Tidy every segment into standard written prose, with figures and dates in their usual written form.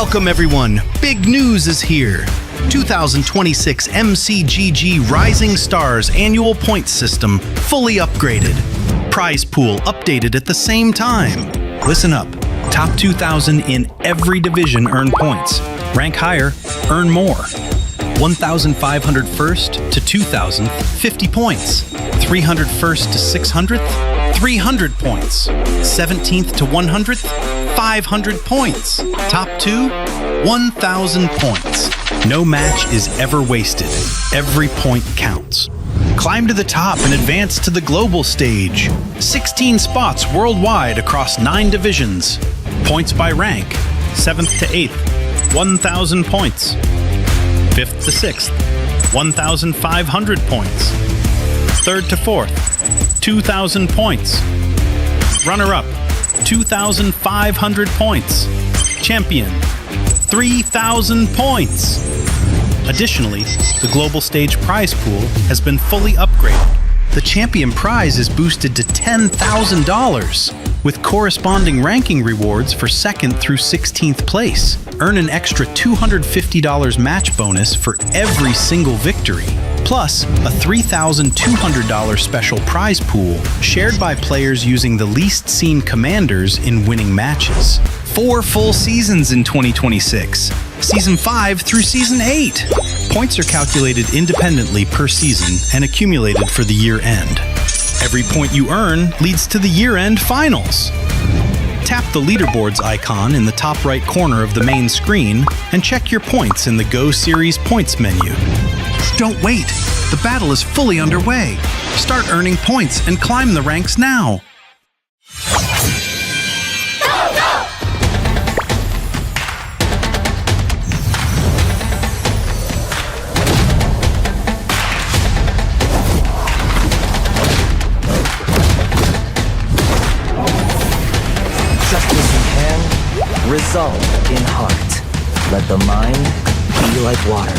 Welcome everyone! Big news is here! 2026 MCGG Rising Stars Annual Points System fully upgraded. Prize pool updated at the same time. Listen up. Top 2,000 in every division earn points. Rank higher, earn more. 1,500 first to 2,000, 50 points. 300 first to 600th, 300 points. 17th to 100th, 500 points. Top 2, 1,000 points. No match is ever wasted. Every point counts. Climb to the top and advance to the global stage. 16 spots worldwide across 9 divisions. Points by rank. 7th to 8th, 1,000 points. 5th to 6th, 1,500 points. 3rd to 4th, 2,000 points. Runner-up, 2,500 points. Champion, 3,000 points. Additionally, the global stage prize pool has been fully upgraded. The champion prize is boosted to $10,000, with corresponding ranking rewards for 2nd through 16th place. Earn an extra $250 match bonus for every single victory, plus a $3,200 special prize pool shared by players using the least seen commanders in winning matches. 4 full seasons in 2026, Season 5 through Season 8. Points are calculated independently per season and accumulated for the year end. Every point you earn leads to the year-end finals. Tap the leaderboards icon in the top right corner of the main screen and check your points in the Go Series points menu. Don't wait! The battle is fully underway. Start earning points and climb the ranks now. Justice in hand, resolve in heart. Let the mind be like water.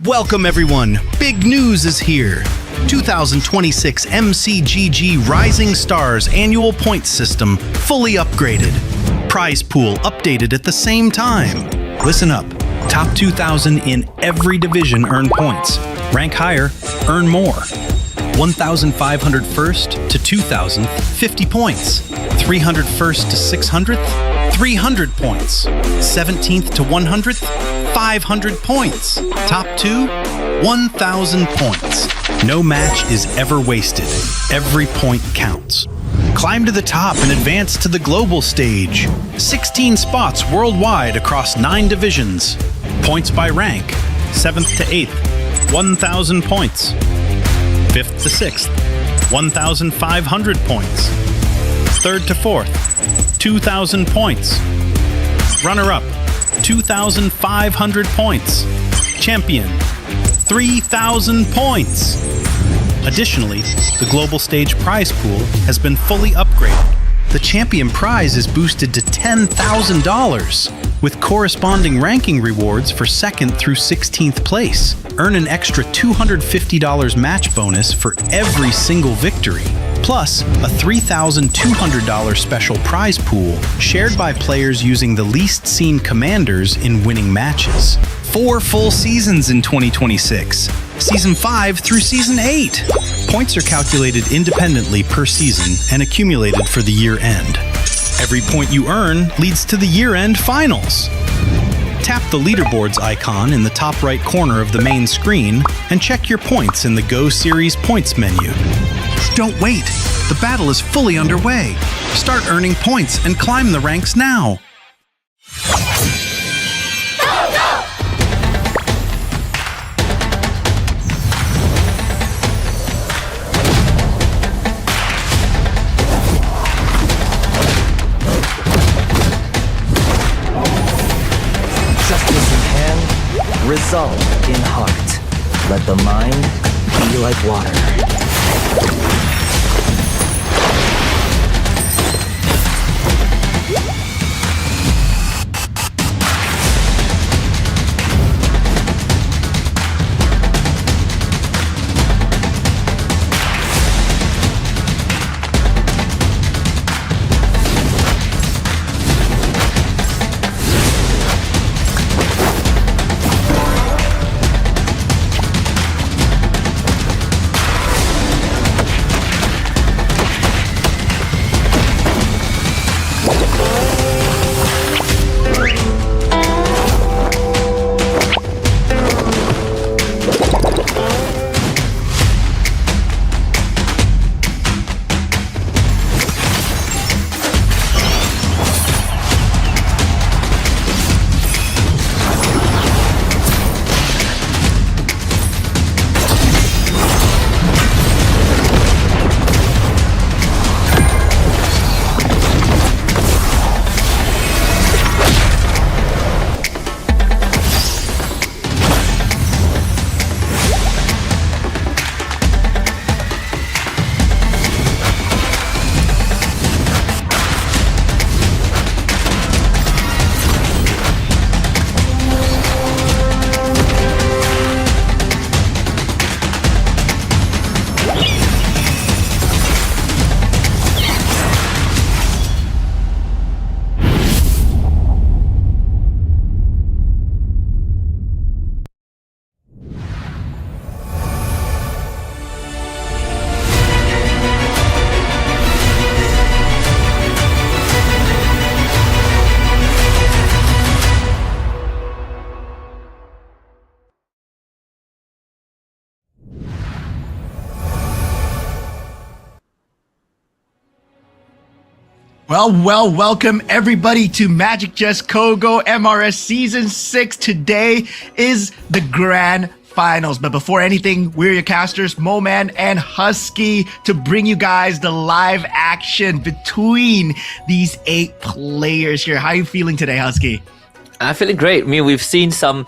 Welcome everyone! Big news is here! 2026 MCGG Rising Stars Annual Points System fully upgraded. Prize pool updated at the same time. Listen up. Top 2,000 in every division earn points. Rank higher, earn more. 1,500 first to 2,000, 50 points. 300 first to 600th, 300 points. 17th to 100th, 500 points. Top 2, 1,000 points. No match is ever wasted. Every point counts. Climb to the top and advance to the global stage. 16 spots worldwide across 9 divisions. Points by rank. 7th to 8th, 1,000 points. 5th to 6th, 1,500 points. 3rd to 4th, 2,000 points. Runner-up, 2,500 points. Champion, 3,000 points. Additionally, the global stage prize pool has been fully upgraded. The champion prize is boosted to $10,000, with corresponding ranking rewards for 2nd through 16th place. Earn an extra $250 match bonus for every single victory, plus a $3,200 special prize pool shared by players using the least seen commanders in winning matches. 4 full seasons in 2026, Season 5 through Season 8. Points are calculated independently per season and accumulated for the year end. Every point you earn leads to the year-end finals. Tap the leaderboards icon in the top right corner of the main screen and check your points in the Go Series points menu. Don't wait! The battle is fully underway. Start earning points and climb the ranks now. Resolve in heart. Let the mind be like water. Welcome everybody to Magic Just Kogo MRS Season 6. Today is the Grand Finals. But before anything, we're your casters, Moman and Husky, to bring you guys the live action between these 8 players here. How are you feeling today, Husky? I'm feeling great. I mean, we've seen some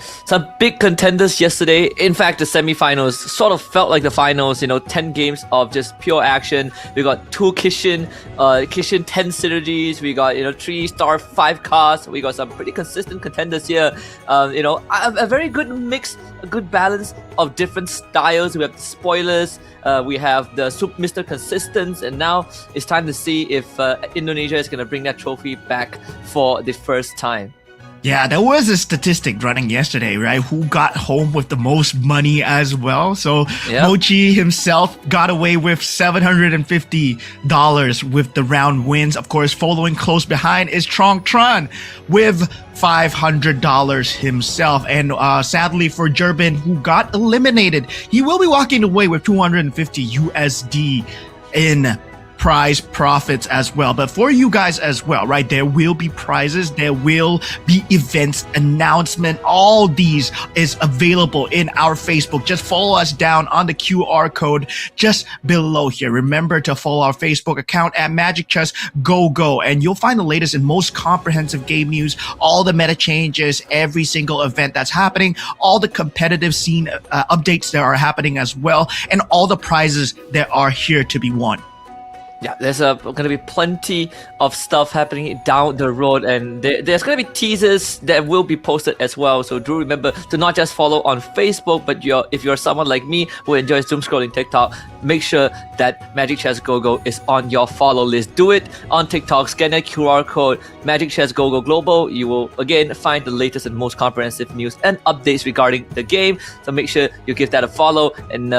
big contenders yesterday. In fact, the semifinals sort of felt like the finals. 10 games of just pure action. We got 2 Kishin 10 synergies. We got 3-star 5 casts. We got some pretty consistent contenders here. A very good mix, a good balance of different styles. We have the spoilers. We have the Mr. Consistent, and now it's time to see if Indonesia is going to bring that trophy back for the first time. Yeah, there was a statistic running yesterday, right? Who got home with the most money as well. So yep. Mochi himself got away with $750 with the round wins. Of course, following close behind is Trong Tran with $500 himself. And sadly for Jerbin, who got eliminated, he will be walking away with $250 USD in prize profits as well. But for you guys as well, right, there will be prizes, there will be events, announcement. All these is available in our Facebook. Just follow us down on the QR code just below here. Remember to follow our Facebook account at Magic Chess Go, and you'll find the latest and most comprehensive game news, all the meta changes, every single event that's happening, all the competitive scene updates that are happening as well, and all the prizes that are here to be won. Yeah, there's going to be plenty of stuff happening down the road, and there's going to be teasers that will be posted as well. So do remember to not just follow on Facebook, but if you're someone like me who enjoys doom scrolling TikTok, make sure that Magic Chess Go is on your follow list. Do it on TikTok, scan that QR code, Magic Chess Go Global. You will again find the latest and most comprehensive news and updates regarding the game. So make sure you give that a follow and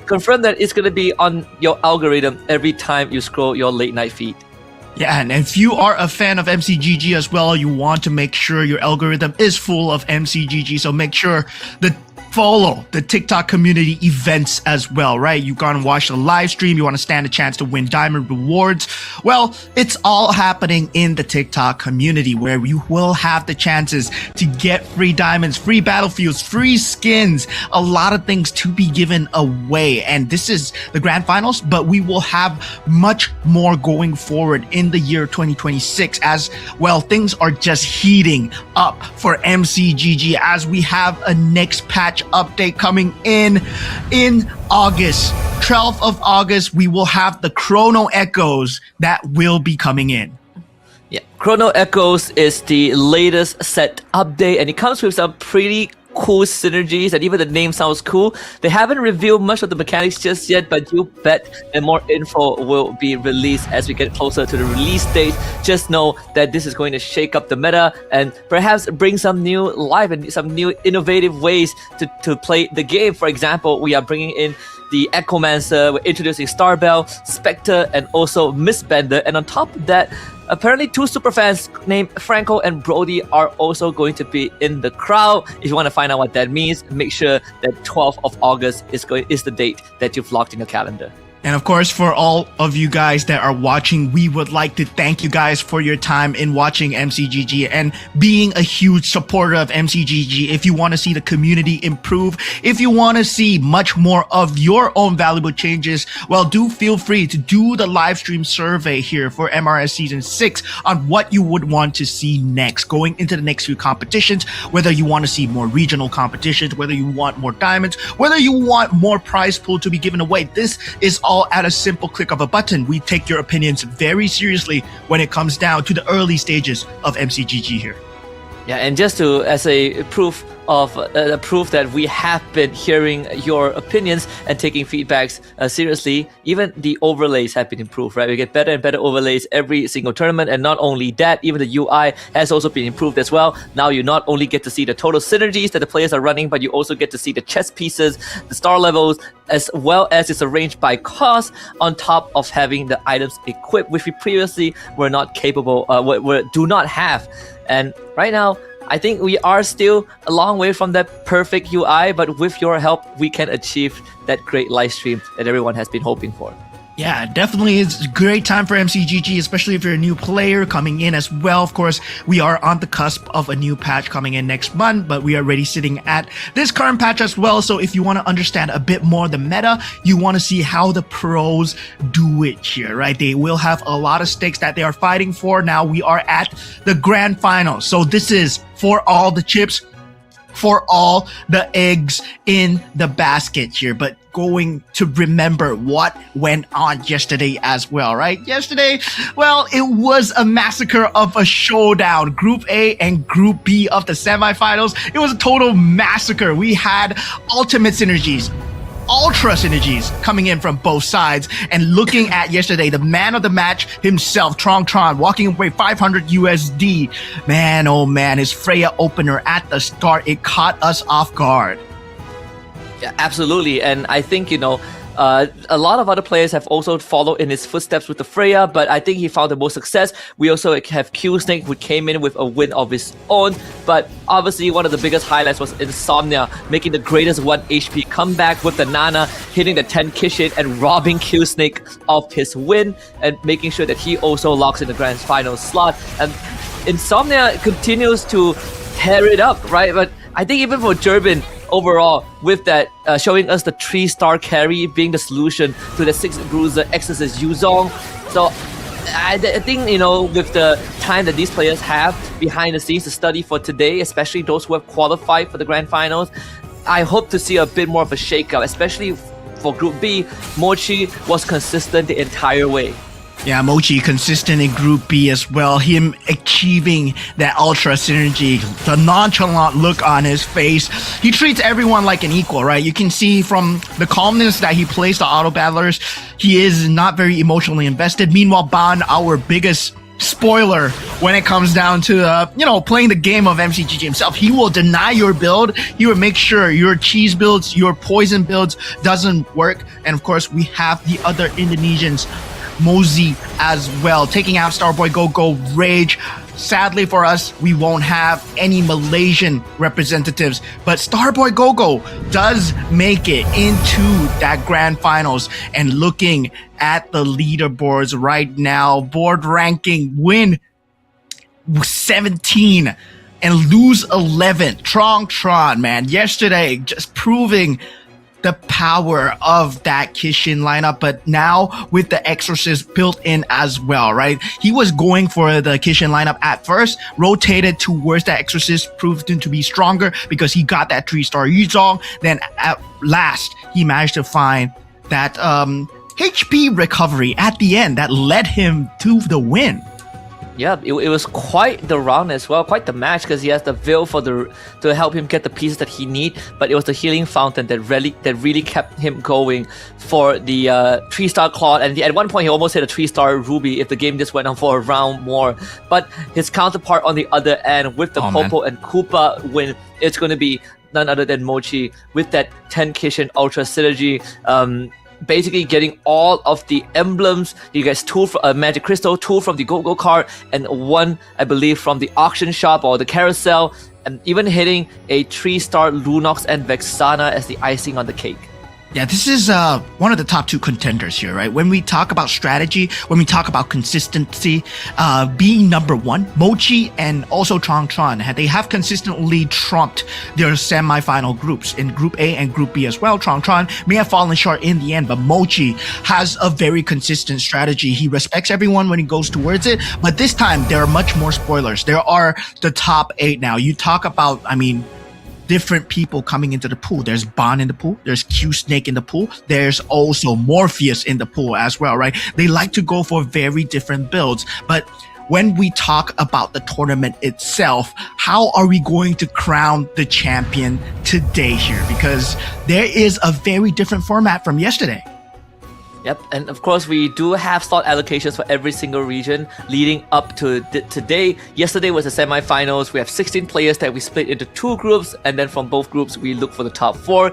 confirm that it's going to be on your algorithm every time you scroll your late night feed. Yeah, and if you are a fan of MCGG as well, you want to make sure your algorithm is full of MCGG. So make sure that follow the TikTok community events as well, right? You gotta watch the live stream. You want to stand a chance to win diamond rewards. Well, it's all happening in the TikTok community where you will have the chances to get free diamonds, free battlefields, free skins, a lot of things to be given away. And this is the grand finals, but we will have much more going forward in the year 2026 as well. Things are just heating up for MCGG as we have a next patch update coming in August. 12th of August, we will have the Chrono Echoes that will be coming in. Yeah, Chrono Echoes is the latest set update, and it comes with some pretty cool synergies, and even the name sounds cool. They haven't revealed much of the mechanics just yet, but you bet that more info will be released as we get closer to the release date. Just know that this is going to shake up the meta and perhaps bring some new life and some new innovative ways to play the game. For example, we are bringing in the Echomancer, we're introducing Starbell, Spectre, and also Mistbender. And on top of that, apparently two superfans named Franco and Brody are also going to be in the crowd. If you want to find out what that means, make sure that 12th of August is the date that you've locked in your calendar. And of course, for all of you guys that are watching, we would like to thank you guys for your time in watching MCGG and being a huge supporter of MCGG. If you want to see the community improve, if you want to see much more of your own valuable changes, well, do feel free to do the live stream survey here for MRS Season 6 on what you would want to see next, going into the next few competitions, whether you want to see more regional competitions, whether you want more diamonds, whether you want more prize pool to be given away. This is all at a simple click of a button. We take your opinions very seriously when it comes down to the early stages of MCGG here. Yeah, and just as a proof that we have been hearing your opinions and taking feedbacks seriously, even the overlays have been improved, right? We get better and better overlays every single tournament, and not only that, even the UI has also been improved as well. Now you not only get to see the total synergies that the players are running, but you also get to see the chess pieces, the star levels, as well as it's arranged by cost on top of having the items equipped, which we previously were not capable, do not have. And right now, I think we are still a long way from that perfect UI, but with your help, we can achieve that great live stream that everyone has been hoping for. Yeah, definitely it's a great time for MCGG, especially if you're a new player coming in as well. Of course, we are on the cusp of a new patch coming in next month, but we are already sitting at this current patch as well. So if you want to understand a bit more the meta, you want to see how the pros do it here, right? They will have a lot of stakes that they are fighting for. Now we are at the grand finals. So this is for all the chips, for all the eggs in the basket here, but going to remember what went on yesterday as well, right? Yesterday, well, it was a massacre of a showdown. Group A and Group B of the semifinals. It was a total massacre. We had ultimate synergies, ultra synergies coming in from both sides. And looking at yesterday, the man of the match himself, Tron, walking away 500 USD. Man, oh man, his Freya opener at the start, it caught us off guard. Yeah, absolutely. And I think, A lot of other players have also followed in his footsteps with the Freya, but I think he found the most success. We also have Q Snake, who came in with a win of his own, but obviously one of the biggest highlights was Insomnia, making the greatest 1 HP comeback with the Nana, hitting the 10 Kishin and robbing Q Snake of his win, and making sure that he also locks in the Grand Finals slot. And Insomnia continues to tear it up, right? But I think even for Durbin, overall, with that showing us the 3-star carry being the solution to the 6 bruiser Exorcist Yuzong. So I think, with the time that these players have behind the scenes to study for today, especially those who have qualified for the Grand Finals, I hope to see a bit more of a shakeup, especially for Group B. Mochi was consistent the entire way. Yeah, Mochi consistent in Group B as well. Him achieving that ultra synergy, the nonchalant look on his face. He treats everyone like an equal, right? You can see from the calmness that he plays the auto battlers, he is not very emotionally invested. Meanwhile, Ban, our biggest spoiler when it comes down to playing the game of MCGG himself, he will deny your build. He will make sure your cheese builds, your poison builds doesn't work. And of course, we have the other Indonesians, Mozi as well, taking out Starboy Go Rage. Sadly for us, we won't have any Malaysian representatives, but Starboy Go does make it into that Grand Finals. And looking at the leaderboards right now, board ranking, win 17 and lose 11. Tron, man, yesterday just proving the power of that Kishin lineup, but now with the Exorcist built in as well, right? He was going for the Kishin lineup at first, rotated towards that Exorcist, proved him to be stronger because he got that 3-star Yuzong. Then at last, he managed to find that HP recovery at the end that led him to the win. Yeah, it was quite the round as well, quite the match, because he has the Veil to help him get the pieces that he need, but it was the Healing Fountain that really kept him going for the 3-star Claude, and at one point he almost hit a 3-star Ruby if the game just went on for a round more. But his counterpart on the other end with the Popo and Koopa win, it's going to be none other than Mochi with that 10 Kishin Ultra Synergy. Basically getting all of the emblems. You guys 2 from Magic Crystal, 2 from the Go card, and 1, I believe, from the auction shop or the carousel, and even hitting a 3-star Lunox and Vexana as the icing on the cake. Yeah, this is one of the top 2 contenders here, right? When we talk about strategy, when we talk about consistency, being number 1, Mochi and also Tron, they have consistently trumped their semi-final groups in Group A and Group B as well. Tron may have fallen short in the end, but Mochi has a very consistent strategy. He respects everyone when he goes towards it, but this time there are much more spoilers. There are the top 8 now. You talk about, different people coming into the pool. There's Ban in the pool. There's Q Snake in the pool. There's also Morpheus in the pool as well, right? They like to go for very different builds. But when we talk about the tournament itself, how are we going to crown the champion today here? Because there is a very different format from yesterday. Yep, and of course we do have slot allocations for every single region leading up to today. Yesterday was the semi-finals. We have 16 players that we split into 2 groups, and then from both groups we look for the top 4,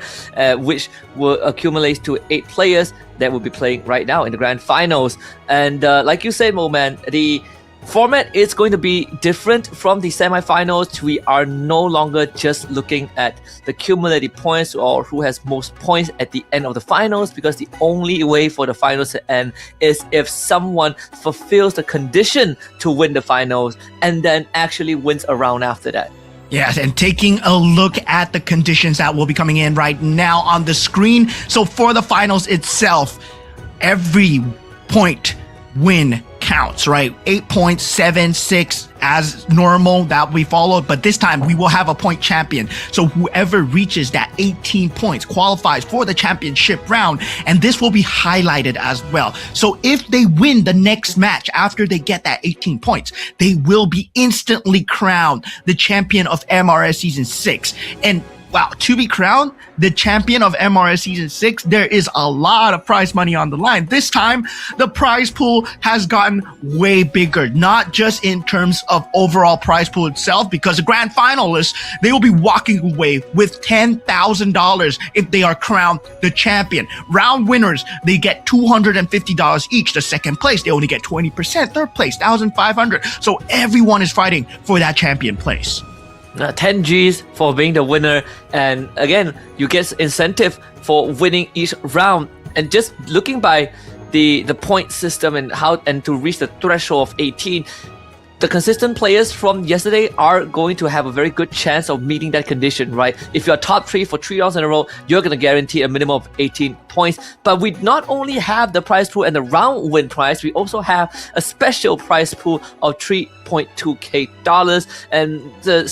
which will accumulate to 8 players that will be playing right now in the Grand Finals. And like you said, Mo Man, the format is going to be different from the semi-finals. We are no longer just looking at the cumulative points or who has most points at the end of the finals, because the only way for the finals to end is if someone fulfills the condition to win the finals and then actually wins a round after that. Yes, and taking a look at the conditions that will be coming in right now on the screen. So for the finals itself, every point win counts, right? 8 points, 7, 6 as normal that we followed, but this time we will have a point champion. So whoever reaches that 18 points qualifies for the championship round, and this will be highlighted as well. So if they win the next match after they get that 18 points, they will be instantly crowned the champion of MRS Season 6. And wow, to be crowned the champion of MRS Season 6, there is a lot of prize money on the line. This time, the prize pool has gotten way bigger, not just in terms of overall prize pool itself, because the grand finalists, they will be walking away with $10,000 if they are crowned the champion. Round winners, they get $250 each. The second place, they only get 20%. Third place, $1,500. So everyone is fighting for that champion place. 10 Gs for being the winner, and again, you get incentive for winning each round. And just looking by the point system and to reach the threshold of 18, the consistent players from yesterday are going to have a very good chance of meeting that condition, right? If you're top 3 for 3 rounds in a row, you're going to guarantee a minimum of 18 points. But we not only have the prize pool and the round win prize, we also have a special prize pool of $3.2K. And the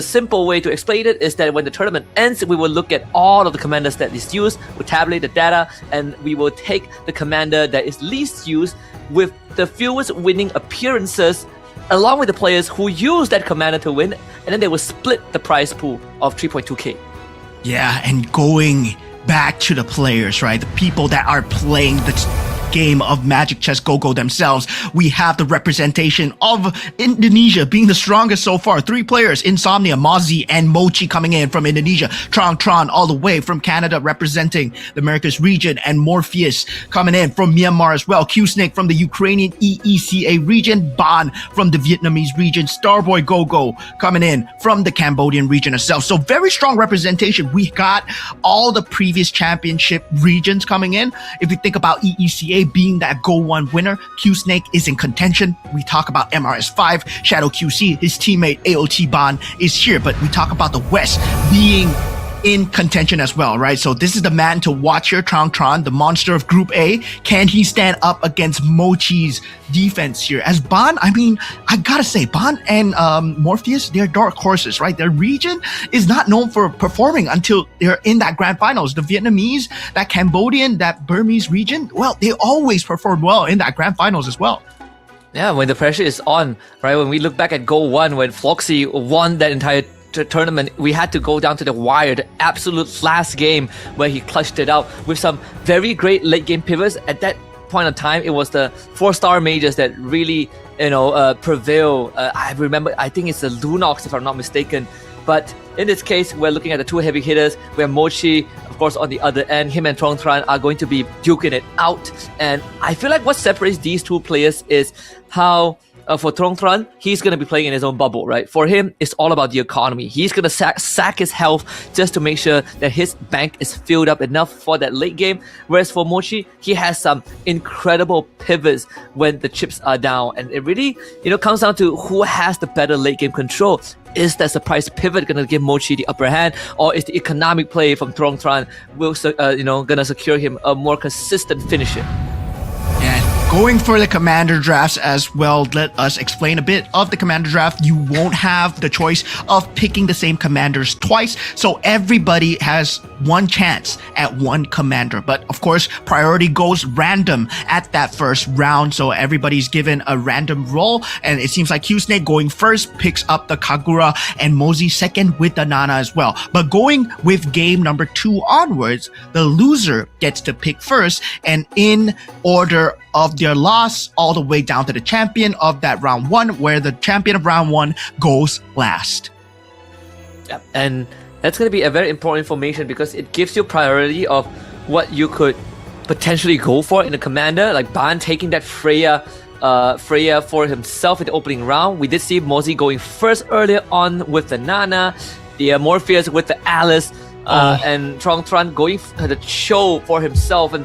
simple way to explain it is that when the tournament ends, we will look at all of the commanders that is used, we'll tabulate the data, and we will take the commander that is least used with the fewest winning appearances along with the players who use that commander to win, and then they will split the prize pool of 3.2K. Yeah, and going back to the players, right? The people that are playing the game of Magic Chess Go-Go themselves, we have the representation of Indonesia being the strongest so far. 3 players, Insomnia, Mozzie, and Mochi coming in from Indonesia. Tron all the way from Canada representing the Americas region, and Morpheus coming in from Myanmar as well. Q-Snake from the Ukrainian EECA region, Ban from the Vietnamese region, Starboy Go-Go coming in from the Cambodian region itself. So very strong representation. We got all the previous championship regions coming in. If you think about EECA being that Go 1 winner, Q-Snake is in contention. We talk about MRS5, Shadow QC, his teammate AOT Ban is here, but we talk about the West being in contention as well, right? So this is the man to watch here, Tron, the monster of Group A. Can he stand up against Mochi's defense here? As Ban, I mean, I gotta say, Ban and Morpheus, they're dark horses, right? Their region is not known for performing until they're in that grand finals. The Vietnamese, that Cambodian, that Burmese region, well, they always perform well in that grand finals as well. Yeah, when the pressure is on, right? When we look back at Go 1, when Floxy won that entire tournament, we had to go down to the wire, the absolute last game where he clutched it out with some very great late game pivots. At that point of time, it was the 4-star mages that really, prevail. I remember, I think it's the Lunox if I'm not mistaken. But in this case, we're looking at the 2 heavy hitters, where Mochi, of course, on the other end, him and Tron are going to be duking it out. And I feel like what separates these 2 players is how for Tron, he's going to be playing in his own bubble, right? For him, it's all about the economy. He's going to sack his health just to make sure that his bank is filled up enough for that late game. Whereas for Mochi, he has some incredible pivots when the chips are down. And it really, comes down to who has the better late game control. Is that surprise pivot going to give Mochi the upper hand, or is the economic play from Tron going to secure him a more consistent finisher? Going for the commander drafts as well, let us explain a bit of the commander draft. You won't have the choice of picking the same commanders twice, so everybody has one chance at one commander. But of course, priority goes random at that first round, so everybody's given a random roll, and it seems like Q-Snake going first picks up the Kagura, and Mozzie second with the Nana as well. But going with game number 2 onwards, the loser gets to pick first, and in order of their loss all the way down to the champion of that round 1, where the champion of round 1 goes last. Yep. And that's going to be a very important information because it gives you priority of what you could potentially go for in the commander, like Ban taking that Freya for himself in the opening round. We did see Mozzie going first earlier on with the Nana, the Morpheus with the Alice, and Tron going the show for himself. And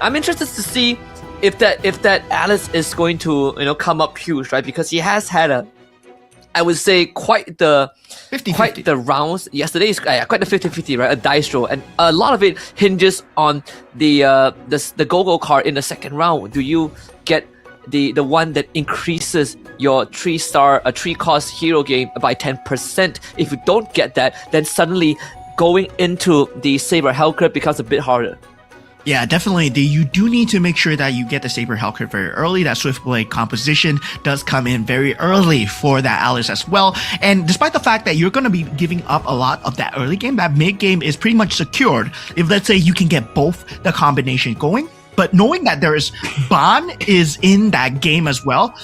I'm interested to see if that Alice is going to come up huge, right? Because he has had I would say quite the 50-50. the rounds yesterday is quite the 50-50, right? A dice roll, and a lot of it hinges on the go-go card in the second round. Do you get the one that increases your 3-cost hero game by 10%? If you don't get that, then suddenly going into the Saber Hellcurt becomes a bit harder. Yeah, definitely. You do need to make sure that you get the Saber Hellcat very early. That Swiftblade composition does come in very early for that Alice as well. And despite the fact that you're going to be giving up a lot of that early game, that mid game is pretty much secured. If let's say you can get both the combination going, but knowing that there is Ban is in that game as well,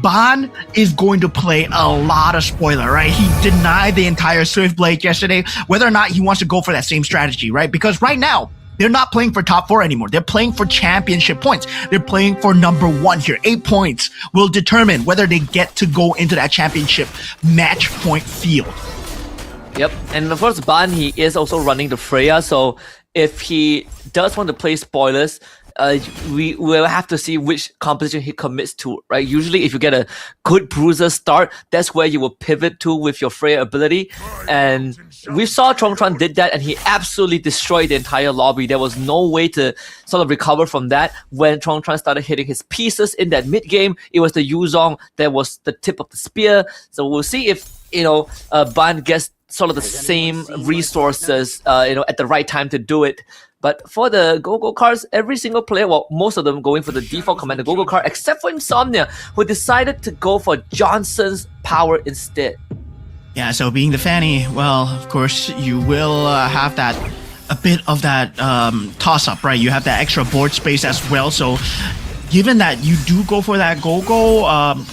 Ban is going to play a lot of spoiler, right? He denied the entire Swiftblade yesterday, whether or not he wants to go for that same strategy, right? Because right now, they're not playing for top 4 anymore. They're playing for championship points. They're playing for number 1 here. 8 points will determine whether they get to go into that championship match point field. Yep, and of course, Ban, he is also running the Freya, so if he does want to play spoilers, we will have to see which composition he commits to, right? Usually, if you get a good bruiser start, that's where you will pivot to with your Freya ability. And we saw Tron did that, and he absolutely destroyed the entire lobby. There was no way to sort of recover from that. When Tron started hitting his pieces in that mid game, it was the Yuzong that was the tip of the spear. So we'll see if Ban gets sort of the same resources, at the right time to do it. But for the Go-Go cards, every single player, well, most of them going for the default Commander Go-Go card, except for Insomnia, who decided to go for Johnson's power instead. Yeah, so being the Fanny, well, of course, you will have a bit of that toss-up, right? You have that extra board space as well, so given that you do go for that Go-Go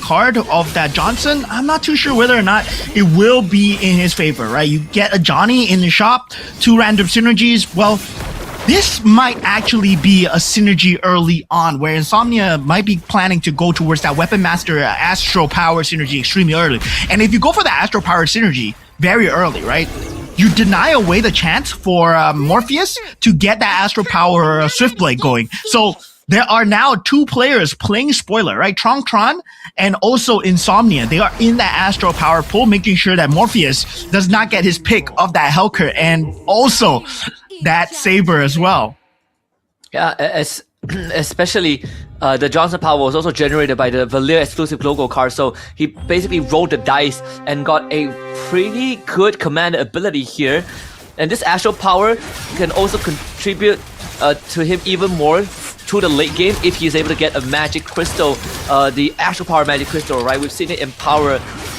card of that Johnson, I'm not too sure whether or not it will be in his favor, right? You get a Johnny in the shop, 2 random synergies, well, this might actually be a synergy early on, where Insomnia might be planning to go towards that Weapon Master Astro Power synergy extremely early. And if you go for the Astro Power synergy very early, right, you deny away the chance for Morpheus to get that Astro Power Swiftblade going. So there are now 2 players playing spoiler, right? Tron and also Insomnia. They are in that Astro Power pool, making sure that Morpheus does not get his pick of that Hellcat and also that Saber as well. Yeah, especially the Johnson power was also generated by the Valir exclusive logo card, so he basically rolled the dice and got a pretty good command ability here. And this Astral power can also contribute to him even more through the late game if he's able to get a magic crystal, the Astral power magic crystal, right? We've seen it empower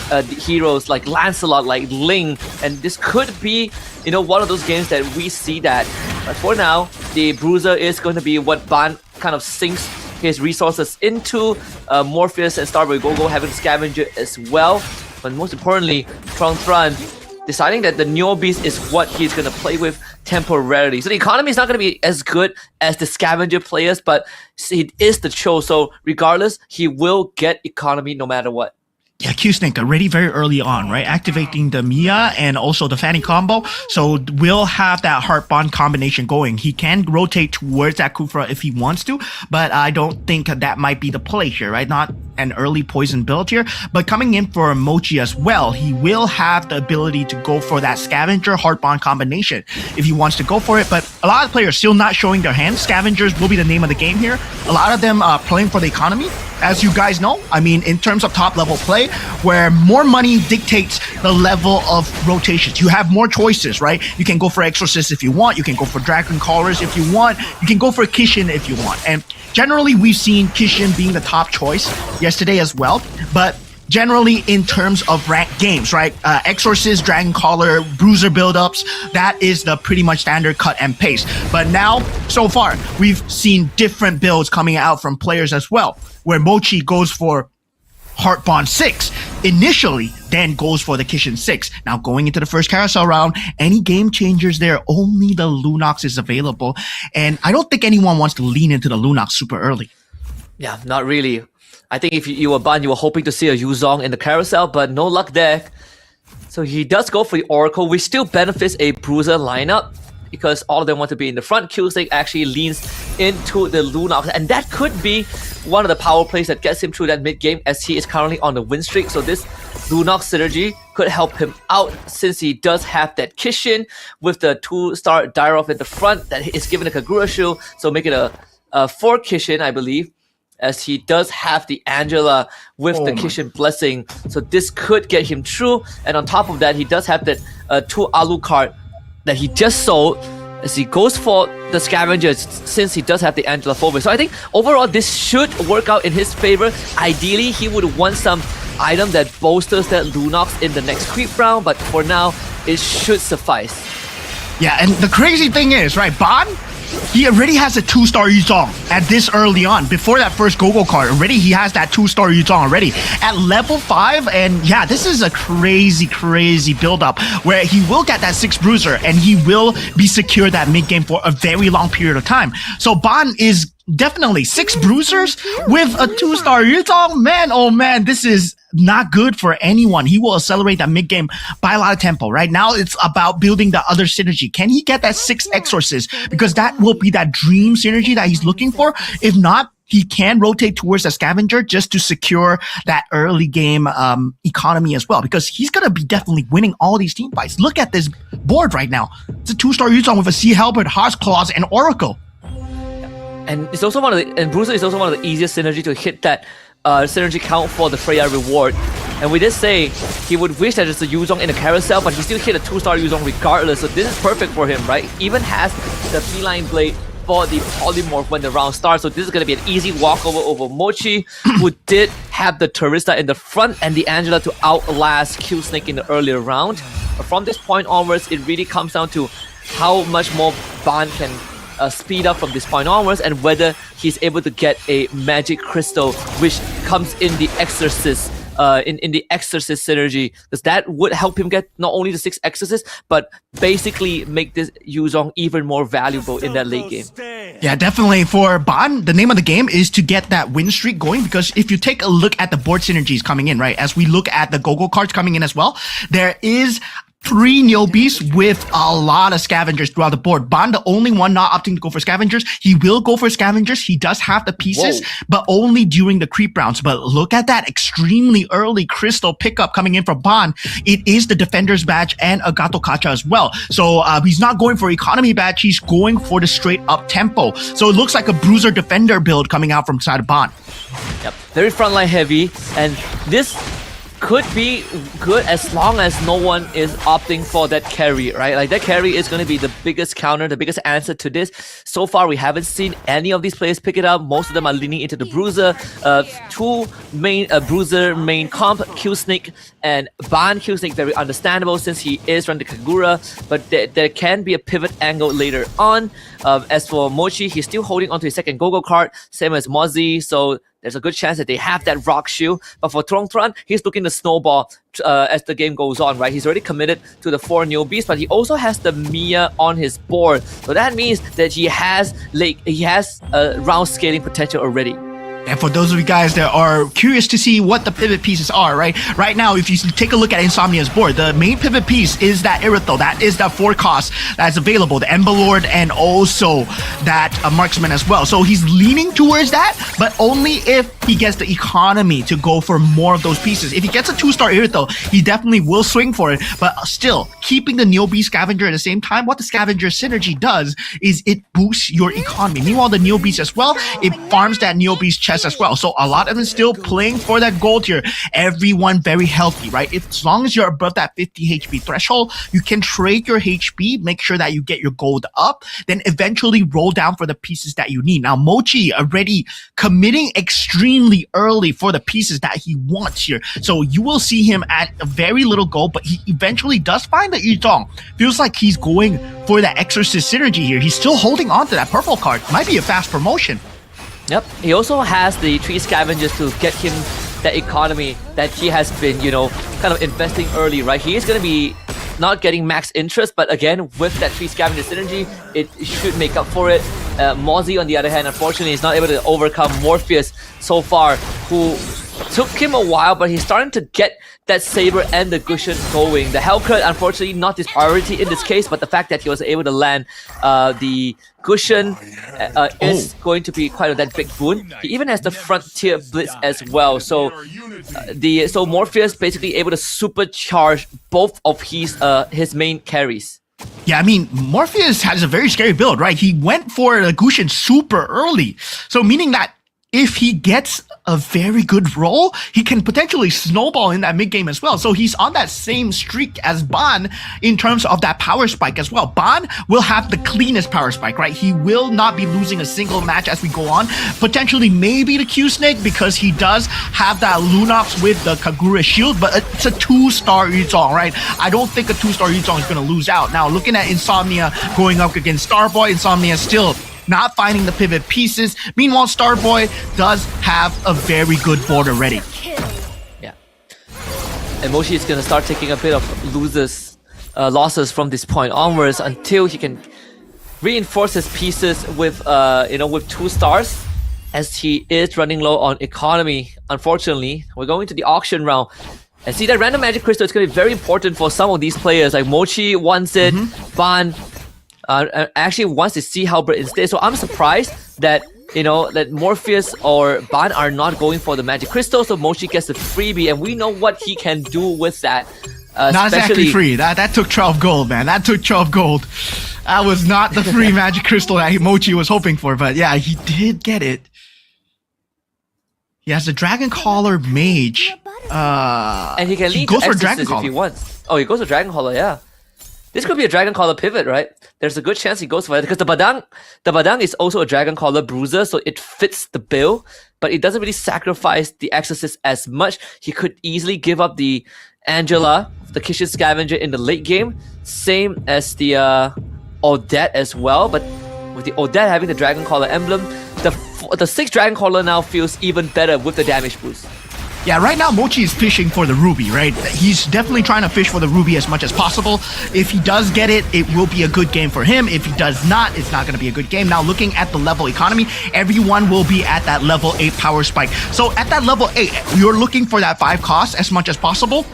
the heroes like Lancelot, like Ling, and this could be, one of those games that we see that. But for now, the Bruiser is going to be what Ban kind of sinks his resources into. Morpheus and Starboy Go-Go having Scavenger as well. But most importantly, Tron deciding that the Neo Beast is what he's going to play with temporarily. So the economy is not going to be as good as the Scavenger players, but it is the Cho, so regardless, he will get economy no matter what. Yeah, Q-Snake already very early on, right? Activating the Mia and also the Fanny combo. So we'll have that Heart Bond combination going. He can rotate towards that Kufra if he wants to, but I don't think that might be the play here, right? Not an early poison build here, but coming in for Mochi as well, he will have the ability to go for that Scavenger Heart Bond combination if he wants to go for it. But a lot of players still not showing their hands. Scavengers will be the name of the game here. A lot of them playing for the economy. As you guys know, I mean, in terms of top level play, where more money dictates the level of rotations. You have more choices, right? You can go for Exorcist if you want. You can go for Dragon Callers if you want. You can go for Kishin if you want. And generally, we've seen Kishin being the top choice yesterday as well. But generally, in terms of ranked games, right? Exorcist, Dragon Caller, Bruiser buildups, that is the pretty much standard cut and paste. But now, so far, we've seen different builds coming out from players as well, where Mochi goes for Heart Bond 6 initially, then goes for the Kishin 6. Now going into the first carousel round, any game changers there, only the Lunox is available. And I don't think anyone wants to lean into the Lunox super early. Yeah, not really. I think if you were Ban, you were hoping to see a Yuzong in the carousel, but no luck there. So he does go for the Oracle, which still benefits a Bruiser lineup, because all of them want to be in the front. Q-Snake actually leans into the Lunox, and that could be one of the power plays that gets him through that mid game, as he is currently on the win streak. So this Lunox synergy could help him out, since he does have that Kishin with the 2-star Dairoth at the front that is given a Kagura shield, so make it a 4 Kishin, I believe, as he does have the Angela with the Kishin Blessing. So this could get him through, and on top of that, he does have that 2 Alucard that he just sold as he goes for the scavengers since he does have the Angela Phobia. So I think overall this should work out in his favor. Ideally, he would want some item that bolsters that Lunox in the next creep round, but for now, it should suffice. Yeah, and the crazy thing is, right, Bond, he already has a 2-star Yuzong at this early on. Before that first Gogo card, already he has that 2-star Yuzong already. At level 5, and yeah, this is a crazy build-up where he will get that 6 Bruiser and he will be secure that mid-game for a very long period of time. So Bond is definitely 6 Bruisers with a 2-star Yuzong. Man, oh man, this is not good for anyone. He will accelerate that mid game by a lot of tempo. Right now, it's about building the other synergy. Can he get that 6 Exorcist? Because that will be that dream synergy that he's looking for. If not, he can rotate towards the scavenger just to secure that early game economy as well. Because he's gonna be definitely winning all these team fights. Look at this board right now. It's a 2-star Yuzong with a Sea Halberd, Heart's Claws, and Oracle. And it's also and Bruiser is also one of the easiest synergy to hit that synergy count for the Freya reward. And we did say he would wish that it's a Yuzong in the carousel, but he still hit a 2-star Yuzong regardless. So this is perfect for him, right? He even has the Feline Blade for the polymorph when the round starts. So this is going to be an easy walkover over Mochi, who did have the Turista in the front and the Angela to outlast Q Snake in the earlier round. But from this point onwards, it really comes down to how much more Ban can speed up from this point onwards, and whether he's able to get a magic crystal, which comes in the Exorcist, in the Exorcist synergy, because that would help him get not only the 6 Exorcists, but basically make this Yuzong even more valuable in that late game. Yeah, definitely. For Ban, the name of the game is to get that win streak going, because if you take a look at the board synergies coming in, right, as we look at the Gogo cards coming in as well, there is 3 Neobees with a lot of scavengers throughout the board. Ban, the only one not opting to go for scavengers. He will go for scavengers. He does have the pieces, but only during the creep rounds. But look at that extremely early crystal pickup coming in from Ban. It is the Defender's Badge and a Gato Kacha as well. So he's not going for economy badge. He's going for the straight up tempo. So it looks like a Bruiser Defender build coming out from side of Ban. Yep, very frontline heavy, and this could be good as long as no one is opting for that carry, right? Like that carry is going to be the biggest counter, the biggest answer to this. So far, we haven't seen any of these players pick it up. Most of them are leaning into the Bruiser. 2 main Bruiser main comp, Q Snake and Ban. Q Snake very understandable since he is running the Kagura, but there can be a pivot angle later on. As for Mochi, he's still holding onto his second Gogo card, same as Mozzie, so there's a good chance that they have that rock shield. But for Trong Tran, he's looking to snowball as the game goes on, right? He's already committed to the 4 Neobees, but he also has the Mia on his board. So that means that he has round scaling potential already. And for those of you guys that are curious to see what the pivot pieces are, right now, if you take a look at Insomnia's board, the main pivot piece is that Irithel. That is that 4 cost that's available, the Ember Lord, and also that Marksman as well. So he's leaning towards that, but only if he gets the economy to go for more of those pieces. If he gets a 2-star Irithel, he definitely will swing for it, but still, keeping the Neobee Scavenger at the same time, what the Scavenger synergy does is it boosts your economy. Meanwhile, the Neobees as well, it farms that Neobee's chest as well. So a lot of them still playing for that gold here. Everyone very healthy, right? As long as you're above that 50 HP threshold, you can trade your HP, make sure that you get your gold up, then eventually roll down for the pieces that you need. Now, Mochi already committing extremely early for the pieces that he wants here. So you will see him at a very little gold, but he eventually does find the Yuzong. Feels like he's going for that Exorcist synergy here. He's still holding on to that purple card. Might be a fast promotion. Yep, he also has the 3 scavengers to get him that economy that he has been, kind of investing early, right? He is going to be not getting max interest, but again, with that 3 scavenger synergy, it should make up for it. Mozzie, on the other hand, unfortunately, is not able to overcome Morpheus so far, who took him a while, but he's starting to get that Saber and the Gushen going. The Hellcurt, unfortunately, not his priority in this case, but the fact that he was able to land the Gushen is going to be quite that big boon. He even has the Frontier Blitz as well. So so Morpheus basically able to supercharge both of his main carries. Yeah, I mean, Morpheus has a very scary build, right? He went for the Gushen super early. So meaning that if he gets a very good roll, he can potentially snowball in that mid game as well. So he's on that same streak as Ban in terms of that power spike as well. Ban will have the cleanest power spike, right? He will not be losing a single match as we go on. Potentially maybe the Q Snake because he does have that Lunox with the Kagura shield, but it's a 2-star Yuzong, right? I don't think a 2-star Yuzong is going to lose out. Now looking at Insomnia going up against Starboy, Insomnia still not finding the pivot pieces. Meanwhile, Starboy does have a very good board already. Yeah. And Mochi is going to start taking a bit of losses from this point onwards until he can reinforce his pieces with, with 2 stars, as he is running low on economy. Unfortunately, we're going to the auction round. And see, that random magic crystal is going to be very important for some of these players. Like Mochi wants it, Ban actually wants to see Halberd instead. So I'm surprised that that Morpheus or Ban are not going for the magic crystal. So Mochi gets the freebie, and we know what he can do with that. Not exactly free. That took 12 gold, man. That took 12 gold. That was not the free magic crystal that Mochi was hoping for, but yeah, he did get it. He has the Dragon Caller Mage. And he can lead to Exorcist if he wants. Oh, he goes for Dragon Caller, yeah. This could be a Dragon Caller pivot, right? There's a good chance he goes for it because the Badang is also a Dragon Caller bruiser, so it fits the bill, but it doesn't really sacrifice the Exorcist as much. He could easily give up the Angela, the Kishin Scavenger in the late game, same as the Odette as well, but with the Odette having the Dragon Caller emblem, the 6th Dragon Caller now feels even better with the damage boost. Yeah, right now Mochi is fishing for the Ruby, right? He's definitely trying to fish for the Ruby as much as possible. If he does get it, it will be a good game for him. If he does not, it's not going to be a good game. Now, looking at the level economy, everyone will be at that level 8 power spike. So at that level 8, you're looking for that 5 cost as much as possible.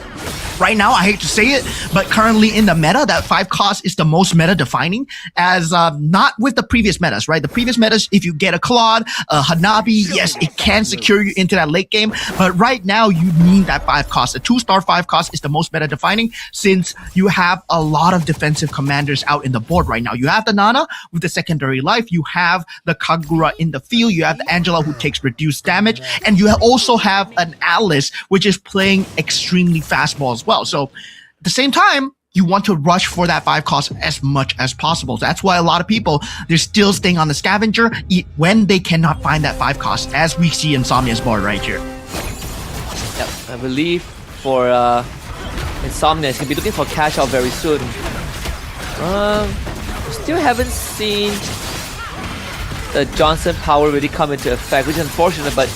Right now, I hate to say it, but currently in the meta, that 5 cost is the most meta defining, as not with the previous metas, right? The previous metas, if you get a Claude, a Hanabi, yes, it can secure you into that late game, but right now you need that 5 cost. A 2-star 5 cost is the most meta defining, since you have a lot of defensive commanders out in the board right now. You have the Nana with the secondary life, you have the Kagura in the field, you have the Angela who takes reduced damage, and you also have an Alice which is playing extremely fastball as well. So at the same time, you want to rush for that 5 cost as much as possible. That's why a lot of people, they're still staying on the scavenger when they cannot find that 5 cost, as we see Insomnia's board right here. Yep, I believe for Insomnia, he's going to be looking for cash out very soon. Still haven't seen the Johnson power really come into effect, which is unfortunate, but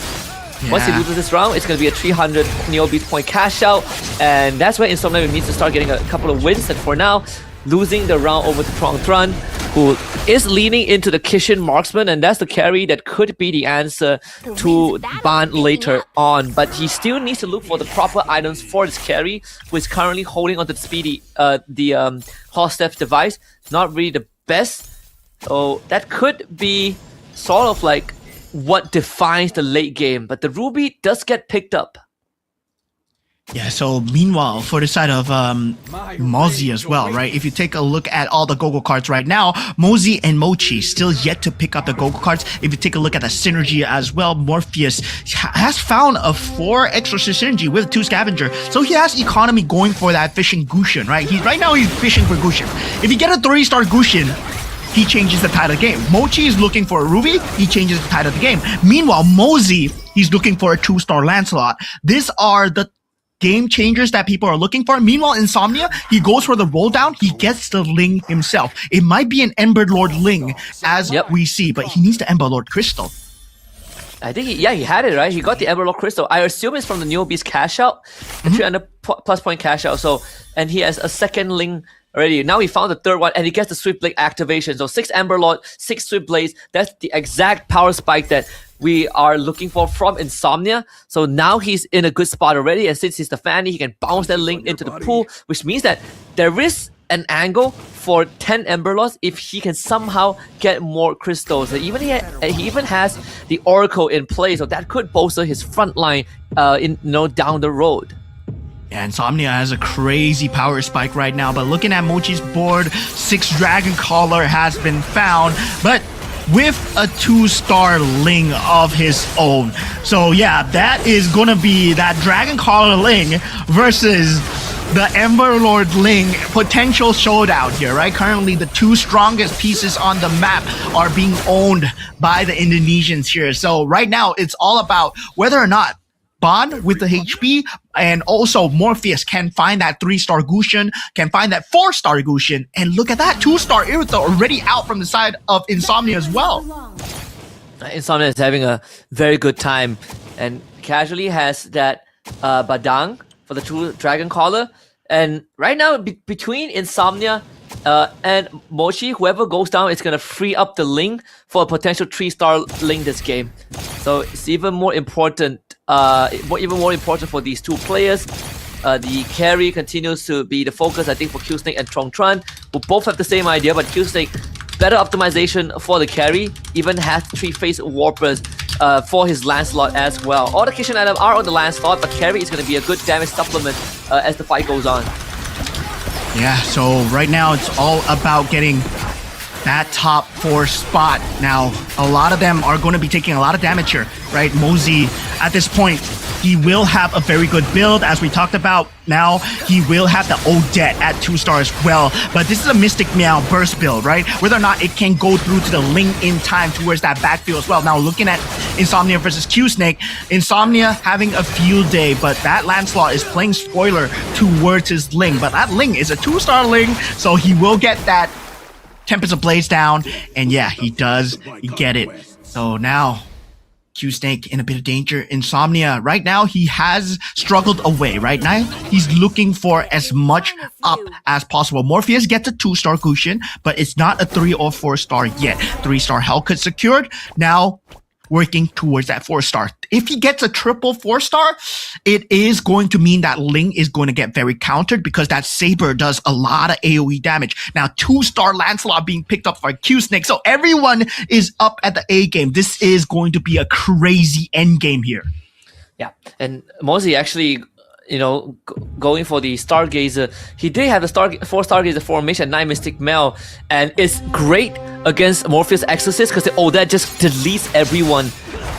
once he loses this round, it's going to be a 300 Neo Beats point cash out, and that's where Insomnia needs to start getting a couple of wins. And for now, losing the round over to Trong Tran, who is leaning into the Kishin Marksman, and that's the carry that could be the answer to Ban later on. But he still needs to look for the proper items for this carry, who is currently holding onto the speedy, Hallstaff device. Not really the best, so that could be sort of like what defines the late game, but the Ruby does get picked up. Yeah, so meanwhile, for the side of Mozzie as well, right? If you take a look at all the Gogo cards right now, Mozzie and Mochi still yet to pick up the Gogo cards. If you take a look at the synergy as well, Morpheus has found a 4 Exorcist synergy with 2 Scavenger. So he has economy going for that fishing Gushin, right? Right now he's fishing for Gushin. If you get a 3-star Gushin, he changes the tide of the game. Mochi is looking for a Ruby, he changes the tide of the game. Meanwhile, Mozzie, he's looking for a 2-star Lancelot. These are the game changers that people are looking for. Meanwhile, Insomnia, he goes for the roll down, he gets the Ling himself. It might be an Ember Lord Ling, as we see, but he needs the Ember Lord Crystal. I think he had it, right? He got the Ember Lord Crystal. I assume it's from the Neo Beast cash out, the 300 plus point cash out. So, and he has a second Ling already. Now he found the 3rd one, and he gets the Swift Blade activation. So 6 Ember Lord, 6 Swift Blades. That's the exact power spike that we are looking for from Insomnia. So now he's in a good spot already, and since he's the Fanny, he can bounce that Link into the pool, which means that there is an angle for 10 Ember Lords if he can somehow get more crystals. And even he even has the Oracle in play, so that could bolster his front line down the road. Yeah, Insomnia has a crazy power spike right now, but looking at Mochi's board, 6 Dragon Caller has been found, but with a 2-star Ling of his own. So yeah, that is gonna be that Dragon Caller Ling versus the Ember Lord Ling potential showdown here, right? Currently, the 2 strongest pieces on the map are being owned by the Indonesians here. So right now, it's all about whether or not Bond with the HP and also Morpheus can find that 3-star Gusion, can find that 4-star Gusion, and look at that 2-star Irithel already out from the side of Insomnia as well. Insomnia is having a very good time and casually has that Badang for the true Dragon Caller. And right now, between Insomnia and Mochi, whoever goes down is going to free up the Ling for a potential 3-star Ling this game. So it's even more important for these 2 players. The carry continues to be the focus, I think, for Q-Snake and Trong Tran, who both have the same idea, but Q-Snake, better optimization for the carry, even has 3-phase Warpers for his Lancelot as well. All the kitchen items are on the Lancelot, but carry is going to be a good damage supplement as the fight goes on. Yeah, so right now it's all about getting that top 4 spot. Now, a lot of them are going to be taking a lot of damage here, right? Mosey, at this point, he will have a very good build, as we talked about. Now, he will have the Odette at 2-star as well. But this is a Mystic Meow burst build, right? Whether or not it can go through to the Ling in time towards that backfield as well. Now, looking at Insomnia versus Q-Snake, Insomnia having a field day, but that Lancelot is playing spoiler towards his Ling. But that Ling is a 2-star Ling, so he will get that Tempest of Blaze down. And yeah, he does get it. So now, Q-Snake in a bit of danger. Insomnia, right now, he has struggled away. Right now, he's looking for as much up as possible. Morpheus gets a 2-star Gusion, but it's not a 3 or 4-star yet. 3-star Hellcut secured. Now, working towards that 4-star. If he gets a triple 4-star, it is going to mean that Ling is going to get very countered because that Saber does a lot of AoE damage. Now, 2-star Lancelot being picked up by Q-Snake. So everyone is up at the A game. This is going to be a crazy end game here. Yeah, and Mosey actually, going for the Stargazer. He did have the 4 Stargazer formation, 9 Mystic Mail, and it's great against Morpheus Exorcist because that just deletes everyone.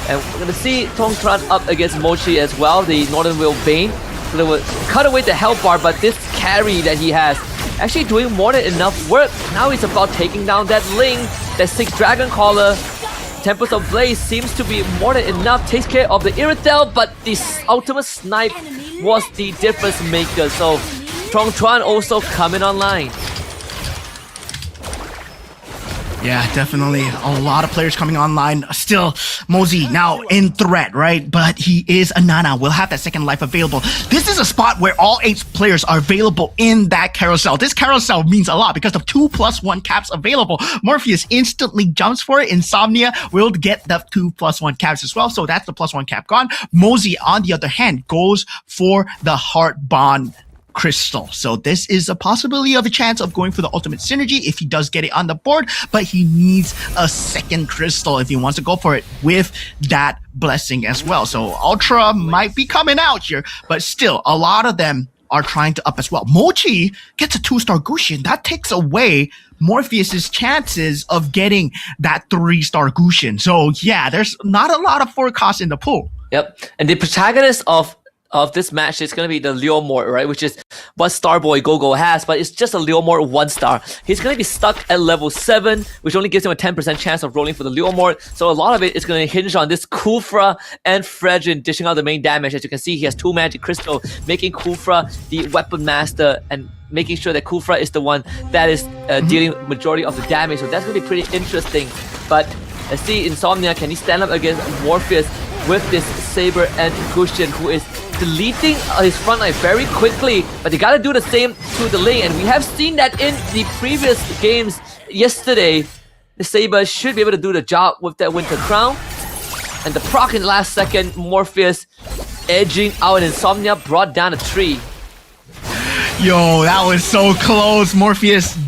And we're gonna see Tong Tran up against Mochi as well, the Northern Will Bane. So they will cut away the health bar, but this carry that he has actually doing more than enough work. Now it's about taking down that Ling, that 6 Dragon Caller. Tempest of Blaze seems to be more than enough, takes care of the Irithel, but the ultimate snipe was the difference maker. So Trong Tran also coming online. Yeah, definitely a lot of players coming online. Still, Mosey now in threat, right? But he is a Nana, will have that second life available. This is a spot where all 8 players are available in that carousel. This carousel means a lot because of 2+1 caps available. Morpheus instantly jumps for it. Insomnia will get the 2+1 caps as well. So that's the +1 cap gone. Mosey, on the other hand, goes for the Heart Bond Crystal. So this is a possibility of a chance of going for the ultimate synergy if he does get it on the board, but he needs a second crystal if he wants to go for it with that blessing as well. So Ultra might be coming out here, but still a lot of them are trying to up as well. Mochi gets a 2-star Gusion. That takes away Morpheus's chances of getting that 3-star Gusion. So yeah, there's not a lot of forecast in the pool. Yep, and the protagonist of this match is going to be the Leomort, right? Which is what Starboy Gogo has, but it's just a Leomort 1-star. He's going to be stuck at level 7, which only gives him a 10% chance of rolling for the Leomort. So a lot of it is going to hinge on this Kufra and Fredrin dishing out the main damage. As you can see, he has 2 Magic Crystal, making Kufra the Weapon Master and making sure that Kufra is the one that is dealing majority of the damage. So that's going to be pretty interesting. But let's see, Insomnia, can he stand up against Morpheus with this Saber and Gusion, who is deleting his front line very quickly, but they gotta do the same to the Ling, and we have seen that in the previous games yesterday. The Saber should be able to do the job with that Winter Crown, and the proc in the last second, Morpheus edging out, and Insomnia brought down a tree. Yo, that was so close. Morpheus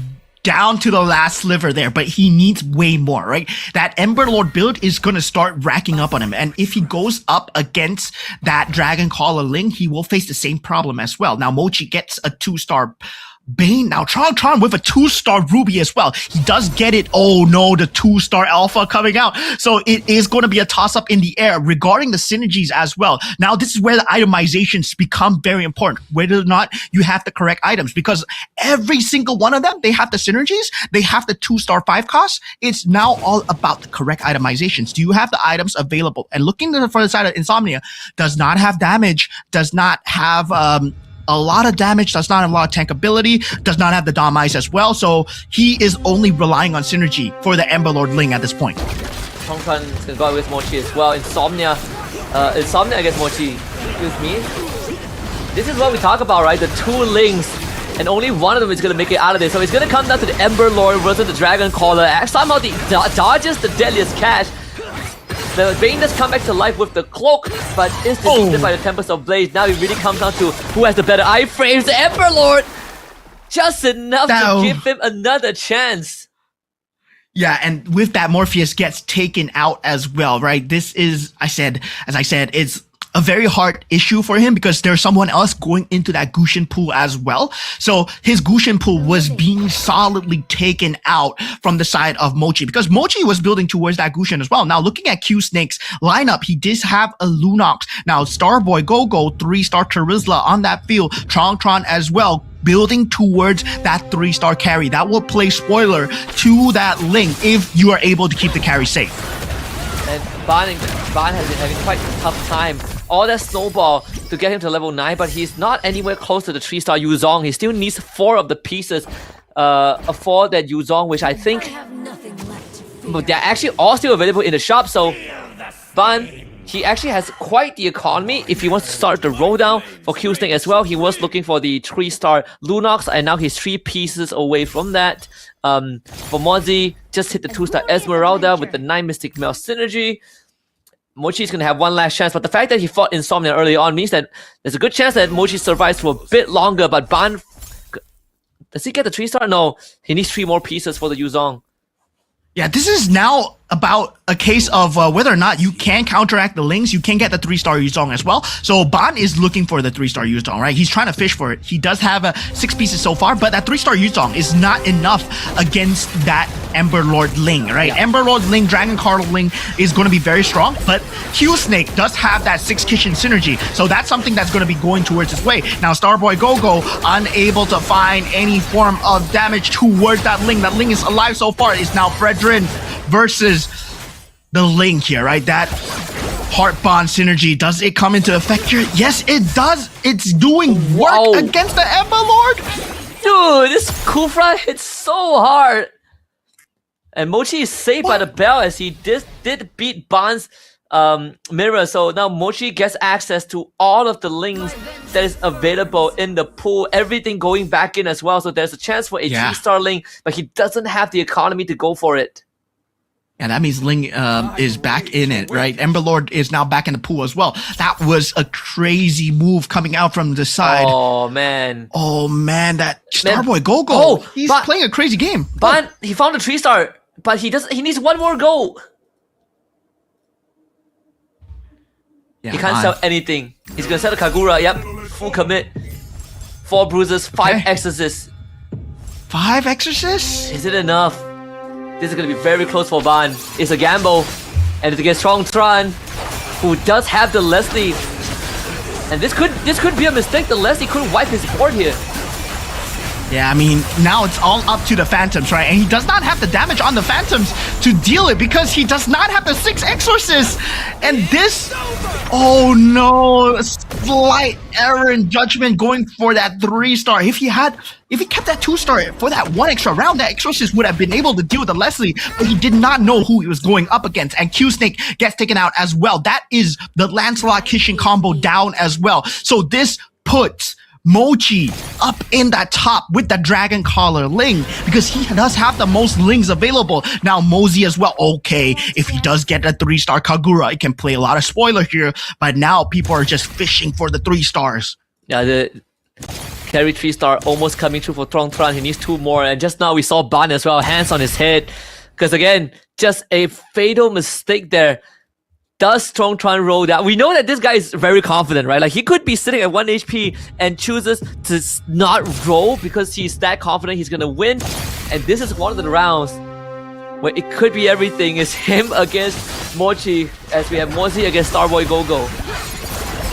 down to the last sliver there, but he needs way more, right? That Ember Lord build is going to start racking up on him, and if he goes up against that Dragon Caller Ling, he will face the same problem as well. Now, Mochi gets a 2-star Bane now, Tron with a 2-star Ruby as well. He does get it. Oh no, the 2-star Alpha coming out. So it is going to be a toss-up in the air regarding the synergies as well. Now this is where the itemizations become very important, whether or not you have the correct items, because every single one of them, they have the synergies, they have the 2-star 5 costs. It's now all about the correct itemizations. Do you have the items available? And looking to the further side of Insomnia, does not have damage, does not have a lot of damage, does not have a lot of tank ability, does not have the Dom Eyes as well, so he is only relying on synergy for the Ember Lord Ling at this point. Tongtran is gonna go out with Mochi as well. Insomnia against Mochi. Excuse me. This is what we talk about, right? The 2 Lings, and only one of them is gonna make it out of this. So it's gonna come down to the Ember Lord versus the Dragon Caller. Somehow the dodges the deadliest catch. The Bane does come back to life with the cloak, but is defeated by the Tempest of Blaze. Now it really comes down to who has the better iframes. The Ember Lord! Just enough to give him another chance. Yeah, and with that, Morpheus gets taken out as well, right? This is, as I said, it's a very hard issue for him because there's someone else going into that Gushin pool as well. So his Gushin pool was being solidly taken out from the side of Mochi because Mochi was building towards that Gushin as well. Now looking at Q Snake's lineup, he did have a Lunox. Now Starboy Go-Go, 3-star Charizla on that field, Tron as well, building towards that 3-star carry. That will play spoiler to that Ling if you are able to keep the carry safe. And Ban has been having quite a tough time. All that snowball to get him to level 9, but he's not anywhere close to the 3-star Yuzong. He still needs 4 of the pieces for that Yuzong, which I think but they're actually all still available in the shop. So Ban, he actually has quite the economy if he wants to start the roll down for Q Snake as well. He was looking for the 3-star Lunox, and now he's 3 pieces away from that. For Mozzie, just hit the 2-star Esmeralda with the 9 Mystic Mail synergy. Mochi's gonna have one last chance, but the fact that he fought Insomnia early on means that there's a good chance that Mochi survives for a bit longer, but Ban... Does he get the 3-star? No, he needs 3 more pieces for the Yuzong. Yeah, this is now about a case of whether or not you can counteract the Lings. You can get the 3-star Yuzong as well. So Ban is looking for the 3-star Yuzong, right? He's trying to fish for it. He does have 6 pieces so far, but that 3-star Yuzong is not enough against that Ember Lord Ling, right? Yeah. Ember Lord Ling, Dragon Cardinal Ling is going to be very strong, but Q Snake does have that 6 Kishin synergy, so that's something that's going to be going towards his way. Now Starboy Go-Go unable to find any form of damage towards that Ling. That Ling is alive so far. It's now Fredrin versus the Ling here, right? That Heart Bond synergy, does it come into effect here? Yes, it does. It's doing work against the Ember Lord. Dude, this Kufra hits so hard. And Mochi is saved by the bell as he did beat Ban's mirror. So now Mochi gets access to all of the Lings that is available in the pool. Everything going back in as well. So there's a chance for a 3-star Ling, but he doesn't have the economy to go for it. And that means Ling is back in it, right? Ember Lord is now back in the pool as well. That was a crazy move coming out from the side. Oh, man. Oh, man. That Starboy Go-Go. He's playing a crazy game. Ban, he found a 3-star, but he needs one more go. Yeah, he can't sell anything. He's going to sell the Kagura. Yep. Full commit. 4 bruises, 5 exorcists. 5 exorcists? Is it enough? This is going to be very close for Ban. It's a gamble. And it's against Strong Tron, who does have the Leslie. And this could be a mistake. The Leslie couldn't wipe his board here. Yeah, I mean, now it's all up to the Phantoms, right? And he does not have the damage on the Phantoms to deal it because he does not have the 6 Exorcists. And this... Oh no, a slight error in judgment going for that 3-star. If he kept that 2-star for that 1 extra round, that Exorcist would have been able to deal with the Leslie, but he did not know who he was going up against. And Q Snake gets taken out as well. That is the Lancelot Kishin combo down as well. So this puts Mochi up in that top with the Dragon Collar Ling because he does have the most Lings available. Now Mozzie as well. Okay, if he does get a 3-star Kagura, it can play a lot of spoiler here, but now people are just fishing for the 3 stars. Yeah, the carry 3-star almost coming through for Trong Tran. He needs 2 more, and just now we saw Ban as well, hands on his head, because again, just a fatal mistake there. Does Tron roll down? We know that this guy is very confident, right? Like he could be sitting at 1 HP and chooses to not roll because he's that confident he's gonna win. And this is one of the rounds where it could be everything. It's him against Mochi as we have Mozi against Starboy Gogo.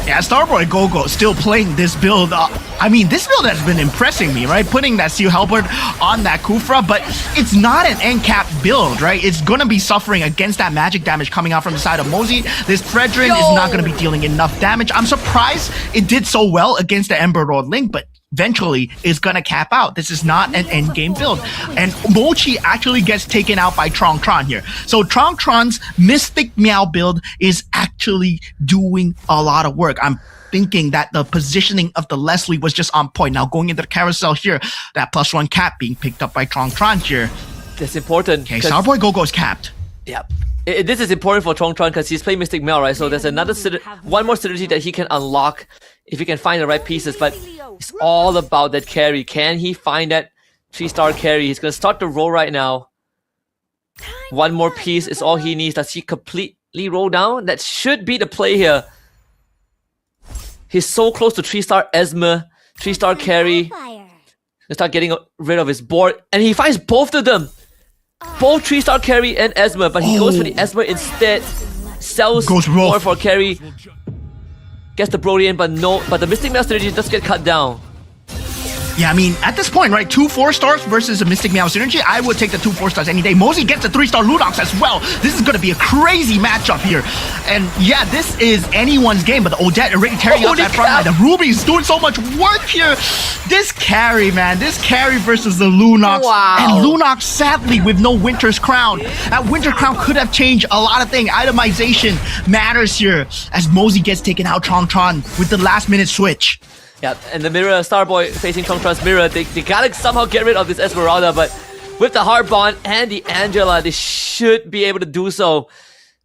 Yeah, Starboy Gogo still playing this build. I mean, this build has been impressing me, right? Putting that Steel Halberd on that Kufra, but it's not an end cap build, right? It's gonna be suffering against that magic damage coming out from the side of Mozi. This Fredrin is not gonna be dealing enough damage. I'm surprised it did so well against the Ember Lord Link, but eventually is gonna cap out. This is not an end game build. And Mochi actually gets taken out by Tron here. So Tron's Mystic Meow build is actually doing a lot of work. I'm thinking that the positioning of the Leslie was just on point. Now going into the carousel here, that +1 cap being picked up by Tron here. That's important. Okay, Starboy Gogo is capped. Yep. This is important for Tron because he's playing Mystic Meow, right? So there's another one more synergy that he can unlock if he can find the right pieces. But it's all about that carry. Can he find that 3-star carry? He's gonna start the roll right now. One more piece is all he needs. Does he completely roll down? That should be the play here. He's so close to 3-star Esmer, 3-star carry. He'll start getting rid of his board, and he finds both of them. Both 3-star carry and Esmer, but he goes for the Esmer instead. Sells more for carry. Gets the Brody in, but the Mystic Meow synergy does get cut down. Yeah, I mean, at this point, right, 2 4-stars versus a Mystic Meow synergy, I would take the 2 4-stars any day. Mozi gets a 3-star Ludox as well. This is going to be a crazy matchup here. And yeah, this is anyone's game, but the Odette already tearing out that front line. The Ruby's doing so much work here. This carry, man, this carry versus the Lunox. Wow. And Lunox, sadly, with no Winter's Crown. That Winter Crown could have changed a lot of things. Itemization matters here as Mozi gets taken out Tron with the last-minute switch. Yeah, and the mirror, Starboy facing Tron's mirror, they gotta somehow get rid of this Esmeralda, but with the Heart Bond and the Angela, they should be able to do so.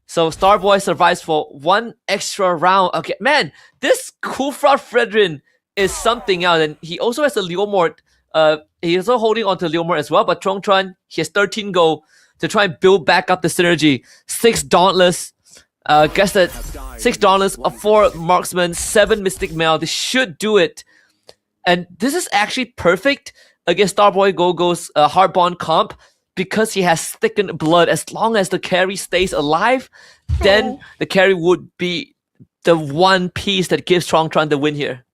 So Starboy survives for one extra round. Okay, man, this Kufra Fredrin is something else, and he also has a Leomord. He's also holding on to Leomord as well, but Tron, he has 13 go to try and build back up the synergy. 6 Dauntless. Guess that $6, 4 Marksman, 7 Mystic Mail. This should do it. And this is actually perfect against Starboy Gogo's Hard Bond comp because he has thickened blood. As long as the carry stays alive, then the carry would be the one piece that gives Tron the win here.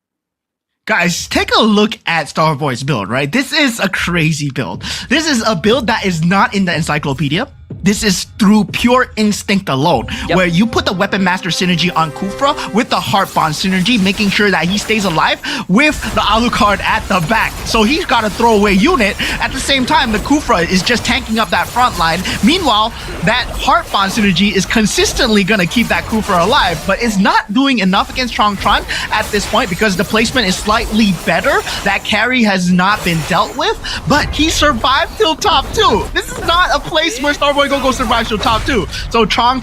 Guys, take a look at Starboy's build, right? This is a crazy build. This is a build that is not in the encyclopedia. This is through pure instinct alone, where you put the Weapon Master synergy on Kufra with the Heart Bond synergy, making sure that he stays alive with the Alucard at the back. So he's got a throwaway unit. At the same time, the Kufra is just tanking up that front line. Meanwhile, that Heart Bond synergy is consistently going to keep that Kufra alive, but it's not doing enough against Tron at this point because the placement is slightly better. That carry has not been dealt with, but he survived till top 2. This is not a place where Starboy Gogo survives till top 2. So Tron,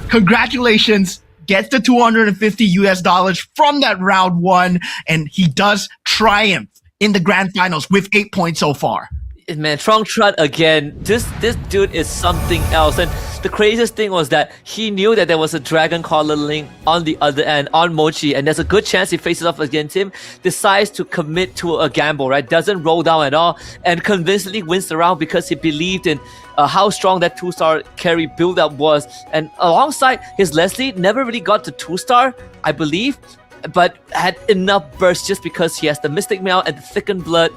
congratulations, gets the $250 from that round 1, and he does triumph in the grand finals with 8 points so far. Man, Tron again. This dude is something else. And the craziest thing was that he knew that there was a Dragon Collar Link on the other end, on Mochi, and there's a good chance he faces off against him, decides to commit to a gamble, right? Doesn't roll down at all, and convincingly wins the round because he believed in how strong that 2-star carry build-up was. And alongside his Leslie, never really got to 2-star, I believe, but had enough burst just because he has the Mystic Mail and the thickened blood.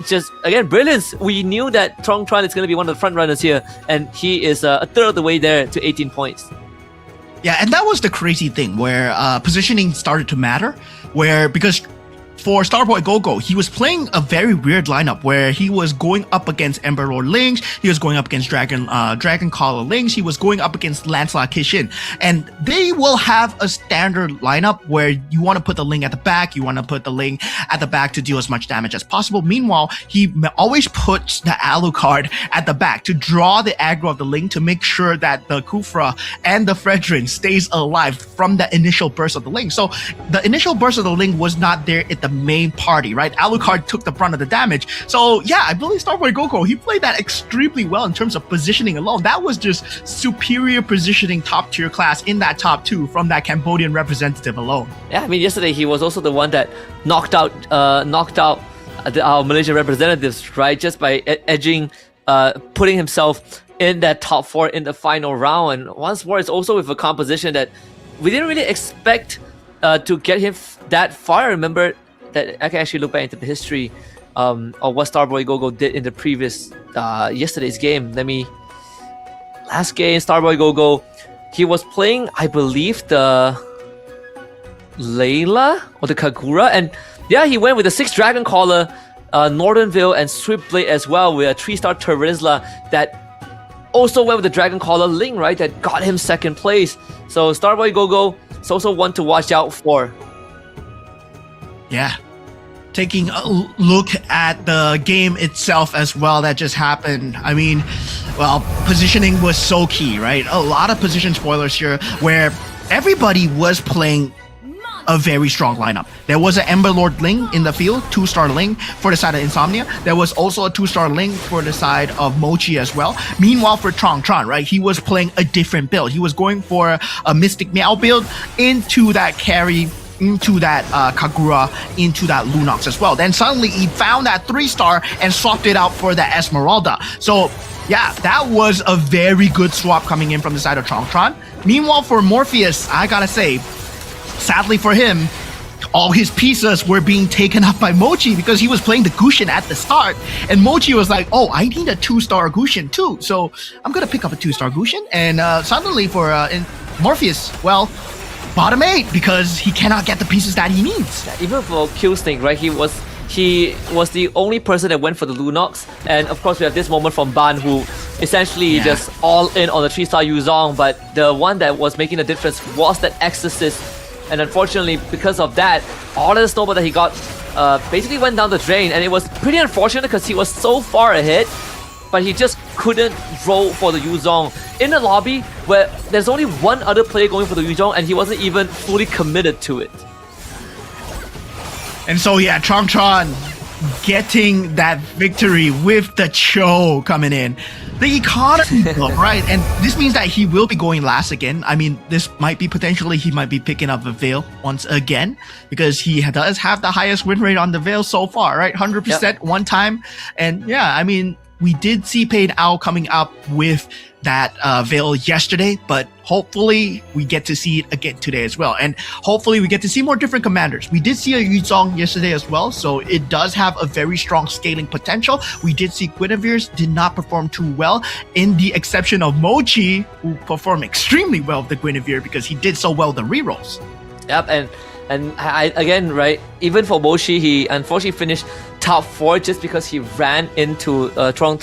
Just, again, brilliance. We knew that Tron is going to be one of the front runners here, and he is a third of the way there to 18 points. Yeah, and that was the crazy thing where positioning started to matter, because for Starboy Gogo, he was playing a very weird lineup where he was going up against Ember Lord Lynx, he was going up against Dragon Collar Lynx, he was going up against Lancelot Kishin, and they will have a standard lineup where you want to put the Link at the back, you want to put the Link at the back to deal as much damage as possible. Meanwhile, he always puts the Alucard at the back to draw the aggro of the Link to make sure that the Kufra and the Fredrin stays alive from the initial burst of the Link. So the initial burst of the Link was not there at the main party, right? Alucard took the brunt of the damage. So yeah, I believe Starboy Gogo, he played that extremely well in terms of positioning alone. That was just superior positioning, top tier class in that top 2 from that Cambodian representative alone. Yeah, I mean, yesterday he was also the one that knocked out our Malaysian representatives, right? Just by edging, putting himself in that top 4 in the final round. And once more, it's also with a composition that we didn't really expect to get him that far. I remember that I can actually look back into the history of what Starboy Gogo did in the previous yesterday's game. Last game, Starboy Gogo, he was playing, I believe, the Layla or the Kagura, and yeah, he went with the 6 Dragon Caller, Northern Veil, and Swift Blade as well, with a 3-star Terizla that also went with the Dragon Caller Ling, right? That got him second place. So Starboy Gogo is also one to watch out for. Yeah. Taking a look at the game itself as well that just happened. I mean, well, positioning was so key, right? A lot of position spoilers here where everybody was playing a very strong lineup. There was an Ember Lord Ling in the field, 2-star Ling for the side of Insomnia. There was also a 2-star Ling for the side of Mochi as well. Meanwhile, for Tron, right, he was playing a different build. He was going for a Mystic Meow build into that carry, into that Kagura, into that Lunox as well. Then suddenly he found that 3-star and swapped it out for the Esmeralda. So yeah, that was a very good swap coming in from the side of Tron. Meanwhile, for Morpheus, I gotta say, sadly for him, all his pieces were being taken up by Mochi because he was playing the Gushin at the start. And Mochi was like, oh, I need a 2-star Gushin too. So I'm going to pick up a 2-star Gushin. And suddenly for Morpheus, well, bottom 8 because he cannot get the pieces that he needs. Even for Killsnake, right, he was the only person that went for the Lunox. And of course, we have this moment from Ban, who essentially just all in on the 3-star Yuzong. But the one that was making the difference was that Exorcist. And unfortunately, because of that, all of the snowball that he got basically went down the drain. And it was pretty unfortunate because he was so far ahead, but he just couldn't roll for the Yuzong in the lobby where there's only one other player going for the Yuzong and he wasn't even fully committed to it. And so yeah, Tron getting that victory with the Cho coming in. The economy build, right? And this means that he will be going last again. I mean, this might be potentially he might be picking up a Veil once again because he does have the highest win rate on the Veil so far, right? 100% one time. And yeah, I mean, we did see Pain Owl coming up with that Veil yesterday, but hopefully we get to see it again today as well. And hopefully we get to see more different commanders. We did see a Yuzong yesterday as well, so it does have a very strong scaling potential. We did see Guinevere's did not perform too well, in the exception of Mochi, who performed extremely well with the Guinevere because he did so well with the rerolls. Yep, and I, again, right, even for Mochi, he unfortunately finished top 4 just because he ran into Tron,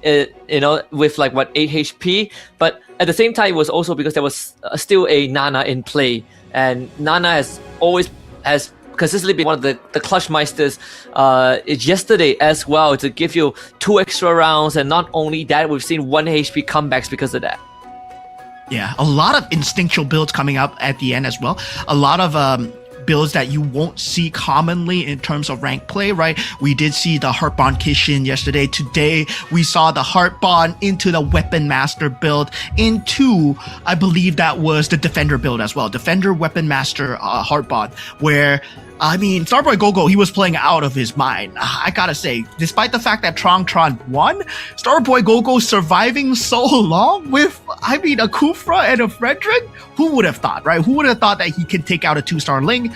with like 8 HP. But at the same time, it was also because there was still a Nana in play, and Nana has consistently been one of the clutch meisters yesterday as well, to give you 2 extra rounds. And not only that, we've seen 1 HP comebacks because of that. Yeah, a lot of instinctual builds coming up at the end as well. A lot of builds that you won't see commonly in terms of rank play, right? We did see the Heartbond Kishin yesterday. Today, we saw the Heartbond into the Weapon Master build, into, I believe that was the Defender build as well. Defender, Weapon Master, Heartbond, where I mean, Starboy Gogo, he was playing out of his mind. I gotta say, despite the fact that Tron won, Starboy Gogo surviving so long with, I mean, a Kufra and a Frederick? Who would have thought, right? Who would have thought that he could take out a 2-star Ling?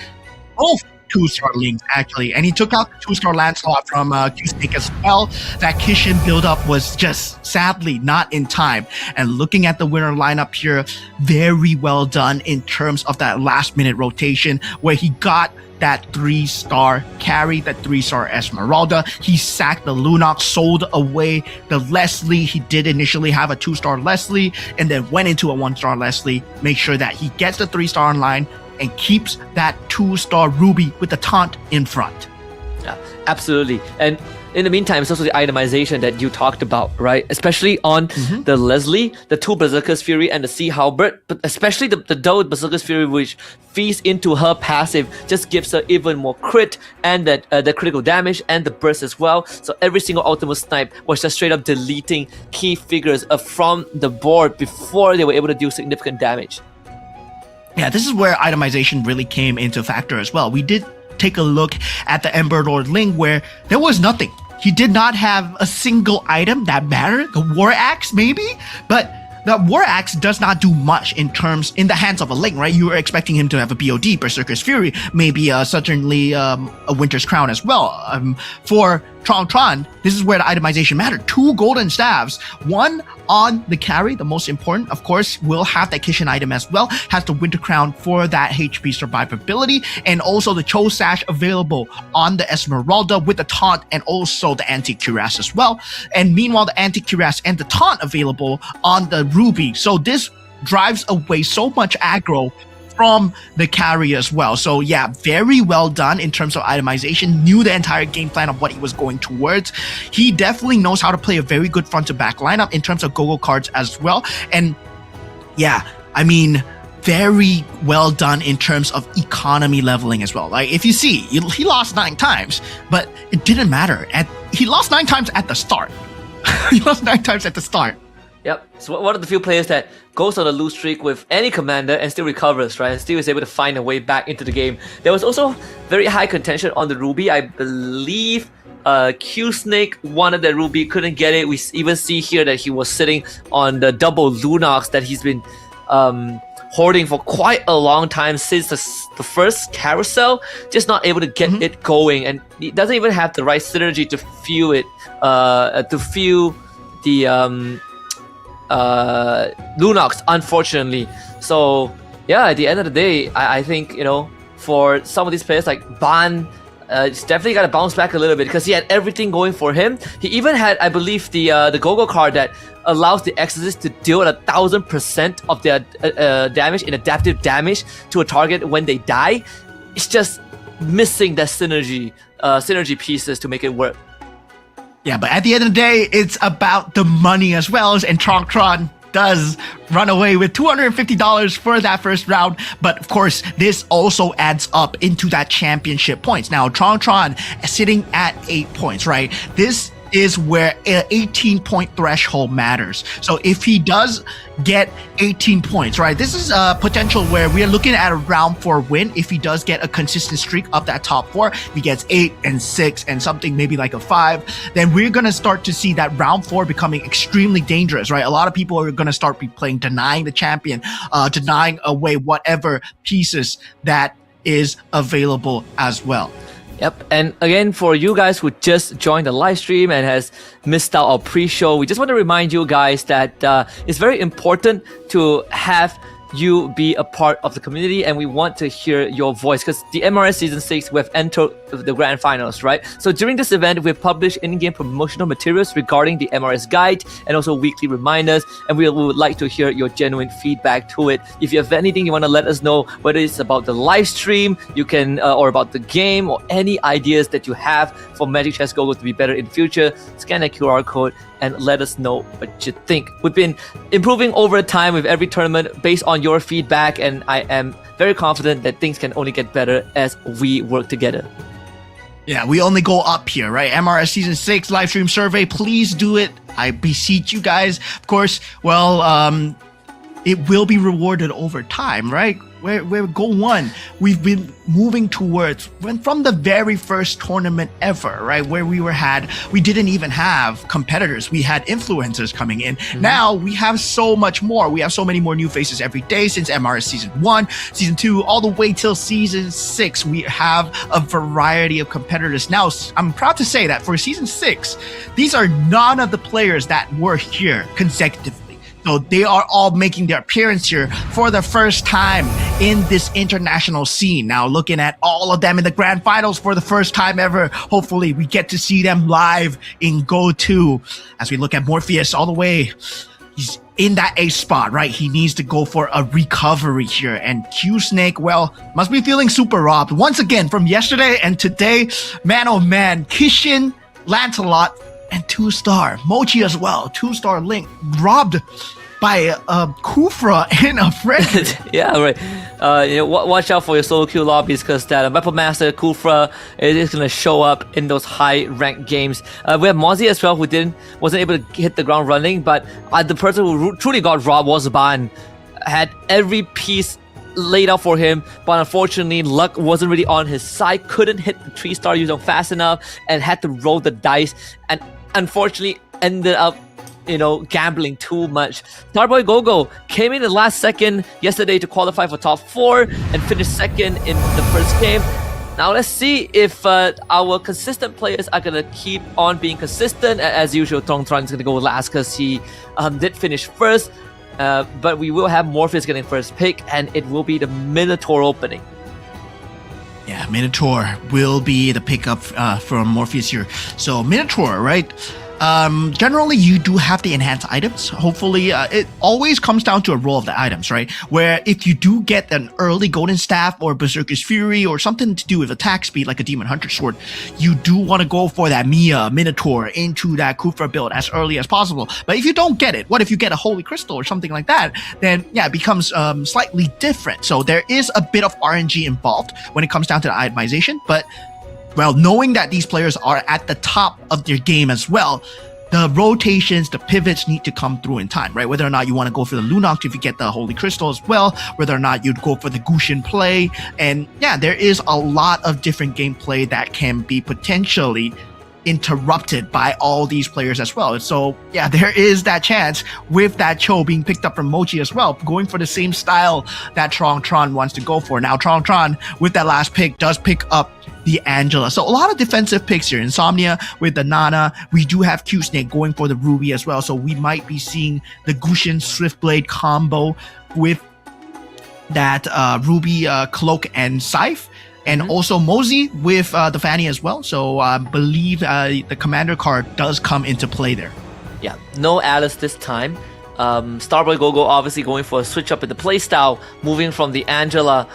Both 2-star Lings, actually. And he took out the 2-star Lancelot from Q-Snake as well. That Kishin build-up was just, sadly, not in time. And looking at the winner lineup here, very well done in terms of that last-minute rotation, where he got that 3-star carry, that 3-star Esmeralda. He sacked the Lunox, sold away the Leslie. He did initially have a 2-star Leslie and then went into a 1-star Leslie. Make sure that he gets the 3-star online and keeps that 2-star Ruby with the taunt in front. Yeah, absolutely. And in the meantime, it's also the itemization that you talked about, right? Especially on the Leslie, the 2 Berserker's Fury, and the Sea Halberd, but especially the Doe Berserker's Fury, which feeds into her passive, just gives her even more crit and that the critical damage and the burst as well. So every single ultimate snipe was just straight up deleting key figures from the board before they were able to do significant damage. Yeah, this is where itemization really came into factor as well. We did take a look at the Ember Lord Ling where there was nothing. He did not have a single item that mattered. The War Axe maybe, but the War Axe does not do much in the hands of a Ling, right? You were expecting him to have a BOD, Berserker's Fury, maybe certainly a Winter's Crown as well. For Tron, this is where the itemization mattered. 2 golden staves, one on the carry, the most important, of course, will have that Kishin item as well, has the Winter Crown for that HP survivability, and also the Cho Sash available on the Esmeralda with the taunt and also the anti-cuirass as well. And meanwhile, the anti-cuirass and the taunt available on the Ruby. So this drives away so much aggro from the carry as well. So yeah, very well done in terms of itemization, knew the entire game plan of what he was going towards. He definitely knows how to play a very good front to back lineup in terms of go-go cards as well. And yeah, I mean, very well done in terms of economy leveling as well. Like if you see, he lost 9 times, but it didn't matter. He lost 9 times at the start. He lost 9 times at the start. Yep. So one of the few players that goes on a lose streak with any commander and still recovers, right? And still is able to find a way back into the game. There was also very high contention on the Ruby. I believe Q-Snake wanted the Ruby, couldn't get it. We even see here that he was sitting on the double Lunox that he's been hoarding for quite a long time since the first carousel, just not able to get it going. And he doesn't even have the right synergy to fuel it, to fuel the Lunox, unfortunately. So yeah, at the end of the day, I think, you know, for some of these players like Ban, he's definitely got to bounce back a little bit because he had everything going for him. He even had, I believe, the go-go card that allows the Exorcist to deal 1,000% of their damage in adaptive damage to a target when they die. It's just missing that synergy pieces to make it work. Yeah, but at the end of the day, it's about the money as well, and Tron does run away with $250 for that first round. But of course, this also adds up into that championship points. Now, Tron sitting at 8 points, right? This is where an 18-point threshold matters. So if he does get 18 points, right, this is a potential where we are looking at a round 4 win. If he does get a consistent streak of that top 4, if he gets 8 and 6 and something maybe like a 5, then we're going to start to see that round 4 becoming extremely dangerous, right? A lot of people are going to start playing denying the champion, denying away whatever pieces that is available as well. Yep, and again, for you guys who just joined the live stream and has missed out our pre-show, we just want to remind you guys that it's very important to have you be a part of the community, and we want to hear your voice because the MRS Season 6, we have entered the Grand Finals, right? So during this event, we've published in-game promotional materials regarding the MRS guide and also weekly reminders, and we would like to hear your genuine feedback to it. If you have anything you want to let us know, whether it's about the live stream, you can, or about the game, or any ideas that you have for Magic Chess Go-Go to be better in the future, scan that QR code and let us know what you think. We've been improving over time with every tournament based on your feedback, and I am very confident that things can only get better as we work together. Yeah, we only go up here, right? MRS Season 6 live stream survey, please do it. I beseech you guys. Of course, well, it will be rewarded over time, right? We're goal 1. We've been moving towards from the very first tournament ever, right? Where we didn't even have competitors. We had influencers coming in. Now we have so much more. We have so many more new faces every day since MRS Season 1, Season 2, all the way till Season 6. We have a variety of competitors. Now, I'm proud to say that for Season 6, these are none of the players that were here consecutively. So they are all making their appearance here for the first time in this international scene. Now looking at all of them in the Grand Finals for the first time ever. Hopefully we get to see them live in Go 2 as we look at Morpheus all the way. He's in that ace spot, right? He needs to go for a recovery here. And Q-Snake, well, must be feeling super robbed. Once again, from yesterday and today, man, oh man, Kishin Lancelot, and 2-star. Mochi as well, 2-star Link, robbed by Kufra in a friend. Yeah, right. Watch out for your solo queue lobbies because that Weapon Master Kufra is going to show up in those high ranked games. We have Mozzie as well, who wasn't able to hit the ground running, but the person who truly got robbed was Ban. Had every piece laid out for him, but unfortunately luck wasn't really on his side. Couldn't hit the 3-star user fast enough and had to roll the dice, and unfortunately ended up gambling too much. Starboy Gogo came in the last second yesterday to qualify for top 4 and finished second in the first game. Now let's see if our consistent players are going to keep on being consistent. As usual, Tron is going to go last because he did finish first. But we will have Morpheus getting first pick, and it will be the Minotaur opening. Yeah, Minotaur will be the pickup from Morpheus here. So Minotaur, right? Generally, you do have the enhanced items. Hopefully, it always comes down to a roll of the items, right? Where if you do get an early Golden Staff or Berserker's Fury or something to do with attack speed like a Demon Hunter Sword, you do want to go for that Minotaur into that Kufra build as early as possible. But if you don't get it, what if you get a Holy Crystal or something like that? Then yeah, it becomes slightly different. So there is a bit of RNG involved when it comes down to the itemization, but well, knowing that these players are at the top of their game as well, the rotations, the pivots need to come through in time, right? Whether or not you want to go for the Lunox if you get the Holy Crystal as well, whether or not you'd go for the Gushin play. And yeah, there is a lot of different gameplay that can be potentially interrupted by all these players as well. So yeah, there is that chance with that Cho being picked up from Mochi as well, going for the same style that Tron wants to go for. Now Tron with that last pick does pick up the Angela. So a lot of defensive picks here. Insomnia with the Nana. We do have Q Snake going for the Ruby as well. So we might be seeing the Gushin Swiftblade combo with that Ruby Cloak and Scythe. And also Mosey with the Fanny as well. So I believe the Commander card does come into play there. Yeah, no Alice this time. Starboy Gogo obviously going for a switch up in the playstyle, moving from the Angela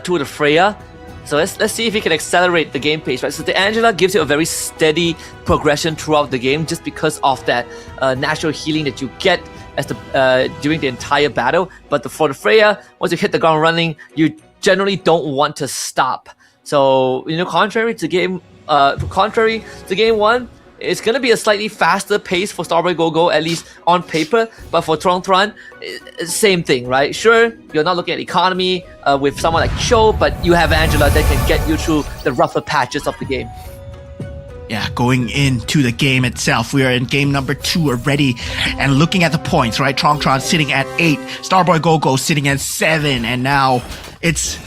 to the Freya. So let's see if he can accelerate the game pace, right? So the Angela gives you a very steady progression throughout the game just because of that natural healing that you get as during the entire battle. But for the Freya, once you hit the ground running, you generally don't want to stop. So contrary to game 1, it's going to be a slightly faster pace for Starboy Gogo, at least on paper. But for Tron, same thing, right? Sure, you're not looking at economy with someone like Cho, but you have Angela that can get you through the rougher patches of the game. Yeah, going into the game itself, we are in game number 2 already, and looking at the points, right? Tron sitting at 8, Starboy Gogo sitting at 7, and now it's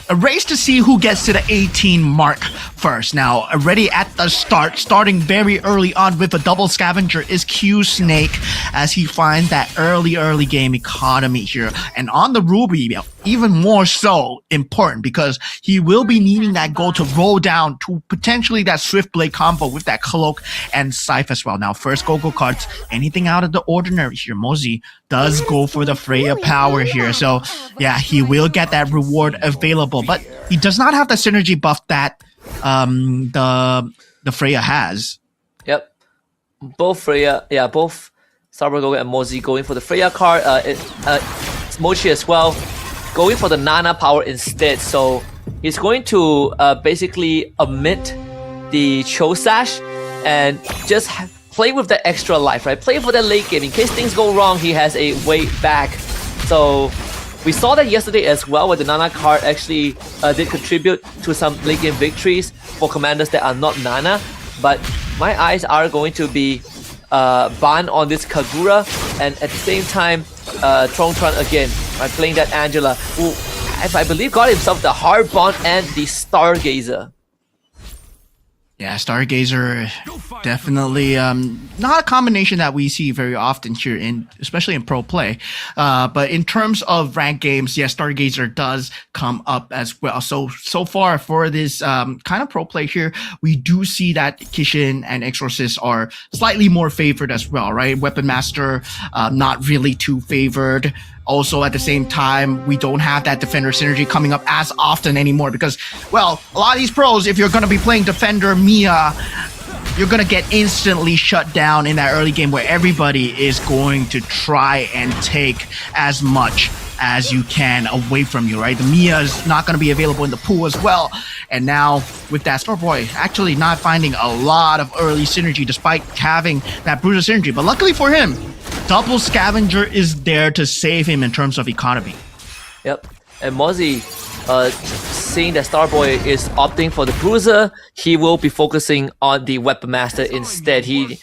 a race to see who gets to the 18 mark first. Now, already at the starting very early on with a double scavenger is Q Snake as he finds that early game economy here. And on the Ruby, even more so important because he will be needing that gold to roll down to potentially that Swiftblade combo with that Cloak and Scythe as well. Now, first Gogo cards, anything out of the ordinary here. Mosey does go for the Freya power here. So yeah, he will get that reward available, but he does not have the synergy buff that the Freya has. Yep, both Starboy Gogo and Mosey going for the Freya card. It's Mochi as well, going for the Nana power instead. So he's going to basically omit the Cho Sash and just play with the extra life, right? Play for the late game. In case things go wrong, he has a way back. So we saw that yesterday as well, where the Nana card actually did contribute to some late game victories for commanders that are not Nana. But my eyes are going to be Ban on this Kagura, and at the same time, Tron again, right, playing that Angela, who I believe got himself the Hard Bond and the Stargazer. Yeah, Stargazer, definitely not a combination that we see very often here, especially in pro play. But in terms of ranked games, yeah, Stargazer does come up as well. So far for this kind of pro play here, we do see that Kishin and Exorcist are slightly more favored as well, right? Weapon Master, not really too favored. Also, at the same time, we don't have that Defender synergy coming up as often anymore because, well, a lot of these pros, if you're going to be playing Defender, Mia, you're going to get instantly shut down in that early game where everybody is going to try and take as much as you can away from you, right? The Mia is not going to be available in the pool as well. And now with that, Starboy actually not finding a lot of early synergy despite having that Bruiser synergy. But luckily for him, double Scavenger is there to save him in terms of economy. Yep. And Mozzie, seeing that Starboy is opting for the Bruiser, he will be focusing on the Weapon Master instead. He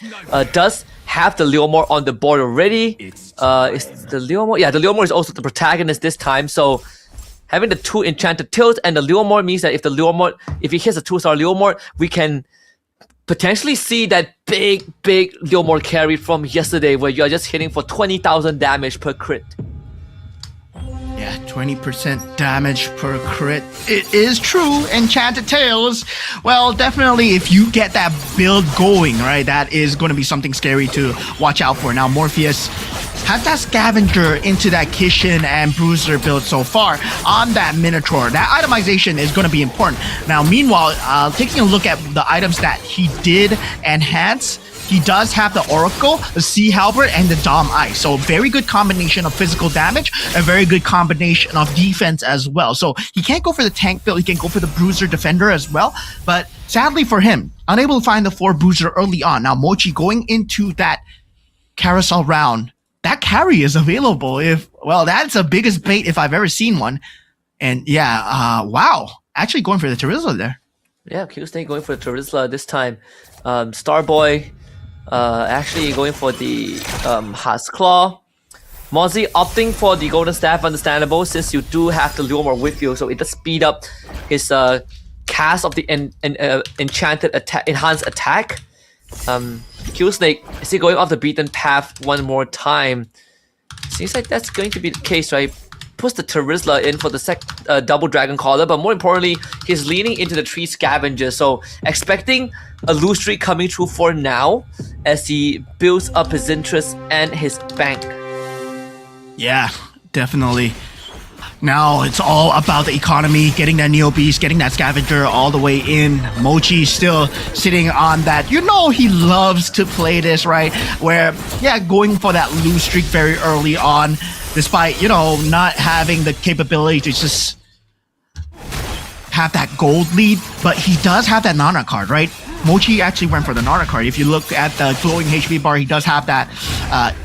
does have the Leomore on the board already. Is the Leomore? Yeah, the Leomore is also the protagonist this time. So having the 2 enchanted tilts and the Leomore means that if he hits a 2-star Leomore, we can potentially see that big Leomore carry from yesterday where you're just hitting for 20,000 damage per crit. Yeah, 20% damage per crit. It is true. Enchanted Tails. Well, definitely if you get that build going, right, that is going to be something scary to watch out for. Now, Morpheus has that Scavenger into that Kishin and Bruiser build so far on that Minotaur. That itemization is going to be important. Now, meanwhile, taking a look at the items that he did enhance, he does have the Oracle, the Sea Halberd, and the Dom Ice. So very good combination of physical damage, a very good combination of defense as well. So he can't go for the tank build, he can go for the Bruiser Defender as well. But sadly for him, unable to find the 4 Bruiser early on. Now Mochi going into that carousel round, that carry is available. That's the biggest bait if I've ever seen one. And yeah, wow. Actually going for the Terizla there. Yeah, Q-Snake going for the Terizla this time. Starboy actually going for the Hasclaw. Mozzie opting for the Golden Staff, understandable, since you do have the Leomore with you, so it does speed up his cast of the enchanted attack, enhanced attack. Q-Snake, is he going off the beaten path one more time? Seems like that's going to be the case, right? Puts the Terizla in for the double Dragon Caller, but more importantly, he's leaning into the 3 Scavengers, so expecting a loose streak coming through for now as he builds up his interest and his bank. Yeah, definitely. Now it's all about the economy, getting that Neo Beast, getting that Scavenger all the way in. Mochi still sitting on that. You know he loves to play this, right? Where, yeah, going for that loose streak very early on, despite, not having the capability to just have that gold lead, but he does have that Nana card, right? Mochi actually went for the Nana card. If you look at the glowing HP bar, he does have that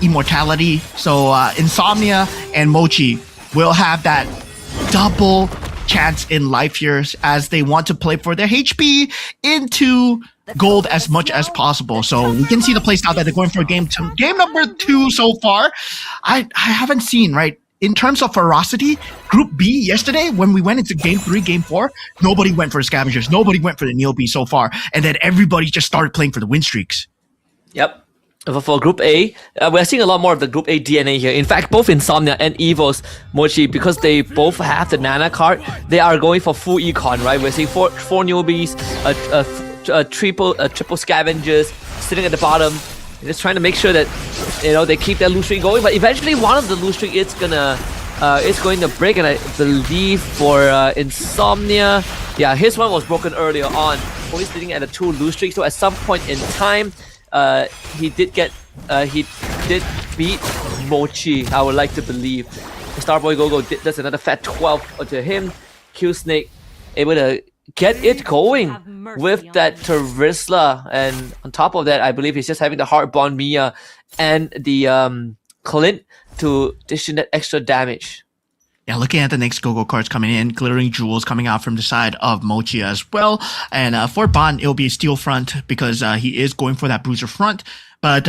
immortality. So Insomnia and Mochi will have that double chance in life here as they want to play for their HP into gold as much as possible. So we can see the playstyle that they're going for game number 2 so far. I haven't seen, right? In terms of ferocity, Group B yesterday, when we went into game 3, game 4, nobody went for the Scavengers. Nobody went for the Neo B so far. And then everybody just started playing for the win streaks. Yep. For Group A, we're seeing a lot more of the Group A DNA here. In fact, both Insomnia and Evo's Mochi, because they both have the Nana card, they are going for full econ, right? We're seeing four newbies, triple Scavengers sitting at the bottom, just trying to make sure that they keep their loose streak going. But eventually, one of the loose streak is going to break, and I believe for Insomnia, yeah, his one was broken earlier on. Only sitting at a 2 loose streak, so at some point in time, he did beat Mochi, I would like to believe. Starboy Gogo does another fat 12 to him. Q-Snake able to get it going with that Terizla, and on top of that, I believe he's just having the Heartborn Mia and the Clint to dish in that extra damage. Yeah, looking at the next Go-Go cards coming in, Glittering Jewels coming out from the side of Mochi as well. And for Bond, it'll be Steel Front because he is going for that Bruiser Front. But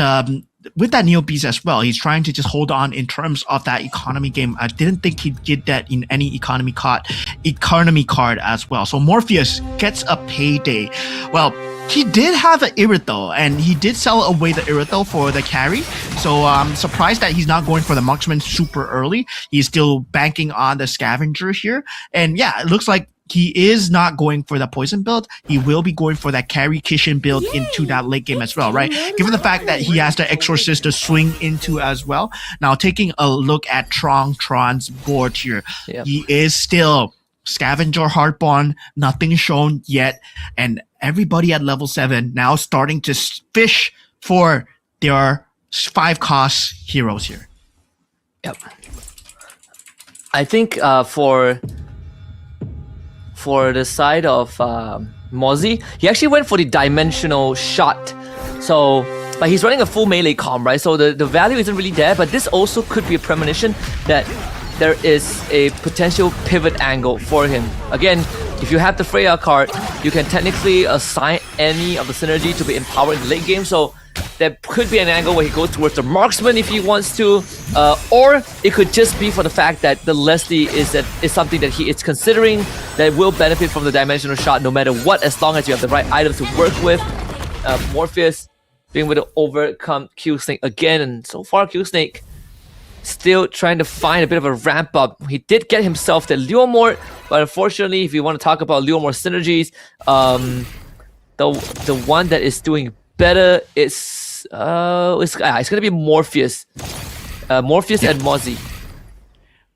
with that Neo Beast as well, he's trying to just hold on in terms of that economy game. I didn't think he'd get that in any economy card as well. So Morpheus gets a payday. Well, he did have an Irithel, and he did sell away the Irithel for the carry. So I'm surprised that he's not going for the Marksman super early. He's still banking on the Scavenger here. And yeah, it looks like he is not going for the poison build. He will be going for that carry Kishin build into that late game as well, right? Given the fact that he has the Exorcist to swing into as well. Now, taking a look at Tron's board here, he is still Scavenger Heartbond, nothing shown yet. And everybody at level 7 now starting to fish for their 5-cost heroes here. Yep. I think for the side of Mozzie, he actually went for the dimensional shot. So, but he's running a full melee comp, right? So the value isn't really there, but this also could be a premonition that there is a potential pivot angle for him. Again, if you have the Freya card, you can technically assign any of the synergy to be empowered in the late game. So there could be an angle where he goes towards the marksman if he wants to, or it could just be for the fact that the Leslie is something that he is considering that will benefit from the dimensional shot no matter what, as long as you have the right items to work with. Morpheus being able to overcome Q Snake again, and so far Q Snake still trying to find a bit of a ramp up. He did get himself the Leomort, but unfortunately, if you want to talk about Leomort synergies, the one that is doing better is it's gonna be Morpheus, and Mozzie.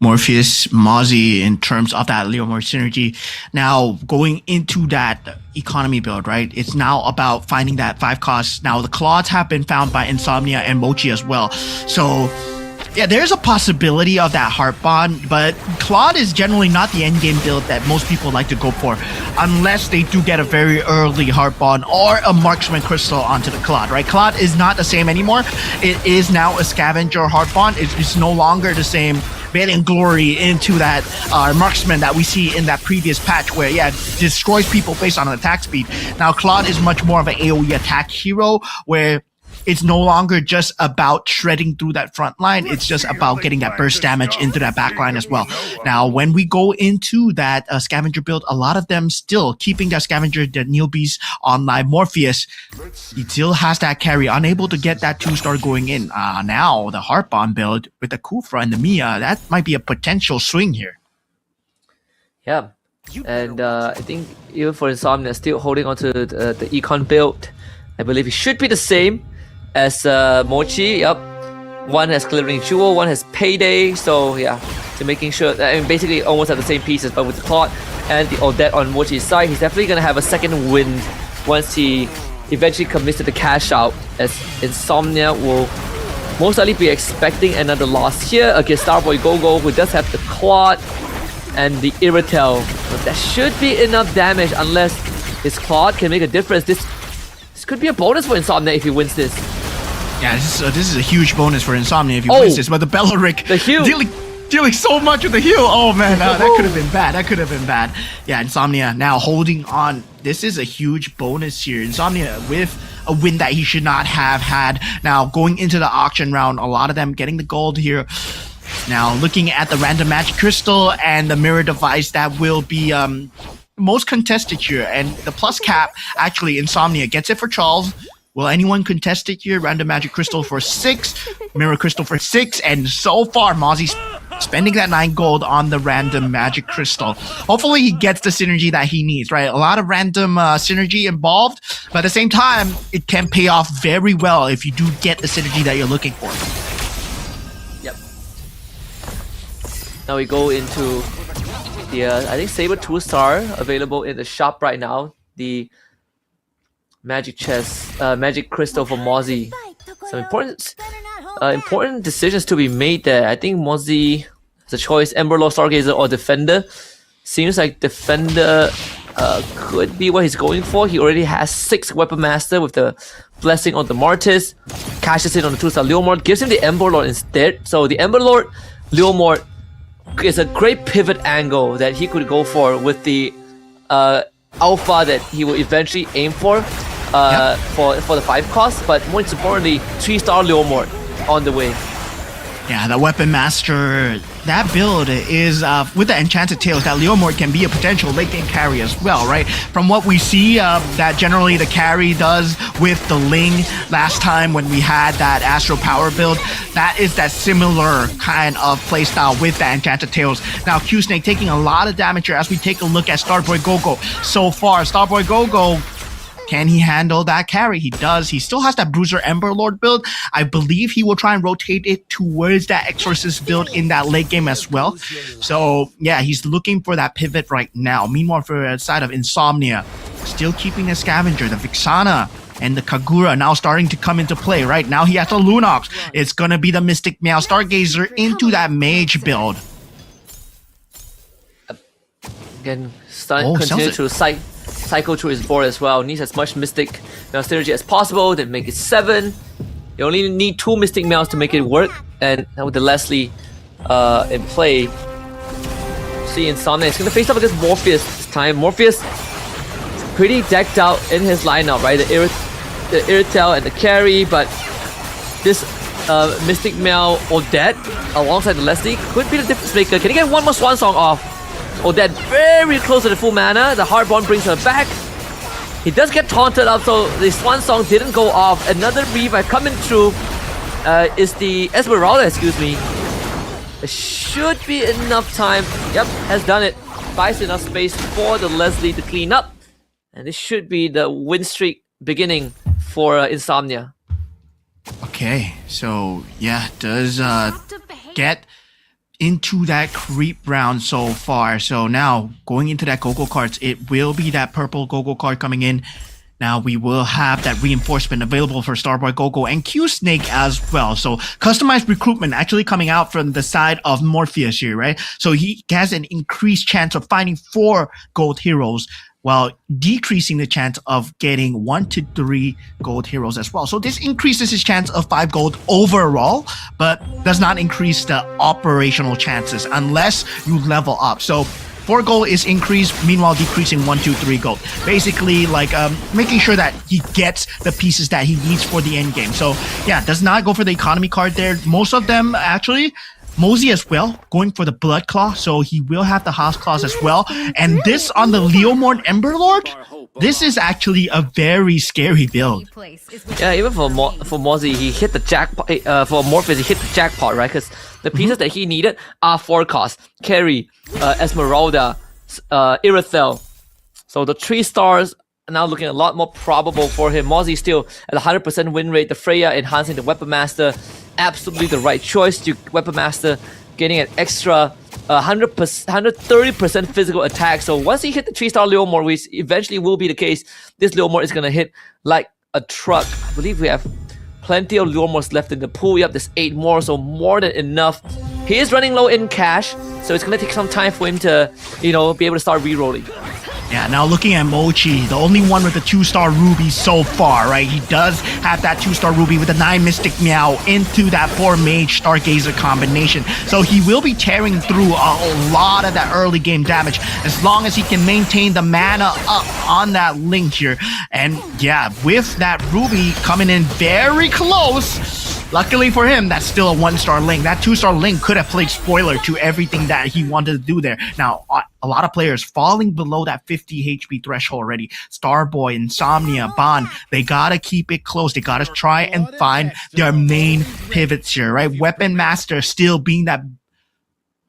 Morpheus, Mozzie in terms of that Leomort synergy. Now, going into that economy build, right? It's now about finding that 5 costs. Now, the Claws have been found by Insomnia and Mochi as well. So, yeah, there's a possibility of that Heart Bond, but Claude is generally not the endgame build that most people like to go for, unless they do get a very early Heart Bond or a Marksman Crystal onto the Claude, right? Claude is not the same anymore. It is now a Scavenger Heart Bond. It's no longer the same Valiant Glory into that Marksman that we see in that previous patch where, yeah, destroys people based on attack speed. Now, Claude is much more of an AoE attack hero where it's no longer just about shredding through that front line. It's just about getting that burst damage into that back line as well. Now, when we go into that Scavenger build, a lot of them still keeping that Scavenger, the newbies online. Morpheus, he still has that carry, unable to get that 2-star going in. Now, the Heartbond build with the Kufra and the Mia, that might be a potential swing here. Yeah. And I think even for Insomnia, still holding on to the Econ build. I believe it should be the same as Mochi. Yep, one has Glittering Jewel, one has Payday. So yeah, so making sure that, I mean, basically almost have the same pieces, but with the Claude and the Odette on Mochi's side, he's definitely gonna have a second win once he eventually commits to the cash out, as Insomnia will most likely be expecting another loss here against Starboy Gogo, who does have the Claude and the Irritel. But that should be enough damage unless his Claude can make a difference. This could be a bonus for Insomnia if he wins this. Yeah, this is a huge bonus for Insomnia if he wins this. But the Bellaric the heal. dealing so much with the heal. Oh man, that could have been bad. That could have been bad. Yeah, Insomnia now holding on. This is a huge bonus here. Insomnia with a win that he should not have had. Now going into the auction round, a lot of them getting the gold here. Now looking at the random magic crystal and the mirror device, that will be most contested here, and the plus cap, actually Insomnia gets it for Charles. Will anyone contest it here? Random magic crystal for 6, mirror crystal for 6, and so far Mozzie's spending that 9 gold on the random magic crystal. Hopefully he gets the synergy that he needs, right? A lot of random synergy involved, but at the same time it can pay off very well if you do get the synergy that you're looking for. Yep. Now we go into the I think Saber 2-star available in the shop right now. The magic chest, magic crystal for Mozzie. Some important decisions to be made there. I think Mozzie has a choice: Emberlord, Stargazer, or Defender. Seems like Defender could be what he's going for. He already has 6 Weapon Master with the Blessing on the Martyrs. Cashes in on the 2-star Leomort, gives him the Emberlord instead. So the Emberlord, Leomort is a great pivot angle that he could go for with the alpha that he will eventually aim for for the 5 cost, but most importantly 3-star Leomort on the way. Yeah, the Weapon Master, that build is, with the Enchanted Tails, that Leomort can be a potential late game carry as well, right? From what we see, that generally the carry does with the Ling last time when we had that Astro Power build, that is that similar kind of playstyle with the Enchanted Tails. Now, Q-Snake taking a lot of damage here as we take a look at Starboy Gogo. So far, Starboy Gogo Can he handle that carry? He does. He still has that Bruiser Ember Lord build. I believe he will try and rotate it towards that Exorcist build in that late game as well. So yeah, he's looking for that pivot right now. Meanwhile, for the side of Insomnia, still keeping the Scavenger, the Vixana, and the Kagura now starting to come into play. Right now he has the Lunox. It's gonna be the Mystic Meow Stargazer into that Mage build. Again, continue to cycle through his board as well. Needs as much Mystic Meow synergy as possible. Then make it 7. You only need 2 Mystic Meows to make it work. And now with the Leslie in play, see Insomnia is gonna face up against Morpheus this time. Morpheus is pretty decked out in his lineup, right? The Irritel and the carry, but this Mystic Meow Odette alongside the Leslie could be the difference maker. Can he get one more Swan Song off? Odette very close to the full mana. The Heartborn brings her back. He does get taunted up, so the Swan Song didn't go off. Another revive coming through is the Esmeralda, excuse me. It should be enough time. Yep, has done it. Buys enough space for the Leslie to clean up. And this should be the win streak beginning for Insomnia. Okay, so yeah, does get into that creep round so far. So now going into that Gogo cards, it will be that purple Gogo card coming in. Now we will have that reinforcement available for Starboy Gogo and Q Snake as well. So customized recruitment actually coming out from the side of Morpheus here, right? So he has an increased chance of finding 4 gold heroes, while decreasing the chance of getting 1 to 3 gold heroes as well. So this increases his chance of 5 gold overall, but does not increase the operational chances unless you level up. So 4 gold is increased, meanwhile decreasing 1, 2, 3 gold. Basically like making sure that he gets the pieces that he needs for the end game. So yeah, does not go for the economy card there. Most of them actually, Mosey as well, going for the Blood Claw, so he will have the House Claws as well. And this on the Leomorn Emberlord, this is actually a very scary build. Yeah, even for Mosey, he hit the jackpot. For Morpheus, he hit the jackpot, right? Because the pieces that he needed are 4 costs. Carry, Esmeralda, Irithel. So the 3 stars are now looking a lot more probable for him. Mosey still at 100% win rate. The Freya enhancing the Weapon Master. Absolutely the right choice to Weapon Master, getting an extra 130% physical attack. So once he hit the 3-star Leomorn, which eventually will be the case, this Leomorn is going to hit like a truck. I believe we have plenty of Leomorns left in the pool. Yep, there's 8 more, so more than enough. He is running low in cash, so it's going to take some time for him to, you know, be able to start re-rolling. Yeah, now looking at Mochi, the only one with the 2-star Ruby so far, right? He does have that 2-star Ruby with the 9 Mystic Meow into that 4 Mage Stargazer combination. So he will be tearing through a lot of that early game damage as long as he can maintain the mana up on that Link here. And yeah, with that Ruby coming in very close, luckily for him, that's still a 1-star Link. That 2-star Link could have played spoiler to everything that he wanted to do there. Now, a lot of players falling below that 50 HP threshold already. Starboy, Insomnia, Bond, they gotta keep it close. They gotta try and find their main pivots here, right? Weapon Master still being that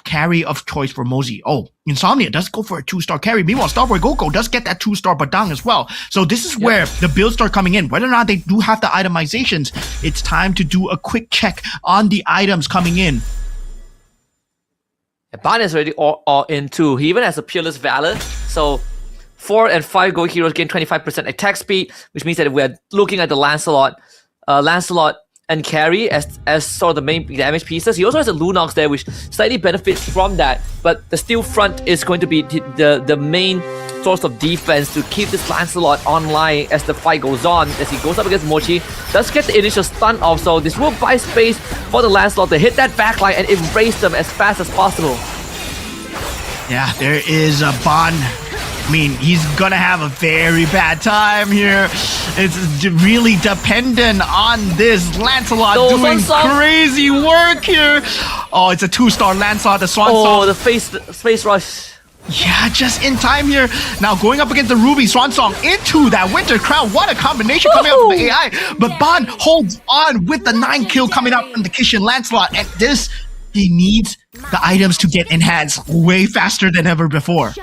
carry of choice for Mosey. Oh, Insomnia does go for a 2-star carry. Meanwhile, Starboy Goku does get that 2-star Badang as well. So this is where the builds start coming in. Whether or not they do have the itemizations, it's time to do a quick check on the items coming in. Ban is already all in too. He even has a Peerless Valor. So 4 and 5 gold heroes gain 25% attack speed, which means that we're looking at the Lancelot and carry as sort of the main damage pieces. He also has a Lunox there, which slightly benefits from that. But the Steel Front is going to be the main source of defense to keep this Lancelot online as the fight goes on. As he goes up against Mochi, does get the initial stun off, so this will buy space for the Lancelot to hit that backline and erase them as fast as possible. Yeah, there is a Bond. I mean, he's gonna have a very bad time here. It's really dependent on this Lancelot doing crazy work here. Oh, it's a 2-star Lancelot, the Swan Song. Oh, the face rush. Yeah, just in time here. Now going up against the Ruby Swan Song into that Winter Crown. What a combination coming out from the AI. But Bond holds on with the 9 kill coming out from the Kishin Lancelot. And this, he needs the items to get enhanced way faster than ever before.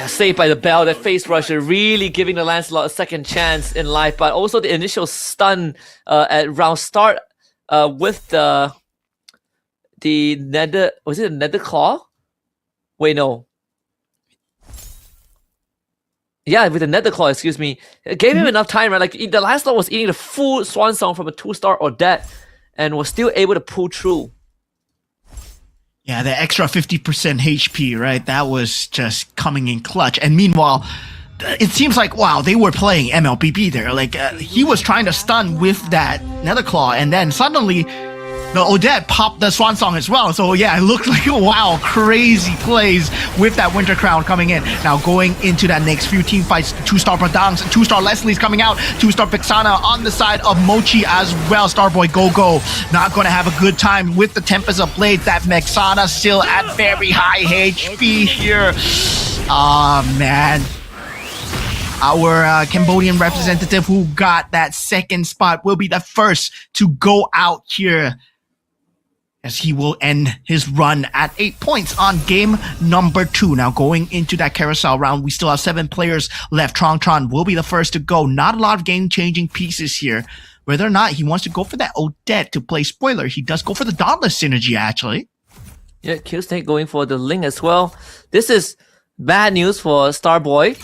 Saved by the bell, that face rusher really giving the Lancelot a second chance in life, but also the initial stun at round start with the nether, was it a nether claw? Wait, no. Yeah, with the nether claw, excuse me. It gave him enough time, right? Like the Lancelot was eating the full swan song from a 2-star or dead and was still able to pull through. Yeah, the extra 50% HP, right? That was just coming in clutch. And meanwhile, it seems like, wow, they were playing MLBB there. Like, he was trying to stun with that Nether Claw, and then suddenly the Odette popped the Swan Song as well. So yeah, it looked like, wow, crazy plays with that Winter Crown coming in. Now going into that next few team fights, 2-star Pradangs, 2-star Leslie's coming out, 2-star Pixana on the side of Mochi as well. Starboy Go-Go not going to have a good time with the Tempest of Blade. That Mexana still at very high HP here. Oh man. Our Cambodian representative who got that second spot will be the first to go out here, as he will end his run at 8 points on game number 2. Now going into that carousel round, we still have 7 players left. Tron will be the first to go. Not a lot of game-changing pieces here. Whether or not he wants to go for that Odette to play spoiler, he does go for the Dauntless synergy actually. Yeah, Killsnake going for the Ling as well. This is bad news for Starboy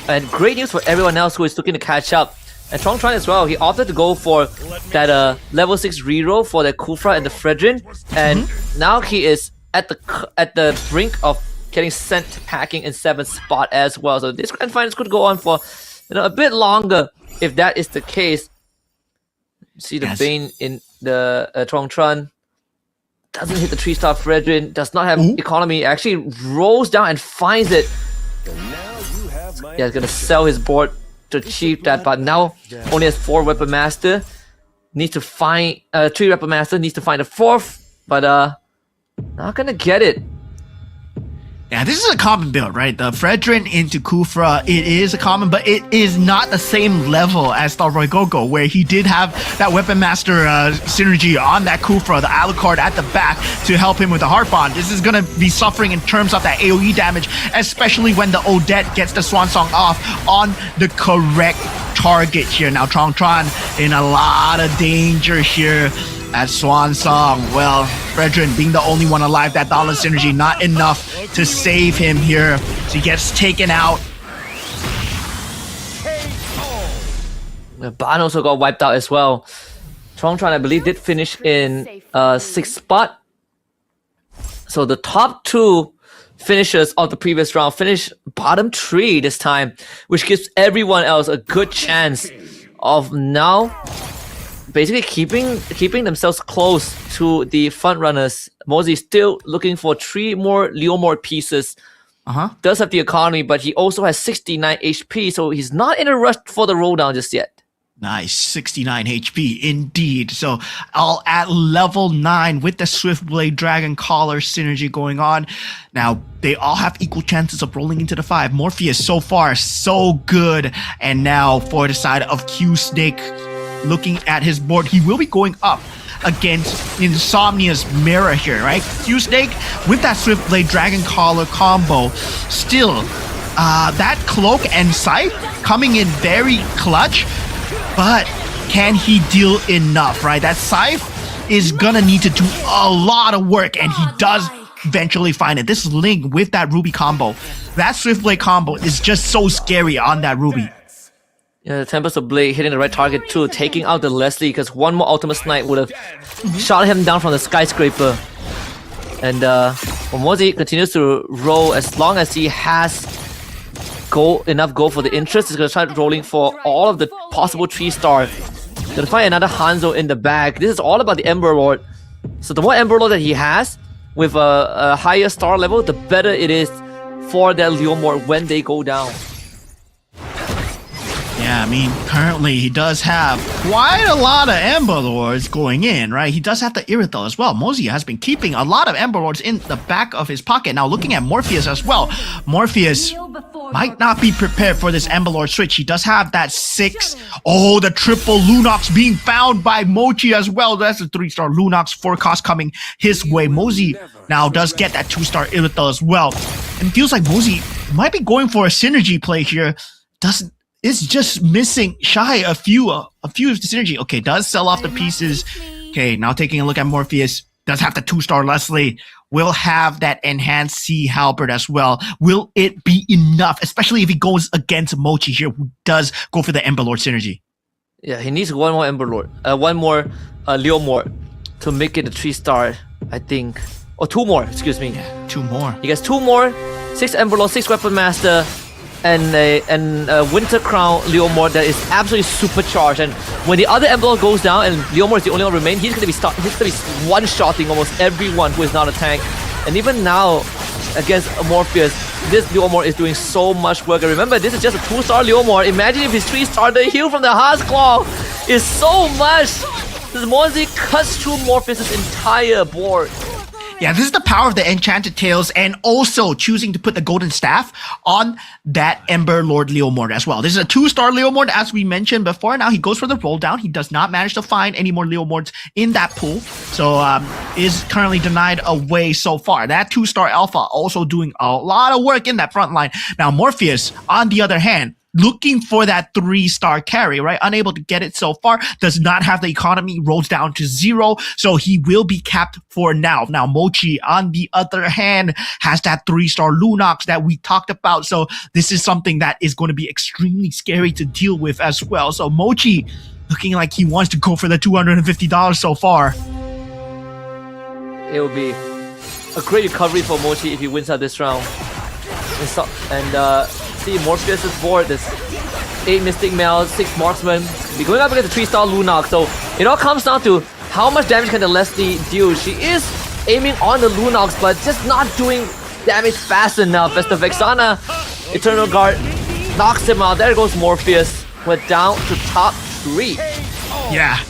and great news for everyone else who is looking to catch up. And Tron as well, he opted to go for that level 6 reroll for the Kufra and the Fredrin, and now he is at the brink of getting sent packing in 7th spot as well. So this grand finals could go on for a bit longer if that is the case. See the Bane in the Tron doesn't hit the 3-star Fredrin, does not have economy, actually rolls down and finds it. Yeah, he's gonna sell his board to achieve that, but now only has 4 Weapon Master. Needs to find 3 Weapon Master, needs to find a 4th, but not gonna get it. Yeah, this is a common build, right? The Fredrin into Kufra, it is a common, but it is not the same level as Starboy Go-Go, where he did have that Weapon Master synergy on that Kufra, the Alucard at the back to help him with the Heart Bond. This is going to be suffering in terms of that AoE damage, especially when the Odette gets the Swan Song off on the correct target here. Now Tron in a lot of danger here at Swan Song. Well, Fredrin being the only one alive, that Dauntless synergy not enough to save him here. So he gets taken out. Ban also got wiped out as well. Tron, I believe, did finish in 6th spot. So the top 2 finishers of the previous round finish bottom 3 this time, which gives everyone else a good chance of now basically keeping themselves close to the front runners. Mosey still looking for 3 more Leomord pieces. Does have the economy, but he also has 69 HP, so he's not in a rush for the roll down just yet. Nice, 69 HP indeed. So all at level 9 with the Swiftblade Dragon Collar synergy going on. Now they all have equal chances of rolling into the 5. Morpheus so far so good, and now for the side of Q-Snake, looking at his board, he will be going up against Insomnia's Mirror here, right? Q-Snake with that Swiftblade Dragon Collar combo, still that Cloak and Scythe coming in very clutch, but can he deal enough, right? That Scythe is gonna need to do a lot of work, and he does eventually find it. This Ling with that Ruby combo, that Swiftblade combo is just so scary on that Ruby. Yeah, the Tempest of Blade hitting the right target too, taking out the Leslie, because one more Ultimate Snipe would have shot him down from the skyscraper. And Momozi continues to roll as long as he has enough gold for the interest. He's going to try rolling for all of the possible 3-star. Gonna find another Hanzo in the bag. This is all about the Ember Lord. So the more Ember Lord that he has, with a higher star level, the better it is for that Leomord when they go down. Yeah, I mean, currently he does have quite a lot of Ember Lords going in, right? He does have the Irithel as well. Mosey has been keeping a lot of Ember Lords in the back of his pocket. Now looking at Morpheus as well. Morpheus might not be prepared for this Ember Lord switch. He does have that 6. Oh, the triple Lunox being found by Mochi as well. That's a 3-star Lunox forecast coming his way. Mosey now does get that 2-star Irithel as well. And it feels like Mosey might be going for a synergy play here. Is just missing shy a few of the synergy. Okay, does sell off the pieces. Okay, now taking a look at Morpheus. Does have the 2-star Leslie. Will have that enhanced Sea Halberd as well. Will it be enough? Especially if he goes against Mochi here, who does go for the Ember Lord synergy. Yeah, he needs one more Ember Lord. One more Leomord to make it a 3-star, I think. Or 2 more, excuse me. Yeah, 2 more. He gets 2 more, 6 Ember Lord, 6 Weapon Master, and a Winter Crown Leomord that is absolutely supercharged. And when the other Ember Lord goes down and Leomord is the only one remaining, he's gonna be one-shotting almost everyone who is not a tank. And even now, against Morpheus, this Leomord is doing so much work. And remember, this is just a 2-star Leomord. Imagine if his 3-star, the heal from the Heart's Claw is so much. This Mosey cuts through Morpheus' entire board. Yeah, this is the power of the Enchanted Tales, and also choosing to put the Golden Staff on that Ember Lord Leomord as well. This is a 2-star Leomord, as we mentioned before. Now he goes for the roll down. He does not manage to find any more Leomords in that pool, so is currently denied away so far. That 2-star Alpha also doing a lot of work in that front line. Now Morpheus, on the other hand, looking for that 3-star carry, right? Unable to get it so far. Does not have the economy. Rolls down to 0. So he will be capped for now. Now, Mochi, on the other hand, has that 3-star Lunox that we talked about. So this is something that is going to be extremely scary to deal with as well. So Mochi looking like he wants to go for the $250 so far. It will be a great recovery for Mochi if he wins out this round. And see Morpheus' board, this 8 Mystic Males, 6 Marksmen, be going up against a 3-star Lunox. So it all comes down to how much damage can the Leslie deal. She is aiming on the Lunox, but just not doing damage fast enough as the Vexana Eternal Guard knocks him out. There goes Morpheus. We're down to top 3. Yeah.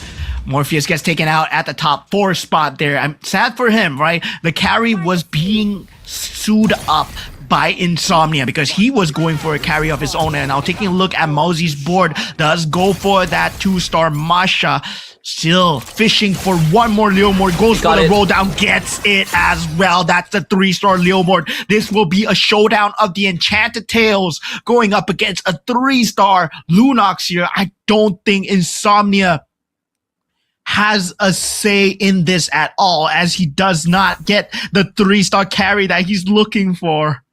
Morpheus gets taken out at the top 4 spot there. I'm sad for him, right? The carry was being sued up by Insomnia because he was going for a carry of his own. And now taking a look at Mosey's board, does go for that 2-star Masha. Still fishing for one more Leomord, goes for the roll down, gets it as well. That's the 3-star Leomord. This will be a showdown of the Enchanted Tales going up against a 3-star Lunox here. I don't think Insomnia has a say in this at all, as he does not get the 3-star carry that he's looking for.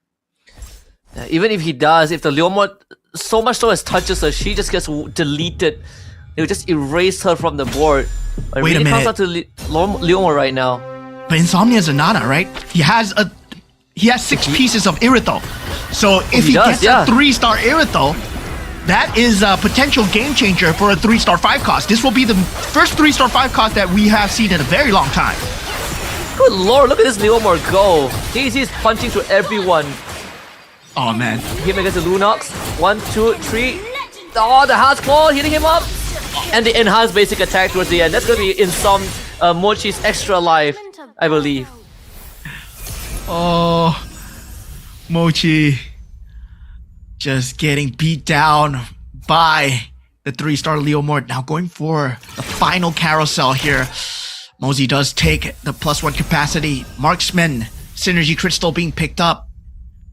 Even if he does, if the Leomord so much so as touches her, she just gets deleted. It will just erase her from the board. It Wait a minute. comes out to Leomord right now. But Insomnia is a Nana, right? He has 6 pieces of Irithel. So if he gets a 3-star Irithel, that is a potential game changer for a 3-star 5 cost. This will be the first 3-star 5 cost that we have seen in a very long time. Good lord, look at this Leomord go. He's punching through everyone. Oh man. Him against the Lunox. 1, 2, 3. Oh, the Heart's Claw hitting him up. And the enhanced basic attack towards the end. That's going to be in some Mochi's extra life, I believe. Oh, Mochi just getting beat down by the 3-star Leomord. Now going for the final carousel here. Mosey does take the +1 capacity. Marksman Synergy Crystal being picked up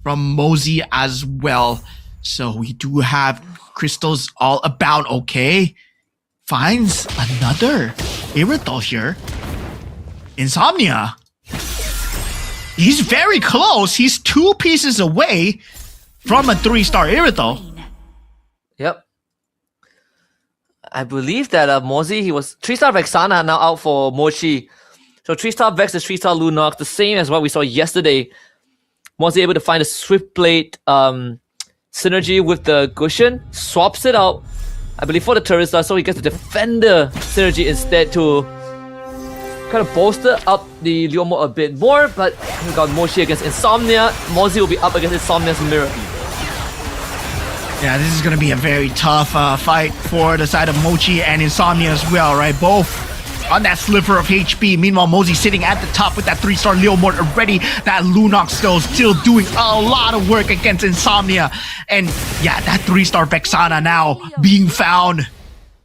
from Mosey as well. So we do have crystals all about. Okay. Finds another Irithel here. Insomnia. He's very close. He's 2 pieces away from a 3-star Irithel. Yep. I believe that Mosey, he was 3-star Vexana now out for Mochi. So 3-star Vex is 3-star Lunox, the same as what we saw yesterday. Mosey able to find a Swift Blade synergy with the Gushen, swaps it out, I believe, for the Terrorista, so he gets the Defender synergy instead to kind of bolster up the Leomord a bit more. But we got Mochi against Insomnia. Mosey will be up against Insomnia's Mirror. Yeah, this is going to be a very tough fight for the side of Mochi and Insomnia as well, right? Both on that sliver of HP. Meanwhile, Mosey sitting at the top with that 3-star Leomord already. That Lunox still doing a lot of work against Insomnia. And yeah, that 3-star Vexana now being found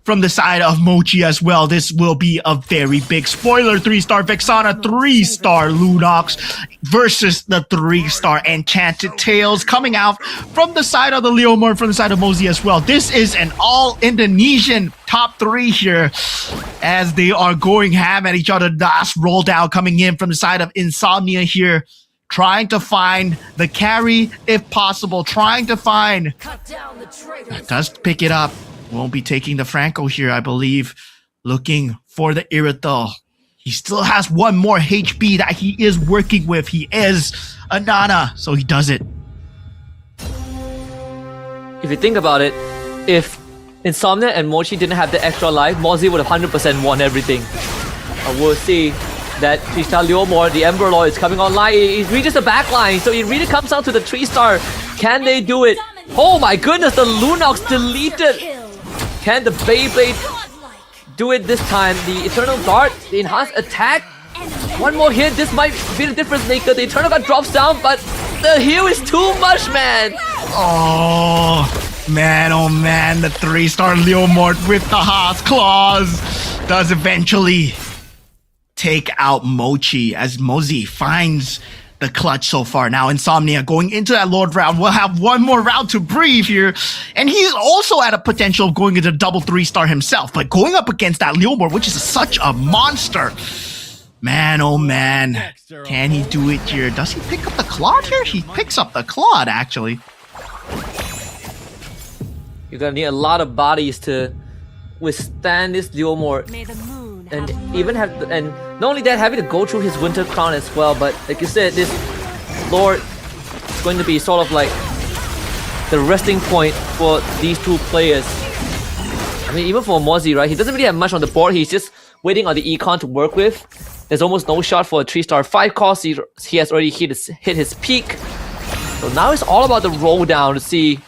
from the side of Mochi as well. This will be a very big spoiler. 3-star Vexana, 3-star Lunox versus the 3-star Enchanted Tails coming out from the side of the Leomord, from the side of Mosey as well. This is an all Indonesian top 3 here as they are going ham at each other. Last roll down coming in from the side of Insomnia here, trying to find the carry if possible, trying to find. That does pick it up. Won't be taking the Franco here, I believe. Looking for the Irithel. He still has one more HP that he is working with. He is a Nana, so he does it. If you think about it, if Insomnia and Mochi didn't have the extra life, Mozzie would have 100% won everything. We'll see that 3-star Leomord, the Ember Lord, is coming online. He reaches the back line, so it really comes down to the 3-star. Can they do it? Oh my goodness, the Lunox deleted. Can the Beyblade do it this time? The Eternal Dart, the enhanced attack. One more hit, this might be the difference maker. The Eternal Dart drops down, but the heal is too much, man. Oh man, the 3-star Leomord with the Haas Claws does eventually take out Mochi as Mosey finds the clutch so far. Now Insomnia going into that Lord round will have one more round to breathe here, and he's also at a potential of going into double 3-star himself, but going up against that Leomord, which is such a monster. Man, oh man, can he do it here? Does he pick up the Claude here? He picks up the Claude, actually. You're gonna need a lot of bodies to withstand this Leomord. And even have to, and not only that, having to go through his Winter Crown as well. But like you said, this Lord is going to be sort of like the resting point for these two players. I mean, even for Mozzie, right? He doesn't really have much on the board. He's just waiting on the econ to work with. There's almost no shot for a 3-star 5 cost. He has already hit his peak. So now it's all about the roll down to see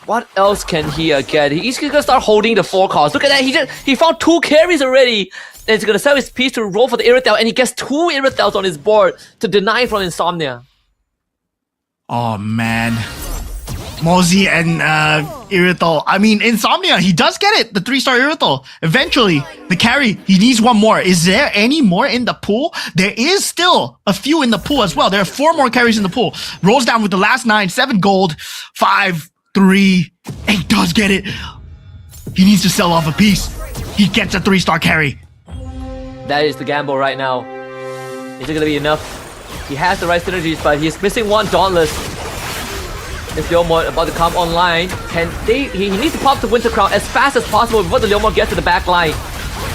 what else can he get. He's gonna start holding the 4 cost. Look at that. He found 2 carries already. And he's gonna sell his piece to roll for the Irithel, and he gets 2 Irithels on his board to deny from Insomnia. Oh man, Mozzie and Irithel. I mean, Insomnia, he does get it. The 3-star Irithel. Eventually, the carry, he needs one more. Is there any more in the pool? There is still a few in the pool as well. There are 4 more carries in the pool. Rolls down with the last 9, 7 gold, 5, 3, and he does get it. He needs to sell off a piece. He gets a 3-star carry. That is the gamble right now. Is it gonna be enough? He has the right synergies, but he's missing one Dauntless. Is Leomord about to come online? He needs to pop the Winter Crown as fast as possible before the Leomord gets to the back line.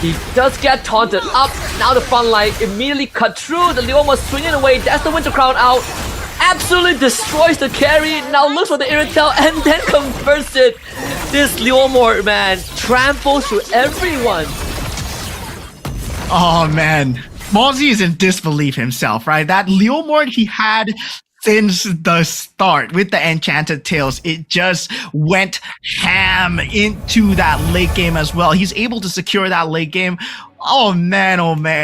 He does get taunted up. Now the front line immediately cut through. The Leomord swinging away. That's the Winter Crown out. Absolutely destroys the carry. Now looks for the Irithel and then converts it. This Leomord, man, tramples through everyone. Oh man, Mozzie is in disbelief himself, right? That Leomord he had since the start with the Enchanted Tails, it just went ham into that late game as well. He's able to secure that late game. Oh man,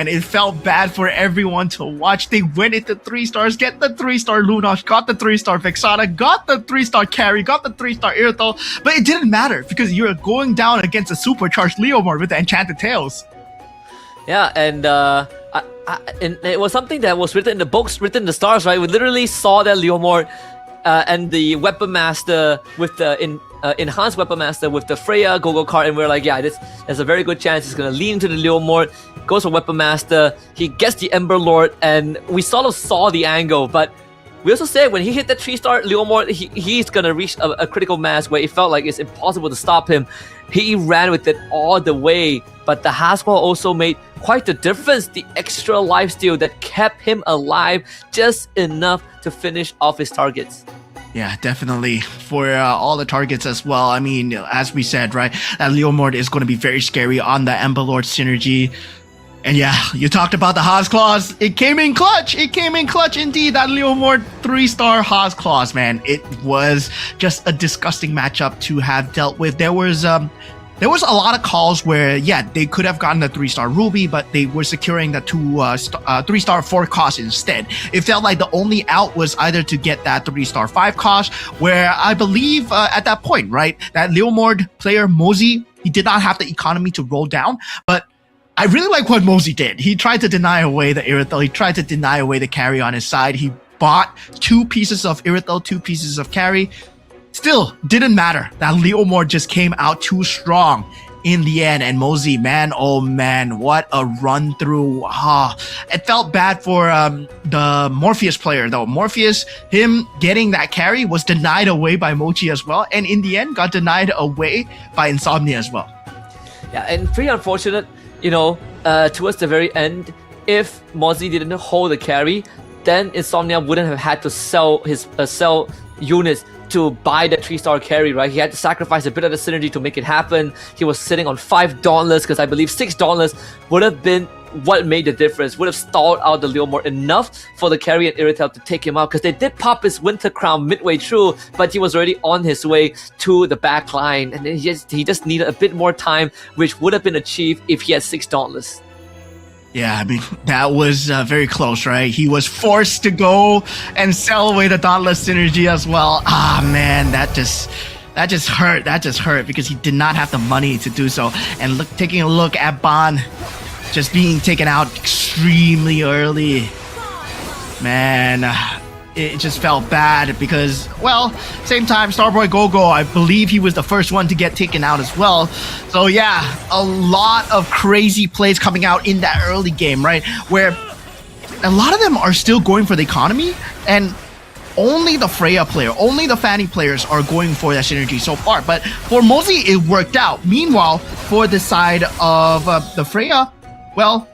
it felt bad for everyone to watch. They went into 3 stars, get the 3-star Lunox, got the 3-star Vexana, got the 3-star carry, got the 3-star Irithel, but it didn't matter because you're going down against a supercharged Leomord with the Enchanted Tails. Yeah, and and it was something that was written in the books, written in the stars, right? We literally saw that Leomord and the Weapon Master with the enhanced Weapon Master with the Freya Go-Go card, and we're like, yeah, there's a very good chance he's gonna lean into the Leomord, goes for Weapon Master, he gets the Ember Lord, and we sort of saw the angle, but we also said when he hit that 3-star Leomord, he's gonna reach a critical mass where it felt like it's impossible to stop him. He ran with it all the way, but the Haswell also made quite the difference. The extra lifesteal that kept him alive just enough to finish off his targets. Yeah, definitely. For all the targets as well. I mean, as we said, right, that Leomord is going to be very scary on the Ember Lord synergy. And yeah, you talked about the Haas Claws. It came in clutch. It came in clutch indeed. That Leomord 3-star Haas Claws, man. It was just a disgusting matchup to have dealt with. There was a lot of calls where, yeah, they could have gotten the 3-star Ruby, but they were securing the 3-star 4 cost instead. It felt like the only out was either to get that 3-star 5 cost, where I believe at that point, right, that Leomord player, Mosey, he did not have the economy to roll down, but I really like what Mosey did. He tried to deny away the Irithel. He tried to deny away the carry on his side. He bought 2 pieces of Irithel, 2 pieces of carry. Still, didn't matter. That Leomord just came out too strong in the end. And Mosey, man, oh man, what a run through. It felt bad for the Morpheus player though. Morpheus, him getting that carry was denied away by Mochi as well. And in the end, got denied away by Insomnia as well. Yeah, and pretty unfortunate, towards the very end, if Mozzie didn't hold the carry, then Insomnia wouldn't have had to sell his units to buy the 3-star carry, right? He had to sacrifice a bit of the synergy to make it happen. He was sitting on $5 because I believe $6 would have been what made the difference, would have stalled out the Leomord enough for the carry and Irithel to take him out, because they did pop his Winter Crown midway through, but he was already on his way to the back line, and then he just needed a bit more time, which would have been achieved if he had $6. Yeah, I mean, that was very close, right? He was forced to go and sell away the Dauntless synergy as well. Man, that just hurt. That just hurt because he did not have the money to do so. And taking a look at Ban just being taken out extremely early. Man, it just felt bad because, well, same time, Starboy Gogo, I believe he was the first one to get taken out as well. So yeah, a lot of crazy plays coming out in that early game, right? Where a lot of them are still going for the economy, and only the Freya player, only the Fanny players are going for that synergy so far. But for Mosey, it worked out. Meanwhile, for the side of the Freya, well,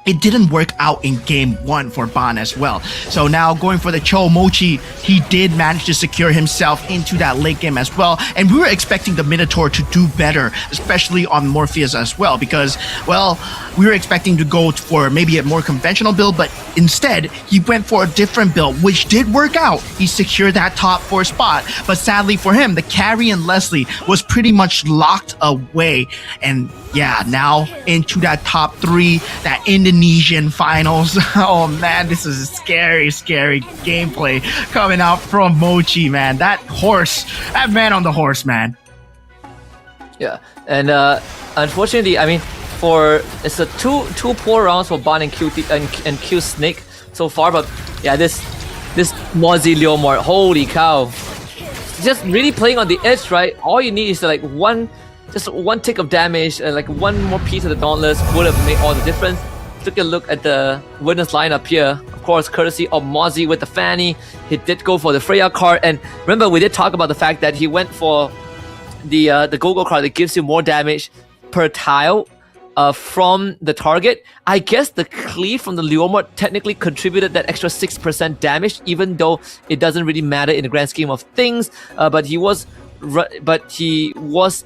it didn't work out in game 1 for Ban as well. So now going for the Cho Mochi, he did manage to secure himself into that late game as well. And we were expecting the Minotaur to do better, especially on Morpheus as well, because, well, we were expecting to go for maybe a more conventional build, but instead he went for a different build, which did work out. He secured that top 4 spot, but sadly for him, the carry and Leslie was pretty much locked away. And yeah, now into that top 3, that Indonesian finals. Oh man, this is a scary gameplay coming out from Mochi, man. That man on the horse, man. Yeah, and unfortunately, I mean, it's a two poor rounds for Ban and Q Snake so far, but yeah, this Mozzie Leomord, holy cow, just really playing on the edge, right? All you need is like one tick of damage and like one more piece of the Dauntless would have made all the difference. Took a look at the winners lineup here. Of course, courtesy of Mozzie with the Fanny. He did go for the Freya card, and remember we did talk about the fact that he went for the Gogo card that gives you more damage per tile from the target. I guess the cleave from the Leomord technically contributed that extra 6% damage, even though it doesn't really matter in the grand scheme of things. But he was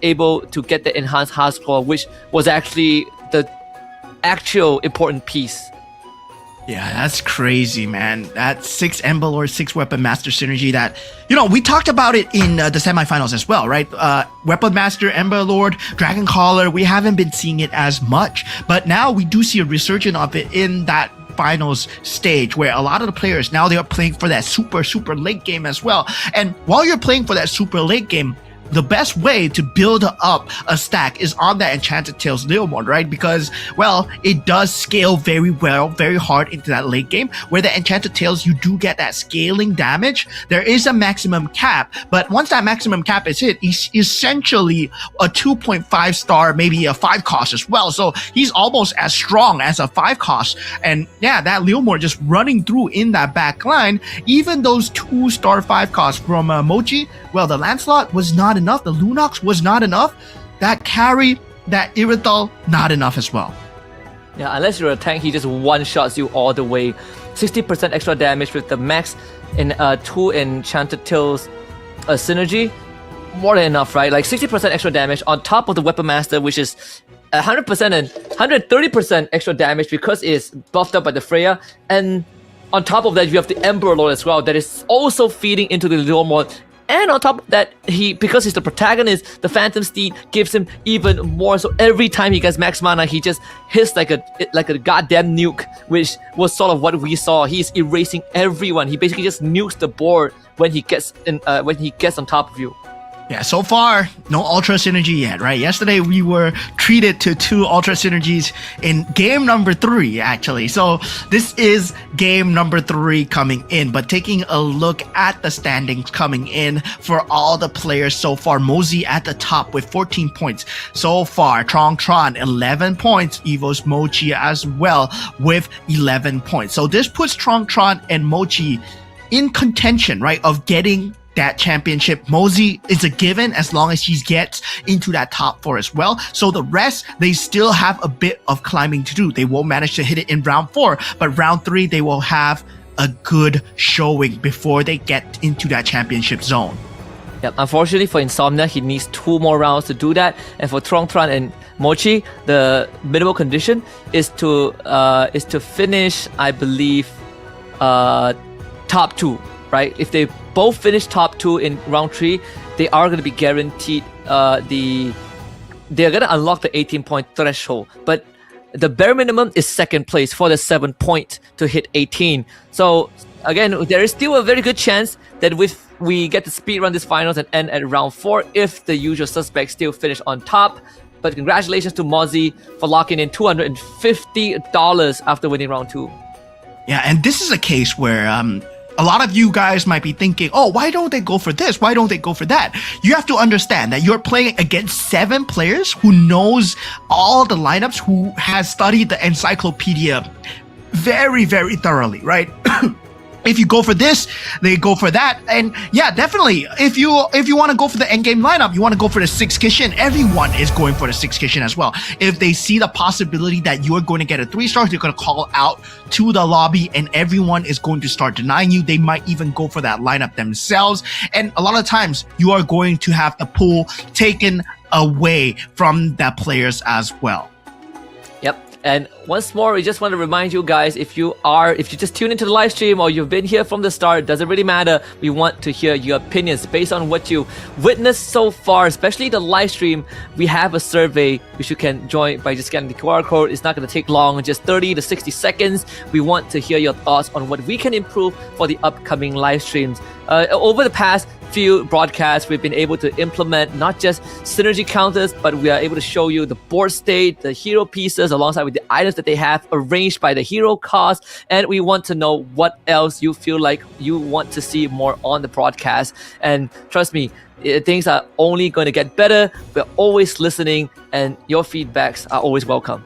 able to get the enhanced Haas Claw, which was actually the actual important piece. Yeah, that's crazy, man. That 6 Ember Lord, 6 Weapon Master synergy that, we talked about it in the semifinals as well, right? Weapon Master, Ember Lord, Dragon Caller, we haven't been seeing it as much, but now we do see a resurgence of it in that finals stage where a lot of the players now they are playing for that super late game as well. And while you're playing for that super late game, the best way to build up a stack is on that Enchanted Tales Leomord, right? Because, well, it does scale very well, very hard into that late game, where the Enchanted Tales, you do get that scaling damage. There is a maximum cap, but once that maximum cap is hit, he's essentially a 2.5 star, maybe a 5 cost as well. So he's almost as strong as a 5 cost. And yeah, that Leomord just running through in that back line, even those 2-star 5 costs from Mochi, well, the Lancelot was not enough. The Lunox was not enough. That carry, that Irithel, not enough as well. Yeah, unless you're a tank, he just one-shots you all the way. 60% extra damage with the max in 2 Enchanted Tales synergy. More than enough, right? Like 60% extra damage on top of the Weapon Master, which is 100% and 130% extra damage because it's buffed up by the Freya. And on top of that, you have the Emperor Lord as well that is also feeding into the Lord Mode. And on top of that, because he's the protagonist, the Phantom Steed gives him even more. So every time he gets max mana, he just hits like a goddamn nuke, which was sort of what we saw. He's erasing everyone. He basically just nukes the board when he gets on top of you. Yeah, so far, no Ultra Synergy yet, right? Yesterday, we were treated to 2 Ultra Synergies in game number 3, actually. So this is game number 3 coming in. But taking a look at the standings coming in for all the players so far, Mosey at the top with 14 points. So far, Tron 11 points, Evo's Mochi as well with 11 points. So this puts Tron and Mochi in contention, right, of getting that championship. Mosey is a given as long as he gets into that top 4 as well. So the rest, they still have a bit of climbing to do. They won't manage to hit it in round 4, but round 3, they will have a good showing before they get into that championship zone. Yep. Unfortunately for Insomnia, he needs 2 more rounds to do that. And for Tron and Mochi, the minimal condition is to finish, I believe, top 2. Right? If they both finish top 2 in round 3, they are going to be guaranteed they're going to unlock the 18-point threshold. But the bare minimum is 2nd place for the 7 point to hit 18. So again, there is still a very good chance that we get to speed run this finals and end at round 4 if the usual suspects still finish on top. But congratulations to Mozzie for locking in $250 after winning round 2. Yeah, and this is a case where a lot of you guys might be thinking, oh, why don't they go for this? Why don't they go for that? You have to understand that you're playing against 7 players who knows all the lineups, who has studied the encyclopedia very, very thoroughly, right? If you go for this, they go for that. And yeah, definitely, if you want to go for the endgame lineup, you want to go for the 6 Kishin, everyone is going for the 6 Kishin as well. If they see the possibility that you're going to get a 3-star, they're going to call out to the lobby and everyone is going to start denying you. They might even go for that lineup themselves. And a lot of times, you are going to have the pool taken away from the players as well. Yep. And once more, we just want to remind you guys, if you just tune into the live stream or you've been here from the start, it doesn't really matter. We want to hear your opinions based on what you witnessed so far, especially the live stream. We have a survey which you can join by just scanning the QR code. It's not going to take long, just 30 to 60 seconds. We want to hear your thoughts on what we can improve for the upcoming live streams. Over the past few broadcasts, we've been able to implement not just synergy counters, but we are able to show you the board state, the hero pieces, alongside with the items that they have arranged by the hero cost. And we want to know what else you feel like you want to see more on the broadcast. And trust me, things are only going to get better. We're always listening, and your feedbacks are always welcome.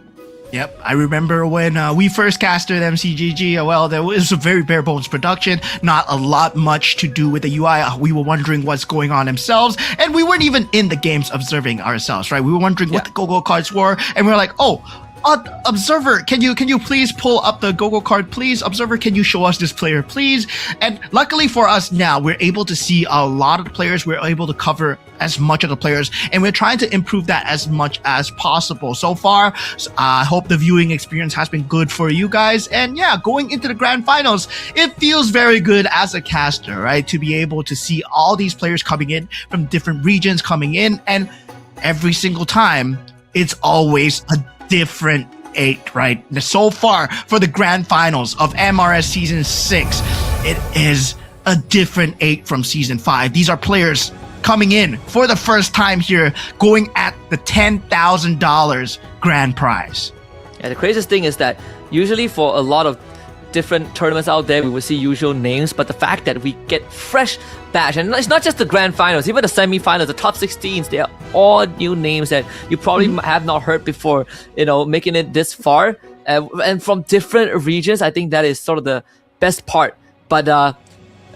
Yep, I remember when we first casted MCGG, well, there was a very bare bones production, not a lot much to do with the UI. We were wondering what's going on themselves, and we weren't even in the games observing ourselves, right? We were wondering what the go-go cards were, and we were like, oh, Observer, can you please pull up the go-go card, please? Observer, can you show us this player, please? And luckily for us now, we're able to see a lot of the players. We're able to cover as much of the players, and we're trying to improve that as much as possible. So far, I hope the viewing experience has been good for you guys. And yeah, going into the grand finals, it feels very good as a caster, right? To be able to see all these players coming in from different regions coming in, and every single time, it's always a different 8, right? So far for the grand finals of MRS season 6, it is a different 8 from season 5. These are players coming in for the first time here, going at the $10,000 grand prize. Yeah, the craziest thing is that usually for a lot of different tournaments out there, we will see usual names, but the fact that we get fresh batch, and it's not just the grand finals, even the semi-finals, the top 16s, they are all new names that you probably have not heard before, making it this far, and from different regions. I think that is sort of the best part. But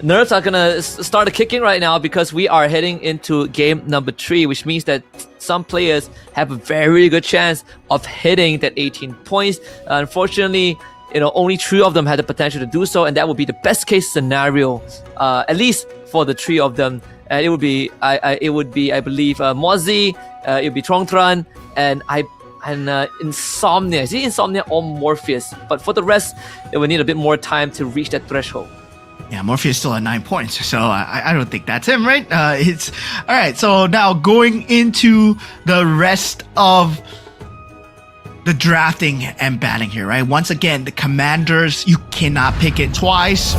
nerves are gonna start kicking right now because we are heading into game number 3, which means that some players have a very good chance of hitting that 18 points. Unfortunately, only 3 of them had the potential to do so, and that would be the best case scenario, at least for the 3 of them. And it would be, I believe, Mozzie, it would be Trongtran, and and Insomnia. Is it Insomnia or Morpheus? But for the rest, it will need a bit more time to reach that threshold. Yeah, Morpheus still at 9 points, so I don't think that's him, right? It's all right. So now going into the rest of the drafting and batting here, right? Once again, the commanders, you cannot pick it twice.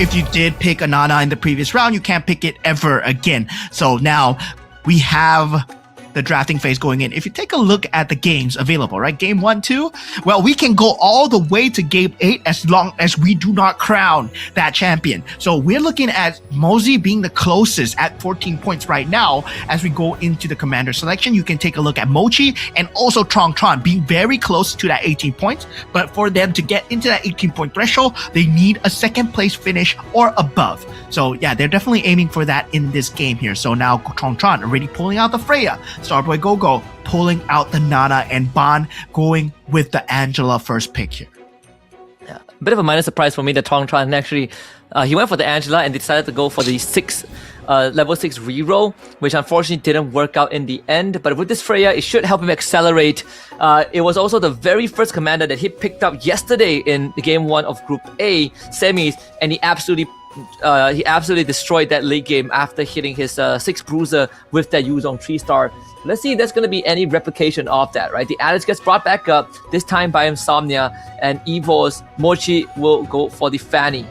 If you did pick a Nana in the previous round, you can't pick it ever again. So now we have the drafting phase going in. If you take a look at the games available, right? Game 1, 2, well, we can go all the way to game 8 as long as we do not crown that champion. So we're looking at Mosey being the closest at 14 points right now. As we go into the commander selection, you can take a look at Mochi and also Tron being very close to that 18 points. But for them to get into that 18 point threshold, they need a second place finish or above. So yeah, they're definitely aiming for that in this game here. So now Tron already pulling out the Freya, Starboy Gogo pulling out the Nana, and Ban going with the Angela first pick here. Yeah, a bit of a minor surprise for me that Tron actually he went for the Angela and decided to go for the level 6 reroll, which unfortunately didn't work out in the end. But with this Freya, it should help him accelerate. It was also the very first commander that he picked up yesterday in the game 1 of Group A semis, and he absolutely destroyed that late game after hitting his 6 bruiser with that Yuzong 3-star. Let's see if there's going to be any replication of that, right? The Alice gets brought back up, this time by Insomnia, and Evo's Mochi will go for the Fanny.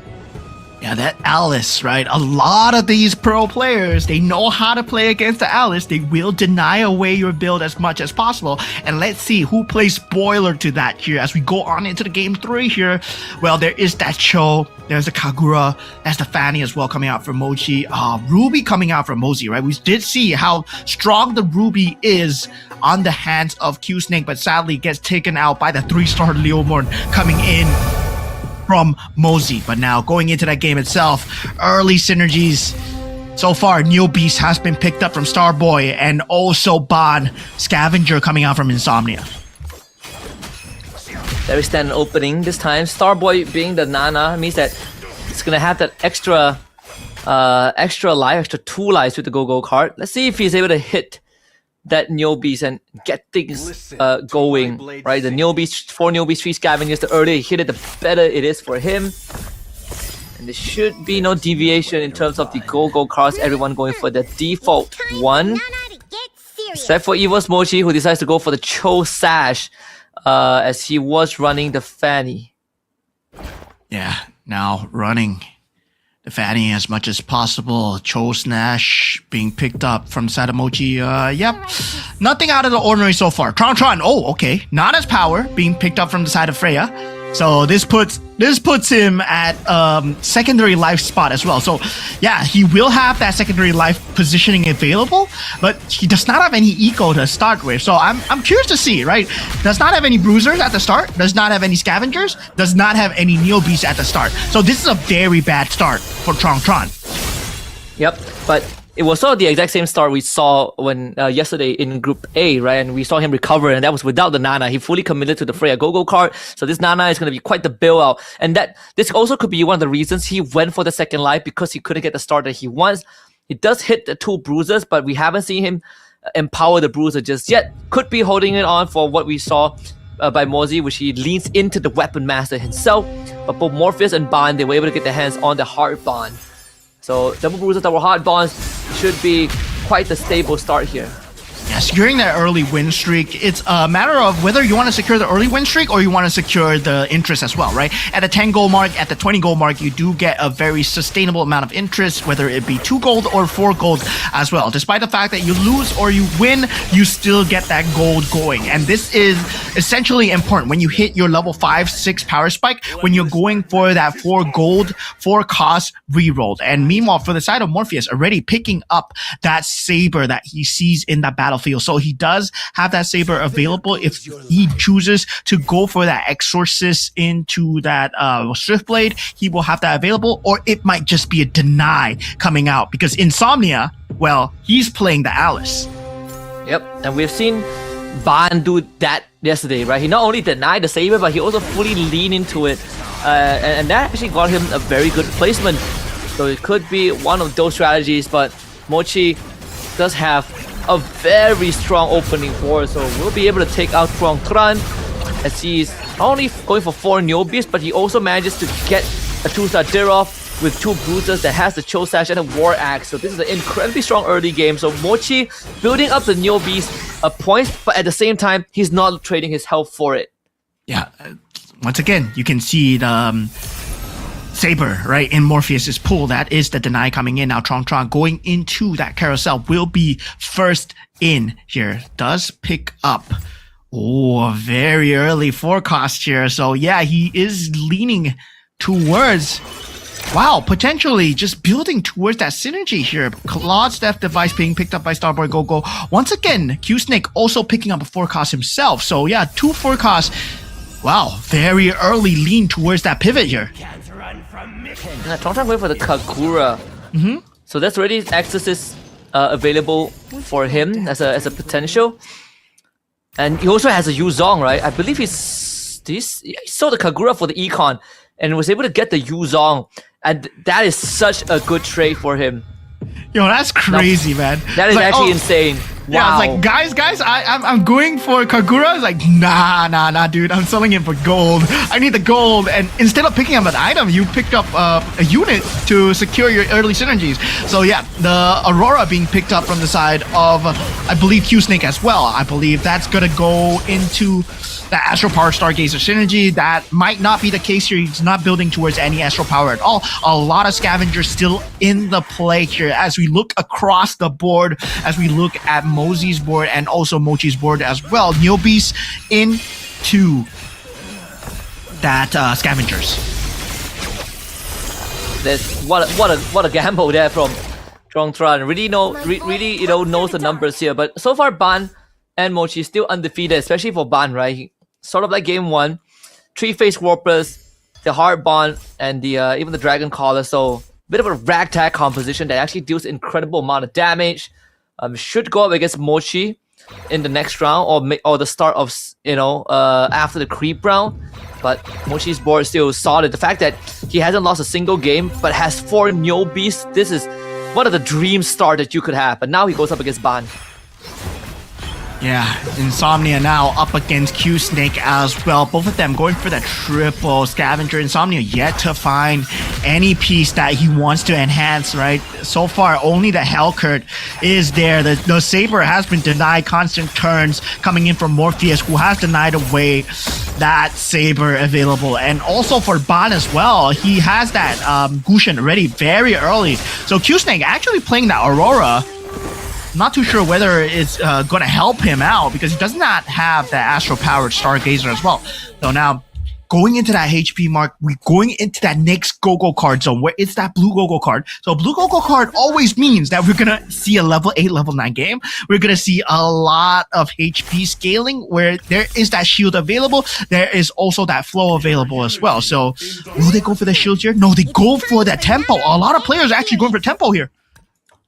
Yeah, that Alice, right? A lot of these pro players, they know how to play against the Alice. They will deny away your build as much as possible. And let's see who plays spoiler to that here as we go on into the game 3 here. Well, there is that Cho. There's the Kagura. That's the Fanny as well coming out from Mochi. Ruby coming out from Mosey, right? We did see how strong the Ruby is on the hands of Q-Snake, but sadly gets taken out by the 3-star Leomorn coming in from Mosey. But now going into that game itself, early synergies. So far, Neo Beast has been picked up from Starboy, and also Ban, Scavenger coming out from Insomnia. There is an opening this time. Starboy being the Nana means that it's gonna have that extra life, extra 2 lives with the Go-Go card. Let's see if he's able to hit that Neo Beast and get things going, right? The Neo Beast, 4 Neo Beast, 3 Scavengers, the earlier he hit it, the better it is for him. And there should be no deviation in terms of the Go-Go cards, everyone going for the default one. Except for Evo's Mochi, who decides to go for the Cho Sash, as he was running the Fanny. Yeah, now running the Fanny as much as possible. Cho Snash being picked up from Sadamochi. Yep, nothing out of the ordinary so far. Tron. Oh, okay. Not as power being picked up from the side of Freya. So this puts him at secondary life spot as well. So yeah, he will have that secondary life positioning available, but he does not have any eco to start with. So I'm curious to see, right? Does not have any bruisers at the start, does not have any scavengers, does not have any Neo Beasts at the start. So this is a very bad start for Tron. Yep, but it was sort of the exact same start we saw when yesterday in Group A, right? And we saw him recover, and that was without the Nana. He fully committed to the Freya Go-Go card, so this Nana is going to be quite the bailout. And this also could be one of the reasons he went for the second life, because he couldn't get the start that he wants. He does hit the 2 bruisers, but we haven't seen him empower the bruiser just yet. Could be holding it on for what we saw by Mosey, which he leans into the Weapon Master himself. But both Morpheus and Ban, they were able to get their hands on the Hard Bond. So double bruisers that were hard bonds should be quite a stable start here. Yeah, securing that early win streak, it's a matter of whether you want to secure the early win streak or you want to secure the interest as well, right? At the 10 goal mark, at the 20 goal mark, you do get a very sustainable amount of interest, whether it be 2 gold or 4 gold as well. Despite the fact that you lose or you win, you still get that gold going. And this is essentially important when you hit your level 5, 6 power spike, when you're going for that 4 gold, 4 cost rerolled. And meanwhile, for the side of Morpheus, already picking up that saber that he sees in that battlefield. So he does have that saber available if he chooses to go for that exorcist into that Swiftblade. He will have that available, or it might just be a deny coming out because Insomnia, well, he's playing the Alice. Yep, and we've seen Ban do that yesterday, right? He not only denied the saber, but he also fully leaned into it, and that actually got him a very good placement. So it could be one of those strategies, but Mochi does have a very strong opening board, so we'll be able to take out Trong Tran as he's not only going for 4 Neobees, but he also manages to get a 2-star Dirov with 2 Bruisers that has the Chill Sash and a War Axe. So this is an incredibly strong early game. So Mochi building up the Neobees points, but at the same time, he's not trading his health for it. Yeah, once again, you can see the Saber, right, in Morpheus's pool. That is the deny coming in. Now Trong Tran going into that carousel will be first in here. Does pick up. Oh, a very early forecast here. So yeah, he is leaning towards, wow, potentially just building towards that synergy here. Claude's Death Device being picked up by Starboy Gogo. Once again, Q-Snake also picking up a forecast himself. So yeah, 2 forecasts. Wow, very early lean towards that pivot here. Now Trong Tran going for the Kagura. So that's already Exorcist available for him as a potential. And he also has a Yuzong, right? I believe he saw the Kagura for the Econ and was able to get the Yuzong. And that is such a good trade for him. Yo, that's crazy, man. That is like, actually insane. Yeah, Wow. it's like, guys, I'm going for Kagura. It's like, nah, dude. I'm selling him for gold. I need the gold. And instead of picking up an item, you picked up a unit to secure your early synergies. So yeah, the Aurora being picked up from the side of, I believe, Q-Snake as well. I believe that's going to go into the Astral Power Stargazer synergy. That might not be the case here. He's not building towards any Astral Power at all. A lot of Scavengers still in the play here as we look across the board, as we look at Mosey's board and also Mochi's board as well. Neobees into that Scavengers. There's what a gamble there from Trong Tran. Really knows the numbers here. But so far Ban and Mochi still undefeated, especially for Ban, right? Sort of like game 1. 3 Face Warpers, the Hard Bond, and the even the Dragon Collar. So bit of a ragtag composition that actually deals incredible amount of damage. Should go up against Mochi in the next round or the start of after the creep round. But Mochi's board is still solid. The fact that he hasn't lost a single game but has 4 Neobees, this is one of the dream start that you could have. But now he goes up against Ban. Yeah, Insomnia now up against Q-Snake as well. Both of them going for that triple Scavenger. Insomnia yet to find any piece that he wants to enhance, right? So far, only the Hellcurt is there. The Saber has been denied constant turns coming in from Morpheus, who has denied away that Saber available. And also for Ban as well, he has that Gushin ready very early. So Q-Snake actually playing that Aurora. Not too sure whether it's going to help him out because he does not have that Astral Powered Stargazer as well. So now, going into that HP mark, we're going into that next Go-Go card zone where it's that blue Go-Go card. So blue Go-Go card always means that we're going to see a level 8, level 9 game. We're going to see a lot of HP scaling where there is that shield available. There is also that flow available as well. So will they go for the shield here? No, they go for that tempo. A lot of players are actually going for tempo here.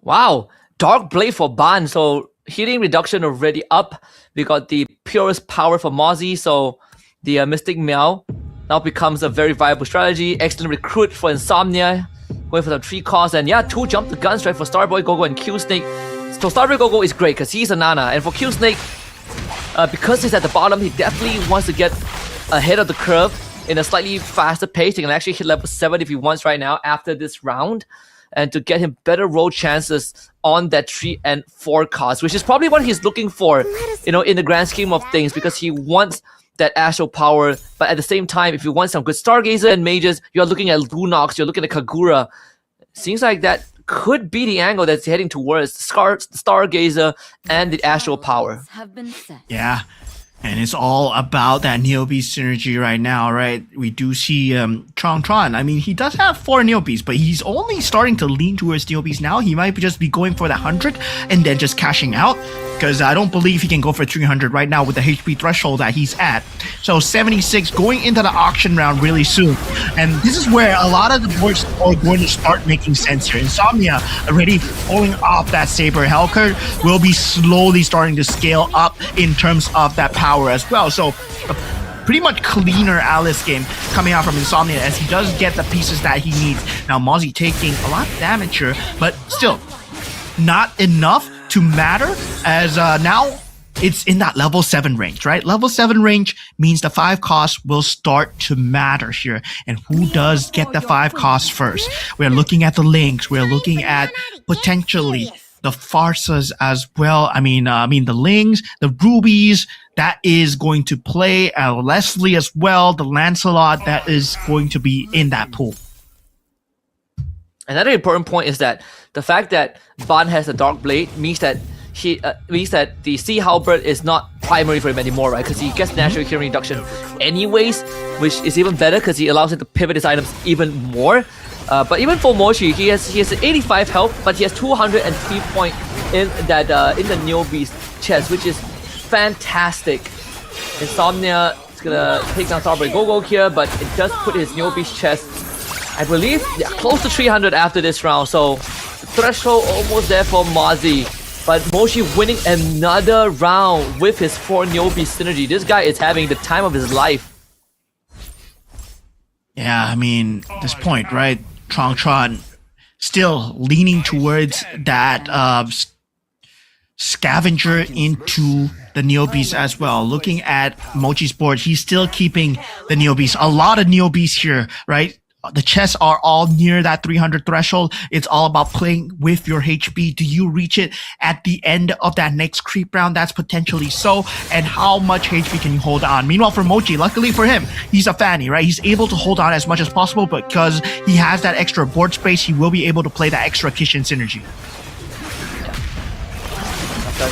Wow. Dark Blade for Ban, so healing reduction already up. We got the purest power for Mozzie, so the Mystic Meow now becomes a very viable strategy. Excellent recruit for Insomnia, going for the 3 costs, and yeah, 2 jump the guns right for Starboy Gogo and Q-Snake. So Starboy Gogo is great because he's a Nana, and for Q-Snake, because he's at the bottom, he definitely wants to get ahead of the curve in a slightly faster pace. He can actually hit level 7 if he wants right now after this round, and to get him better roll chances on that 3 and 4 cost, which is probably what he's looking for, in the grand scheme of things, because he wants that Astral Power, but at the same time, if you want some good Stargazer and Mages, you're looking at Lunox, you're looking at Kagura. Seems like that could be the angle that's heading towards Stargazer and the Astral Power. Yeah. And it's all about that Neobees synergy right now, right? We do see Trong Tran. I mean, he does have 4 Neobees, but he's only starting to lean towards Neobees now. He might just be going for the 100 and then just cashing out, because I don't believe he can go for 300 right now with the HP threshold that he's at. So 76 going into the auction round really soon. And this is where a lot of the boards are going to start making sense here. Insomnia already pulling off that Saber. Hellcurt will be slowly starting to scale up in terms of that power as well. So a pretty much cleaner Alice game coming out from Insomnia as he does get the pieces that he needs. Now Mozzie taking a lot of damage here, but still not enough to matter as now it's in that level 7 range, right? Level 7 range means the 5 costs will start to matter here. And who does get the 5 costs first? We're looking at the links. We're looking at potentially the Farsas as well. I mean the Lings, the Rubies, that is going to play. Leslie as well, the Lancelot, that is going to be in that pool. Another important point is that the fact that Ban has a Dark Blade means that the Sea Halberd is not primary for him anymore, right? Because he gets natural healing reduction anyways, which is even better because he allows him to pivot his items even more. But even for Mochi, he has 85 health, but he has 203 point in the Neo Beast chest, which is fantastic. Insomnia is gonna take down Starboy Gogo here, but it does put his Neo Beast chest, I believe, close to 300 after this round. So threshold almost there for Mozzie. But Mochi winning another round with his 4 Neo Beast synergy. This guy is having the time of his life. Yeah, I mean, this point, right? Tron still leaning towards that scavenger into the Neo Beast as well. Looking at Mochi's board, he's still keeping the Neo Beast. A lot of Neo Beasts here, right? The chests are all near that 300 threshold. It's all about playing with your HP. Do you reach it at the end of that next creep round? That's potentially so. And how much HP can you hold on? Meanwhile, for Mochi, luckily for him, he's a fanny, right? He's able to hold on as much as possible, but because he has that extra board space, he will be able to play that extra Kishin synergy.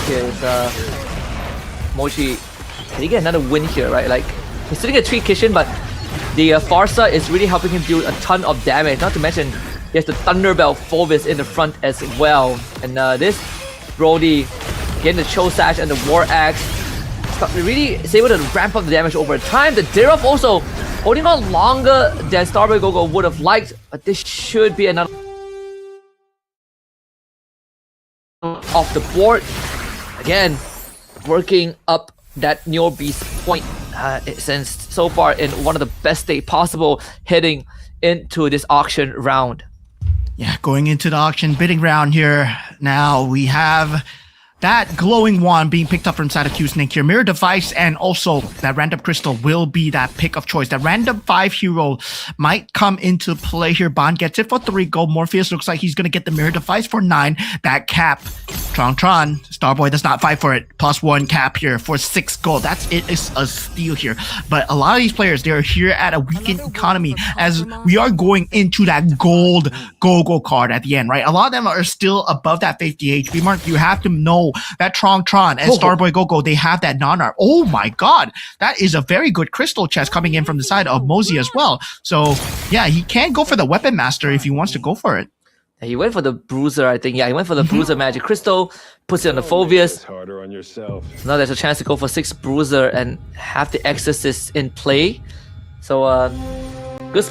Here is Mochi. Can he get another win here, right? Like, he's sitting at 3 Kishin, but the Farsa is really helping him do a ton of damage. Not to mention, he has the Thunderbell Fulvis in the front as well. And this Brody getting the Cho Sash and the War Axe really is able to ramp up the damage over time. The Dirov also holding on longer than Starboy Gogo would have liked, but this should be another off the board. Again, working up that Neo Beast point. Since so far in one of the best state possible heading into this auction round. Yeah, going into the auction bidding round here. Now we have that glowing wand being picked up from inside of Q-Snake here. Mirror device and also that random crystal will be that pick of choice. That random 5 hero might come into play here. Bond gets it for 3 gold. Morpheus looks like he's going to get the mirror device for 9. That cap. Tron, Starboy does not fight for it. +1 cap here for 6 gold. It is a steal here. But a lot of these players, they're here at a weakened economy as we are going into that gold go-go card at the end, right? A lot of them are still above that 50 HP mark. You have to know that Tron and Starboy Gogo, they have that non-art. Oh my god, that is a very good crystal chest coming in from the side of Mosey as well. So yeah, he can go for the Weapon Master if he wants to go for it. He went for the Bruiser, I think. Yeah, he went for the Bruiser Magic Crystal, puts it on the Fulvius. Harder on yourself. So now there's a chance to go for 6 Bruiser and have the Exorcist in play. So good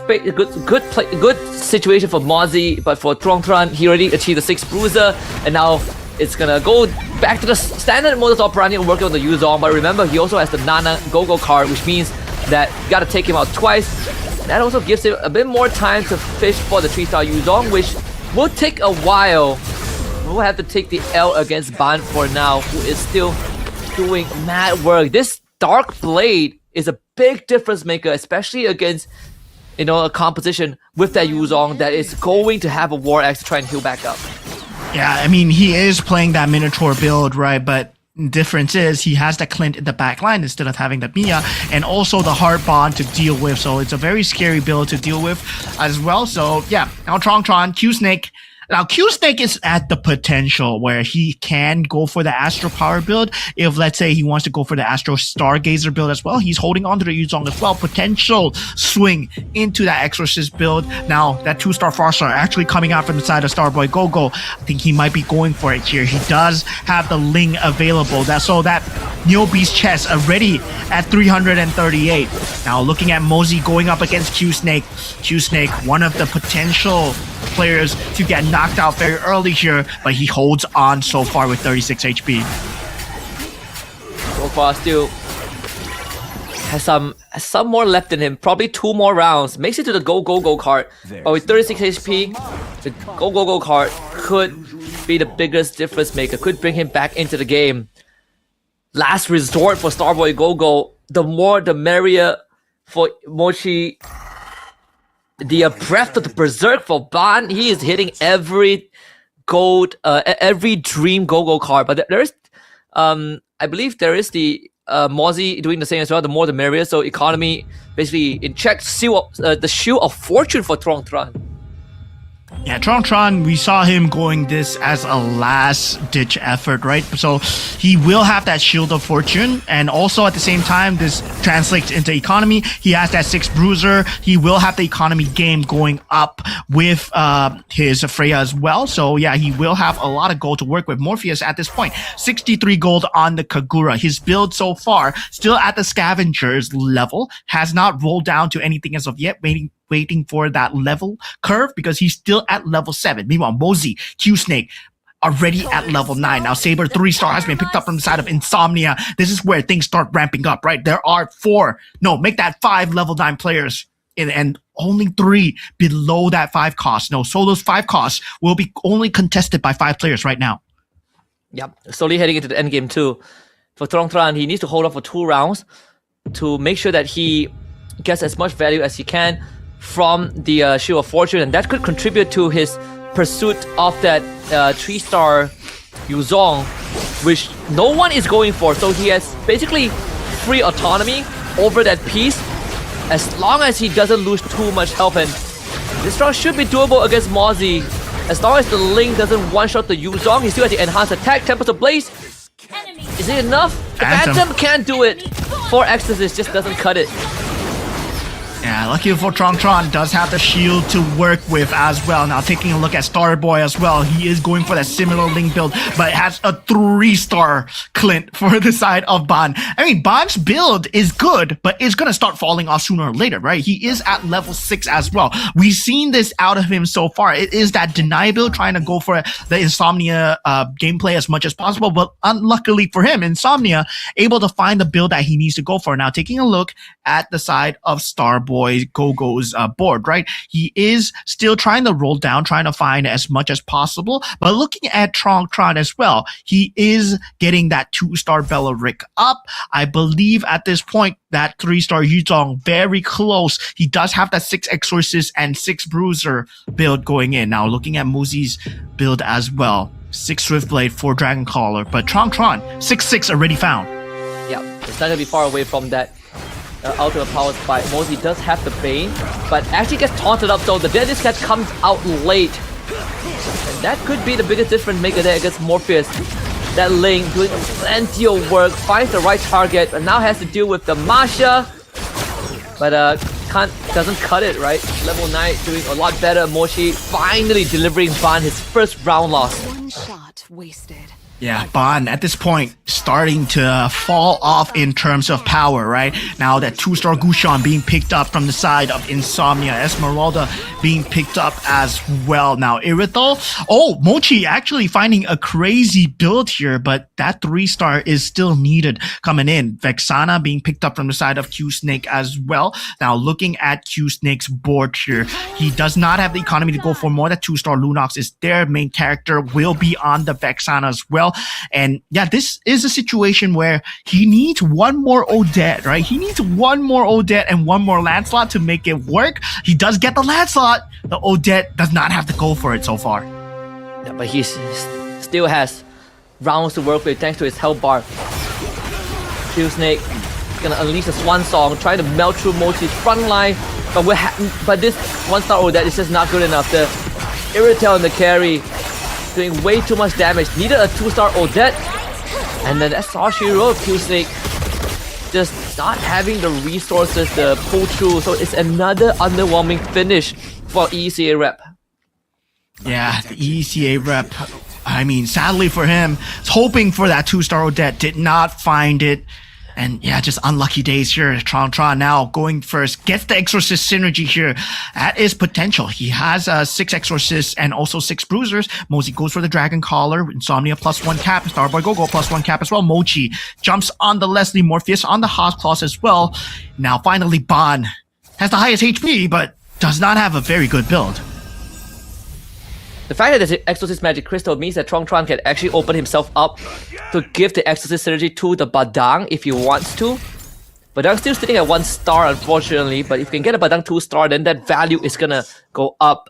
situation for Mozzie, but for Tron, he already achieved the 6 Bruiser, and now it's gonna go back to the standard modus operandi and working on the Yuzong. But remember, he also has the Nana Gogo card, which means that you gotta take him out twice. That also gives him a bit more time to fish for the 3-star Yuzong, which will take a while. We'll have to take the L against Ban for now, who is still doing mad work. This Dark Blade is a big difference maker, especially against, you know, a composition with that Yuzong that is going to have a War Axe to try and heal back up. Yeah, I mean, he is playing that Minotaur build, right? But difference is he has the Clint in the back line instead of having the Mia, and also the Heart Bond to deal with. So it's a very scary build to deal with as well. So yeah, now Tron, Q-Snake. Now, Q-Snake is at the potential where he can go for the Astro Power build. If, let's say, he wants to go for the Astro Stargazer build as well, he's holding on to the Yuzong as well. Potential swing into that Exorcist build. Now, that 2-star Farstar actually coming out from the side of Starboy Gogo. I think he might be going for it here. He does have the Ling available. So that Neo Beast chest already at 338. Now, looking at Mosey going up against Q-Snake. Q-Snake, one of the potential players to get knocked out very early here, but he holds on so far with 36 HP. So far, still has some more left in him. Probably 2 more rounds. Makes it to the Go card. But with 36 HP, the Go card could be the biggest difference maker, could bring him back into the game. Last resort for Starboy Gogo. The more the merrier for Mochi. The breath of the Berserk for Ban. He is hitting every gold, every dream Gogo card. But there is, I believe there is the Mozzie doing the same as well. The more the merrier. So economy basically in check. The Shield of Fortune for Trong Tran. Yeah, Tron, we saw him going this as a last-ditch effort, right? So he will have that Shield of Fortune, and also at the same time, this translates into economy. He has that 6 Bruiser. He will have the economy game going up with his Freya as well. So yeah, he will have a lot of gold to work with. Morpheus at this point, 63 gold on the Kagura. His build so far, still at the Scavengers level, has not rolled down to anything as of yet, waiting for that level curve because he's still at level 7. Meanwhile, Mosey, Q-Snake, already at level 9. Now, Saber 3-star has been picked up from the side of Insomnia. This is where things start ramping up, right? There are 5 level 9 players and only 3 below that 5 cost. No, so those 5 costs will be only contested by 5 players right now. Yep, slowly heading into the end game too. For Trong Tran, he needs to hold off for 2 rounds to make sure that he gets as much value as he can from the Shield of Fortune, and that could contribute to his pursuit of that 3-star Yuzong, which no one is going for. So he has basically free autonomy over that piece as long as he doesn't lose too much health, and this round should be doable against Mozzie. As long as the Link doesn't one-shot the Yuzong, he still has the enhanced attack. Tempest of Blaze, is it enough? The Phantom can't do it. 4 Exorcist just doesn't cut it. Yeah, lucky for Tron does have the shield to work with as well. Now taking a look at Starboy as well, he is going for that similar Link build, but has a 3-star Clint for the side of Ban. I mean, Ban's build is good, but it's gonna start falling off sooner or later, right? He is at level 6 as well. We've seen this out of him so far. It is that deny build, trying to go for the Insomnia gameplay as much as possible, but unluckily for him, Insomnia able to find the build that he needs to go for. Now taking a look at the side of Starboy Gogo's board, right? He is still trying to roll down, trying to find as much as possible, but looking at Tron as well, he is getting that 2-star Bellaric up. I believe at this point that 3-star Yuzong very close. He does have that 6 Exorcist and 6 Bruiser build going in. Now looking at Muzzi's build as well, 6 Swiftblade, 4 Dragon Caller, but Tron 6/6 already found. Yeah, it's not gonna be far away from that ultimate power spike. Mozzie does have the Bane, but actually gets taunted up, so the Deadly Cat comes out late. And that could be the biggest difference maker there against Morpheus. That Link doing plenty of work, finds the right target, and now has to deal with the Masha. But doesn't cut it, right? Level 9 doing a lot better. Mochi finally delivering Ban his first round loss. 1 shot wasted. Yeah, Ban at this point starting to fall off in terms of power, right? Now that 2-star Gushan being picked up from the side of Insomnia, Esmeralda being picked up as well. Now Irithel, Mochi actually finding a crazy build here, but that 3-star is still needed coming in. Vexana being picked up from the side of Q-Snake as well. Now looking at Q-Snake's board here, he does not have the economy to go for more. That 2-star Lunox is their main character, will be on the Vexana as well. And yeah, this is a situation where he needs one more Odette, right? He needs one more Odette and one more Lancelot to make it work. He does get the Lancelot. The Odette does not have to go for it so far. Yeah, but he still has rounds to work with thanks to his health bar. Q-Snake gonna unleash a Swan Song, trying to melt through Mochi's front line. But this 1-star Odette is just not good enough. The Irritel and the carry doing way too much damage. Needed a 2-star Odette. And then that's all she wrote. Q-Snake just not having the resources to pull through. So it's another underwhelming finish for ECA rep. Yeah, the ECA rep. I mean, sadly for him, hoping for that 2-star Odette, did not find it. And yeah, just unlucky days here. Tron now going first, gets the Exorcist synergy here. That is potential. He has 6 Exorcists and also 6 Bruisers. Mozzie goes for the Dragon Collar. Insomnia +1 cap. Starboy Gogo +1 cap as well. Mochi jumps on the Leslie. Morpheus on the Hot Claws as well. Now finally Ban has the highest HP, but does not have a very good build. The fact that there's an Exorcist Magic Crystal means that Tron can actually open himself up to give the Exorcist synergy to the Badang if he wants to. Badang's still sitting at 1 star, unfortunately, but if you can get a Badang 2-star, then that value is gonna go up.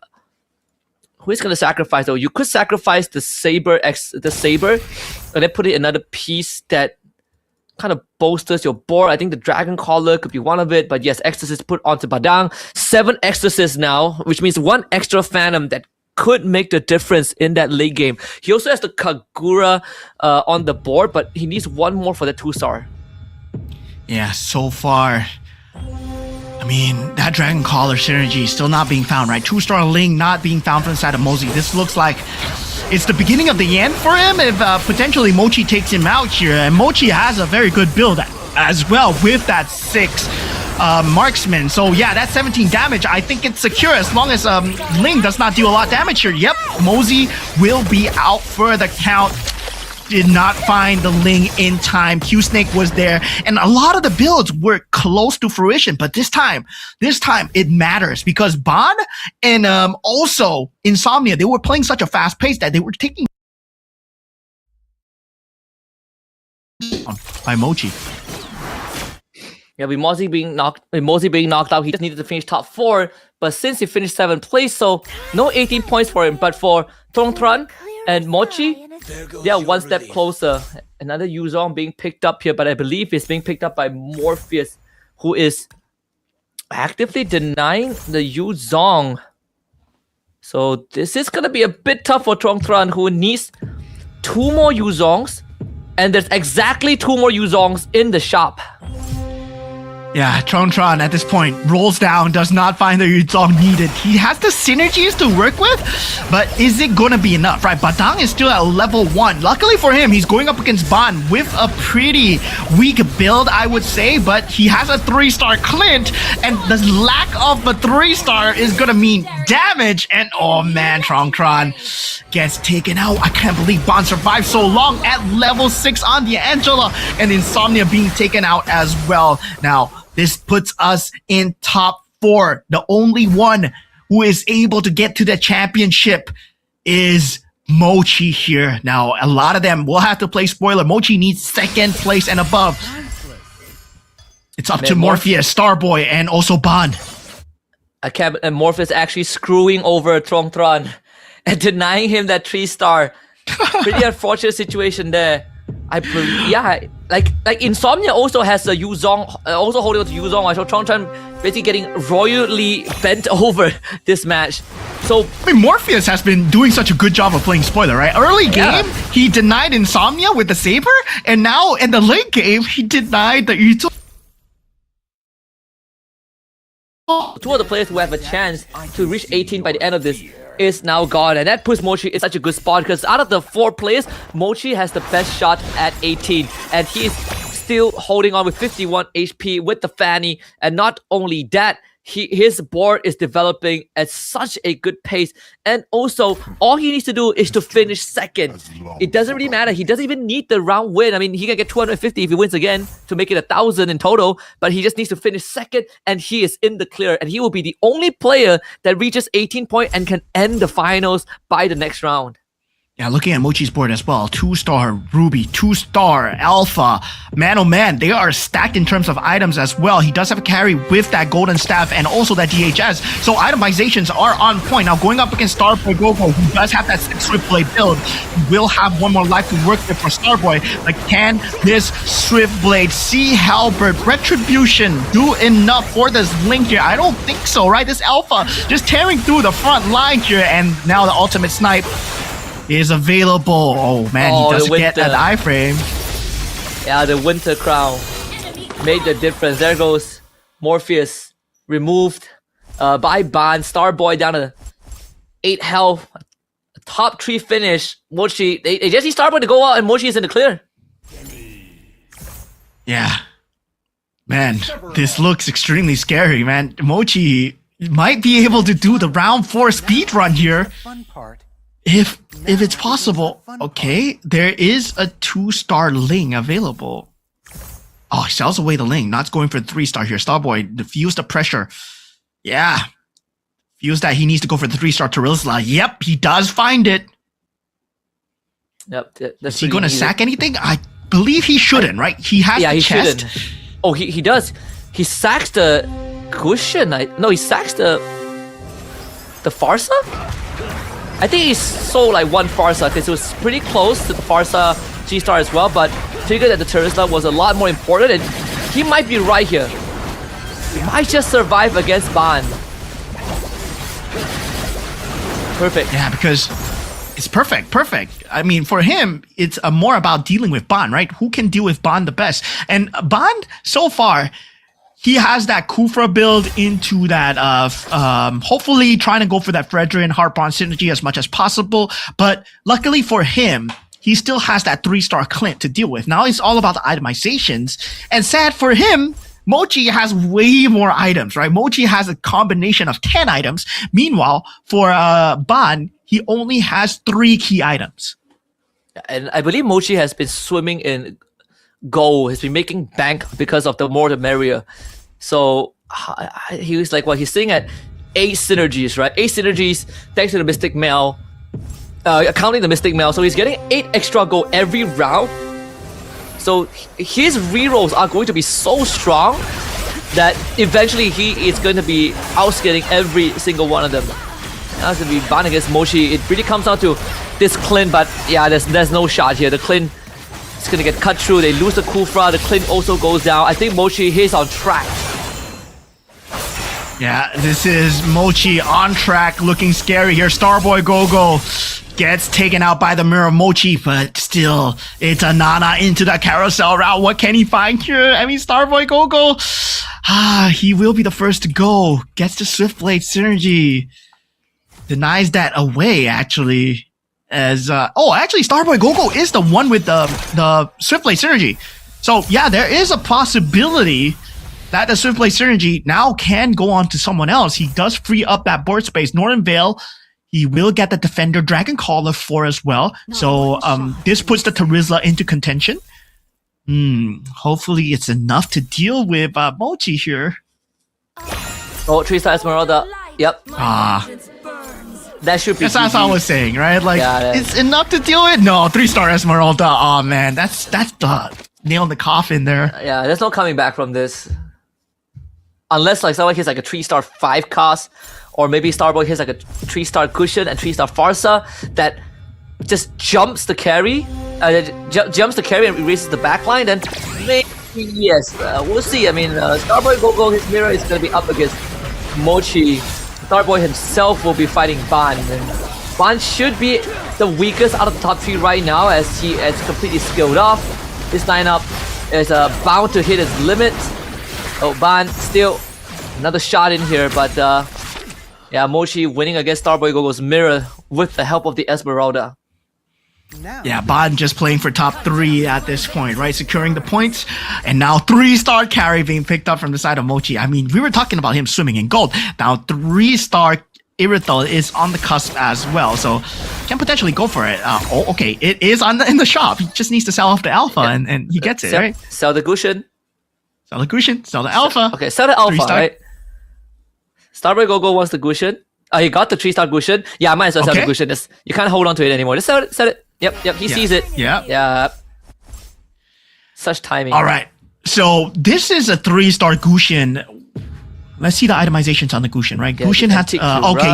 Who is gonna sacrifice though? You could sacrifice the Saber, and then put it in another piece that kind of bolsters your board. I think the Dragon Collar could be one of it, but yes, Exorcist put onto Badang. 7 Exorcists now, which means 1 extra Phantom that could make the difference in that late game. He also has the Kagura on the board, but he needs 1 more for the 2-star. Yeah, so far, I mean, that Dragon Collar synergy is still not being found, right? 2-star Ling not being found from the side of Mosey. This looks like it's the beginning of the end for him if potentially Mochi takes him out here. And Mochi has a very good build as well with that 6 marksman. So yeah, that 17 damage, I think it's secure as long as Ling does not do a lot of damage here. Yep, Mosey will be out for the count. Did not find the Ling in time. Q-Snake was there, and a lot of the builds were close to fruition, but this time it matters because Bond and also Insomnia, they were playing such a fast pace that they were taking by Mochi. Yeah, with Mosey being knocked out, he just needed to finish top 4. But since he finished 7th place, so no 18 points for him. But for Tron and Mochi, they are 1 step closer. Another Yuzong being picked up here, but I believe it's being picked up by Morpheus, who is actively denying the Yuzong. So this is gonna be a bit tough for Tron, who needs 2 more Yuzongs, and there's exactly 2 more Yuzongs in the shop. Yeah, Tron at this point rolls down, does not find the Yuzong needed. He has the synergies to work with, but is it gonna be enough, right? Badang is still at level 1. Luckily for him, he's going up against Ban with a pretty weak build, I would say, but he has a 3-star Clint, and the lack of a 3-star is gonna mean damage, and oh man, Tron gets taken out. I can't believe Ban survived so long at level 6 on the Angela, and Insomnia being taken out as well. Now, this puts us in top 4. The only one who is able to get to the championship is Mochi here. Now, a lot of them will have to play spoiler. Mochi needs 2nd place and above. It's up to Morpheus, Starboy, and also Bond. And Morpheus actually screwing over Tron and denying him that 3-star. Pretty unfortunate situation there. I believe, yeah, like Insomnia also has a Yuzong, also holding on to Yuzong, while Tron basically getting royally bent over this match. So I mean, Morpheus has been doing such a good job of playing spoiler, right? Early game, he denied Insomnia with the Saber, and now in the late game, he denied the Yuto. 2 of the players who have a chance to reach 18 by the end of this is now gone, and that puts Mochi in such a good spot because out of the 4 players, Mochi has the best shot at 18, and he is still holding on with 51 HP with the Fanny. And not only that, his board is developing at such a good pace, and also all he needs to do is to finish 2nd. It doesn't really matter. He doesn't even need the round win. I mean, he can get 250 if he wins again to make it 1,000 in total, but he just needs to finish 2nd, and he is in the clear, and he will be the only player that reaches 18 points and can end the finals by the next round. Yeah, looking at Mochi's board as well, 2-star Ruby, 2-star Alpha. Man, oh man, they are stacked in terms of items as well. He does have a carry with that Golden Staff and also that DHS. So itemizations are on point. Now going up against Starboy Gogo, who does have that 6 Swiftblade build, he will have 1 more life to work with for Starboy. But can this Swiftblade see Halberd Retribution do enough for this Link here? I don't think so, right? This Alpha just tearing through the front line here, and now the ultimate snipe is available. Oh man, he doesn't get an iframe. Yeah, the Winter Crown made the difference. There goes Morpheus removed by Ban. Starboy down to 8 health. Top 3 finish. Mochi, they just need Starboy to go out, and Mochi is in the clear. Yeah. Man, this looks extremely scary, man. Mochi might be able to do the round 4 speed run here. If it's possible. Okay, there is a 2-star Ling available. Oh, he sells away the Ling. Not going for 3-star here. Starboy, diffuse the pressure. Yeah. feels that he needs to go for the 3-star Terizla. Yep, he does find it. Yep. Is he going to sack anything? I believe he shouldn't, right? He has the he chest. shouldn't. Oh, he does. He sacks the cushion. No, he sacks the Farsa? I think he sold like one Farsa because it was pretty close to the Farsa G-Star as well, but figured that the Terizla was a lot more important, and he might be right here. He might just survive against Ban. Perfect. Yeah, because it's perfect. I mean, for him, it's more about dealing with Ban, right? Who can deal with Ban the best? And Ban, so far, he has that Kufra build into that, hopefully trying to go for that Fredrin Heartbond synergy as much as possible. But luckily for him, he still has that 3-star Clint to deal with. Now it's all about the itemizations. And sad for him, Mochi has way more items, right? Mochi has a combination of 10 items. Meanwhile, for Ban, he only has 3 key items. And I believe Mochi has been swimming in gold. He's been making bank because of the more the merrier. So he was like, well, he's sitting at 8 synergies, right? 8 synergies thanks to the Mystic Mail, counting the Mystic Mail. So he's getting 8 extra gold every round. So his rerolls are going to be so strong that eventually he is going to be outscaling every single one of them. That's going to be Ban against Mochi. It really comes down to this Clint, but yeah, there's no shot here. The Clint is going to get cut through. They lose the Kufra. The Clint also goes down. I think Mochi, he's on track. Yeah, this is Mochi on track, looking scary here. Starboy Gogo gets taken out by the mirror Mochi, but still, it's a Nana into the carousel route. What can he find here? I mean, Starboy Gogo, he will be the first to go. Gets the Swiftblade synergy. Denies that away, actually. As actually, Starboy Gogo is the one with the Swiftblade synergy. So yeah, there is a possibility that the Swiftblade synergy now can go on to someone else. He does free up that board space. Northern Vale, he will get the Defender Dragon Caller 4 as well. So this puts the Terizla into contention. Hopefully it's enough to deal with Mochi here. Oh, 3-star Esmeralda. Yep. That should be That's what I was saying, right? Like, yeah, it's enough to deal with? No, 3-star Esmeralda. Oh man, that's the nail in the coffin there. Yeah, there's no coming back from this. Unless like someone hits like a 3-star 5 cost, or maybe Starboy hits like a 3-star cushion and 3-star Farsa that just jumps the carry, jumps the carry and erases the backline, then maybe yes, we'll see. I mean, Starboy Gogo, his mirror is going to be up against Mochi. Starboy himself will be fighting Ban, and Ban should be the weakest out of the top 3 right now, as he is completely skilled off. This lineup is bound to hit its limit. Oh, Ban still another shot in here, but yeah, Mochi winning against Starboy Gogo's mirror with the help of the Esmeralda. Yeah, Ban just playing for top 3 at this point, right? Securing the points, and now 3-star carry being picked up from the side of Mochi. I mean, we were talking about him swimming in gold. Now 3-star Irithel is on the cusp as well, so can potentially go for it. Okay, it is in the shop. He just needs to sell off the alpha, yeah. and he gets it, right? Sell the Gushin. Sell the Gushin, sell the alpha. Okay, sell the alpha, right? Starboy Gogo wants the Gushin. He got the 3-star Gushin. Yeah, I might as well sell the Gushin. You can't hold on to it anymore. Just sell it. Yep, he sees it. Yeah. Such timing. All right, so this is a 3-star Gushin. Let's see the itemizations on the Gushin, right? Yeah, Gushin has,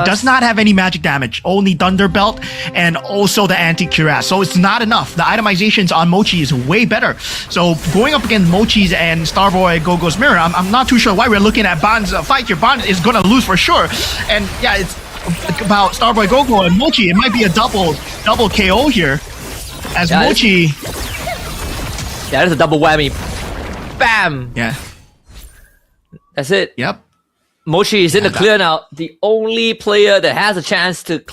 does not have any magic damage. Only Thunder Belt and also the anti-cuirass. So it's not enough. The itemizations on Mochi is way better. So going up against Mochi's and Starboy Gogo's mirror, I'm not too sure why we're looking at Ban's fight here. Ban is going to lose for sure. And yeah, it's about Starboy Gogo and Mochi. It might be a double KO here. As Mochi... Yeah, that's a double whammy. Bam! Yeah. That's it. Yep. Mochi is in the clear now. The only player that has a chance to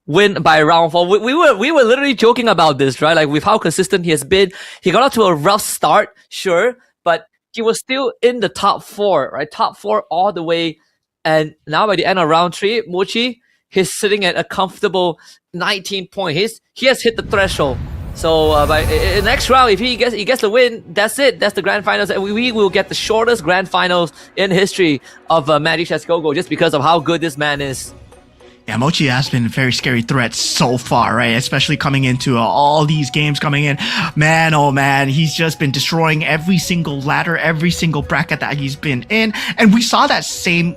win by round 4. We were literally joking about this, right? Like with how consistent he has been. He got off to a rough start, sure, but he was still in the top 4, right? Top 4 all the way. And now by the end of round 3, Mochi, he's sitting at a comfortable 19 points. He has hit the threshold. So by next round, if he gets the win, that's it. That's the grand finals, and we will get the shortest grand finals in history of Magic Chess Go-Go, just because of how good this man is. Yeah, Mochi has been a very scary threat so far, right? Especially coming into all these games coming in. Man, oh man, he's just been destroying every single ladder, every single bracket that he's been in. And we saw that same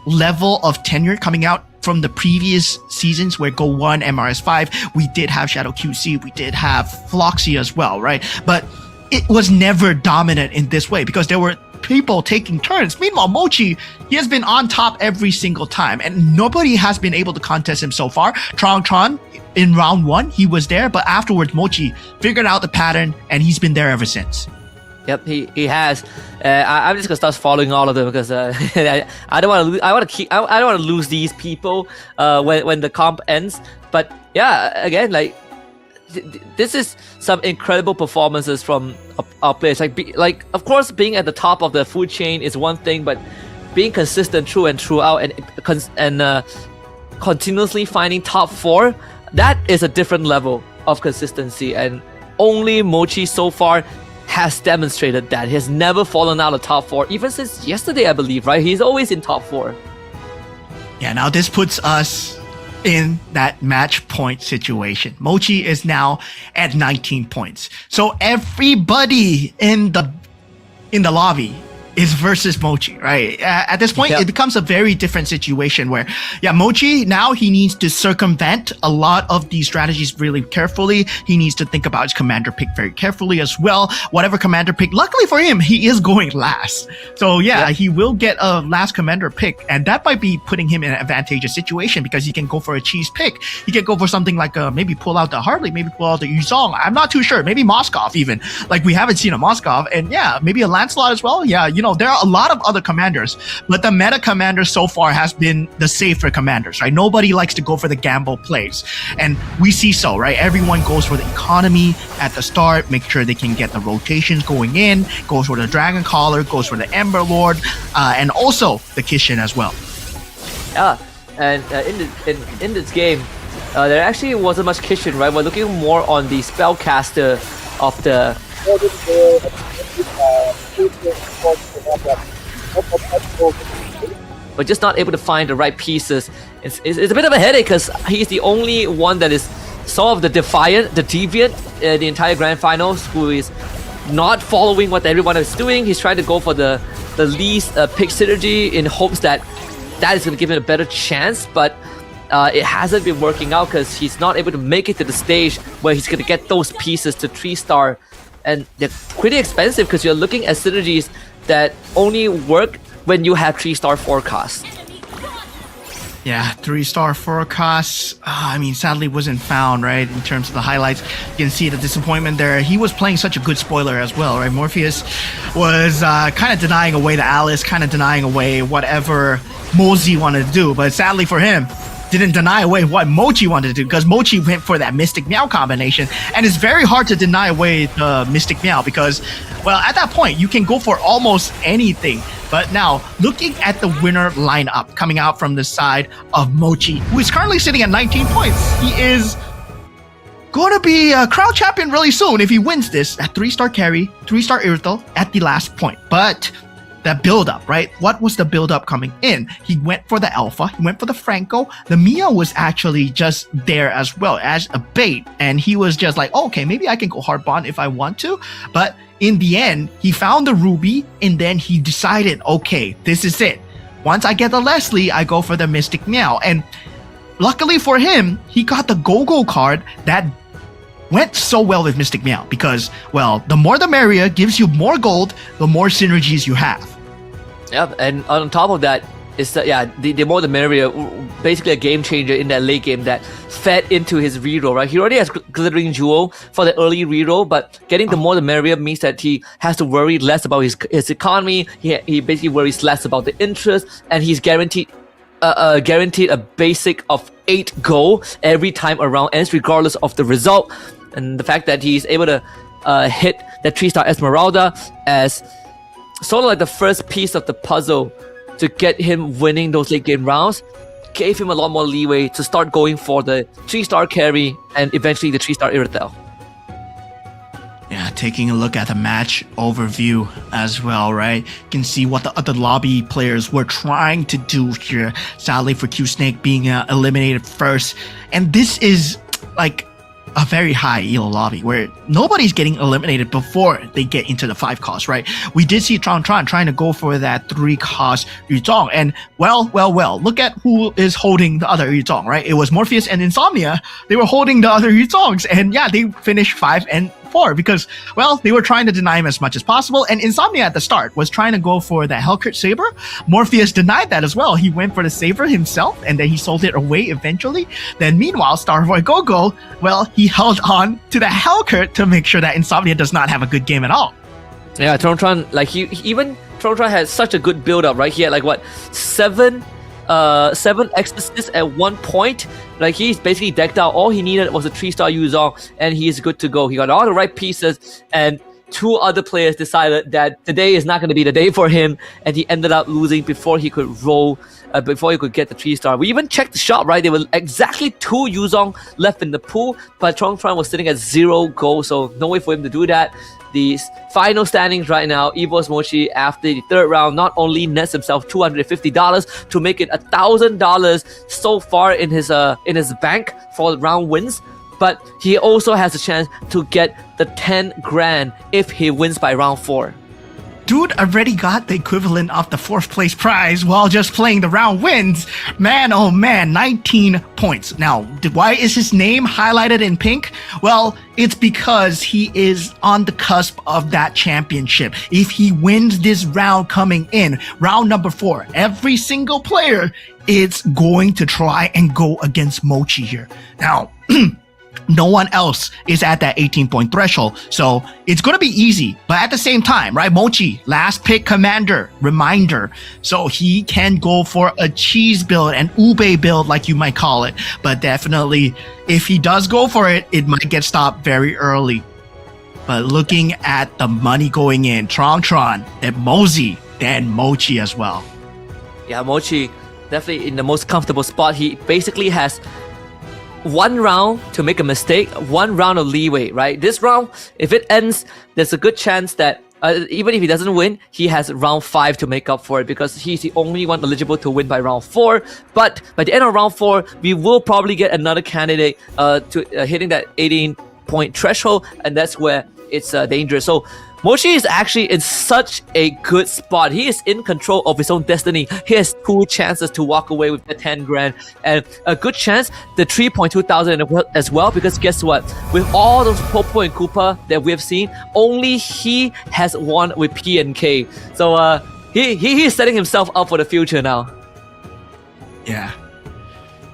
level of tenure coming out from the previous seasons where Go 1, MRS5, we did have Shadow QC, we did have Floxy as well, right? But it was never dominant in this way because there were people taking turns. Meanwhile, Mochi, he has been on top every single time and nobody has been able to contest him so far. Tron, in round 1, he was there, but afterwards, Mochi figured out the pattern and he's been there ever since. Yep, he has. I'm just gonna start following all of them because I don't want to. I don't want to lose these people when the comp ends. But yeah, again, like this is some incredible performances from our players. Like of course, being at the top of the food chain is one thing, but being consistent through and throughout and continuously finding top 4, that is a different level of consistency. And only Mochi so far has demonstrated that. He has never fallen out of top 4, even since yesterday, I believe, right? He's always in top 4. Yeah, now this puts us in that match point situation. Mochi is now at 19 points. So everybody in the lobby is versus Mochi, right? At this point, it becomes a very different situation where, Mochi, now he needs to circumvent a lot of these strategies really carefully. He needs to think about his commander pick very carefully as well. Whatever commander pick, luckily for him, he is going last. So he will get a last commander pick, and that might be putting him in an advantageous situation because he can go for a cheese pick. He can go for something like maybe pull out the Harley, maybe pull out the Yuzong. I'm not too sure. Maybe Moskov even. Like we haven't seen a Moskov, and maybe a Lancelot as well. There are a lot of other commanders, but the meta commander so far has been the safer commanders, right? Nobody likes to go for the gamble plays. And we see so, right? Everyone goes for the economy at the start, make sure they can get the rotations going in, goes for the Dragon Caller, goes for the Ember Lord, and also the Kishin as well. Yeah, and in this game, there actually wasn't much Kishin, right? We're looking more on the spellcaster of the... but just not able to find the right pieces. It's a bit of a headache because he's the only one that is sort of the defiant, the deviant the entire grand finals, who is not following what everyone is doing. He's trying to go for the least pick synergy in hopes that is going to give him a better chance, but it hasn't been working out because he's not able to make it to the stage where he's going to get those pieces to 3-star. And they're pretty expensive because you're looking at synergies that only work when you have 3-star forecasts. Yeah, 3-star forecasts, sadly wasn't found, right? In terms of the highlights, you can see the disappointment there. He was playing such a good spoiler as well, right? Morpheus was kind of denying away the Alice, kind of denying away whatever Mosey wanted to do. But sadly for him, didn't deny away what Mochi wanted to do because Mochi went for that Mystic Meow combination, and it's very hard to deny away the Mystic Meow because, well, at that point you can go for almost anything. But now, looking at the winner lineup coming out from the side of Mochi, who is currently sitting at 19 points, he is going to be a crown champion really soon if he wins this at 3-star carry, 3-star Irithel at the last point. But that build-up, right? What was the build-up coming in? He went for the Alpha, he went for the Franco. The Mia was actually just there as well as a bait, and he was just like, okay, maybe I can go hard bond if I want to. But in the end, he found the Ruby, and then he decided, okay, this is it. Once I get the Leslie, I go for the Mystic Meow. And luckily for him, he got the Go-Go card that went so well with Mystic Meow because, well, the more the merrier, gives you more gold, the more synergies you have. Yep, and on top of that, is that the more the merrier, basically a game changer in that late game that fed into his reroll, right? He already has Glittering Jewel for the early reroll, but getting the more the merrier means that he has to worry less about his economy. He basically worries less about the interest, and he's guaranteed a basic of 8 gold every time around ends, regardless of the result. And the fact that he's able to hit the 3-star Esmeralda as sort of like the first piece of the puzzle to get him winning those late game rounds gave him a lot more leeway to start going for the 3-star carry and eventually the 3-star Irithel. Yeah, taking a look at the match overview as well, right? You can see what the other lobby players were trying to do here. Sadly for Q Snake being eliminated first. And this is like a very high elo lobby where nobody's getting eliminated before they get into the 5 cost, right? We did see Tron trying to go for that 3 cost Yuzong, and well, look at who is holding the other Yuzong, right? It was Morpheus and Insomnia. They were holding the other Yuzongs, and yeah, they finished 5 and 4 because, well, they were trying to deny him as much as possible. And Insomnia at the start was trying to go for the Hellcurt Saber. Morpheus denied that as well. He went for the Saber himself and then he sold it away eventually. Then meanwhile, Starboy Gogo, well, he held on to the Hellcurt to make sure that Insomnia does not have a good game at all. Yeah, Tron, like Tron had such a good build up, right? He had like what, 7 Exorcists at one point. Like he's basically decked out. All he needed was a 3-star Yuzong and he's good to go. He got all the right pieces, and 2 other players decided that today is not going to be the day for him, and he ended up losing before he could roll, before he could get the 3-star. We even checked the shop, right? There were exactly 2 Yuzong left in the pool, but Tron was sitting at 0 gold, so no way for him to do that. The final standings right now, Evo's Mochi after the 3rd round not only nets himself $250 to make it $1,000 so far in his bank for round wins, but he also has a chance to get the 10 grand if he wins by round 4. Dude already got the equivalent of the 4th place prize while just playing the round wins. Man, oh man, 19 points. Now, why is his name highlighted in pink? Well, it's because he is on the cusp of that championship. If he wins this round coming in, round number 4, every single player is going to try and go against Mochi here. Now, no one else is at that 18-point threshold, so it's going to be easy. But at the same time, right, Mochi, last pick commander, reminder. So he can go for a cheese build, an ube build, like you might call it. But definitely, if he does go for it, it might get stopped very early. But looking at the money going in, Tron, then Mosey, then Mochi as well. Yeah, Mochi definitely in the most comfortable spot. He basically has 1 round to make a mistake, 1 round of leeway, right? This round, if it ends, there's a good chance that even if he doesn't win, he has round 5 to make up for it because he's the only one eligible to win by round 4. But by the end of round 4, we will probably get another candidate to hitting that 18-point threshold, and that's where it's dangerous. So Mochi is actually in such a good spot. He is in control of his own destiny. He has 2 chances to walk away with the 10 grand and a good chance the 3.2 thousand as well, because guess what? With all those Popo and Koopa that we have seen, only he has won with P and K. So he is setting himself up for the future now. Yeah.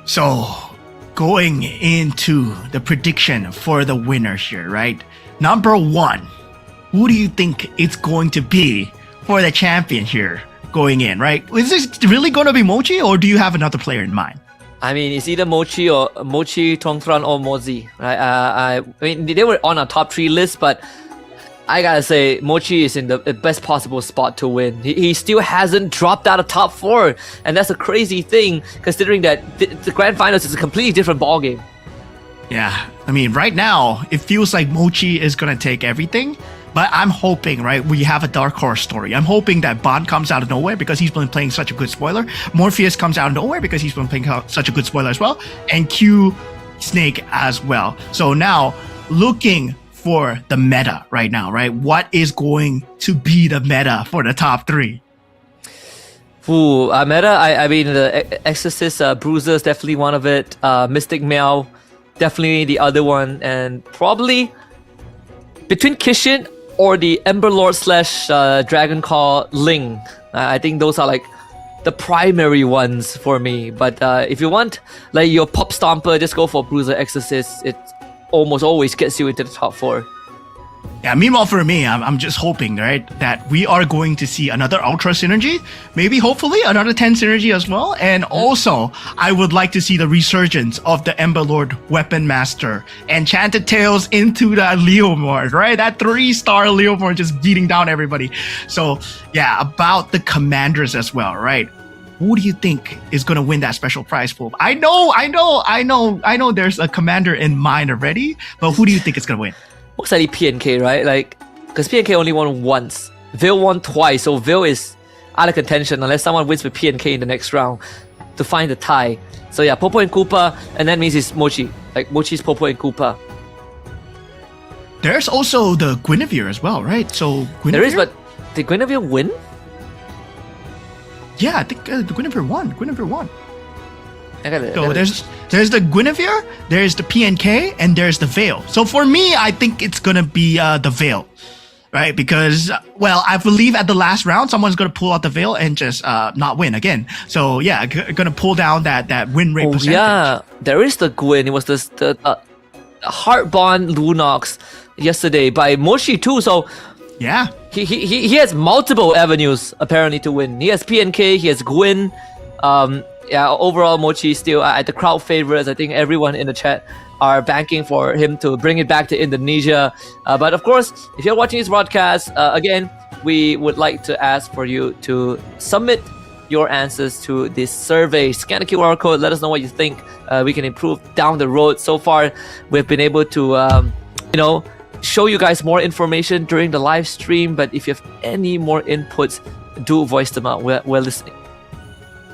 So going into the prediction for the winner here, right? Number 1. Who do you think it's going to be for the champion here going in, right? Is this really going to be Mochi, or do you have another player in mind? I mean, it's either Mochi, Tongtran, or Mozi, right? I mean, they were on our top 3 list, but I gotta say, Mochi is in the best possible spot to win. He still hasn't dropped out of top 4, and that's a crazy thing, considering that the Grand Finals is a completely different ballgame. Yeah, I mean, right now, it feels like Mochi is going to take everything. But I'm hoping, right, we have a dark horse story. I'm hoping that Bond comes out of nowhere because he's been playing such a good spoiler. Morpheus comes out of nowhere because he's been playing such a good spoiler as well. And Q Snake as well. So now, looking for the meta right now, right? What is going to be the meta for the top 3? Ooh, meta, I mean, the Exorcist Bruiser is definitely one of it. Mystic Meow, definitely the other one. And probably between Kishin or the Ember Lord / Dragon Call Ling. I think those are like the primary ones for me. But if you want like your pop stomper, just go for Bruiser Exorcist. It almost always gets you into the top 4. Yeah, meanwhile for me, I'm just hoping, right, that we are going to see another Ultra Synergy, maybe hopefully another 10 Synergy as well, and also I would like to see the resurgence of the Ember Lord Weapon Master, Enchanted Tales into that Leomord, right, that 3-star Leomord just beating down everybody. So yeah, about the commanders as well, right? Who do you think is going to win that special prize pool? I know there's a commander in mind already, but who do you think is going to win? most likely PNK, right? Like, because PNK only won once. Veil won twice, so Veil is out of contention unless someone wins with PNK in the next round to find the tie. So yeah, Popo and Koopa, and that means it's Mochi. Like, Mochi's Popo and Koopa. There's also the Guinevere as well, right? So Guinevere? There is, but did Guinevere win? Yeah, I think the Guinevere won. Guinevere won. I So there's the Guinevere, there's the PNK, and there's the Veil. So for me, I think it's gonna be the Veil, right? Because well, I believe at the last round, someone's gonna pull out the Veil and just not win again. So yeah, gonna pull down that win rate percentage. Yeah, there is the Gwyn. It was the Heartbond Lunox yesterday by Mochi too. So Yeah. he has multiple avenues apparently to win. He has PNK, he has Gwyn. Yeah, overall Mochi still at the crowd favorites. I think everyone in the chat are banking for him to bring it back to Indonesia. But of course, if you're watching this broadcast, again, we would like to ask for you to submit your answers to this survey. Scan the QR code, let us know what you think we can improve down the road. So far, we've been able to, show you guys more information during the live stream. But if you have any more inputs, do voice them out. We're listening.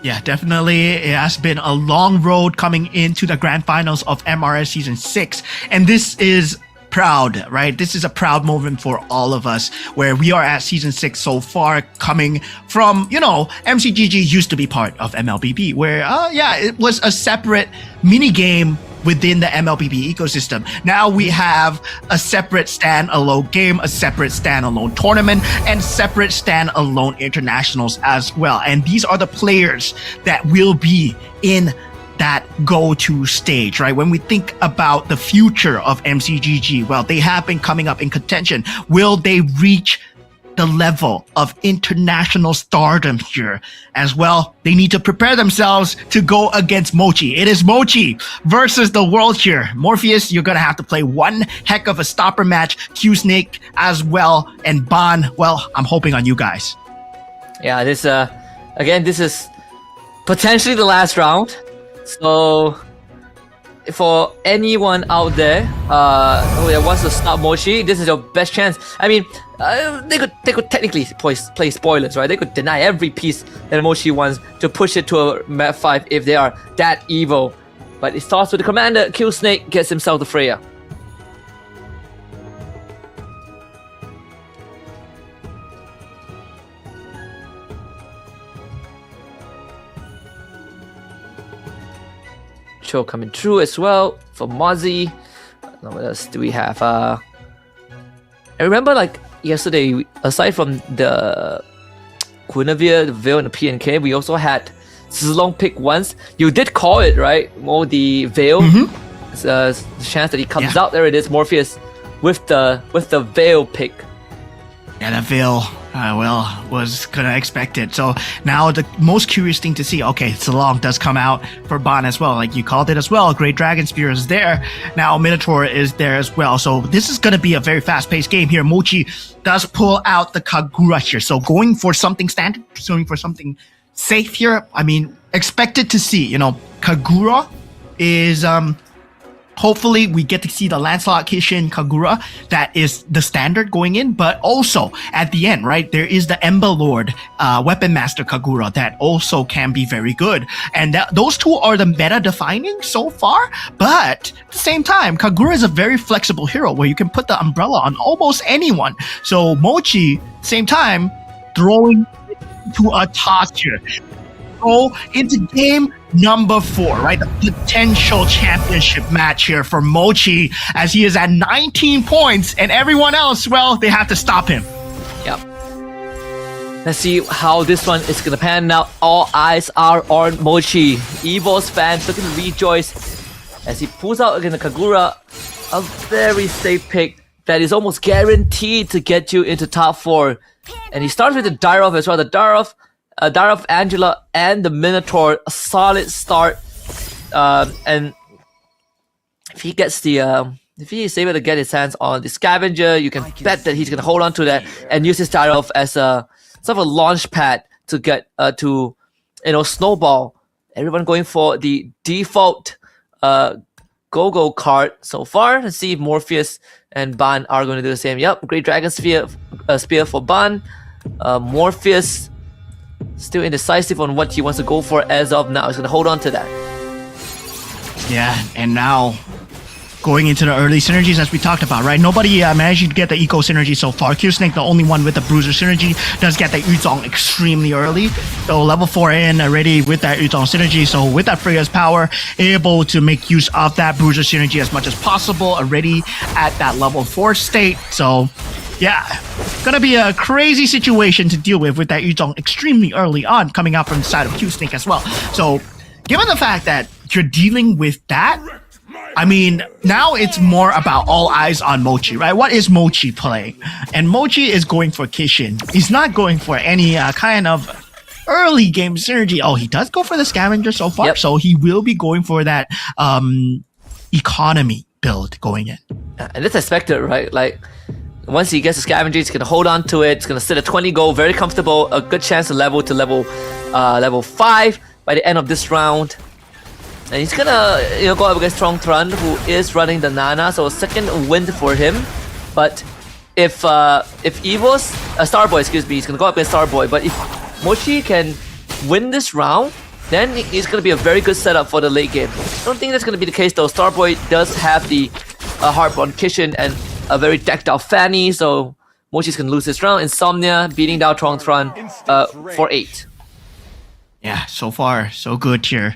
Yeah, definitely. It has been a long road coming into the grand finals of MRS Season 6. And this is proud, right? This is a proud moment for all of us where we are at Season 6 so far, coming from, MCGG used to be part of MLBB, where, it was a separate mini game within the MLBB ecosystem. Now we have a separate standalone game, a separate standalone tournament, and separate standalone internationals as well. And these are the players that will be in that go-to stage, right? When we think about the future of MCGG, well, they have been coming up in contention. Will they reach the level of international stardom here as well? They need to prepare themselves to go against Mochi. It is Mochi versus the world here. Morpheus, you're gonna have to play one heck of a stopper match. Q-Snake as well, and Ban, well, I'm hoping on you guys. Yeah, this is potentially the last round. So for anyone out there who wants to stop Mochi, this is your best chance. I mean, they could technically play spoilers, right? They could deny every piece that Mochi wants to push it to a map 5 if they are that evil. But it starts with the commander. Q-Snake gets himself the Freya. Cho coming through as well for Mozzie. What else do we have? I remember like yesterday, aside from the Guinevere, the Veil, and the PNK, we also had Zilong pick once. You did call it, right? More the Veil. It's the chance that he comes out. There it is, Morpheus with the Veil pick. Yeah, the Veil, was gonna expect it. So now the most curious thing to see, okay, Zilong does come out for Ban as well. Like you called it as well. Great Dragon Spear is there. Now Minotaur is there as well. So this is gonna be a very fast-paced game here. Mochi does pull out the Kagura here. So going for something standard, going for something safe here. I mean, expected to see, Kagura is hopefully we get to see the Lancelot Kishin Kagura. That is the standard going in, but also at the end, right, there is the Ember Lord Weapon Master Kagura that also can be very good. And those two are the meta defining so far, but at the same time, Kagura is a very flexible hero where you can put the umbrella on almost anyone. So Mochi, same time, throwing to a toss here. Go into game number 4, right? The potential championship match here for Mochi as he is at 19 points and everyone else, well, they have to stop him. Yep. Let's see how this one is gonna pan out. All eyes are on Mochi. Evil's fans looking to rejoice as he pulls out again the Kagura. A very safe pick that is almost guaranteed to get you into top 4. And he starts with the Dyrov as well. The Dyrov, Angela, and the Minotaur, a solid start. And if he gets if he is able to get his hands on the Scavenger, you can bet that he's gonna hold on to that and use his Dyrov as a sort of a launch pad to get to snowball. Everyone going for the default Go-Go card so far. Let's see if Morpheus and Ban are going to do the same. Yep, Great Dragon Spear for Ban. Morpheus still indecisive on what he wants to go for as of now. He's going to hold on to that. Yeah, and now going into the early synergies as we talked about, right? Nobody managed to get the eco synergy so far. Q-Snake, the only one with the bruiser synergy, does get the Yuzong extremely early. So level 4 in already with that Yuzong synergy. So with that Freya's power, able to make use of that bruiser synergy as much as possible already at that level 4 state. So yeah, gonna be a crazy situation to deal with that Yuzong extremely early on coming out from the side of Q-Snake as well. So given the fact that you're dealing with that, I mean, now it's more about all eyes on Mochi, right? What is Mochi playing? And Mochi is going for Kishin. He's not going for any kind of early game synergy. Oh, he does go for the scavenger so far, so he will be going for that economy build going in. And that's expected, right? Like, once he gets the scavenger, he's gonna hold on to it. It's gonna sit at 20 gold, very comfortable. A good chance to level 5 by the end of this round. And he's gonna go up against Trong Tran, who is running the Nana, so a second win for him. But if Evo's Starboy, excuse me, he's gonna go up against Starboy. But if Mochi can win this round, then it's gonna be a very good setup for the late game. I don't think that's gonna be the case though. Starboy does have the Harp on Kishin and a very decked out Fanny, so Mochi's gonna lose this round. Insomnia beating down Trong Tran for 8. Yeah, so far so good here.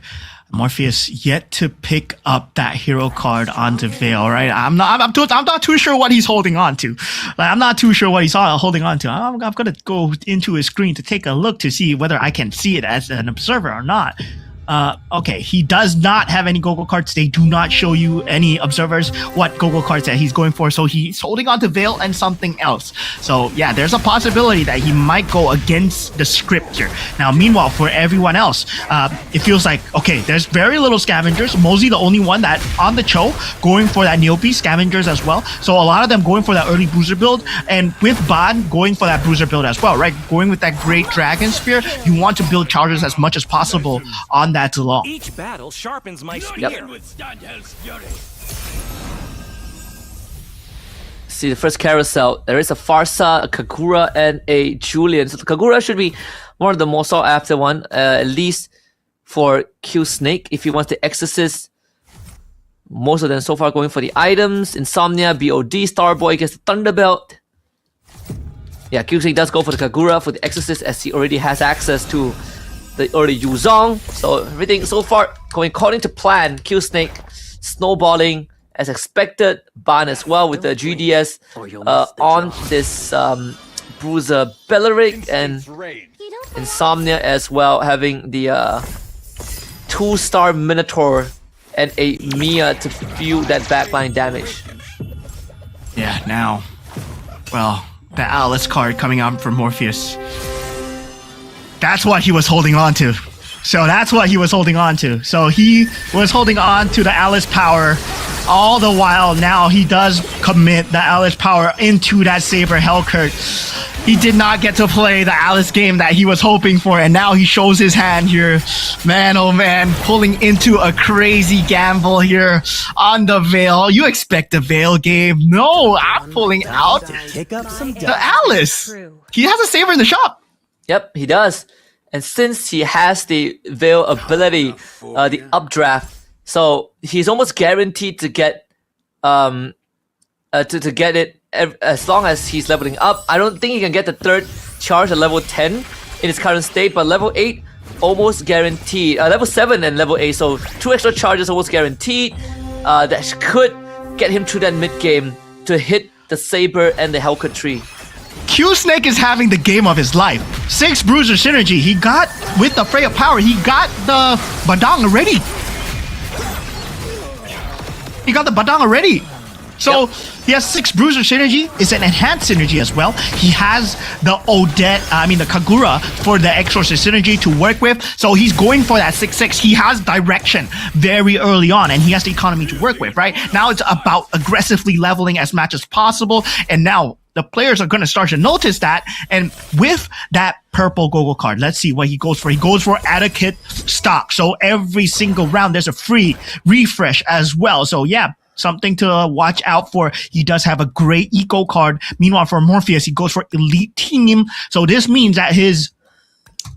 Morpheus yet to pick up that hero card onto Veil, right? I'm not too sure what he's holding on to. Like, I'm not too sure what he's holding on to. I'm gonna go into his screen to take a look to see whether I can see it as an observer or not. Okay, he does not have any Go-Go cards. They do not show you any observers what Go-Go cards that he's going for. So he's holding on to Veil and something else. So yeah, there's a possibility that he might go against the script here. Now, meanwhile, for everyone else, it feels like, okay, there's very little scavengers. Mosey, the only one that on the Cho, going for that Neopy scavengers as well. So a lot of them going for that early bruiser build. And with Ban going for that bruiser build as well, right? Going with that Great Dragon Spear, you want to build charges as much as possible on that long. Each battle sharpens my spear. See the first carousel. There is a Farsa, a Kagura, and a Julian. So the Kagura should be one of the more sought after one, at least for Q-Snake if he wants to Exorcist. Most of them so far going for the items. Insomnia, BOD, Starboy gets the Thunderbelt. Yeah, Q-Snake does go for the Kagura for the Exorcist as he already has access to the early Yuzong. So everything so far going according to plan. Q-Snake snowballing as expected. Ban as well with the GDS on this Bruiser Belleric, and Insomnia as well having the 2-star Minotaur and a Mia to fuel that backline damage. Yeah, now, well, the Alice card coming out from Morpheus. That's what he was holding on to. So that's what he was holding on to. So he was holding on to the Alice power all the while. Now he does commit the Alice power into that Saber Hellcurt. He did not get to play the Alice game that he was hoping for, and now he shows his hand here. Man, oh man, pulling into a crazy gamble here on the Veil. You expect the Veil game? No, I'm pulling out the Alice. He has a Saber in the shop. Yep, he does. And since he has the Veil ability, the updraft, so he's almost guaranteed to get to get it as long as he's leveling up. I don't think he can get the third charge at level 10 in his current state, but level 8 almost guaranteed. Level 7 and level 8, so 2 extra charges almost guaranteed. That could get him through that mid game to hit the Saber and the Hellcurt tree. Q-Snake is having the game of his life. 6 Bruiser Synergy. He got, with the Freya power, he got the Badang already. He got the Badang already. So he has 6 Bruiser Synergy. It's an enhanced synergy as well. He has the the Kagura for the Exorcist Synergy to work with. So he's going for that 6-6. He has direction very early on, and he has the economy to work with, right? Now it's about aggressively leveling as much as possible. And now the players are going to start to notice that. And with that purple Gogo card, let's see what he goes for. He goes for Etiquette stock. So every single round, there's a free refresh as well. So yeah, something to watch out for. He does have a great eco card. Meanwhile, for Morpheus, he goes for Elite Team. So this means that his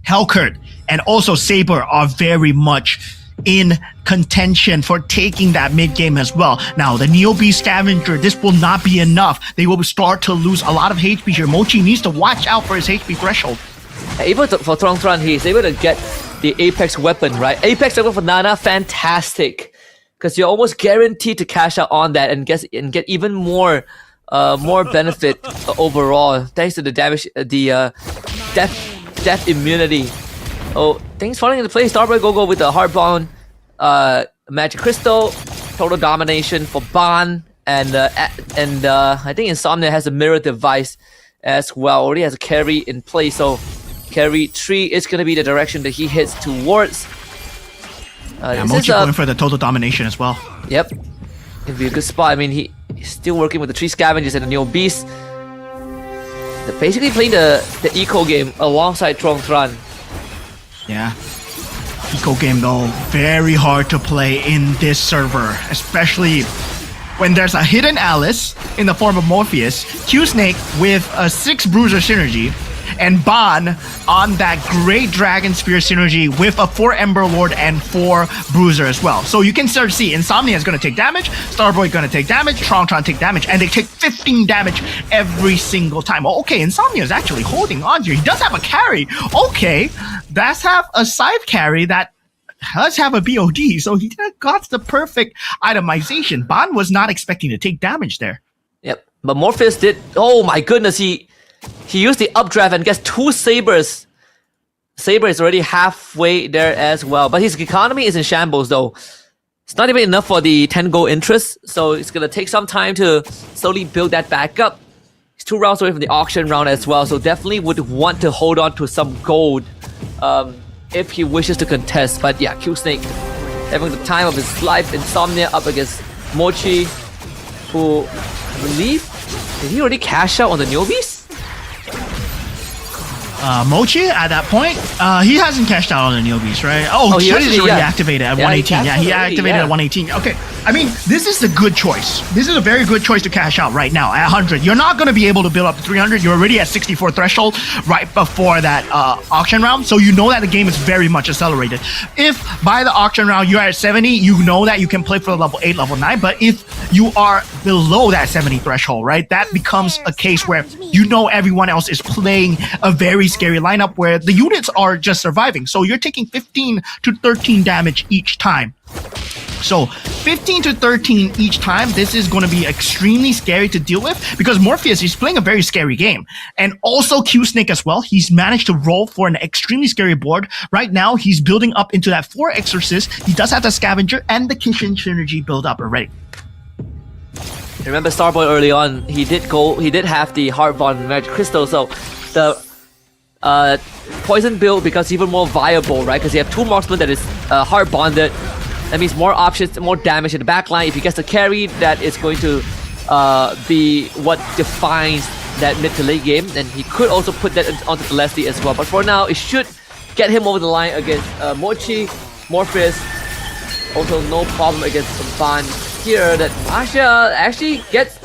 Hellcurt and also Saber are very much in contention for taking that mid game as well. Now, the Neo Beast Scavenger, this will not be enough. They will start to lose a lot of HP here. Mochi needs to watch out for his HP threshold. Even for Tron, he's able to get the Apex weapon, right? Apex weapon for Nana, fantastic. Because you're almost guaranteed to cash out on that and get even more benefit overall, thanks to the damage, the death immunity. Oh, things falling into place. Starboy Gogo with the Heartbound, Magic Crystal, total domination for Ban, and I think Insomnia has a mirror device as well. Already has a carry in place, so carry 3 is gonna be the direction that he heads towards. Mochi going for the total domination as well. Yep, it'd be a good spot. I mean, he's still working with the 3 scavengers and the Neo Beast. They're basically playing the eco game alongside Tron. Yeah. Eco game though, very hard to play in this server, especially when there's a hidden Alice in the form of Morpheus, Q-Snake with a 6 Bruiser synergy, and Ban on that great Dragon Spear synergy with a 4 Ember Lord and 4 Bruiser as well. So you can start to see Insomnia is going to take damage, Starboy going to take damage, Tron take damage, and they take 15 damage every single time. Oh, okay, Insomnia is actually holding on here. He does have a carry. Okay, that's have a side carry that does have a BOD, so he got the perfect itemization. Ban was not expecting to take damage there. Yep, but Morpheus did. Oh my goodness, he used the updraft and gets 2 Sabers. Saber is already halfway there as well, but his economy is in shambles though. It's not even enough for the 10 gold interest, so it's gonna take some time to slowly build that back up. He's 2 rounds away from the auction round as well, so definitely would want to hold on to some gold if he wishes to contest. But yeah, Q-Snake having the time of his life. Insomnia up against Mochi, who I believe, did he already cash out on the Neo Beast? Mochi at that point, he hasn't cashed out on the Neo Beast, right? Oh, he already activated at 118. Yeah, he activated at 118. Okay, I mean, this is a good choice. This is a very good choice to cash out right now at 100. You're not going to be able to build up to 300. You're already at 64 threshold right before that auction round, so you know that the game is very much accelerated. If by the auction round you're at 70, you know that you can play for level 8, level 9, but if you are below that 70 threshold, right, that becomes a case where you know everyone else is playing a very scary lineup where the units are just surviving. So you're taking 15 to 13 damage each time. So 15 to 13 each time, this is going to be extremely scary to deal with because Morpheus is playing a very scary game. And also Q-Snake as well. He's managed to roll for an extremely scary board. Right now, he's building up into that 4 Exorcist. He does have the Scavenger and the Kishin synergy build up already. Remember Starboy early on, he did have the Heartbound Magic Crystal, so the poison build becomes even more viable, right? Because you have 2 marksmen that is hard bonded. That means more options, more damage in the backline. If he gets the carry, that is going to be what defines that mid to late game. And he could also put that onto the Leslie as well. But for now, it should get him over the line against Mochi, Morpheus. Also, no problem against Ban here. That Masha actually gets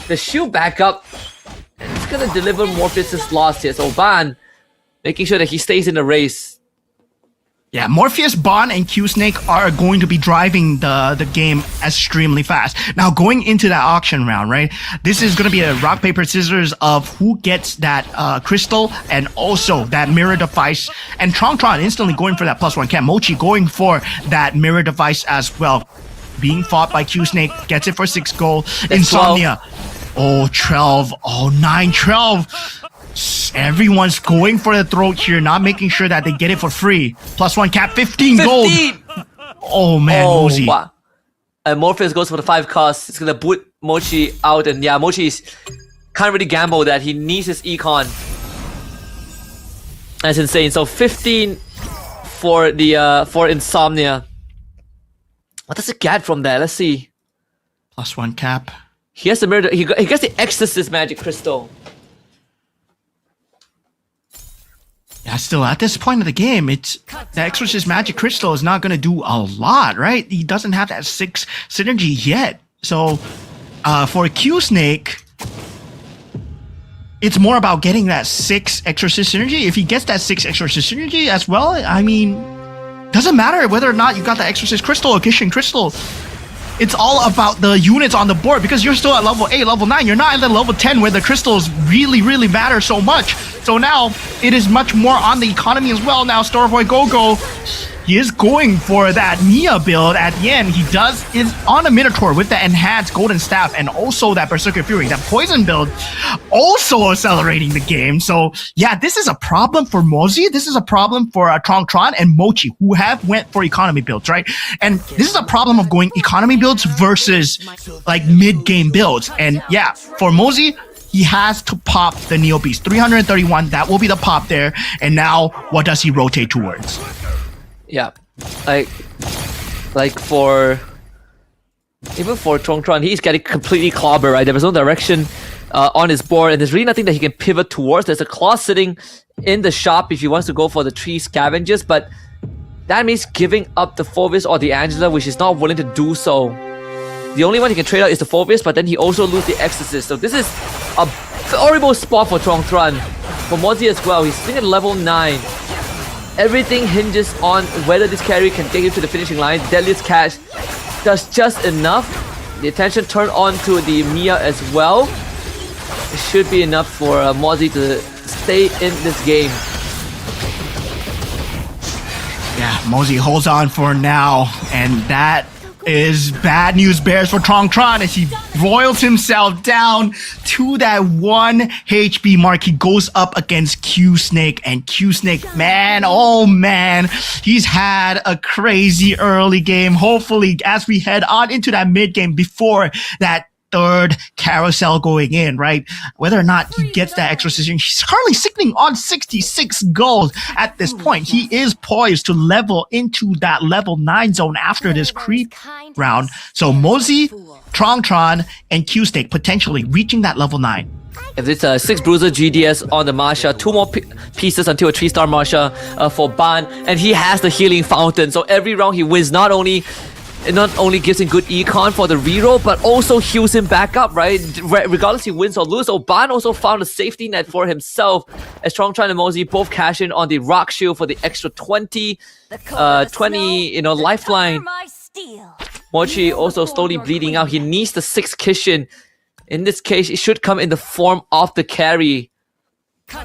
the shield back up. And it's gonna deliver Morpheus' loss here. So Ban making sure that he stays in the race. Yeah, Morpheus, Ban, and Q-Snake are going to be driving the game extremely fast. Now, going into that auction round, right? This is going to be a rock, paper, scissors of who gets that crystal and also that mirror device. And Tron instantly going for that +1 camp. Mochi going for that mirror device as well. Being fought by Q-Snake, gets it for 6 gold. Insomnia. 12. Oh, 9, 12. Everyone's going for the throat here, not making sure that they get it for free. +1 cap, 15 gold. Oh man, Mozi. Wow. And Morpheus goes for the 5 cost. It's gonna boot Mochi out, and yeah, Mochi can't really gamble that. He needs his econ. That's insane. So 15 for the for Insomnia. What does it get from there? Let's see. +1 cap. He has the mirror. He gets the Exorcist magic crystal. Yeah, still at this point of the game, it's the Exorcist Magic Crystal is not going to do a lot, right? He doesn't have that 6 synergy yet. So for Q Snake, it's more about getting that 6 Exorcist synergy. If he gets that 6 Exorcist synergy as well, I mean, doesn't matter whether or not you got the Exorcist Crystal or Kishin Crystal. It's all about the units on the board because you're still at level 8, level 9. You're not at the level 10 where the crystals really, really matter so much. So now it is much more on the economy as well. Now Starboy Gogo, he is going for that Mia build at the end. He is on a Minotaur with the enhanced Golden Staff and also that Berserker Fury. That Poison build also accelerating the game. So yeah, this is a problem for Mozi. This is a problem for Tron and Mochi, who have went for economy builds, right? And this is a problem of going economy builds versus like mid-game builds. And yeah, for Mozi, he has to pop the Neo Beast. 331, that will be the pop there. And now, what does he rotate towards? Yeah, like for even for Tron, he's getting completely clobbered, right? There was no direction on his board, and there's really nothing that he can pivot towards. There's a claw sitting in the shop if he wants to go for the 3 scavengers, but that means giving up the Phovis or the Angela, which is not willing to do so. The only one he can trade out is the Phovis, but then he also loses the Exorcist. So this is a horrible spot for Tron. For Mozi as well, he's sitting at level 9. Everything hinges on whether this carry can take him to the finishing line. Deadliest Catch does just enough. The attention turned on to the Mia as well. It should be enough for Mozi to stay in this game. Yeah, Mozi holds on for now, and that is bad news bears for Tron as he roils himself down to that 1 HP mark. He goes up against Q Snake, and Q Snake, man, oh man, he's had a crazy early game. Hopefully, as we head on into that mid game before that 3rd carousel going in, right? Whether or not he gets that exorcism, he's currently sitting on 66 gold at this point. He is poised to level into that level 9 zone after this creep round. So Mozi, Tron, and Q Snake potentially reaching that level 9. If it's a 6 Bruiser GDS on the Masha, 2 more pieces until a 3-star Masha for Ban, and he has the healing fountain. So every round he wins, not only gives him good econ for the reroll, but also heals him back up, right? Regardless he wins or loses. Ban also found a safety net for himself as Tron and Mozi both cash in on the rock shield for the extra 20 lifeline. Mochi also slowly bleeding out. He needs the 6 Kishin. In this case, it should come in the form of the carry.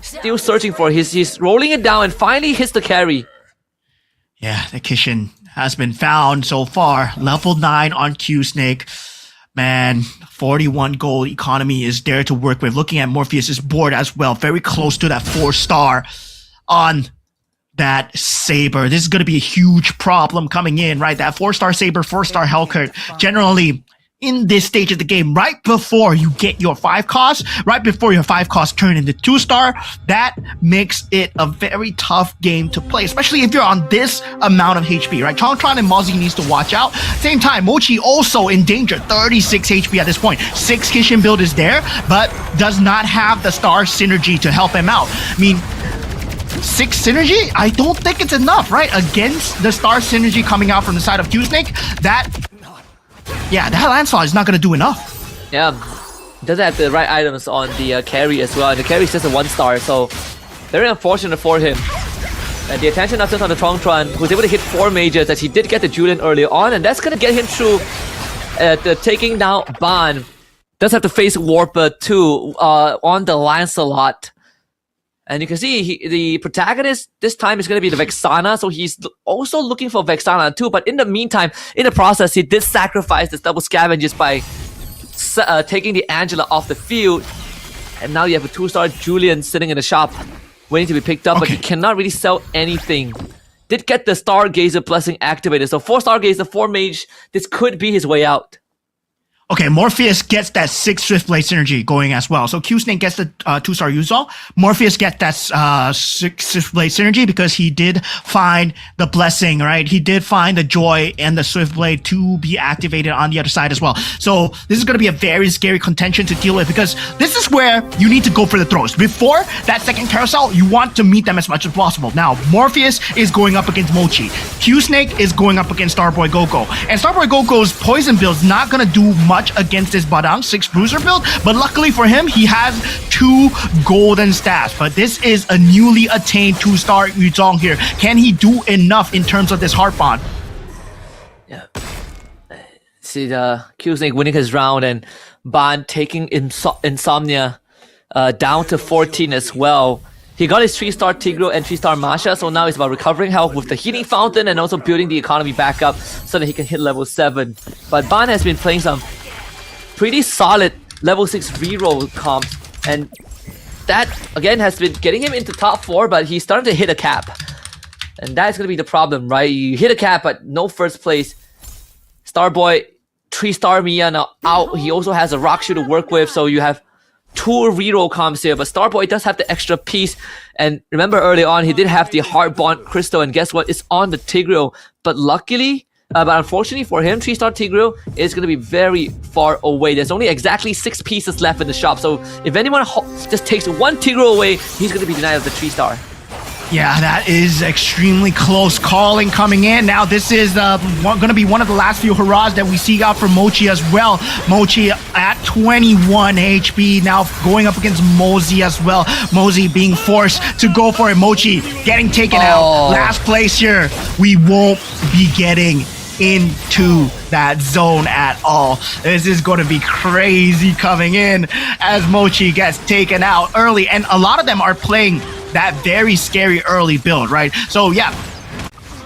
Still searching for he's rolling it down and finally hits the carry. Yeah, the Kishin has been found so far. Level 9 on Q Snake. Man, 41 gold economy is there to work with. Looking at Morpheus's board as well. Very close to that 4-star on that Saber. This is going to be a huge problem coming in, right? That 4-star Saber, 4-star Hellcurt. Generally, in this stage of the game, right before you get your 5 costs, right before your 5 costs turn into 2-star, that makes it a very tough game to play, especially if you're on this amount of HP, right? Tron and Mozi needs to watch out. Same time, Mochi also in danger, 36 HP at this point. 6 Kishin build is there, but does not have the star synergy to help him out. I mean, 6 synergy? I don't think it's enough, right? Against the star synergy coming out from the side of Q Snake, that Lancelot is not going to do enough. Yeah, doesn't have the right items on the carry as well. And the carry is just a 1-star, so very unfortunate for him. And the attention now turns on the Tron, who's able to hit 4 mages, as he did get the Julian earlier on, and that's going to get him through the taking down Ban. Does have to face Warper too on the Lancelot. And you can see the protagonist this time is going to be the Vexana, so he's also looking for Vexana too. But in the meantime, in the process, he did sacrifice the double scavengers by taking the Angela off the field. And now you have a 2-star Julian sitting in the shop, waiting to be picked up, but he cannot really sell anything. Did get the Stargazer blessing activated, so 4 Stargazer, 4 mage, this could be his way out. Okay, Morpheus gets that 6 Swift Blade synergy going as well. So Q-Snake gets the 2-star Yuzol. Morpheus gets that 6 Swift Blade synergy because he did find the blessing, right? He did find the joy and the Swift Blade to be activated on the other side as well. So this is going to be a very scary contention to deal with because this is where you need to go for the throws. Before that second carousel, you want to meet them as much as possible. Now, Morpheus is going up against Mochi. Q-Snake is going up against Starboy Goku. And Starboy Goku's poison build is not going to do much against this Badang 6 Bruiser build, but luckily for him, he has 2 golden stats. But this is a newly attained 2-star Yuzong here. Can he do enough in terms of this Heart Bond? Yeah. See the Q-Snake winning his round and Ban taking Insomnia down to 14 as well. He got his 3-star Tigreal and 3-star Masha, so now it's about recovering health with the Healing Fountain and also building the economy back up so that he can hit level 7. But Ban has been playing some pretty solid level 6 reroll comps, and that again has been getting him into top 4, but he's starting to hit a cap. And that's going to be the problem, right? You hit a cap, but no first place. Starboy, 3-star Mia now out. He also has a Rock Shoe to work with, so you have 2 reroll comps here, but Starboy does have the extra piece. And remember early on, he did have the Heart Bond Crystal, and guess what? It's on the Tigreal. But luckily, but unfortunately for him, 3-star Tigreal is going to be very far away. There's only exactly 6 pieces left in the shop, so if anyone just takes 1 Tigreal away, he's going to be denied of the 3-star. Yeah, that is extremely close calling coming in. Now, this is going to be one of the last few hurrahs that we see out from Mochi as well. Mochi at 21 HP, now going up against Mosey as well. Mosey being forced to go for it. Mochi getting taken out. Last place here. We won't be getting into that zone at all. This is going to be crazy coming in as Mochi gets taken out early, and a lot of them are playing that very scary early build, right? So yeah,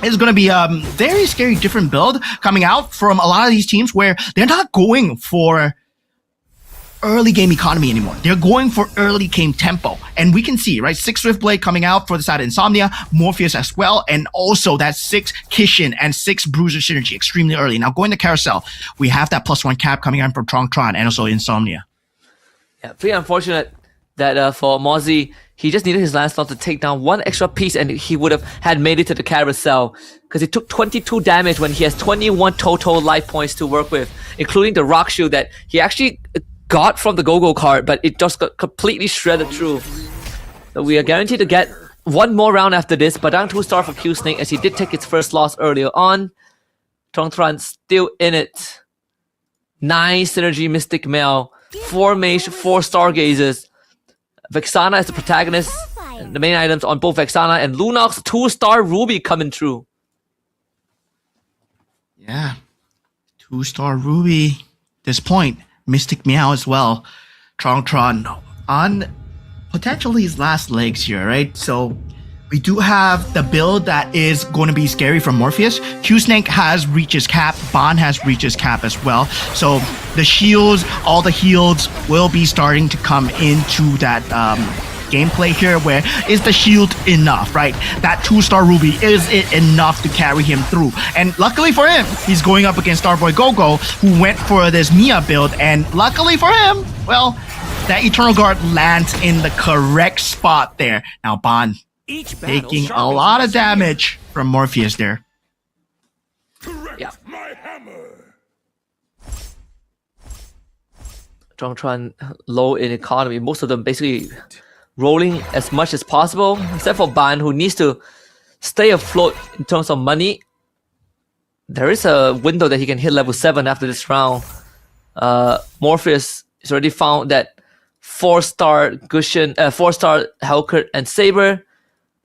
it's going to be a very scary different build coming out from a lot of these teams where they're not going for early game economy anymore. They're going for early game tempo. And we can see, right, 6 Swift Blade coming out for the side of Insomnia, Morpheus as well, and also that 6 Kishin and 6 Bruiser synergy extremely early. Now going to Carousel, we have that +1 cap coming out from Tron and also Insomnia. Yeah, pretty unfortunate that for Mozzie, he just needed his last slot to take down 1 extra piece and he would have had made it to the Carousel, because he took 22 damage when he has 21 total life points to work with, including the Rock Shield that he actually got from the Go-Go card, but it just got completely shredded through. So we are guaranteed to get 1 more round after this, but down 2-star for Q-Snake as he did take its first loss earlier on. Tron still in it. 9 Synergy Mystic Mail, 4 Mage, 4 Stargazers. Vexana is the protagonist. And the main items on both Vexana and Lunox, 2-star Ruby coming through. Yeah, 2-star Ruby. This point, Mystic Meow as well. Tron on potentially his last legs here, right? So we do have the build that is going to be scary from Morpheus. Q-Snake has reached his cap. Bond has reached his cap as well. So the shields, all the heals will be starting to come into that gameplay here, where is the shield enough, right? That 2-star Ruby, is it enough to carry him through? And luckily for him, he's going up against Starboy Gogo, who went for this Mia build, and luckily for him, well, that Eternal Guard lands in the correct spot there. Now Bond taking a lot of damage from Morpheus there. Yeah. Tron low in economy, most of them basically rolling as much as possible, except for Ban, who needs to stay afloat in terms of money. There is a window that he can hit level 7 after this round. Morpheus has already found that 4-star Gushin, 4-star Hellkurt and Saber.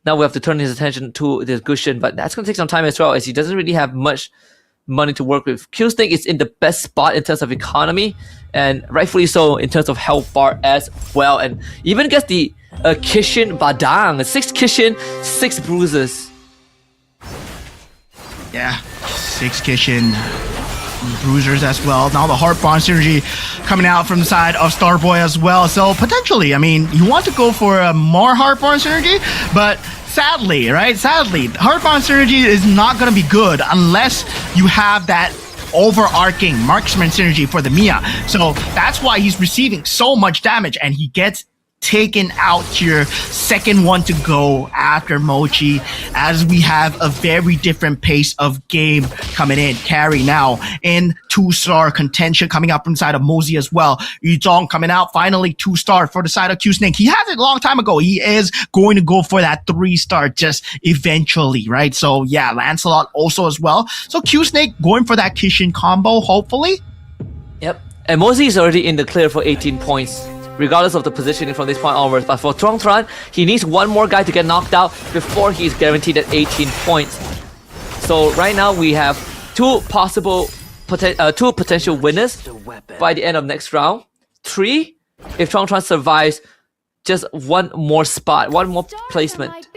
Now we have to turn his attention to the Gushin, but that's going to take some time as well, as he doesn't really have much money to work with. Q-Snake is in the best spot in terms of economy, and rightfully so in terms of health bar as well, and even gets the Kishin Badang, 6 Kishin, 6 bruises. Yeah, 6 Kishin bruisers as well. Now the Heart Bond synergy coming out from the side of Starboy as well. So potentially, I mean, you want to go for a more Heart Bond synergy, but sadly, right? Sadly, Heart Bond synergy is not going to be good unless you have that overarching marksman synergy for the Mia. So that's why he's receiving so much damage, and he gets taken out here. Second one to go after Mochi, as we have a very different pace of game coming in. Carry now in 2-star contention coming up from the side of Mosey as well. Yu Zhong coming out finally 2-star for the side of Q Snake. He has it a long time ago. He is going to go for that 3-star just eventually, right? So yeah, Lancelot also as well. So Q Snake going for that Kishin combo, hopefully. Yep. And Mosey is already in the clear for 18 points, regardless of the positioning from this point onwards. But for Tron, he needs one more guy to get knocked out before he's guaranteed at 18 points. So right now we have two potential winners by the end of next round. 3 if Tron survives just one more spot, one more placement.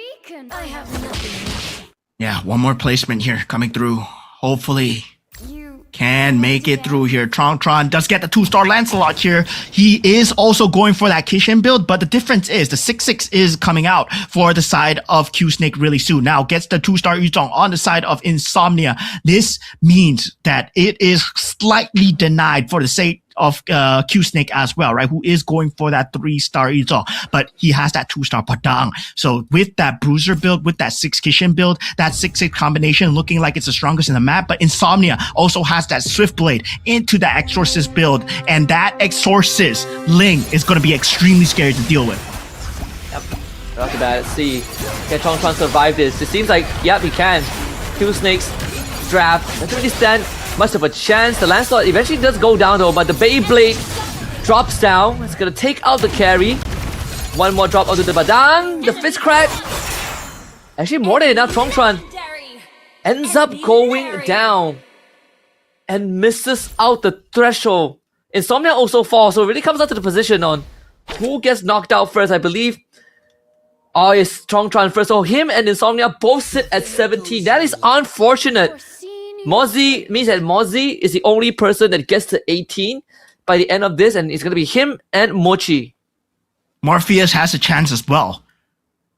Yeah, one more placement here coming through. Hopefully can make it through here. Tron does get the 2-star Lancelot here. He is also going for that Kishin build, but the difference is the 6-6 is coming out for the side of Q Snake really soon. Now gets the 2-star Yu Zhong on the side of Insomnia. This means that it is slightly denied for the sake of Q Snake as well, right? Who is going for that 3-star Yu Zhong, but he has that 2-star Padang. So with that Bruiser build, with that 6 Kishin build, that 6-6 combination looking like it's the strongest in the map, but Insomnia also has that Swift Blade into that Exorcist build, and that Exorcist Ling is going to be extremely scary to deal with. Yep. Right off the bat, let's see. Can Tron survive this? It seems like, yep, he can. Q Snake's draft doesn't really stand much of a chance. The Lancelot eventually does go down though, but the Beyblade drops down. It's gonna take out the carry. One more drop onto the Badang. The Fist Crack. Actually, more than enough. Tron ends up going down and misses out the threshold. Insomnia also falls, so it really comes down to the position on who gets knocked out first, I believe. Oh, it's Tron first. So him and Insomnia both sit at 17. That is unfortunate. Mozzie means that Mozzie is the only person that gets to 18 by the end of this, and it's going to be him and Mochi. Morpheus has a chance as well.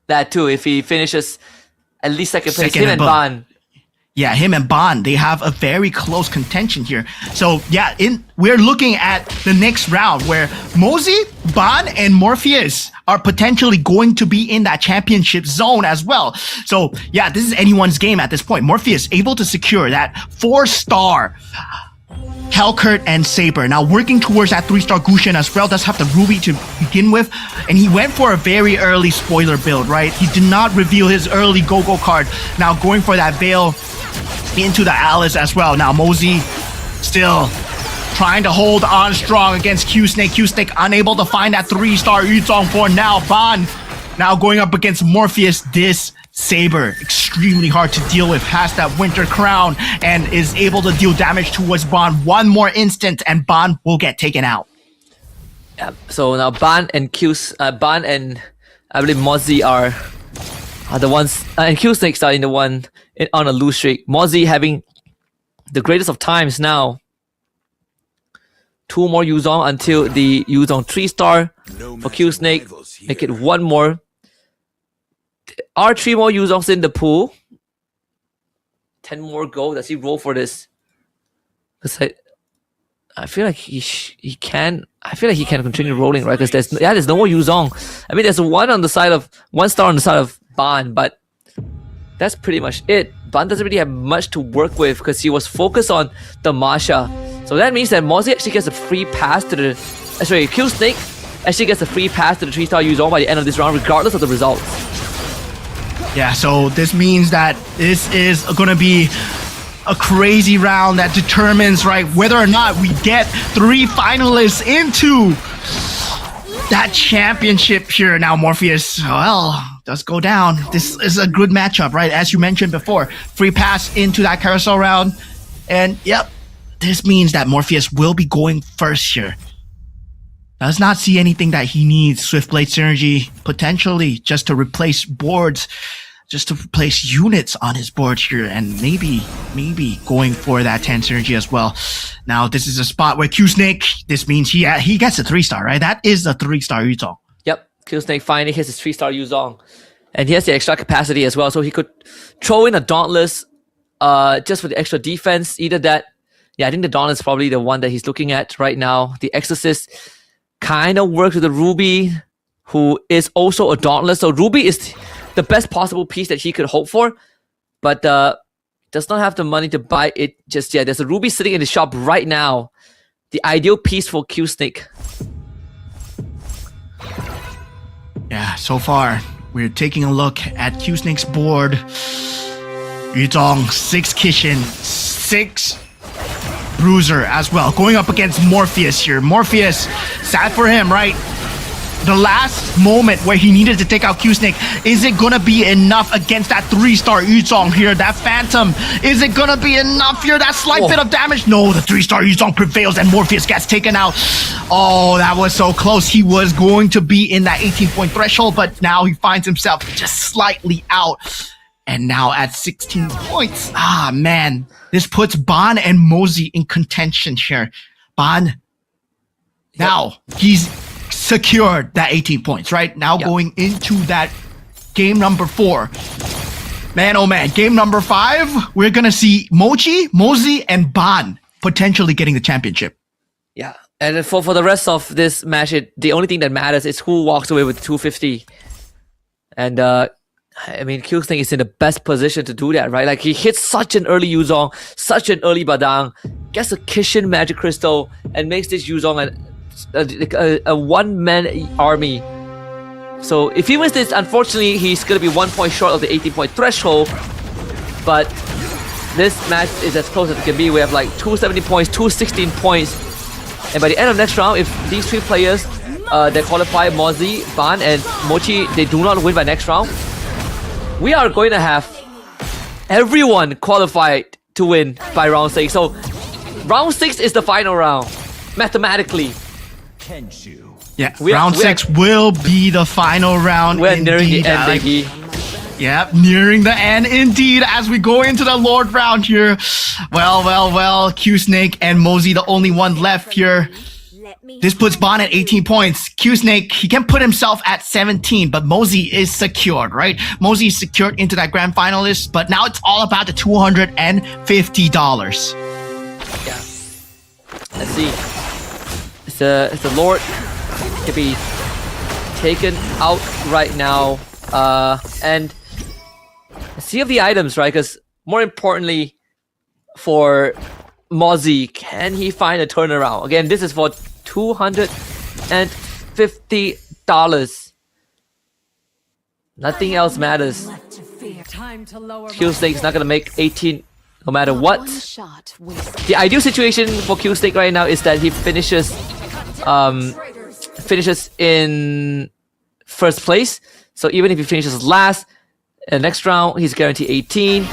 That too, if he finishes at least second place. Him and Ban. Yeah, him and Ban, they have a very close contention here. So yeah, we're looking at the next round where Mosey, Ban, and Morpheus are potentially going to be in that championship zone as well. So yeah, this is anyone's game at this point. Morpheus able to secure that 4-star Hellcurt and Saber. Now working towards that 3-star Gushin as well. Does have the Ruby to begin with. And he went for a very early spoiler build, right? He did not reveal his early Go-Go card. Now going for that Veil into the Alice as well. Now Mosey still trying to hold on strong against Q Snake. Q Snake unable to find that 3-star Yu Zhong for now. Ban now going up against Morpheus. This Saber extremely hard to deal with, has that Winter Crown and is able to deal damage towards Ban. One more instant and Ban will get taken out. Yeah, so now Ban and Ban and I believe Mozzie are the ones, and Q Snake starting the one on a lose streak. Mozzie having the greatest of times now. 2 more Yu Zhong until the Yu Zhong 3-star for Q Snake. Make it 1 more. There are 3 more Yu Zhongs in the pool. 10 more go. Does he roll for this? Because I feel like he can. I feel like he can continue rolling, right? Because there's no more Yu Zhong. I mean, there's 1 star on the side of Ban, but that's pretty much it. Ban doesn't really have much to work with because he was focused on the Masha. So that means that Mozzie actually gets a free pass to the... Q Snake actually gets a free pass to the 3-star Yu Zhong by the end of this round, regardless of the results. Yeah, so this means that this is going to be a crazy round that determines, right, whether or not we get 3 finalists into that championship here. Now Morpheus, well, does go down. This is a good matchup, right? As you mentioned before, free pass into that carousel round. And yep, this means that Morpheus will be going first here. Does not see anything that he needs. Swift Blade synergy, potentially just to replace boards, just to replace units on his board here, and maybe going for that 10 synergy as well. Now, this is a spot where Q Snake, this means he gets a 3-star, right? That is the 3-star Yu Zhong. Yep, Q Snake finally hits his 3-star Yu Zhong. And he has the extra capacity as well, so he could throw in a Dauntless just for the extra defense. Either that, Yeah, I think the Dawn is probably the one that he's looking at right now. The Exorcist kind of works with the Ruby, who is also a Dauntless. So Ruby is the best possible piece that he could hope for, but does not have the money to buy it just yet. There's a Ruby sitting in the shop right now. The ideal piece for Q Snake. Yeah, so far, we're taking a look at Q Snake's board. Yuzong, 6 Kishin, 6 Bruiser as well. Going up against Morpheus here. Morpheus, sad for him, right? The last moment where he needed to take out Q Snake, is it gonna be enough against that 3-star Yuzong here? That Phantom, is it gonna be enough here? That slight bit of damage? No, the 3-star Yuzong prevails and Morpheus gets taken out. Oh, that was so close. He was going to be in that 18-point threshold, but now he finds himself just slightly out. And now at 16 points. Ah, man. This puts Ban and Mosey in contention here. Ban, now he's secured that 18 points, right? Now going into that game number 4. Man, oh man, game number 5, we're gonna see Mochi, Mosey, and Ban potentially getting the championship. Yeah, and for the rest of this match, the only thing that matters is who walks away with 250. And I mean, Q Snake is in the best position to do that, right? Like, he hits such an early Yuzong, such an early Badang, gets a Kishin Magic Crystal, and makes this Yuzong a one-man army. So if he wins this, unfortunately, he's going to be 1 point short of the 18-point threshold. But this match is as close as it can be. We have like 270 points, 216 points. And by the end of next round, if these 3 players that qualify, Mozzie, Ban, and Mochi, they do not win by next round, we are going to have everyone qualified to win by round 6. So round 6 is the final round, mathematically. Yeah, round 6 will be the final round. We're nearing the end, baby. Yep, nearing the end indeed as we go into the Lord round here. Well, Q Snake and Mosey, the only one left here. This puts Ban at 18 points. Q Snake, he can put himself at 17, but Mosey is secured, right? Mosey is secured into that grand finalist, but now it's all about the $250. Yeah. Let's see. It's the Lord to be taken out right now. And see of the items, right? Because more importantly, for Mozzie, can he find a turnaround? Again, this is for $250. Nothing else matters. Q Snake's not gonna make 18 no matter what. The ideal situation for Q Snake right now is that he finishes in first place. So even if he finishes last, next round he's guaranteed 18.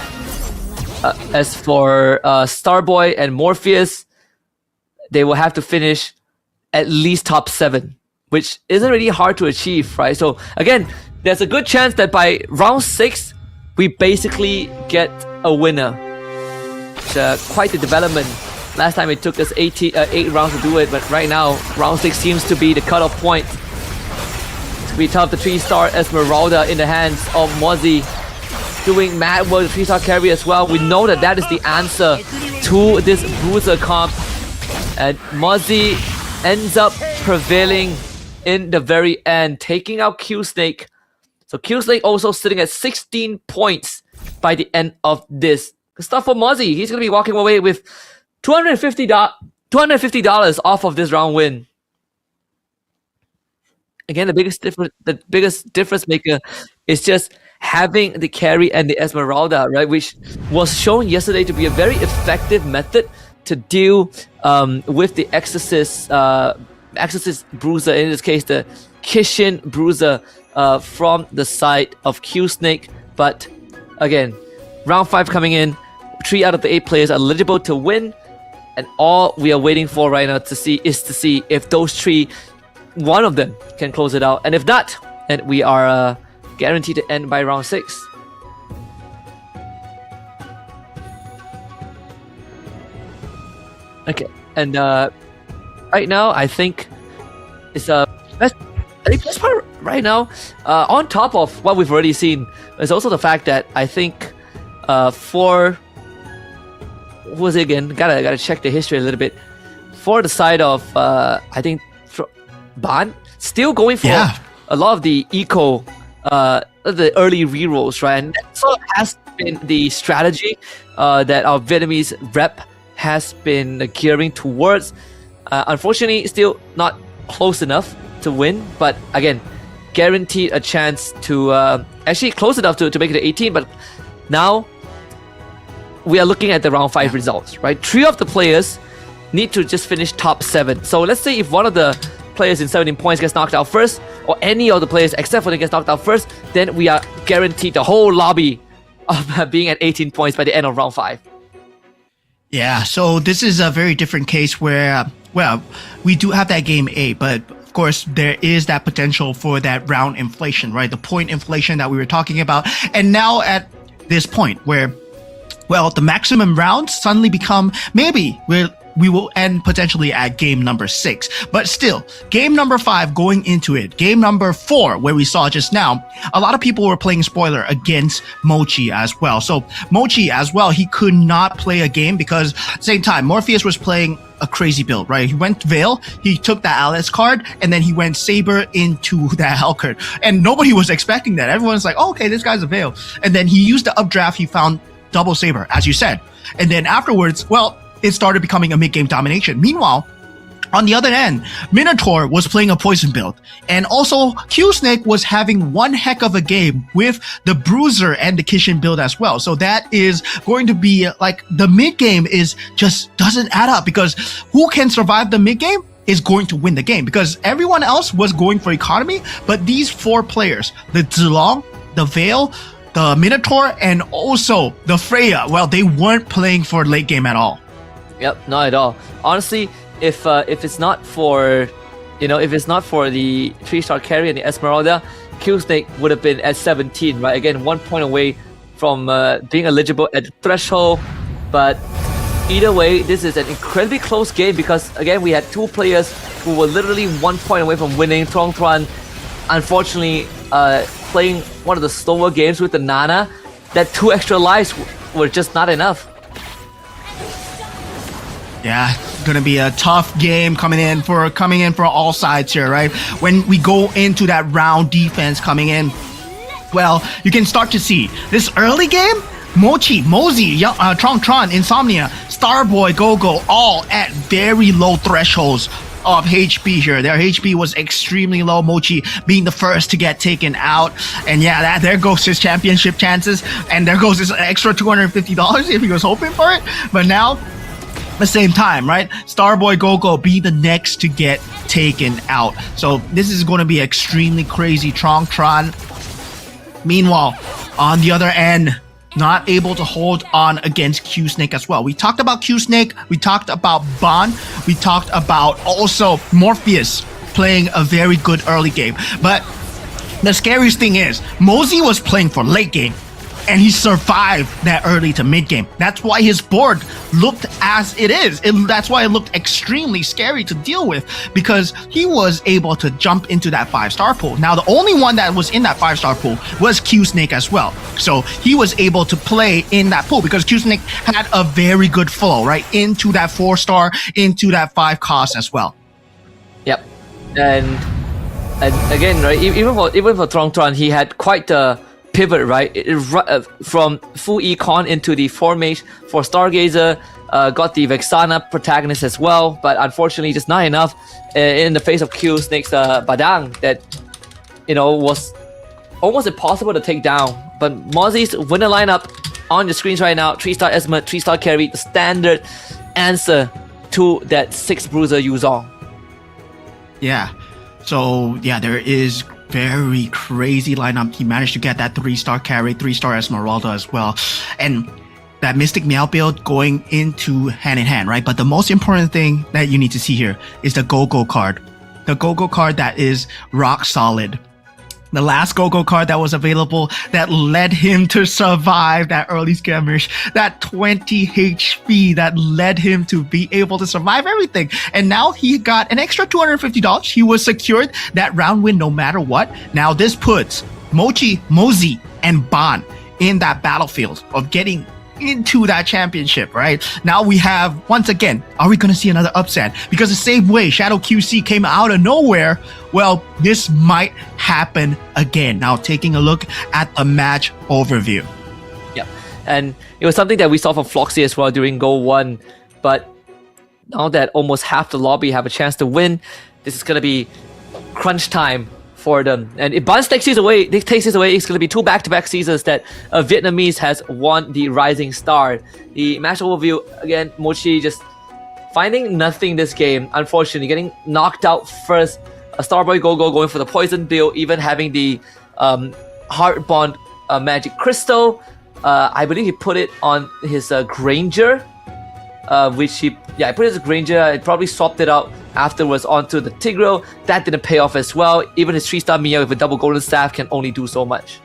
As for Starboy and Morpheus, they will have to finish at least top 7, which isn't really hard to achieve, right? So again, there's a good chance that by round 6, we basically get a winner. It's quite the development. Last time it took us 8 rounds to do it, but right now, round 6 seems to be the cutoff point. It's gonna be tough. The 3-star Esmeralda in the hands of Mozzie, doing mad work, the 3-star carry as well. We know that that is the answer to this Bruiser comp. And Mozzie ends up prevailing in the very end, taking out Q Snake. So Q Snake also sitting at 16 points by the end of this. Good stuff for Mozzie. He's going to be walking away with $250 off of this round win. Again, the biggest difference maker is just having the carry and the Esmeralda, right? Which was shown yesterday to be a very effective method to deal with the Exorcist Bruiser, in this case the Kishin Bruiser from the side of Q Snake. But again, round 5 coming in, 3 out of the 8 players are eligible to win, and all we are waiting for right now to see if those 3, one of them can close it out, and if not, then we are guaranteed to end by round 6. Okay, and right now I think it's best part right now, on top of what we've already seen, is also the fact that I think for who was it again? Gotta check the history a little bit. For the side of I think Ban, still going for a lot of the eco, the early rerolls, right? And that sort of has been the strategy that our Vietnamese rep has been gearing towards. Unfortunately, still not close enough to win, but again, guaranteed a chance to actually close enough to make it to 18. But now we are looking at the round 5 results, right? 3 of the players need to just finish top 7. So let's say if one of the players in 17 points gets knocked out first, or any of the players except for them gets knocked out first, then we are guaranteed the whole lobby of being at 18 points by the end of round 5. Yeah, so this is a very different case where, well, we do have that game 8, but of course there is that potential for that round inflation, right? The point inflation that we were talking about. And now at this point where, well, the maximum rounds suddenly become, maybe we will end potentially at game number 6. But still, game number 5 going into it, game number 4, where we saw just now, a lot of people were playing spoiler against Mochi as well. So Mochi as well, he could not play a game because at the same time, Morpheus was playing a crazy build, right? He went Veil, he took that Alice card, and then he went Saber into that Hellcurt. And nobody was expecting that. Everyone's like, oh, okay, this guy's a Veil. And then he used the updraft, he found double Saber, as you said. And then afterwards, well, it started becoming a mid-game domination. Meanwhile, on the other end, Minotaur was playing a poison build. And also, Q-Snake was having one heck of a game with the Bruiser and the Kishin build as well. So that is going to be like, the mid-game is just doesn't add up, because who can survive the mid-game is going to win the game, because everyone else was going for economy, but these 4 players, the Zilong, the Veil, the Minotaur, and also the Freya, well, they weren't playing for late game at all. Yep, not at all. Honestly, if it's not for, if it's not for the 3-star carry and the Esmeralda, Q-Snake would have been at 17, right? Again, 1 point away from being eligible at the threshold. But either way, this is an incredibly close game, because again, we had 2 players who were literally 1 point away from winning. Trong Tran, unfortunately, playing one of the slower games with the Nana, that 2 extra lives were just not enough. Yeah, gonna be a tough game coming in for all sides here, right? When we go into that round defense coming in, well, you can start to see this early game. Mochi, Mosey, Trong Tran, Insomnia, Starboy, Gogo, all at very low thresholds of HP here. Their HP was extremely low. Mochi being the first to get taken out. And yeah, there goes his championship chances. And there goes his extra $250 if he was hoping for it. But now, at the same time, right? Starboy Gogo be the next to get taken out. So this is going to be extremely crazy. Trong Tran, meanwhile, on the other end, not able to hold on against Q-Snake as well. We talked about Q-Snake, we talked about Ban, we talked about also Morpheus playing a very good early game. But the scariest thing is, Mosey was playing for late game, and he survived that early to mid game. That's why his board looked as it is. That's why it looked extremely scary to deal with, because he was able to jump into that 5-star pool. Now, the only one that was in that 5-star pool was Q-Snake as well. So he was able to play in that pool because Q-Snake had a very good flow, right? Into that 4-star, into that 5 cost as well. Yep. And again, right, even for Trong Tran, he had quite a pivot, right? From full econ into the 4-mage for Stargazer, got the Vexana protagonist as well, but unfortunately just not enough in the face of Q-Snake's Badang that, was almost impossible to take down. But Mozzie's winner lineup on the screens right now: 3-star Esma, 3-star carry, the standard answer to that 6 bruiser Yuzong. Yeah. So yeah, there is very crazy lineup. He managed to get that 3-star carry, 3-star Esmeralda as well. And that Mystic Meow build going into hand in hand, right? But the most important thing that you need to see here is the Go-Go card. The Go-Go card that is rock solid. The last Go-Go card that was available that led him to survive that early skirmish, that 20 HP that led him to be able to survive everything. And now he got an extra $250. He was secured that round win no matter what. Now this puts Mochi, Mosey, and Ban in that battlefield of getting into that championship, right? Now we have, once again, are we going to see another upset? Because the same way Shadow QC came out of nowhere, well, this might happen again. Now, taking a look at the match overview. Yeah, and it was something that we saw from Floxy as well during Go 1, but now that almost half the lobby have a chance to win, this is going to be crunch time for them. And if Buns takes this away, it's going to be 2 back-to-back seasons that a Vietnamese has won the Rising Star. The match overview, again, Mochi just finding nothing this game, unfortunately, getting knocked out first. Starboy Go-Go going for the poison build, even having the Heart Bond Magic Crystal. I believe he put it on his Granger, which he put it as a Granger. I probably swapped it out afterwards onto the Tigreal. That didn't pay off as well. Even his 3-star Mia with a double golden staff can only do so much.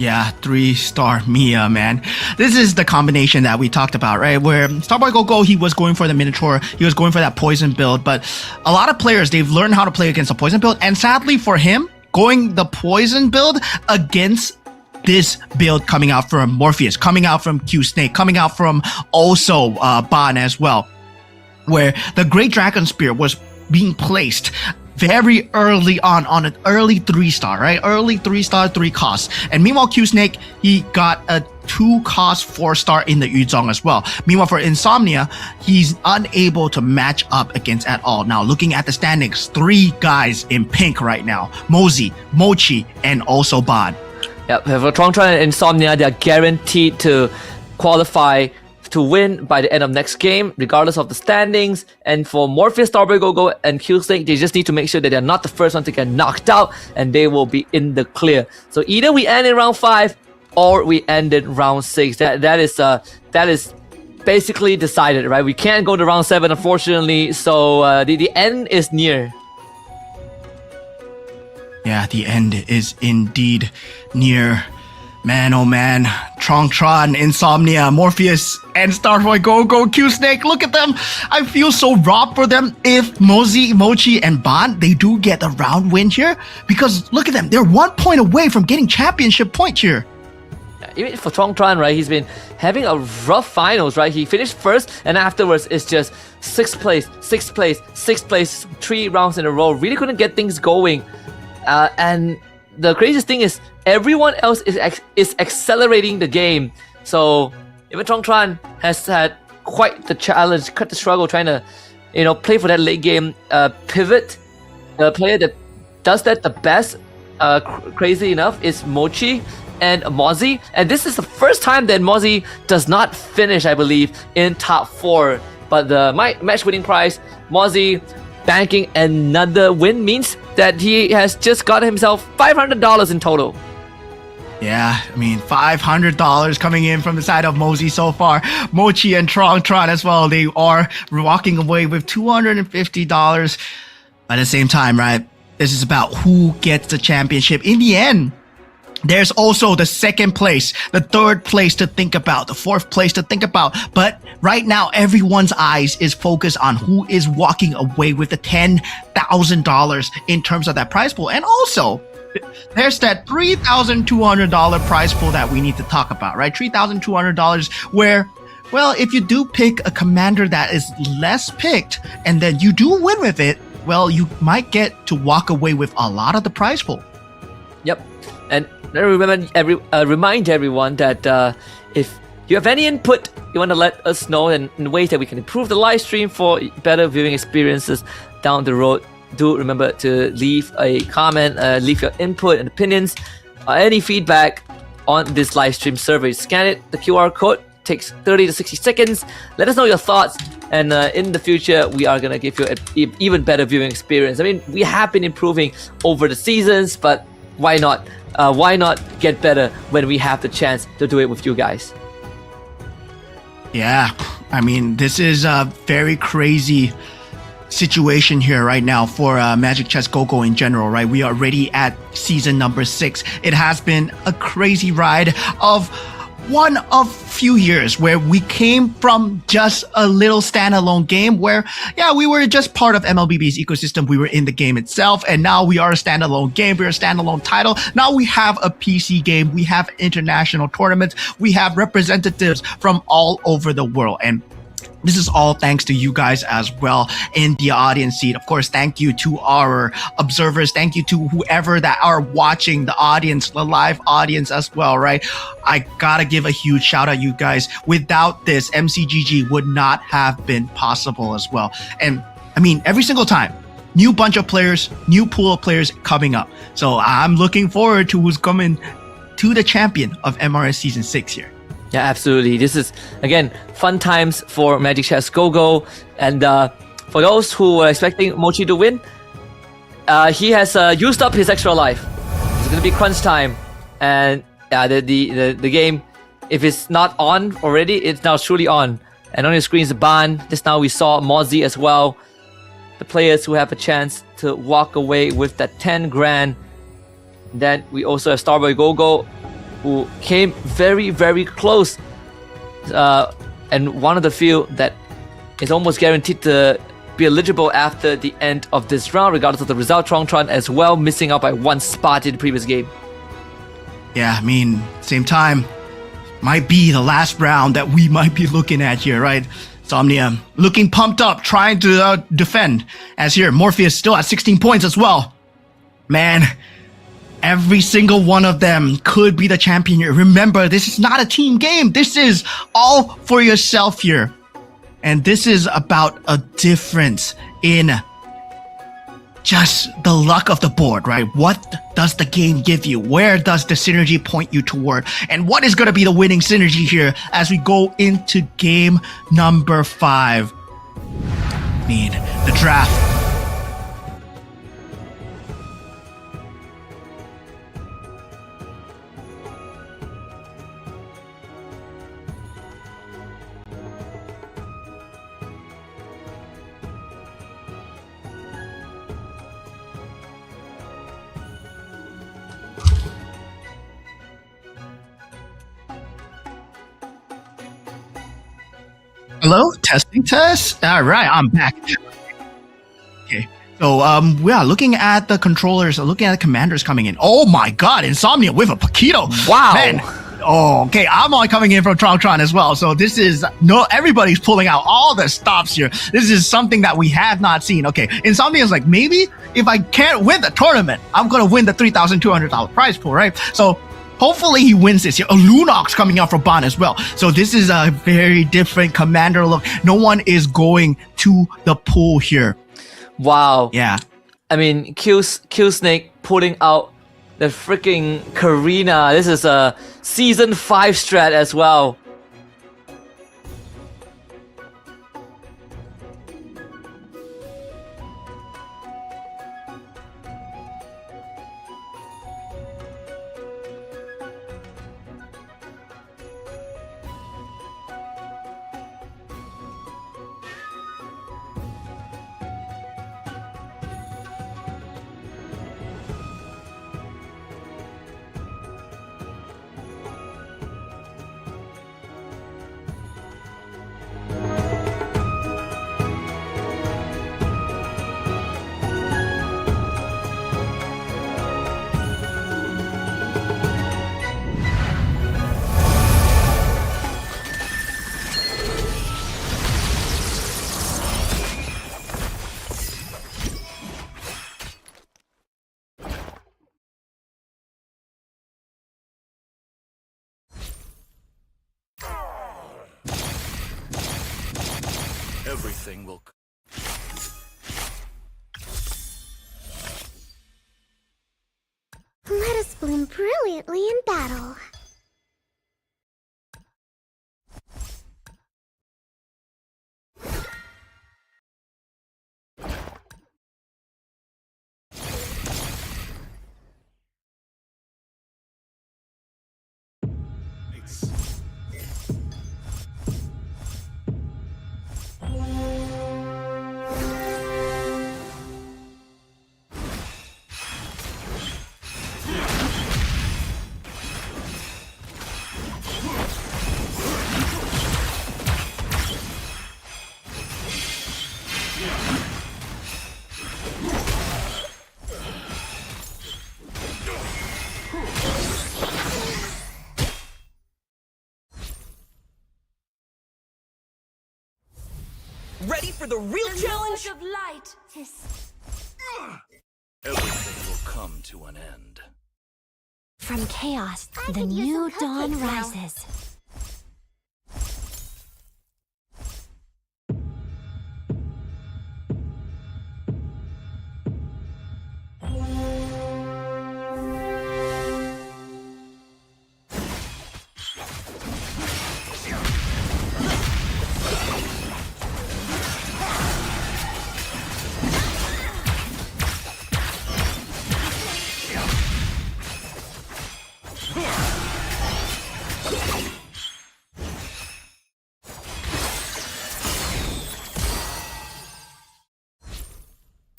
Yeah, 3-star Mia, man. This is the combination that we talked about, right? Where Starboy Go-Go, he was going for the Minotaur, he was going for that poison build, but a lot of players, they've learned how to play against a poison build, and sadly for him, going the poison build against this build coming out from Morpheus, coming out from Q Snake, coming out from also Ban as well, where the Great Dragon Spear was being placed very early on an early 3-star, right? Early 3-star, 3 cost. And meanwhile, Q Snake, he got a 2 cost 4-star in the Yuzong as well. Meanwhile, for Insomnia, he's unable to match up against at all. Now, looking at the standings, 3 guys in pink right now. Mosey, Mochi, and also Ban. Yeah, for Tron and Insomnia, they are guaranteed to qualify to win by the end of next game, regardless of the standings. And for Morpheus, Starboy Go-Go, and Q-Snake, they just need to make sure that they're not the first one to get knocked out, and they will be in the clear. So either we end in round 5 or we end in round 6. That is basically decided, right? We can't go to round 7, unfortunately. So the end is near. Yeah, the end is indeed near. Man, oh man, Tron, Insomnia, Morpheus, and Starboy Go-Go, Q-Snake, look at them. I feel so robbed for them. If Mosey, Mochi, and Ban, they do get a round win here, because look at them, they're 1 point away from getting championship point here. Even for Tron, right, he's been having a rough finals, right? He finished first, and afterwards it's just 6th place, 6th place, 6th place, 3 rounds in a row. Really couldn't get things going. And the craziest thing is everyone else is accelerating the game. So even Tron has had quite the challenge, quite the struggle trying to, play for that late game pivot. The player that does that the best, crazy enough, is Mochi and Mozzie. And this is the first time that Mozzie does not finish, I believe, in top 4. But the match winning prize, Mozzie banking another win, means that he has just got himself $500 in total. Yeah, I mean, $500 coming in from the side of Mosey so far. Mochi and Tron as well, they are walking away with $250. At the same time, right, this is about who gets the championship. In the end, there's also the 2nd place, the 3rd place to think about, the 4th place to think about. But right now, everyone's eyes is focused on who is walking away with the $10,000 in terms of that prize pool. And also, there's that $3,200 prize pool that we need to talk about, right? $3,200 where, well, if you do pick a commander that is less picked and then you do win with it, well, you might get to walk away with a lot of the prize pool. Yep. And remind everyone that if you have any input you want to let us know in ways that we can improve the live stream for better viewing experiences down the road, do remember to leave a comment, leave your input and opinions, any feedback on this live stream survey. Scan it, the QR code takes 30 to 60 seconds. Let us know your thoughts, and in the future we are gonna give you an even better viewing experience. I mean, we have been improving over the seasons, but why not? Why not get better when we have the chance to do it with you guys? Yeah, I mean, this is a very crazy situation here right now for Magic Chess Go-Go in general, right? We are already at season number 6. It has been a crazy ride of one of few years where we came from just a little standalone game where, yeah, we were just part of MLBB's ecosystem. We were in the game itself, and now we are a standalone game. We're a standalone title. Now we have a PC game. We have international tournaments. We have representatives from all over the world. And this is all thanks to you guys as well in the audience seat. Of course, thank you to our observers. Thank you to whoever that are watching, the audience, the live audience as well, right? I gotta give a huge shout out, you guys. Without this, MCGG would not have been possible as well. And I mean, every single time, new bunch of players, new pool of players coming up. So I'm looking forward to who's coming to the champion of MRS Season 6 here. Yeah, absolutely. This is, again, fun times for Magic Chess Go-Go. And for those who were expecting Mochi to win, he has used up his extra life. It's going to be crunch time. And the game, if it's not on already, it's now truly on. And on your screen is Ban. Just now we saw Mozzie as well. The players who have a chance to walk away with that 10 grand. Then we also have Starboy Go-Go, who came very, very close, and one of the few that is almost guaranteed to be eligible after the end of this round, regardless of the result. Tron as well, missing out by one spot in the previous game. Yeah, I mean, same time, might be the last round that we might be looking at here, right? Somnia looking pumped up, trying to defend, as here, Morpheus still at 16 points as well. Man, every single one of them could be the champion here. Remember, this is not a team game. This is all for yourself here. And this is about a difference in just the luck of the board, right? What does the game give you? Where does the synergy point you toward? And what is going to be the winning synergy here as we go into game number 5? I mean, the draft. Hello, testing test. All right, I'm back. Okay, so we are looking at the controllers, looking at the commanders coming in. Oh my God, Insomnia with a Paquito. Wow. Man. Oh, okay. I'm on coming in from Tron as well. So this is everybody's pulling out all the stops here. This is something that we have not seen. Okay, Insomnia is like, maybe if I can't win the tournament, I'm gonna win the $3,200 prize pool, right? So hopefully he wins this here. A Lunox coming out from Ban as well. So this is a very different commander look. No one is going to the pool here. Wow. Yeah. I mean, Kill Snake pulling out the freaking Karina. This is a Season 5 strat as well. Everything will. Let us bloom brilliantly in battle. Ready for the real challenge? Of light. Everything will come to an end. From chaos, the new dawn rises.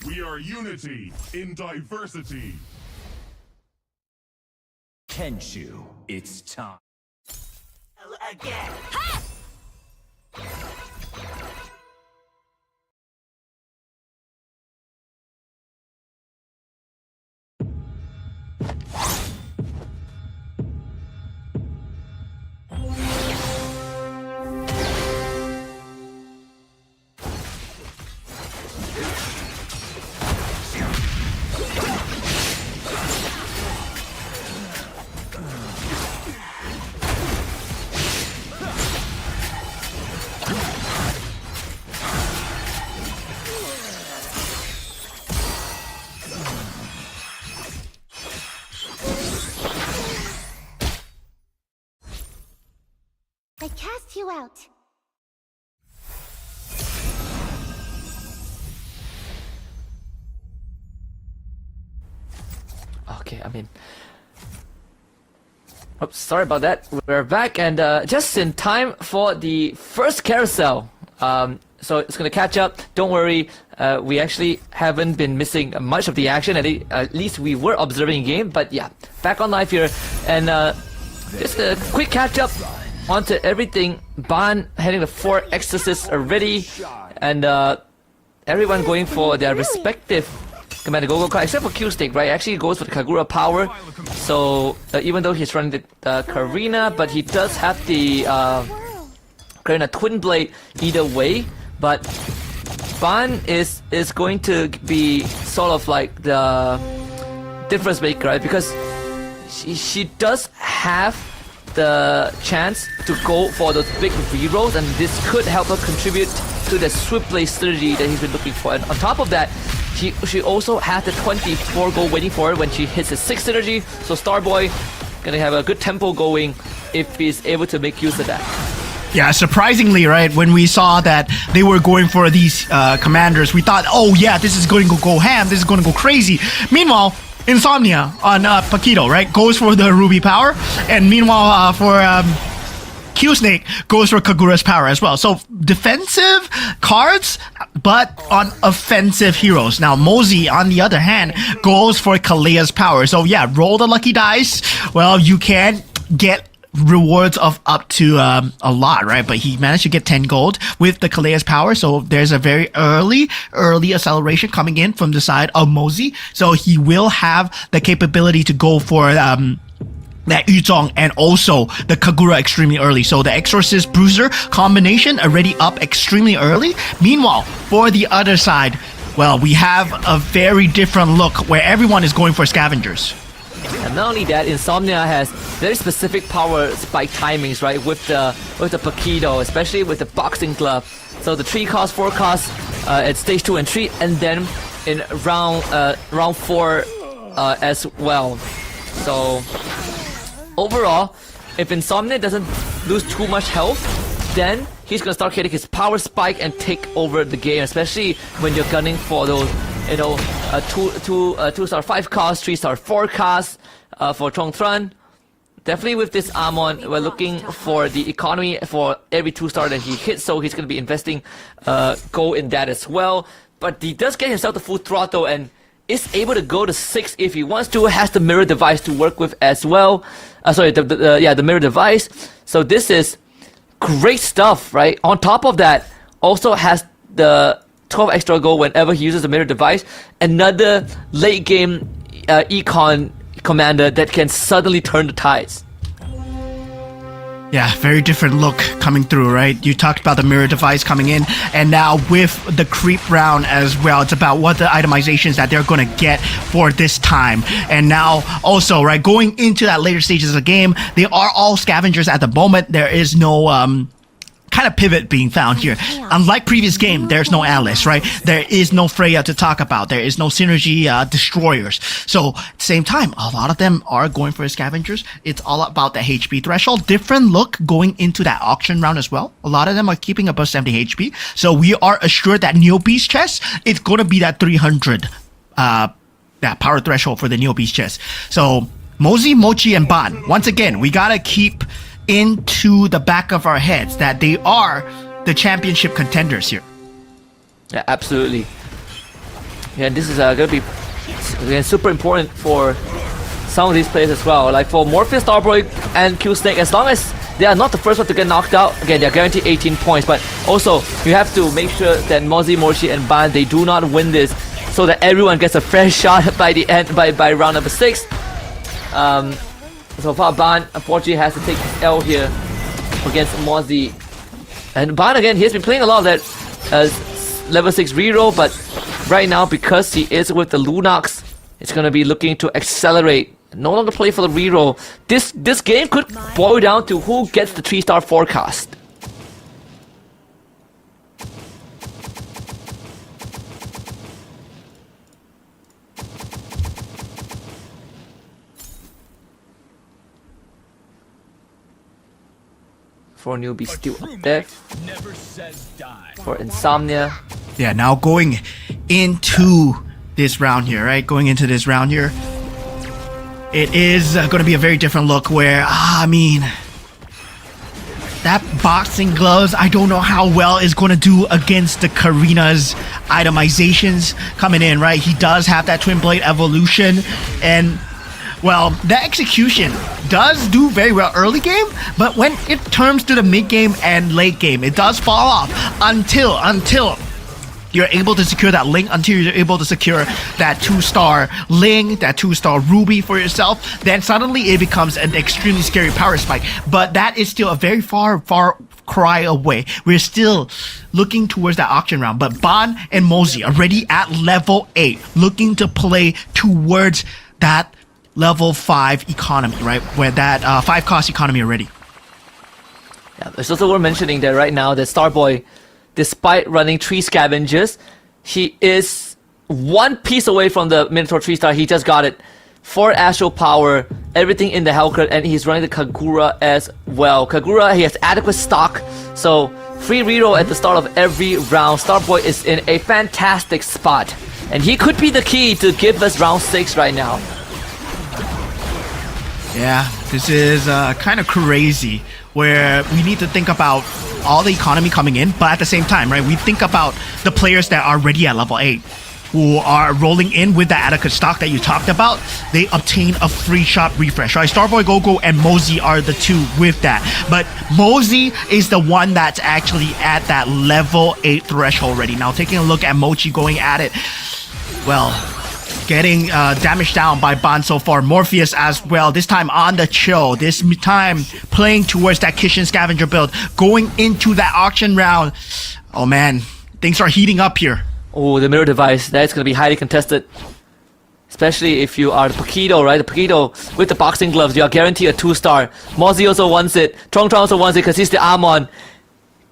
We are unity in diversity. Kenshu, it's time. Again. I cast you out. Okay, I mean... Oops, sorry about that. We're back and just in time for the first carousel. So it's gonna catch up. Don't worry, we actually haven't been missing much of the action. At least we were observing the game. But yeah, back on live here. And just a quick catch up onto everything. Ban heading the 4 exorcists already. And everyone going for their respective Commander Go-Go card, except for Q-Stick, right? Actually, he goes for the Kagura power. So, even though he's running the Karina, but he does have the Karina Twin Blade either way. But Ban is going to be sort of like the difference maker, right? Because she does have the chance to go for those big rerolls, and this could help her contribute to the swift play strategy that he's been looking for. And on top of that, she also has the 24 gold waiting for her when she hits the 6 synergy. So Starboy gonna have a good tempo going if he's able to make use of that. Yeah, surprisingly, right, when we saw that they were going for these commanders, we thought, oh yeah, this is going to go ham, this is going to go crazy. Meanwhile, Insomnia on Paquito, right, goes for the Ruby power, and meanwhile for Q-Snake goes for Kagura's power as well. So defensive cards, but on offensive heroes. Now Mosey, on the other hand, goes for Kalea's power. So yeah, roll the lucky dice. Well, you can get rewards of up to a lot, right? But he managed to get 10 gold with the Kalea's power, so there's a very early acceleration coming in from the side of Mosey. So he will have the capability to go for that Yuzong and also the Kagura extremely early. So the Exorcist Bruiser combination already up extremely early. Meanwhile, for the other side, well, we have a very different look where everyone is going for scavengers. And not only that, Insomnia has very specific power spike timings, right? With the Paquito, especially with the boxing glove. So the 3 cost, 4 cost at stage 2 and 3, and then in round 4 as well. So overall, if Insomnia doesn't lose too much health, then he's gonna start hitting his power spike and take over the game, especially when you're gunning for those, you know, 2-star 5 cost, 3-star 4 cost for Chongtran. Definitely with this Amon, we're looking for the economy for every 2-star that he hits, so he's gonna be investing gold in that as well. But he does get himself the full throttle and is able to go to 6 if he wants to, has the mirror device to work with as well. The mirror device. So this is great stuff, right? On top of that, also has the 12 extra gold whenever he uses the mirror device. Another late game econ commander that can suddenly turn the tides. Yeah, very different look coming through, right? You talked about the mirror device coming in, and now with the creep round as well, it's about what the itemizations that they're going to get for this time. And now also, right, going into that later stages of the game, they are all scavengers at the moment. There is no kind of pivot being found here. Unlike previous game, there's no Alice, right? There is no Freya to talk about. There is no synergy destroyers. So at the same time, a lot of them are going for scavengers. It's all about the HP threshold. Different look going into that auction round as well. A lot of them are keeping above 70 HP. So we are assured that Neo Beast chest, it's going to be that 300 that power threshold for the Neo Beast chest. So Mosey, Mochi, and Ban. Once again, we gotta keep into the back of our heads that they are the championship contenders here. Yeah, absolutely. Yeah, this is going to be again, super important for some of these players as well. Like for Morpheus, Starboy, and Q Snake, as long as they are not the first one to get knocked out, again, they're guaranteed 18 points. But also, you have to make sure that Mozi, Mochi, and Ban, they do not win this so that everyone gets a fresh shot by the end, by round number 6. So far, Ban unfortunately has to take his L here against Mozzie. And Ban again, he's been playing a lot of that level 6 reroll, but right now, because he is with the Lunox, it's gonna be looking to accelerate. No longer play for the reroll. This game could boil down to who gets the 3-star forecast. For newbie still up there. For Insomnia. Yeah, now going into this round here, right? Going into this round here, it is going to be a very different look where, I mean, that boxing gloves, I don't know how well is going to do against the Karina's itemizations coming in, right? He does have that Twin Blade evolution, and well, the execution does do very well early game, but when it turns to the mid game and late game, it does fall off until you're able to secure that Link, until you're able to secure that 2-star Ling, that 2-star Ruby for yourself. Then suddenly it becomes an extremely scary power spike. But that is still a very far cry away. We're still looking towards that auction round. But Ban and Mosey already at level 8, looking to play towards that level 5 economy, right? Where that 5 cost economy already. Yeah, it's also worth mentioning that right now that Starboy, despite running 3 scavengers, he is 1 piece away from the Minotaur 3-star. He just got it. 4 Astral Power, everything in the Hellcurt, and he's running the Kagura as well. Kagura, he has adequate stock, so free reroll at the start of every round. Starboy is in a fantastic spot, and he could be the key to give us round 6 right now. Yeah, this is kind of crazy where we need to think about all the economy coming in, but at the same time, right, we think about the players that are already at level 8 who are rolling in with the adequate stock that you talked about. They obtain a free shot refresh, right? Starboy, Gogo, and Mosey are the 2 with that, but Mosey is the one that's actually at that level 8 threshold already. Now taking a look at Mochi going at it, well, getting damaged down by Ban so far. Morpheus as well, this time on the chill, this time playing towards that Kishin Scavenger build, going into that auction round. Oh man, things are heating up here. Oh, the mirror device, that's going to be highly contested. Especially if you are the Paquito, right? The Paquito with the boxing gloves, you are guaranteed a 2-star. Mozzie also wants it. Trong also wants it because he's the Amon.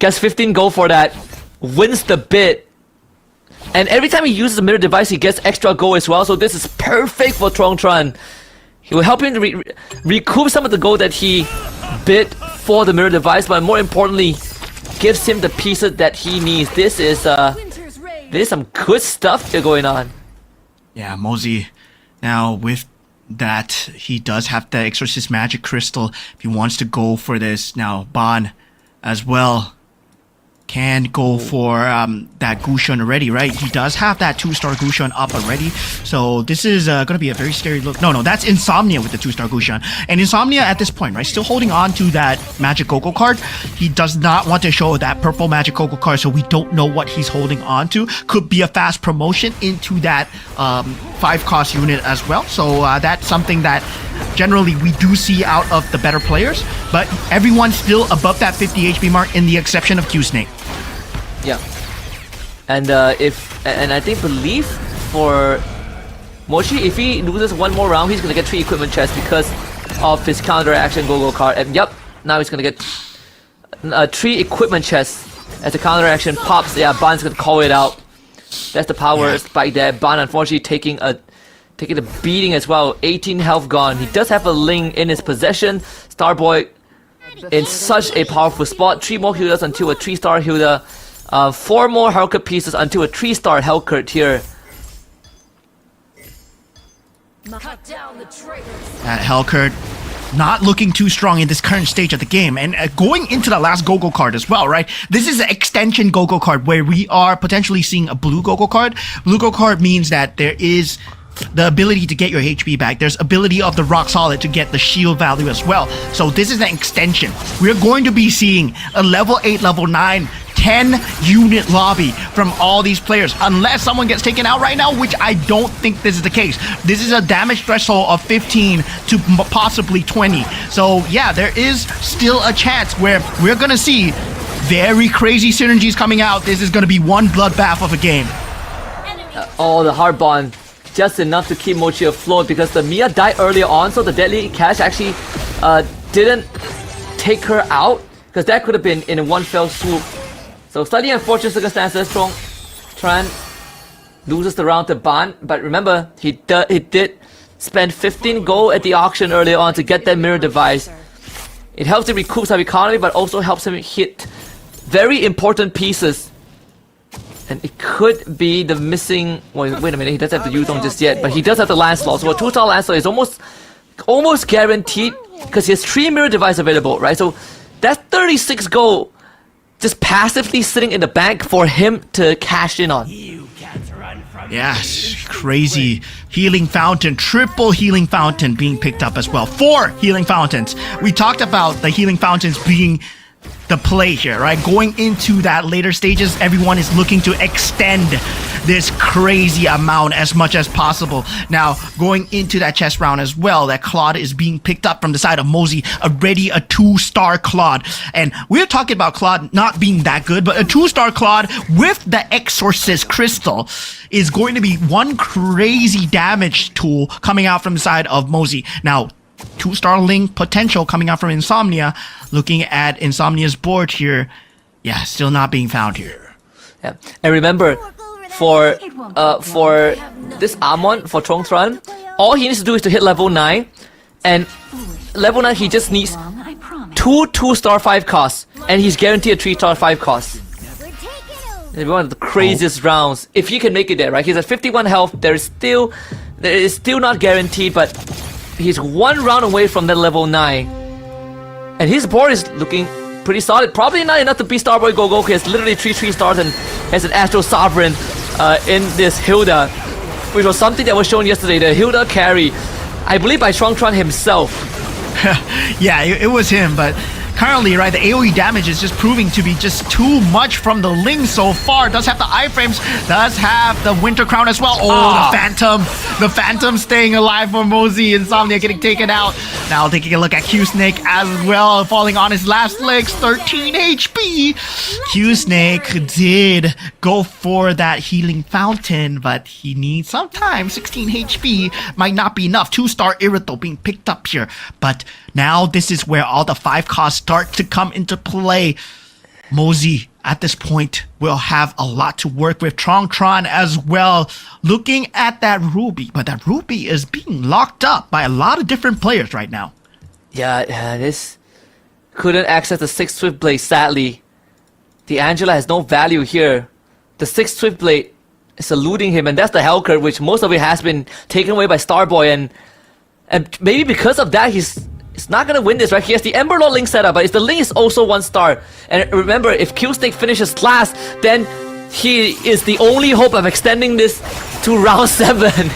Gets 15 gold for that. Wins the bid. And every time he uses the mirror device, he gets extra gold as well. So this is perfect for Trong. He will help him to recoup some of the gold that he bid for the mirror device, but more importantly, gives him the pieces that he needs. This is some good stuff here going on. Yeah, Mosey, now with that, he does have the Exorcist Magic Crystal if he wants to go for this. Now, Ban as well. can go for that Gushun already, right? He does have that 2-star Gushun up already. So this is going to be a very scary look. No, that's Insomnia with the 2-star Gushun. And Insomnia at this point, right, still holding on to that Magic Gogo card. He does not want to show that purple Magic Gogo card, so we don't know what he's holding on to. Could be a fast promotion into that 5-cost unit as well. So that's something that generally we do see out of the better players, but everyone's still above that 50 HP mark in the exception of Q-Snake. Yeah. And I believe for Mochi, if he loses one more round, he's gonna get 3 equipment chests because of his counteraction Go-Go card. And yep, now he's gonna get 3 equipment chests as the counteraction pops. Yeah, Ban's gonna call it out. That's the power spike there. Ban unfortunately taking a beating as well. 18 health gone. He does have a Ling in his possession. Starboy in such a powerful spot. 3 more healers until a 3-star healer. 4 more Hellcurt pieces until a 3-star Hellcurt here. That Hellcurt not looking too strong in this current stage of the game, and going into the last Go-Go card as well, right? This is an extension Go-Go card where we are potentially seeing a blue Go-Go card. Blue Go-Go card means that there is the ability to get your HP back. There's ability of the Rock Solid to get the shield value as well. So this is an extension. We're going to be seeing a level 8, level 9, 10 unit lobby from all these players, unless someone gets taken out right now, which I don't think this is the case. This is a damage threshold of 15 to possibly 20. So yeah, there is still a chance where we're gonna see very crazy synergies coming out. This is gonna be one bloodbath of a game. The hard bond. Just enough to keep Mochi afloat because the Mia died earlier on, so the Deadly Cash actually didn't take her out because that could have been in one fell swoop. So slightly unfortunate circumstances. Tran loses the round to Ban, but remember he did spend 15 gold at the auction earlier on to get that mirror device. It helps him recoup some economy, but also helps him hit very important pieces. And it could be the missing... Wait a minute, he doesn't have the Yuzong just yet, but he does have the Lancelot. So a 2-star Lancelot is almost guaranteed because he has 3 mirror devices available, right? So that's 36 gold just passively sitting in the bank for him to cash in on. Yes, crazy healing fountain, triple healing fountain being picked up as well. 4 healing fountains. We talked about the healing fountains being the play here, right? Going into that later stages, everyone is looking to extend this crazy amount as much as possible. Now, going into that chess round as well, that Claude is being picked up from the side of Mosey, already a 2-star Claude. And we're talking about Claude not being that good, but a 2-star Claude with the Exorcist Crystal is going to be one crazy damage tool coming out from the side of Mosey. Now, 2-star Link potential coming out from Insomnia. Looking at Insomnia's board here, yeah, still not being found here. Yeah, and remember, for this Amon, for Chongtran, all he needs to do is to hit level 9, and level 9 he just needs 2 2-star 5 costs, and he's guaranteed a 3-star 5 cost. It's one of the craziest rounds. If he can make it there, right? He's at 51 health. There is still not guaranteed, but he's 1 round away from that level 9. And his board is looking pretty solid. Probably not enough to beat Starboy Go-Go. He has literally 3 stars and has an Astro Sovereign in this Hilda, which was something that was shown yesterday. The Hilda carry, I believe by Shuangtran himself. Yeah, it was him, but currently, right, the AoE damage is just proving to be just too much from the Ling so far. Does have the iframes, does have the Winter Crown as well. Oh, the Phantom staying alive for Mosey. Insomnia getting taken out. Now taking a look at Q-Snake as well, falling on his last legs, 13 HP. Q-Snake did go for that healing fountain, but he needs some time. 16 HP might not be enough. 2-star Irito being picked up here, but now this is where all the 5 costs start to come into play. Mosey, at this point, will have a lot to work with. Chongtran as well, looking at that Ruby, but that Ruby is being locked up by a lot of different players right now. Yeah, this couldn't access the 6th Swift Blade, sadly. The Angela has no value here. The 6th Swift Blade is eluding him, and that's the Hellcurt, which most of it has been taken away by Starboy, and maybe because of that, he's It's not gonna win this, right? He has the Ember Lord Link setup, but the Link is also 1 star. And remember, if Q Snake finishes last, then he is the only hope of extending this to round 7.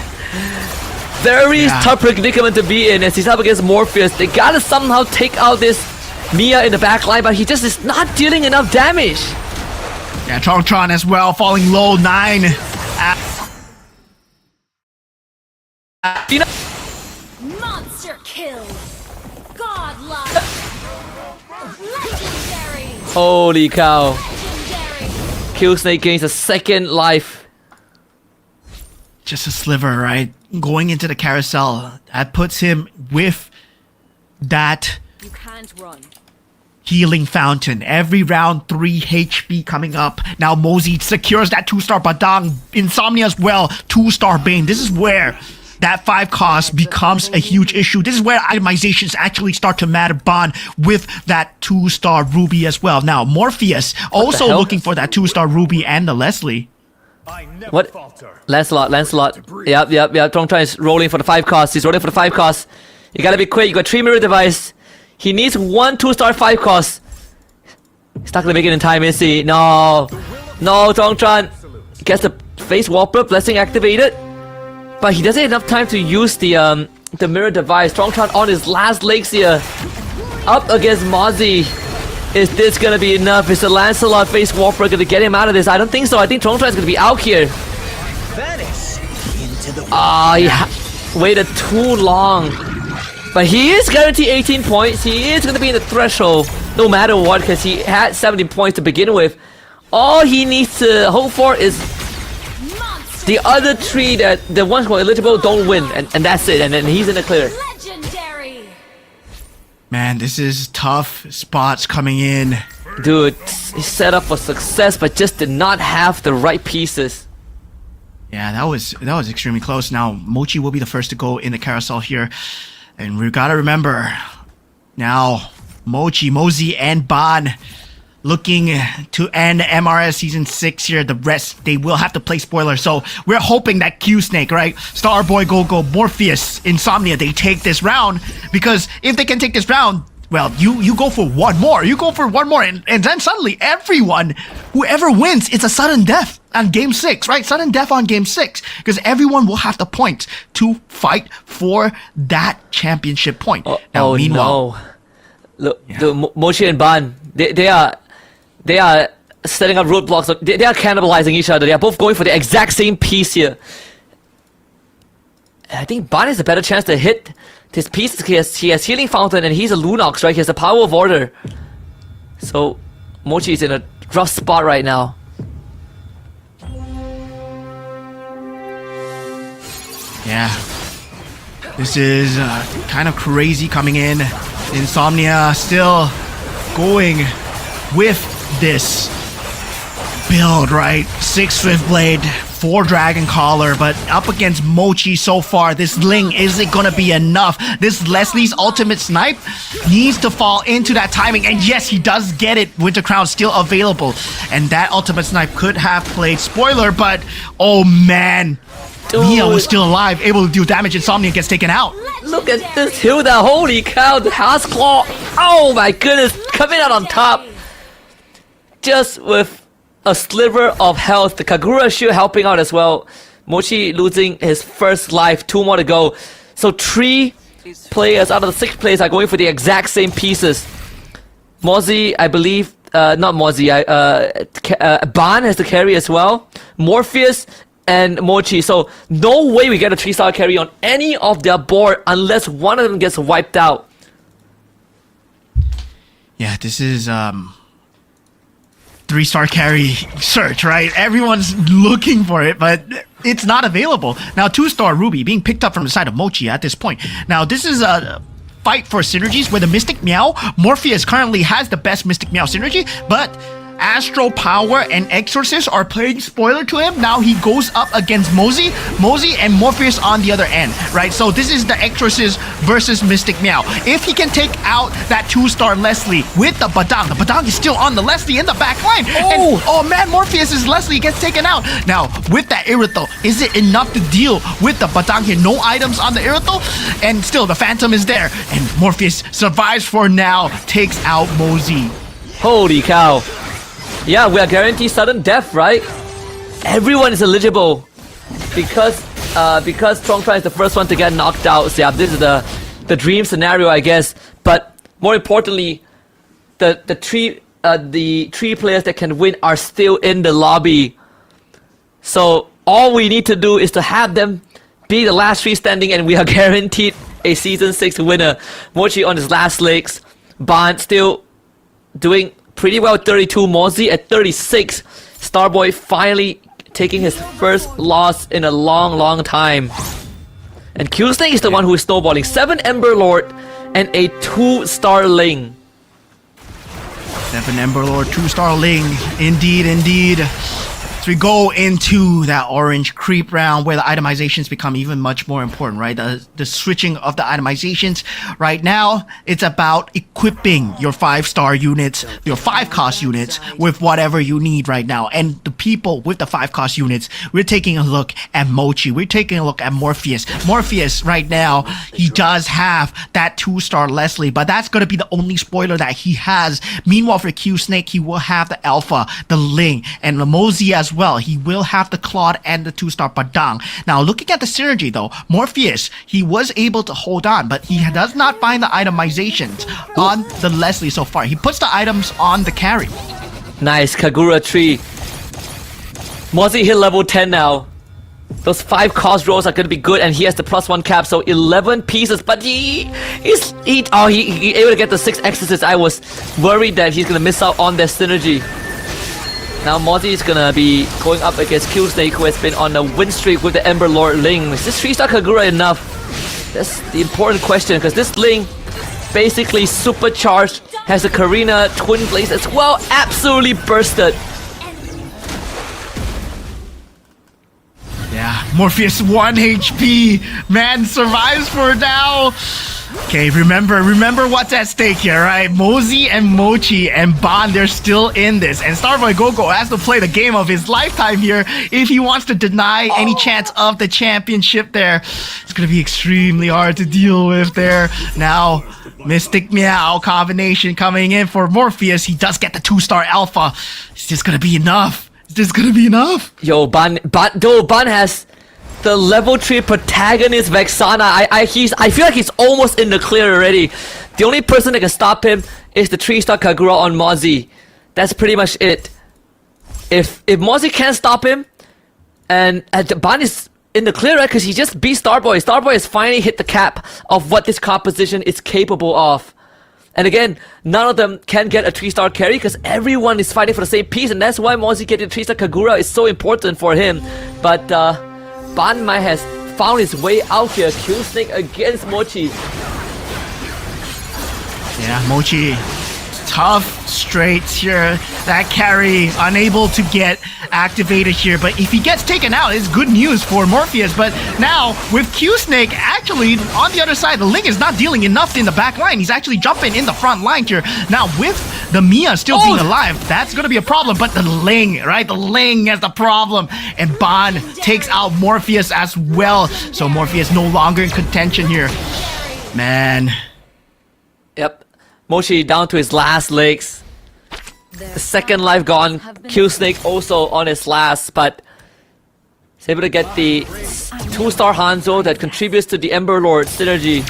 Very tough predicament to be in as he's up against Morpheus. They gotta somehow take out this Mia in the back line, but he just is not dealing enough damage. Yeah, Tron as well, falling low, 9. Monster kill. Godlike. Legendary. Holy cow. Legendary. Q Snake gains a 2nd life. Just a sliver, right? Going into the carousel. That puts him with that You can't run. healing fountain. Every round, 3 HP coming up. Now Mosey secures that 2-star Badang. Insomnia as well, 2-star Bane. This is where that 5 cost becomes a huge issue. This is where itemizations actually start to matter. Bond with that 2-star Ruby as well. Now Morpheus also hell? looking for that 2-star Ruby and the Leslie. What? Lancelot. Yep. Tron is rolling for the 5 cost. He's rolling for the 5 cost. You gotta be quick. You got 3 mirror device. He needs 1 2-star 5 cost. He's not gonna make it in time, is he? No, Tron gets the face Whopper blessing activated, but he doesn't have enough time to use the mirror device. Tron on his last legs here, up against Mozzie. Is this gonna be enough? Is the Lancelot face Whopper gonna get him out of this? I don't think so. I think Tron is gonna be out here. He waited too long. But he is guaranteed 18 points. He is going to be in the threshold no matter what because he had 17 points to begin with. All he needs to hope for is the other 3 that the ones who are eligible don't win. And that's it. And then he's in the clear. Legendary. Man, this is tough spots coming in. Dude, he's set up for success but just did not have the right pieces. Yeah, that was extremely close. Now Mochi will be the first to go in the carousel here. And we gotta remember, now Mochi, Mosey, and Ban looking to end MRS Season 6 here. The rest, they will have to play spoiler. So we're hoping that Q Snake, right? Starboy, Go-Go, Morpheus, Insomnia, they take this round. Because if they can take this round, well, you go for one more. You go for one more. And then suddenly everyone, whoever wins, it's a sudden death on Game 6, right? Sudden death on Game 6. Because everyone will have the points to fight for that championship point. Now, meanwhile... No. Look, the Mochi and Ban, they are setting up roadblocks. They are cannibalizing each other. They are both going for the exact same piece here. And I think Ban has a better chance to hit his pieces. He has Healing Fountain and he's a Lunox, right? He has the Power of Order. So Mochi is in a rough spot right now. Yeah. This is kind of crazy coming in. Insomnia still going with this build, right? 6 Swift Blade, 4 Dragon Collar, but up against Mochi so far, this Ling isn't gonna be enough. This Leslie's ultimate snipe needs to fall into that timing, and yes, he does get it. Winter Crown still available, and that ultimate snipe could have played spoiler, but oh man, Mia was still alive, able to do damage. Insomnia gets taken out. Look at this Hilda, holy cow, the House Claw, oh my goodness, coming out on top. Just with a sliver of health, the Kagura shield helping out as well. Mochi losing his first life, 2 more to go. So 3 players out of the 6 players are going for the exact same pieces. Mozzie, I believe, not Mozzie, Ban has the carry as well. Morpheus and Mochi. So no way we get a 3-star carry on any of their board unless one of them gets wiped out. Yeah, this is 3-star carry search, right? Everyone's looking for it, but it's not available. Now 2-star Ruby being picked up from the side of Mochi at this point. Now this is a fight for synergies where the Mystic Meow, Morpheus currently has the best Mystic Meow synergy, but Astro Power and Exorcist are playing spoiler to him. Now he goes up against Mosey and Morpheus on the other end, right? So this is the Exorcist versus Mystic Meow. If he can take out that 2-star Leslie with the Badang is still on the Leslie in the back line. And, oh man, Morpheus' Leslie gets taken out. Now, with that Irithel, is it enough to deal with the Badang here? No items on the Irithel, and still the Phantom is there. And Morpheus survives for now, takes out Mosey. Holy cow. Yeah, we are guaranteed sudden death, right? Everyone is eligible because Strongtron is the first one to get knocked out. So yeah, this is the dream scenario, I guess. But more importantly, the three players that can win are still in the lobby. So all we need to do is to have them be the last 3 standing, and we are guaranteed a Season 6 winner. Mochi on his last legs. Ban still doing pretty well, 32. Mozzie at 36. Starboy finally taking his first loss in a long time. And Q-Snake is the one who is snowballing. 7 Ember Lord and a 2-star Ling. 7 Ember Lord, 2-star Ling. Indeed. So we go into that orange creep round where the itemizations become even much more important, right? The switching of the itemizations. Right now, it's about equipping your 5-star units, your 5-cost units with whatever you need right now. And the people with the 5-cost units, we're taking a look at Mochi. We're taking a look at Morpheus. Morpheus, right now, he does have that 2-star Leslie, but that's going to be the only spoiler that he has. Meanwhile, for Q-Snake, he will have the Alpha, the Ling, and the Mosey as well. He will have the Claude and the 2-star Badang. Now, looking at the synergy though, Morpheus, he was able to hold on, but he does not find the itemizations on the Leslie so far. He puts the items on the carry. Nice, Kagura tree. Mozzie hit level 10 now. Those 5 cost rolls are gonna be good, and he has the +1 cap, so 11 pieces. But he able to get the 6 exorcists. I was worried that he's gonna miss out on their synergy. Now Mozzie is gonna be going up against Q-Snake, who has been on a win streak with the Ember Lord Ling. Is this 3-star Kagura enough? That's the important question, because this Ling basically supercharged, has a Karina Twin Blaze as well, absolutely bursted. Yeah, Morpheus 1 HP. Man survives for now. Okay, remember what's at stake here, right? Mosey and Mochi and Ban, they're still in this. And Starboy Gogo has to play the game of his lifetime here if he wants to deny any chance of the championship there. It's gonna be extremely hard to deal with there. Now, Mystic Meow combination coming in for Morpheus. He does get the 2-star Alpha. Is this gonna be enough? Is this gonna be enough? Yo, Ban has the level 3 protagonist Vexana. I feel like he's almost in the clear already. The only person that can stop him is the 3-star Kagura on Mozzie. That's pretty much it. If Mozzie can't stop him, and Ban is in the clear, right? Because he just beat Starboy. Starboy has finally hit the cap of what this composition is capable of. And again, none of them can get a 3-star carry because everyone is fighting for the same piece, and that's why Mozzie getting 3-star Kagura is so important for him. But Ban might has found his way out here. Q-Snake against Mochi. Yeah, Mochi, tough straights here. That carry unable to get activated here, but if he gets taken out, it's good news for Morpheus. But now with Q-Snake actually on the other side, the Ling is not dealing enough in the back line. He's actually jumping in the front line here. Now with the Mia still being alive, that's gonna be a problem. But the Ling, right? The Ling has the problem, and Ban takes out Morpheus as well. So Morpheus no longer in contention here. Man. Yep. Mochi down to his last legs. The second life gone. Q-Snake also on his last, but he's able to get the 2-star Hanzo that contributes to the Ember Lord synergy.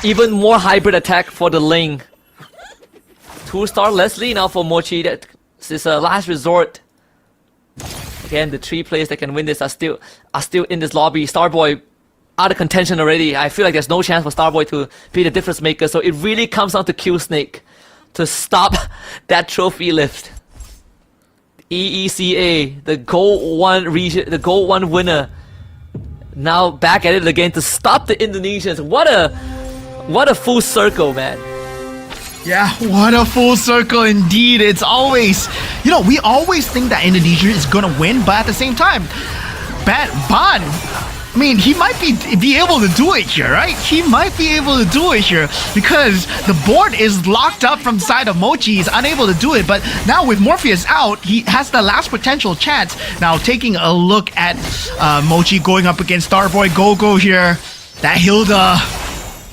Even more hybrid attack for the Ling. 2-star Leslie now for Mochi. That is a last resort. Again, the 3 players that can win this are still in this lobby. Starboy out of contention already. I feel like there's no chance for Starboy to be the difference maker. So it really comes down to Q-Snake to stop that trophy lift. EECA, the Gold 1 region, the Gold 1 winner, now back at it again to stop the Indonesians. What a full circle, man. Yeah, what a full circle indeed. It's always, we always think that Indonesia is gonna win, but at the same time, Ban, I mean, he might be able to do it here, right? He might be able to do it here because the board is locked up from the side of Mochi. He's unable to do it, but now with Morpheus out, he has the last potential chance. Now taking a look at Mochi going up against Starboy Gogo here. That Hilda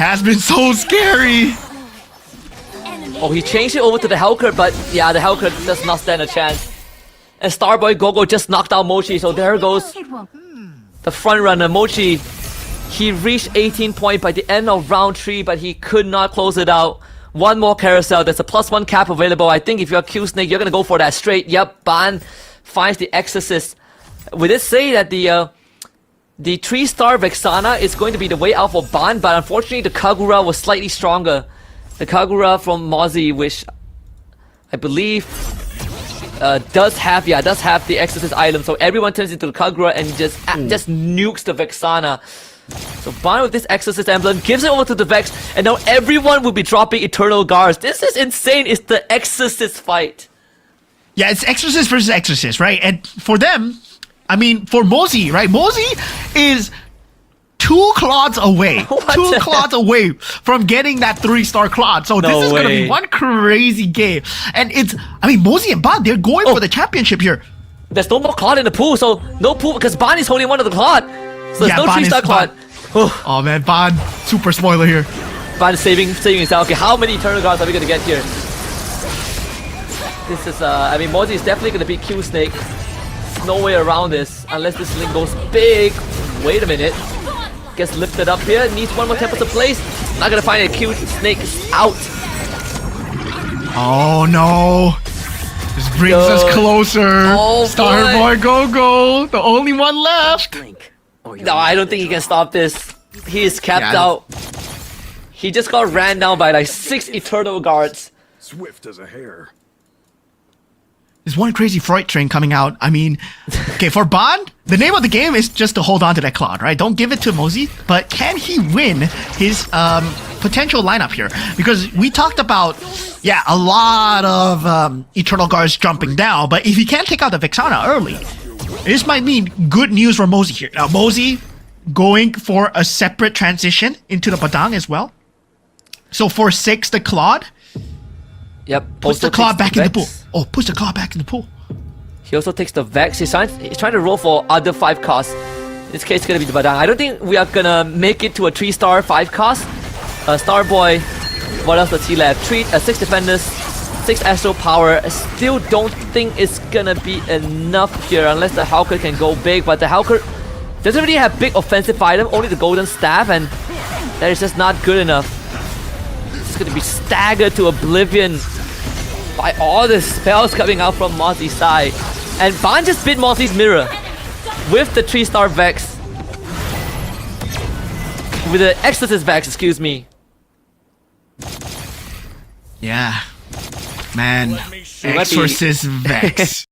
has been so scary. Oh, he changed it over to the Hellcurt, but yeah, the Hellcurt does not stand a chance. And Starboy Gogo just knocked out Mochi, so there goes the front runner, Mochi. He reached 18 points by the end of round 3, but he could not close it out. One more carousel, there's a +1 cap available. I think if you're a Q Snake, you're gonna go for that straight. Yep, Ban finds the Exorcist. We did say that the 3-star Vexana is going to be the way out for Ban, but unfortunately the Kagura was slightly stronger. The Kagura from Mozzie, which I believe does have the Exorcist item, so everyone turns into the Kagura and just nukes the Vexana. So Ban with this Exorcist emblem gives it over to the Vex, and now everyone will be dropping Eternal Guards. This is insane. It's the Exorcist fight. Yeah, it's Exorcist versus Exorcist, right? And for them, I mean, for Mozzie, right? Mozzie is 2 Claudes away. 2 Claudes away from getting that 3-star Claude. So this is going to be one crazy game. And Mozzie and Ban, they're going for the championship here. There's no more Claude in the pool, so no pool because Ban is holding one of the Claude. So there's no 3-star Claude. Oh man, Ban, super spoiler here. Ban is saving himself. Okay, how many Eternal Guards are we going to get here? This is, Mozzie is definitely going to beat Q Snake. There's no way around this unless this link goes big. Wait a minute. Gets lifted up here. Needs one more temple to place. Not gonna find a Q Snake out. Oh no. This brings us closer. Oh, Starboy Gogo, the only one left. No, I don't think he can stop this. He is capped out. He just got ran down by like 6 Eternal Guards. Swift as a hare. There's one crazy Freud train coming out. I mean, okay, for Ban, the name of the game is just to hold on to that Claude, right? Don't give it to Mozzie. But can he win his potential lineup here? Because we talked about, a lot of Eternal Guards jumping down. But if he can't take out the Vexana early, this might mean good news for Mozzie here. Now, Mozzie going for a separate transition into the Badang as well. So for 6, the Claude. Yep. Puts the Claude back in the pool. Oh, puts the Claude back in the pool. He also takes the Vex. He's trying to roll for other 5 costs. In this case, it's gonna be the Badang. I don't think we are gonna make it to a 3-star 5 cost. Starboy, what else does he left? 6 defenders, 6 astral power. I still don't think it's gonna be enough here unless the Hellcurt can go big. But the Hellcurt doesn't really have big offensive item, only the golden staff, and that is just not good enough. It's gonna be staggered to oblivion by all the spells coming out from Mozzie's side. And Ban just bit Mozzie's mirror with the 3-star Vex. With the Exorcist Vex, excuse me. Yeah. Man. Exorcist Vex.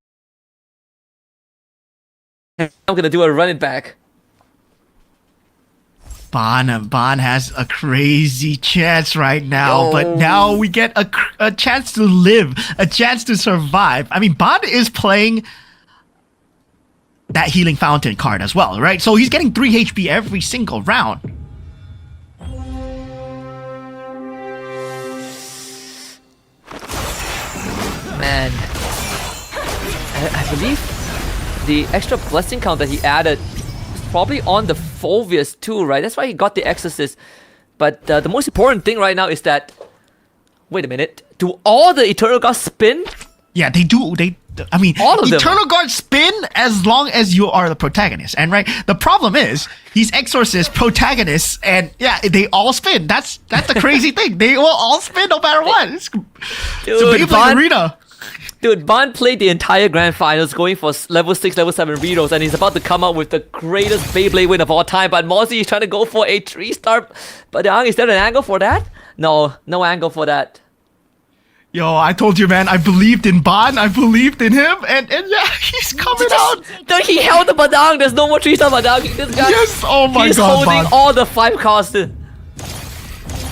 I'm gonna do a run it back. Ban has a crazy chance right now, but now we get a chance to live, a chance to survive. I mean, Ban is playing that Healing Fountain card as well, right? So he's getting 3 HP every single round. Man, I believe the extra blessing count that he added probably on the Fulvius too, right? That's why he got the Exorcist. But the most important thing right now is that... Wait a minute. Do all the Eternal Guards spin? Yeah, they do. I mean, all of them. Eternal Guards spin as long as you are the protagonist. And right, the problem is, he's Exorcist, protagonists, and they all spin. That's the crazy thing. They will all spin no matter what. It's a Beyblade arena. Dude, Ban played the entire Grand Finals going for level 6, level 7 redos, and he's about to come out with the greatest Beyblade win of all time, but Mozzie is trying to go for a 3-star. But is there an angle for that? No angle for that. Yo, I told you, man, I believed in Ban, I believed in him, and yeah, he's coming out. Dude, he held the Badang, there's no more 3-star Badang. This guy, yes, oh my he's god, holding Ban. all the 5 costs. And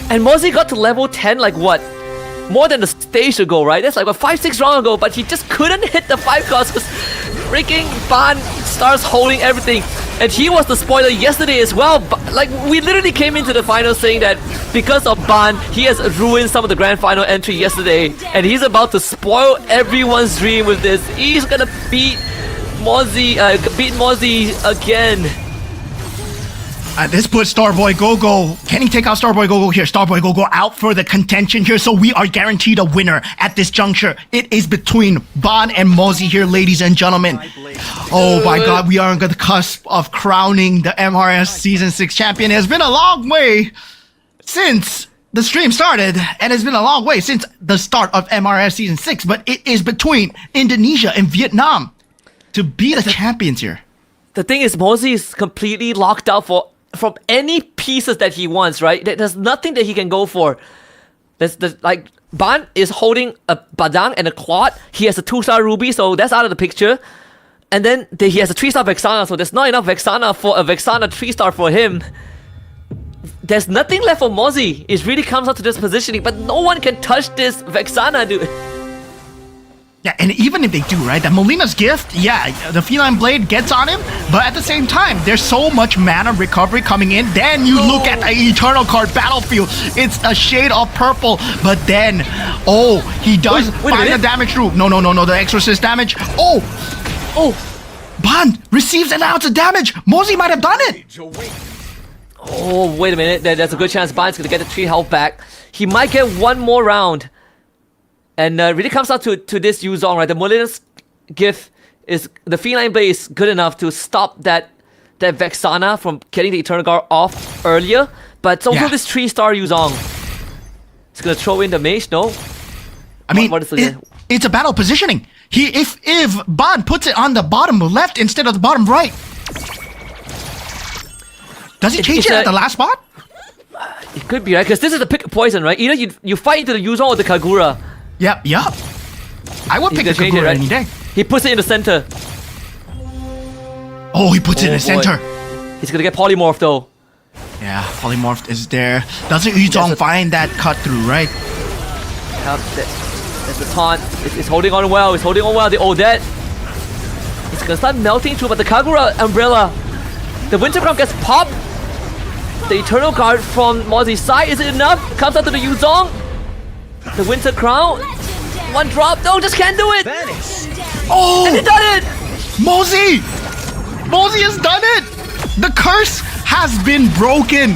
Mozzie got to level 10 like what? more than the stage ago, right? That's like a 5-6 round ago, but he just couldn't hit the 5 cost because freaking Ban starts holding everything. And he was the spoiler yesterday as well. Like, we literally came into the final saying that because of Ban, he has ruined some of the grand final entry yesterday. And he's about to spoil everyone's dream with this. He's gonna beat Mozzie again. This puts Starboy Gogo. Can he take out Starboy Gogo here? Starboy Gogo out for the contention here, so we are guaranteed a winner at this juncture. It is between Ban and Mozzie here, ladies and gentlemen. Oh my god, we are on the cusp of crowning the MRS Season 6 champion. It has been a long way since the stream started, and it's been a long way since the start of MRS Season 6, but it is between Indonesia and Vietnam to be the champions here. The thing is, Mozzie is completely locked out from any pieces that he wants, right? There's nothing that he can go for. Like, Ban is holding a Badang and a Quad. He has a 2-star Ruby, so that's out of the picture. And then he has a 3-star Vexana, so there's not enough Vexana for a Vexana 3-star for him. There's nothing left for Mozzie. It really comes down to this positioning, but no one can touch this Vexana, dude. Yeah, and even if they do, right, the Molina's gift, yeah, the Feline Blade gets on him, but at the same time, there's so much mana recovery coming in. Then you look at the Eternal card Battlefield, it's a shade of purple, but then, he does find the damage through. No, the Exorcist damage. Ban receives an ounce of damage. Mozzie might have done it. Oh, wait a minute, there's a good chance Ban's gonna get the 3 health back. He might get one more round. And really comes down to this Yuzong, right? The Molina's gift is the Feline Blade is good enough to stop that Vexana from getting the Eternal Guard off earlier. But it's also this 3-star Yuzong. It's gonna throw in the mage, no? I mean, it's a battle positioning. If Ban puts it on the bottom left instead of the bottom right, does he change it at the last spot? It could be, right? Because this is the pick of poison, right? Either you fight into the Yuzong or the Kagura. Yep. I would pick the Kagura any day. He puts it in the center. Oh, he puts it in the center. He's gonna get polymorph though. Yeah, polymorph is there. Doesn't Yuzong find that cut through, right? There's the taunt. It's holding on well. It's holding on well. The Odette. It's gonna start melting through, but the Kagura umbrella. The Winter Crown gets popped. The Eternal Guard from Mozzie's side. Is it enough? Comes out to the Yuzong. The Winter Crown. One drop. No, just can't do it. Oh! And he done it! Mozzie has done it! The curse has been broken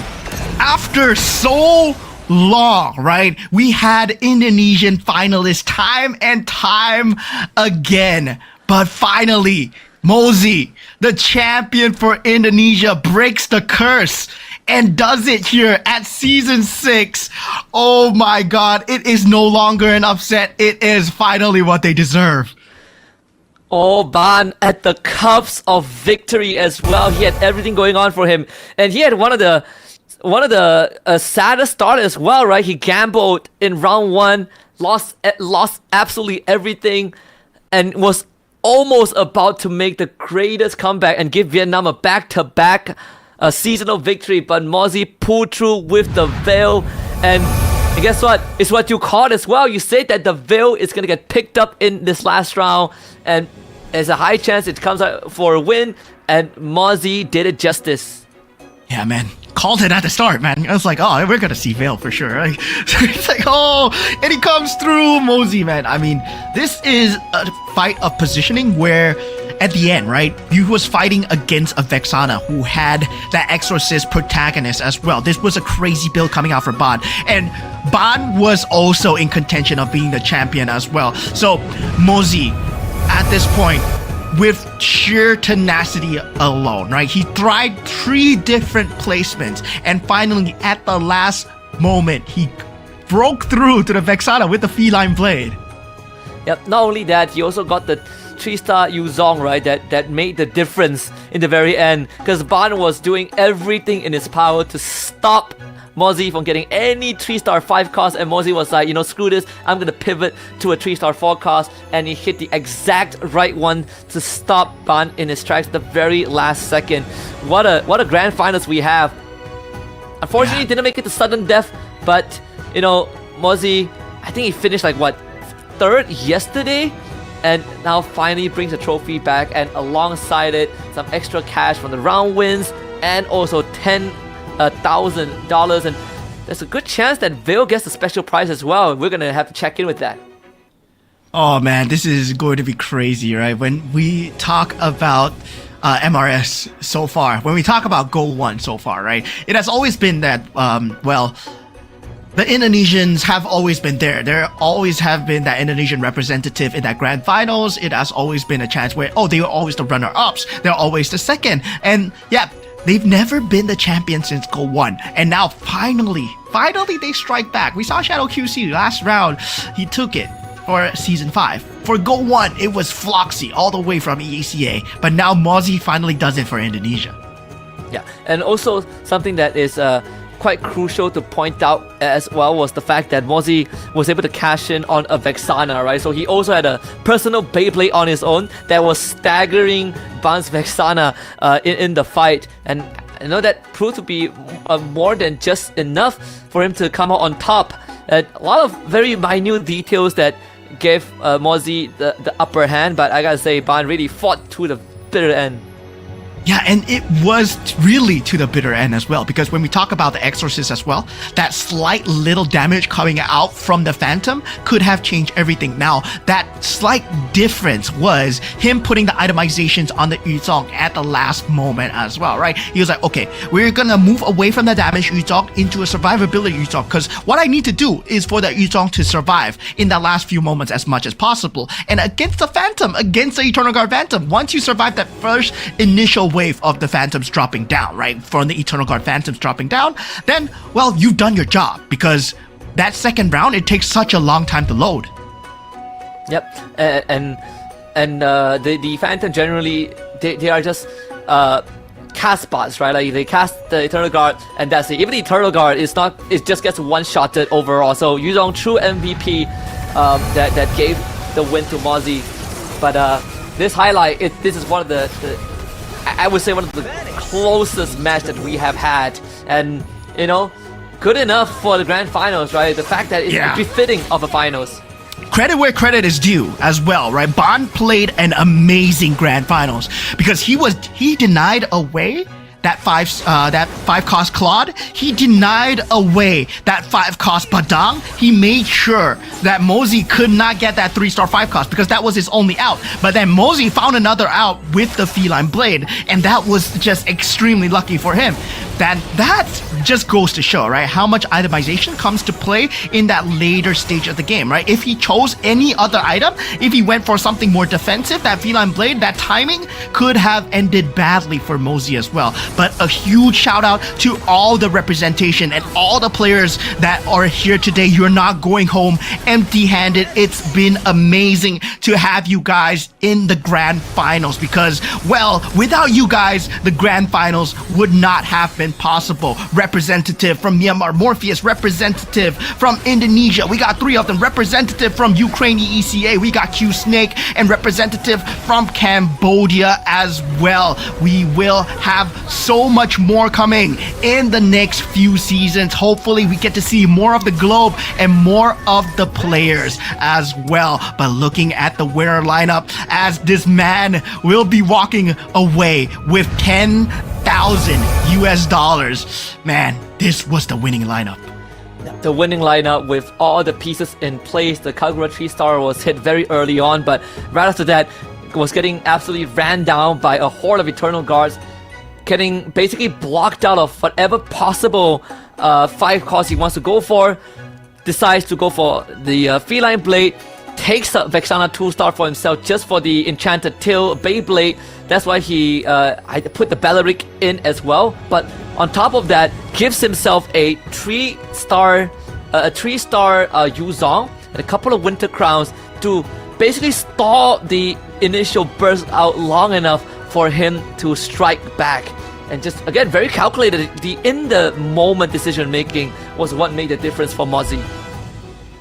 after so long, right? We had Indonesian finalists time and time again. But finally, Mozzie, the champion for Indonesia, breaks the curse and does it here at Season 6. Oh my god, it is no longer an upset. It is finally what they deserve. Oh, Ban at the cups of victory as well. He had everything going on for him. And he had one of the saddest start as well, right? He gambled in round 1, lost absolutely everything, and was almost about to make the greatest comeback and give Vietnam a back-to-back seasonal victory, but Mozzie pulled through with the Veil, and guess what? It's what you called as well. You said that the Veil is gonna get picked up in this last round, and there's a high chance it comes out for a win, and Mozzie did it justice. Yeah, man. Called it at the start, man. I was like, oh, we're gonna see Veil for sure. Right? It's like, oh, and he comes through, Mozzie, man. I mean, this is a fight of positioning where at the end, right, he was fighting against a Vexana who had that Exorcist protagonist as well. This was a crazy build coming out for Ban. And Ban was also in contention of being the champion as well. So, Mozzie, at this point, with sheer tenacity alone, right? He tried 3 different placements, and finally, at the last moment, he broke through to the Vexana with the Feline Blade. Yep, not only that, he also got the 3-star Yuzong, right? That made the difference in the very end, because Ban was doing everything in his power to stop Mozzie from getting any 3-star 5 cost, and Mozzie was like, you know, screw this, I'm gonna pivot to a 3-star 4 cost, and he hit the exact right one to stop Ban in his tracks at the very last second. What a grand finals we have. Unfortunately, didn't make it to sudden death, but you know, Mozzie I think he finished like what, third yesterday, and now finally brings the trophy back, and alongside it, some extra cash from the round wins, and also $10,000, and there's a good chance that Vale gets a special prize as well. We're gonna have to check in with that. Oh man, this is going to be crazy, right? When we talk about MRS so far, when we talk about Go 1 so far, right? It has always been that, the Indonesians have always been there. There always have been that Indonesian representative in that grand finals. It has always been a chance where, they were always the runner-ups. They're always the second. And yeah, they've never been the champion since Go 1. And now finally they strike back. We saw Shadow QC last round. He took it for Season 5. For Go 1, it was Floxy all the way from EACA. But now Mozzie finally does it for Indonesia. Yeah, and also something that is quite crucial to point out as well was the fact that Mozzie was able to cash in on a Vexana, right? So he also had a personal Beyblade on his own that was staggering Ban's Vexana in the fight, and I know that proved to be more than just enough for him to come out on top. A lot of very minute details that gave Mozzie the upper hand, but I gotta say, Ban really fought to the bitter end. Yeah, and it was really to the bitter end as well, because when we talk about the Exorcist as well, that slight little damage coming out from the Phantom could have changed everything. Now, that slight difference was him putting the itemizations on the Yuzong at the last moment as well, right? He was like, okay, we're gonna move away from the damage Yuzong into a survivability Yuzong, because what I need to do is for that Yuzong to survive in the last few moments as much as possible. And against the Phantom, against the Eternal Guard Phantom, once you survive that first initial wave of the Phantoms dropping down, right? From the Eternal Guard Phantoms dropping down, then, well, you've done your job, because that second round, it takes such a long time to load. Yep, and the Phantom generally, they are just cast bots, right? Like they cast the Eternal Guard and that's it. Even the Eternal Guard is not, it just gets one-shotted overall. So Yuzong, true MVP, that gave the win to Mozzie. But this highlight, this is one of the I would say one of the closest match that we have had, and you know, good enough for the grand finals, right? The fact that it's befitting of a finals. Credit where credit is due as well, right? Ban played an amazing grand finals because he denied away that five cost Claude. He denied away that 5 cost Padang. He made sure that Mozzie could not get that 3-star 5 cost because that was his only out. But then Mozzie found another out with the Feline Blade, and that was just extremely lucky for him. That just goes to show, right, how much itemization comes to play in that later stage of the game, right? If he chose any other item, if he went for something more defensive, that Feline Blade, that timing could have ended badly for Mozzie as well. But a huge shout out to all the representation and all the players that are here today. You're not going home empty-handed. It's been amazing to have you guys in the grand finals because, well, without you guys, the grand finals would not have been possible. Representative from Myanmar, Morpheus, representative from Indonesia. We got 3 of them. Representative from Ukraine ECA. We got Q Snake, and representative from Cambodia as well. We will have so much more coming in the next few seasons. Hopefully we get to see more of the globe and more of the players as well. But looking at the winner lineup, as this man will be walking away with 10,000 US dollars. Man, this was the winning lineup. The winning lineup with all the pieces in place. The Kagura 3-star was hit very early on, but right after that was getting absolutely ran down by a horde of Eternal Guards, getting basically blocked out of whatever possible 5 cost he wants to go for. Decides to go for the Feline Blade, takes a Vexana 2-star for himself just for the Enchanted Tail Beyblade. That's why he I put the Belleric in as well. But on top of that, gives himself a 3-star Yuzong and a couple of Winter Crowns to basically stall the initial burst out long enough for him to strike back. And just, again, very calculated. The in-the-moment decision-making was what made the difference for Mozzie.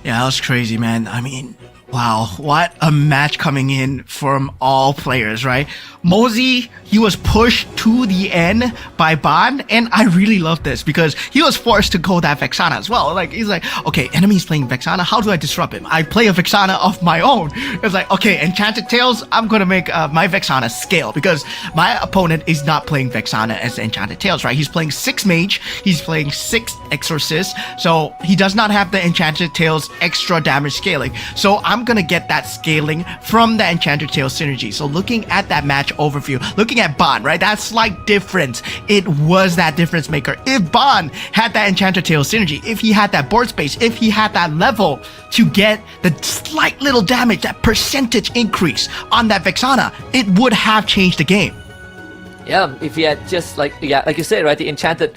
Yeah, that was crazy, man. I mean, Wow, what a match coming in from all players, right? Mosey, he was pushed to the end by Ban, and I really love this because he was forced to go that Vexana as well. Like, he's like, okay, enemy's playing Vexana, how do I disrupt him? I play a Vexana of my own. It's like, okay, Enchanted Tales, I'm gonna make my Vexana scale because my opponent is not playing Vexana as Enchanted Tales, right? He's playing 6 Mage, he's playing 6 Exorcist, so he does not have the Enchanted Tales extra damage scaling. So I'm gonna get that scaling from the Enchanted Tales synergy. So looking at that match overview, looking at Ban, right? That slight difference, it was that difference maker. If Ban had that Enchanted Tales synergy, if he had that board space, if he had that level to get the slight little damage, that percentage increase on that Vexana, it would have changed the game. Yeah, if he had just like you said, right, the enchanted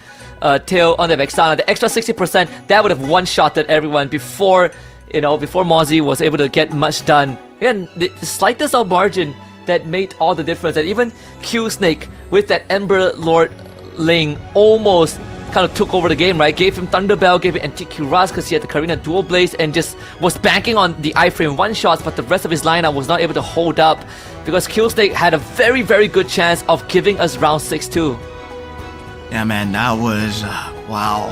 tail on the Vexana, the extra 60%, that would have one-shotted everyone before Mozzie was able to get much done. Again, the slightest of margin that made all the difference. And even Q Snake with that Ember Lord Ling almost kind of took over the game, right? Gave him Thunderbell, gave him Antique Cuirass because he had the Karina Dual Blaze and just was banking on the iframe one-shots, but the rest of his lineup was not able to hold up because Q Snake had a very, very good chance of giving us round 6 too. Yeah, man, that was wow.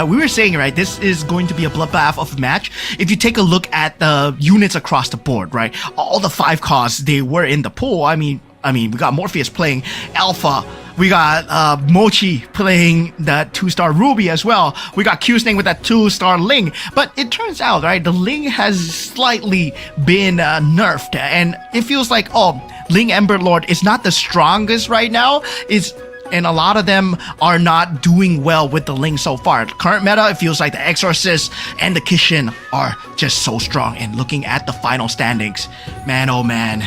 We were saying, right, this is going to be a bloodbath of a match. If you take a look at the units across the board, right, all the 5 costs, they were in the pool. I mean, we got Morpheus playing Alpha. We got Mochi playing that 2-star Ruby as well. We got Q-Snake with that 2-star Ling. But it turns out, right, the Ling has slightly been nerfed. And it feels like, Ling Ember Lord is not the strongest right now. And a lot of them are not doing well with the Ling so far. Current meta, it feels like the Exorcist and the Kishin are just so strong. And looking at the final standings, man, oh man,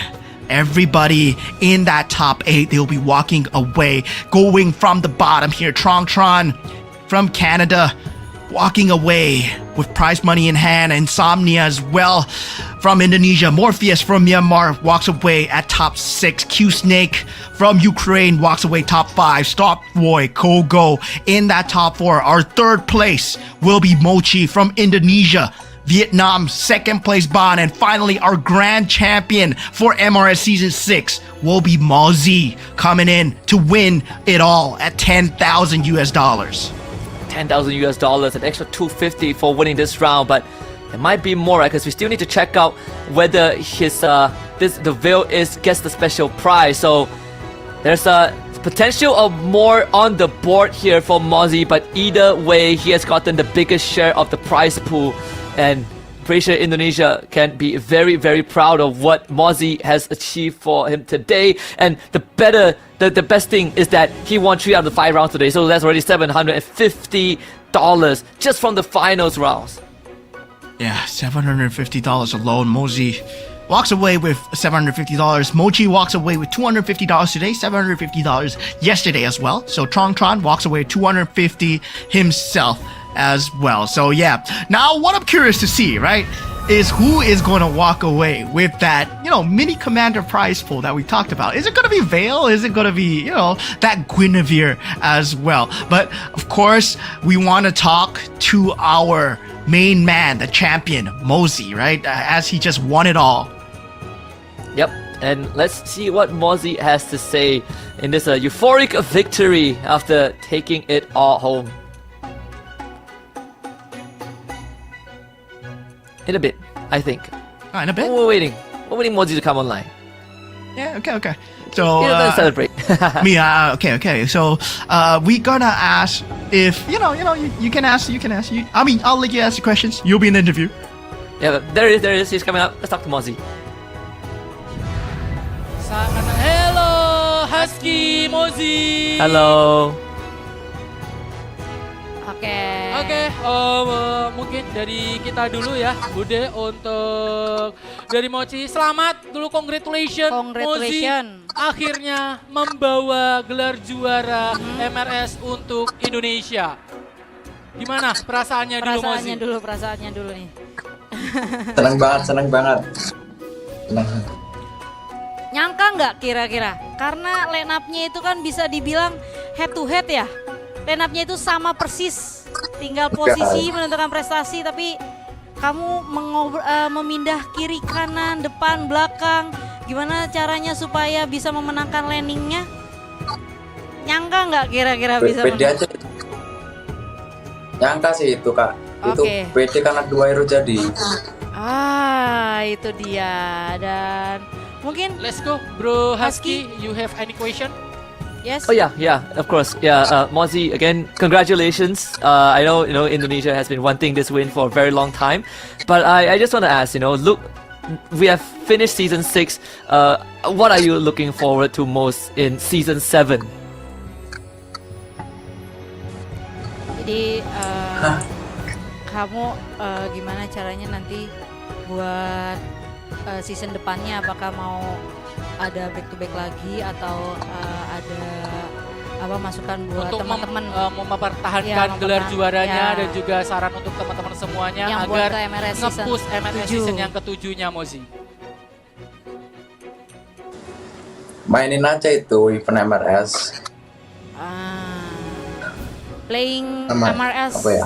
everybody in that top 8, they'll be walking away, going from the bottom here. Tron from Canada, walking away with prize money in hand. Insomnia as well from Indonesia. Morpheus from Myanmar walks away at top 6. Q-Snake from Ukraine walks away top 5. Starboy, Kogo in that top 4. Our third place will be Mochi from Indonesia. Vietnam, second place Ban, and finally our grand champion for MRS Season 6 will be Mozzie, coming in to win it all at $10,000 US. $10,000 US, an extra $250 for winning this round, but it might be more, right? Because we still need to check out whether the Veil gets the special prize. So there's a potential of more on the board here for Mozzie, but either way, he has gotten the biggest share of the prize pool, and pretty sure Indonesia can be very, very proud of what Mozzie has achieved for him today. And the best thing is that he won 3 out of the 5 rounds today, so that's already $750 just from the finals rounds. Yeah, $750 alone. Mozzie walks away with $750. Mochi walks away with $250 today, $750 yesterday as well. So Tron walks away with $250 himself as well. So yeah, now what I'm curious to see, right, is who is going to walk away with that, mini commander prize pool that we talked about. Is it going to be Veil? Is it going to be, that Guinevere as well? But of course, we want to talk to our main man, the champion, Mozzie, right? As he just won it all. Yep, and let's see what Mozzie has to say in this euphoric victory after taking it all home. In a bit, I think. In a bit? We're waiting Mozzie to come online. Yeah, okay. So, let's celebrate. Okay. So, we gonna ask if, you can ask. I'll let you ask the questions. You'll be in the interview. Yeah, there it is. He's coming up. Let's talk to Mozzie. Hello, Husky Mozzie. Hello. Oke, mungkin dari kita dulu ya, Bude, untuk dari Mochi. Selamat dulu, congratulations. Mozzie akhirnya membawa gelar juara MRS untuk Indonesia. Gimana perasaannya dulu, Mozzie? Perasaannya dulu nih. Senang banget. Nyangka nggak kira-kira? Karena line up-nya itu kan bisa dibilang head to head ya. Line up-nya itu sama persis. Tinggal posisi menentukan prestasi, tapi kamu memindah kiri, kanan, depan, belakang. Gimana caranya supaya bisa memenangkan landingnya? Nyangka nggak kira-kira bisa Pede aja. Nyangka sih itu kak. Itu Oke. pede karena 2 hero jadi. Itu dia. Dan mungkin Let's go, Bro Husky. You have any question? yes. Oh yeah, of course. Yeah, Mozzie, again, congratulations. I know, Indonesia has been wanting this win for a very long time, but I just want to ask, look, we have finished season 6. What are you looking forward to most in season 7? Jadi kamu gimana caranya nanti buat season depannya, apakah mau ada back to back lagi atau ada apa masukan buat Untuk teman-teman mempertahankan Ya, gelar juaranya ya. dan juga saran untuk teman-teman semuanya Yang buat agar ke MRS season nge-push MRS 7. season yang ke-7-nya, Mozzie. Mainin aja itu event MRS. Playing Sama, MRS apa ya?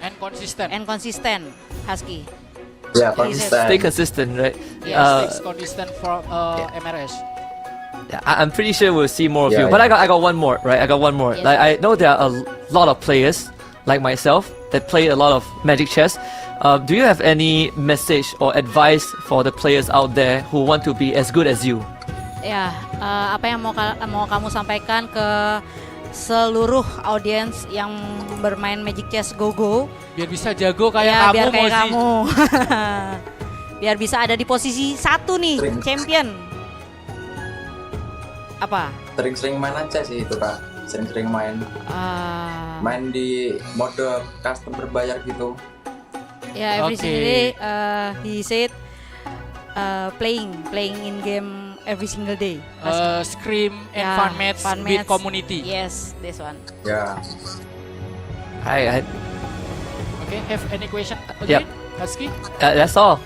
And consistent. and consistent, Husky. Ya konsisten. Stay consistent, right? Stay consistent from MRS. I'm pretty sure we'll see more of you. Yeah, But yeah. I got one more, right? I got one more. Yes. Like, I know there are a lot of players like myself that play a lot of Magic Chess. Do you have any message or advice for the players out there who want to be as good as you? Ya, apa yang mau kamu sampaikan ke seluruh audiens yang bermain Magic Chess Go-Go? Biar bisa jago kayak Ya, kamu, biar kayak Mozzie. kamu. Biar bisa ada di posisi 1 nih, champion. Apa? Sering-sering main aja sih itu kak. Sering-sering main. Main di mode custom berbayar gitu. Ya, every Oke. single day he said playing in game every single day. Scream and Ya, fun match with match. community. Yes, this one. Ya. Okay, have any question Yep. again, Husky? That's all.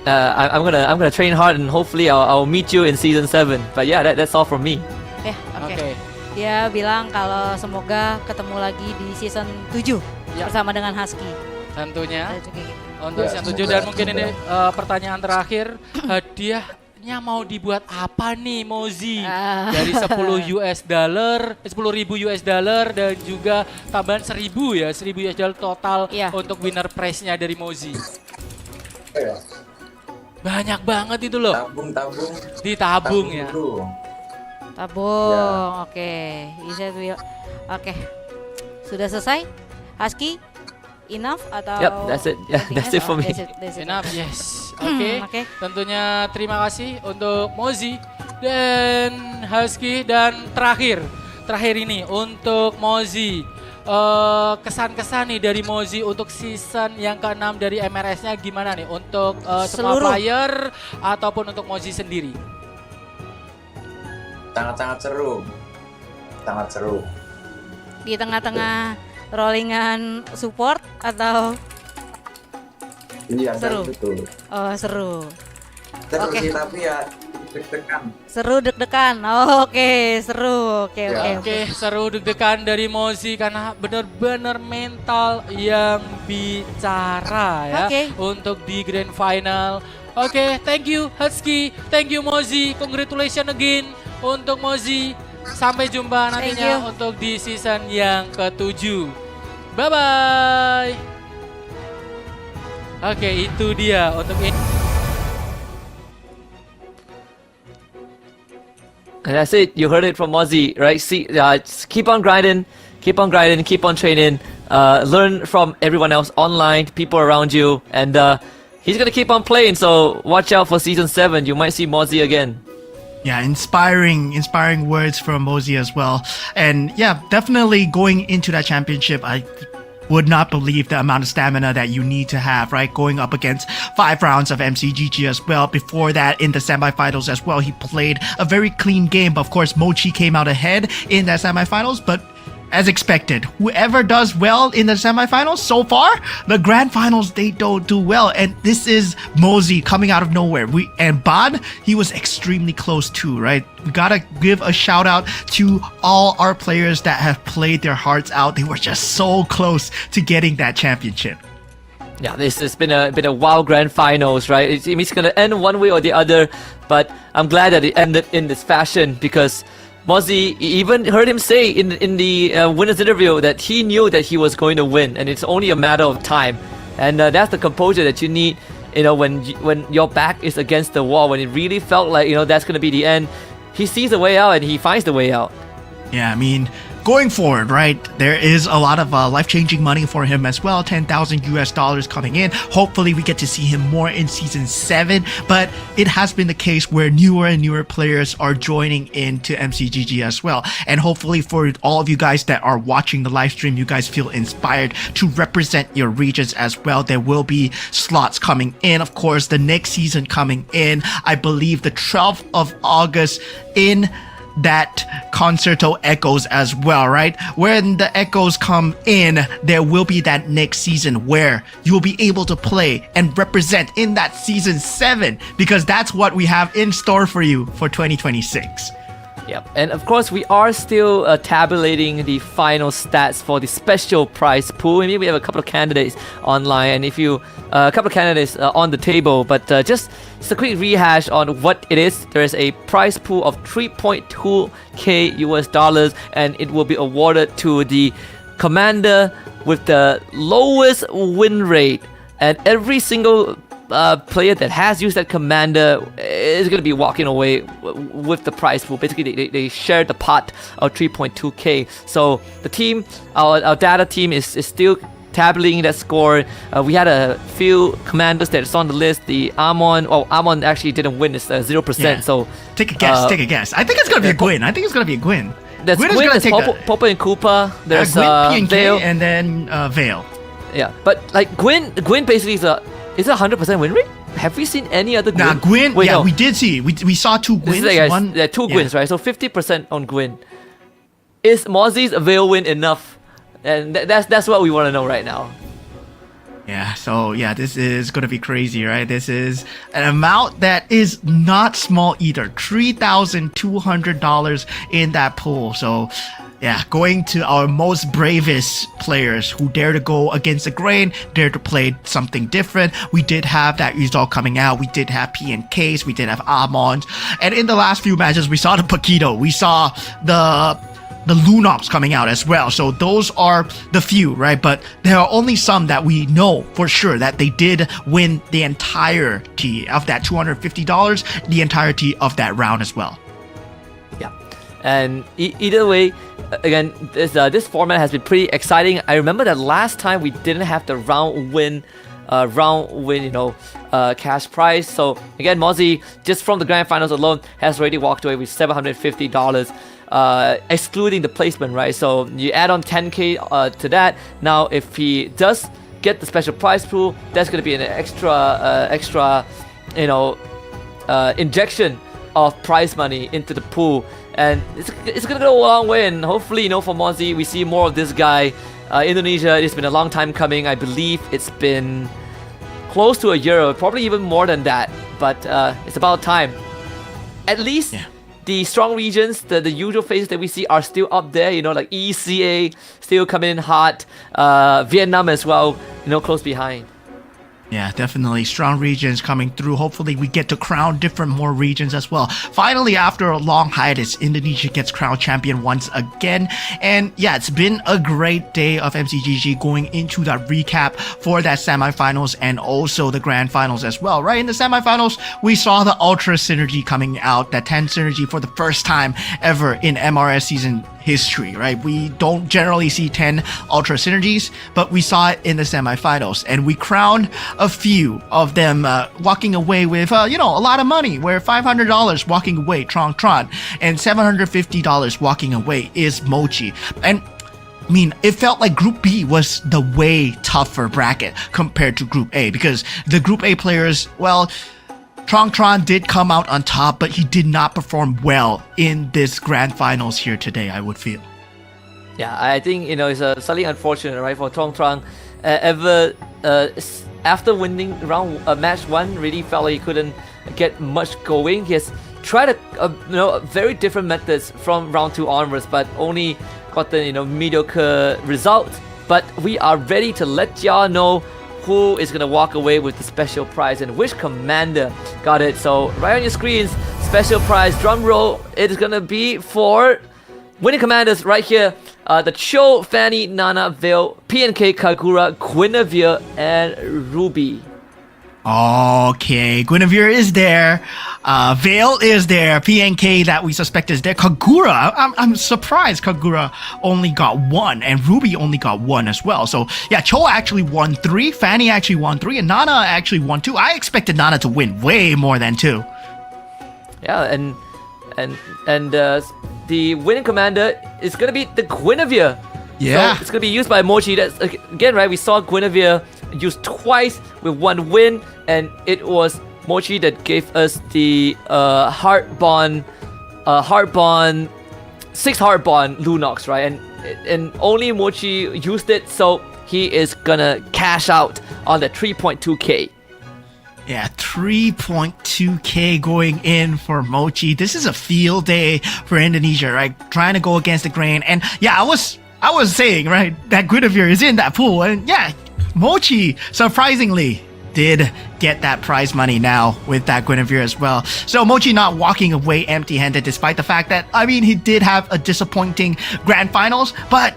I'm gonna train hard and hopefully I'll meet you in season 7. But yeah, that's all from me. Ya, oke. Oke. Dia bilang kalau semoga ketemu lagi di season 7 Ya. bersama dengan Husky. Tentunya Oke. untuk Ya, season semoga, 7 dan mungkin semoga. ini pertanyaan terakhir, hadiahnya mau dibuat apa nih, Mozzie? Dari 10.000 US dollar dan juga tambahan 1.000 ya, 1.000 US dollar total Iya. untuk winner prize-nya dari Mozzie. Ya. Banyak banget itu loh. Tabung. Ditabung ya. Dulu. Tabung. Oke. Oke. Sudah selesai? Husky? Enough atau Yep, that's it. Yeah, anything that's else? it for me. That's it. Enough, yes. Oke. Oke. Tentunya terima kasih untuk Mozzie dan Husky dan terakhir ini untuk Mozzie. Kesan-kesan nih dari Mozzie untuk season yang ke-6 dari MRS-nya gimana nih untuk semua Seluruh. player ataupun untuk Mozzie sendiri? Sangat-sangat seru. Sangat seru. Di tengah-tengah rollingan support atau Iya, Seru. betul. seru. Seru Oke. sih tapi ya deg-degan. Seru deg-degan. Oke, seru. Oke, Ya. oke. Oke, seru deg-degan dari Mozzie karena benar-benar mental yang bicara ya Oke. untuk di Grand Final. Oke, thank you Husky, thank you Mozzie, congratulations again untuk Mozzie. Sampai jumpa Thank nantinya you. untuk di season yang ke-7. Bye-bye. Oke, itu dia untuk ini. And that's it. You heard it from Mozzie, right? See, just keep on grinding, keep on training. Learn from everyone else online, people around you, and he's gonna keep on playing. So watch out for season 7. You might see Mozzie again. Yeah, inspiring words from Mozzie as well. And yeah, definitely going into that championship, I would not believe the amount of stamina that you need to have, right? Going up against 5 rounds of MCGG as well. Before that, in the semifinals as well, he played a very clean game. Of course, Mochi came out ahead in that semifinals, but as expected, whoever does well in the semifinals so far, the grand finals, they don't do well. And this is Mozzie coming out of nowhere. And Bod, he was extremely close too, right? We gotta give a shout out to all our players that have played their hearts out. They were just so close to getting that championship. Yeah, this has been a wild grand finals, right? It's gonna end one way or the other, but I'm glad that it ended in this fashion because Mozzie even heard him say in the winner's interview that he knew that he was going to win, and it's only a matter of time. And that's the composure that you need, when your back is against the wall, when it really felt like that's gonna be the end. He sees a way out and he finds the way out. Yeah, I mean, going forward, right, there is a lot of life-changing money for him as well, $10,000 coming in. Hopefully we get to see him more in season 7, but it has been the case where newer and newer players are joining into MCGG as well. And hopefully for all of you guys that are watching the live stream, you guys feel inspired to represent your regions as well. There will be slots coming in. Of course, the next season coming in, I believe the 12th of August in that Concerto Echoes as well, right? When the Echoes come in, there will be that next season where you will be able to play and represent in that season 7, because that's what we have in store for you for 2026. Yep, and of course we are still tabulating the final stats for the special prize pool. Maybe we have a couple of candidates online, and if you a couple of candidates on the table, but just a quick rehash on what it is. There is a prize pool of 3.2k US dollars, and it will be awarded to the commander with the lowest win rate, and every single player that has used that commander is going to be walking away with the prize pool. Basically, they share the pot of 3.2k. So the team, our data team is still tabulating that score. We had a few commanders that's on the list. The Amon actually didn't win. It's 0%. Yeah. So take a guess. Take a guess. I think it's gonna be a Gwyn. There's Gwyn, there's Popo and Koopa. There's Gwyn, Vale, and then Vale. Yeah, but like Gwyn basically is a 100% win rate. Have we seen any other Gwyn? Nah, Gwyn. Wait, yeah, no. we did see. We saw 2 Gwyns. Two Gwyns, right? So 50% on Gwyn. Is Mozzie's Vale win enough? And that's what we want to know right now. Yeah, so yeah, this is gonna be crazy, right? This is an amount that is not small either. $3,200 in that pool. So yeah, going to our most bravest players who dare to go against the grain, dare to play something different. We did have that result coming out. We did have PNKs, we did have Amons. And in the last few matches, we saw the Paquito. We saw the Lunops coming out as well. So those are the few, right? But there are only some that we know for sure that they did win the entirety of that $250, the entirety of that round as well. Yeah. And either way, again, this format has been pretty exciting. I remember that last time we didn't have the round win, cash prize. So again, Mozzie, just from the grand finals alone, has already walked away with $750, excluding the placement, right? So you add on 10k to that. Now, if he does get the special prize pool, that's going to be an extra, injection of prize money into the pool. And it's gonna go a long way, and hopefully, for Mozzie, we see more of this guy. Indonesia, it's been a long time coming. I believe it's been close to a year, probably even more than that. But it's about time. At least the strong regions, the usual faces that we see are still up there. Like ECA still coming in hot. Vietnam as well, close behind. Yeah, definitely strong regions coming through. Hopefully we get to crown more regions as well. Finally, after a long hiatus, Indonesia gets crowned champion once again. And yeah, it's been a great day of MCGG going into that recap for that semifinals and also the grand finals as well, right? In the semifinals, we saw the Ultra Synergy coming out, that 10 Synergy for the first time ever in MRS season history, right? We don't generally see 10 Ultra Synergies, but we saw it in the semifinals, and we crowned a few of them walking away with, a lot of money, where $500 walking away, Tron, and $750 walking away is Mochi. And I mean, it felt like Group B was the way tougher bracket compared to Group A, because the Group A players, well, Tron did come out on top, but he did not perform well in this grand finals here today, I would feel. Yeah, I think, it's slightly unfortunate, right, for Tron. After winning match 1, really felt like he couldn't get much going. He has tried very different methods from round 2 onwards, but only got the mediocre results. But we are ready to let y'all know who is gonna walk away with the special prize and which commander got it. So right on your screens, special prize, drum roll, it is gonna be for winning commanders right here. The Cho, Fanny, Nana, Veil, PNK, Kagura, Guinevere, and Ruby. Okay, Guinevere is there. Veil is there. PNK that we suspect is there. Kagura, I'm surprised Kagura only got one, and Ruby only got one as well. So yeah, Cho actually won 3, Fanny actually won 3, and Nana actually won 2. I expected Nana to win way more than 2. Yeah, and the winning commander is gonna be the Guinevere. Yeah. So it's gonna be used by Mochi. That's again, right? We saw Guinevere used twice with 1 win, and it was Mochi that gave us the Heart Bond 6 Heart Bond Lunox, right? And only Mochi used it, so he is gonna cash out on the 3.2k. Yeah, 3.2k going in for Mochi. This is a field day for Indonesia, right? Trying to go against the grain. And yeah, I was saying, right, that Guinevere is in that pool. And yeah, Mochi, surprisingly, did get that prize money now with that Guinevere as well. So Mochi not walking away empty-handed, despite the fact that, I mean, he did have a disappointing grand finals, but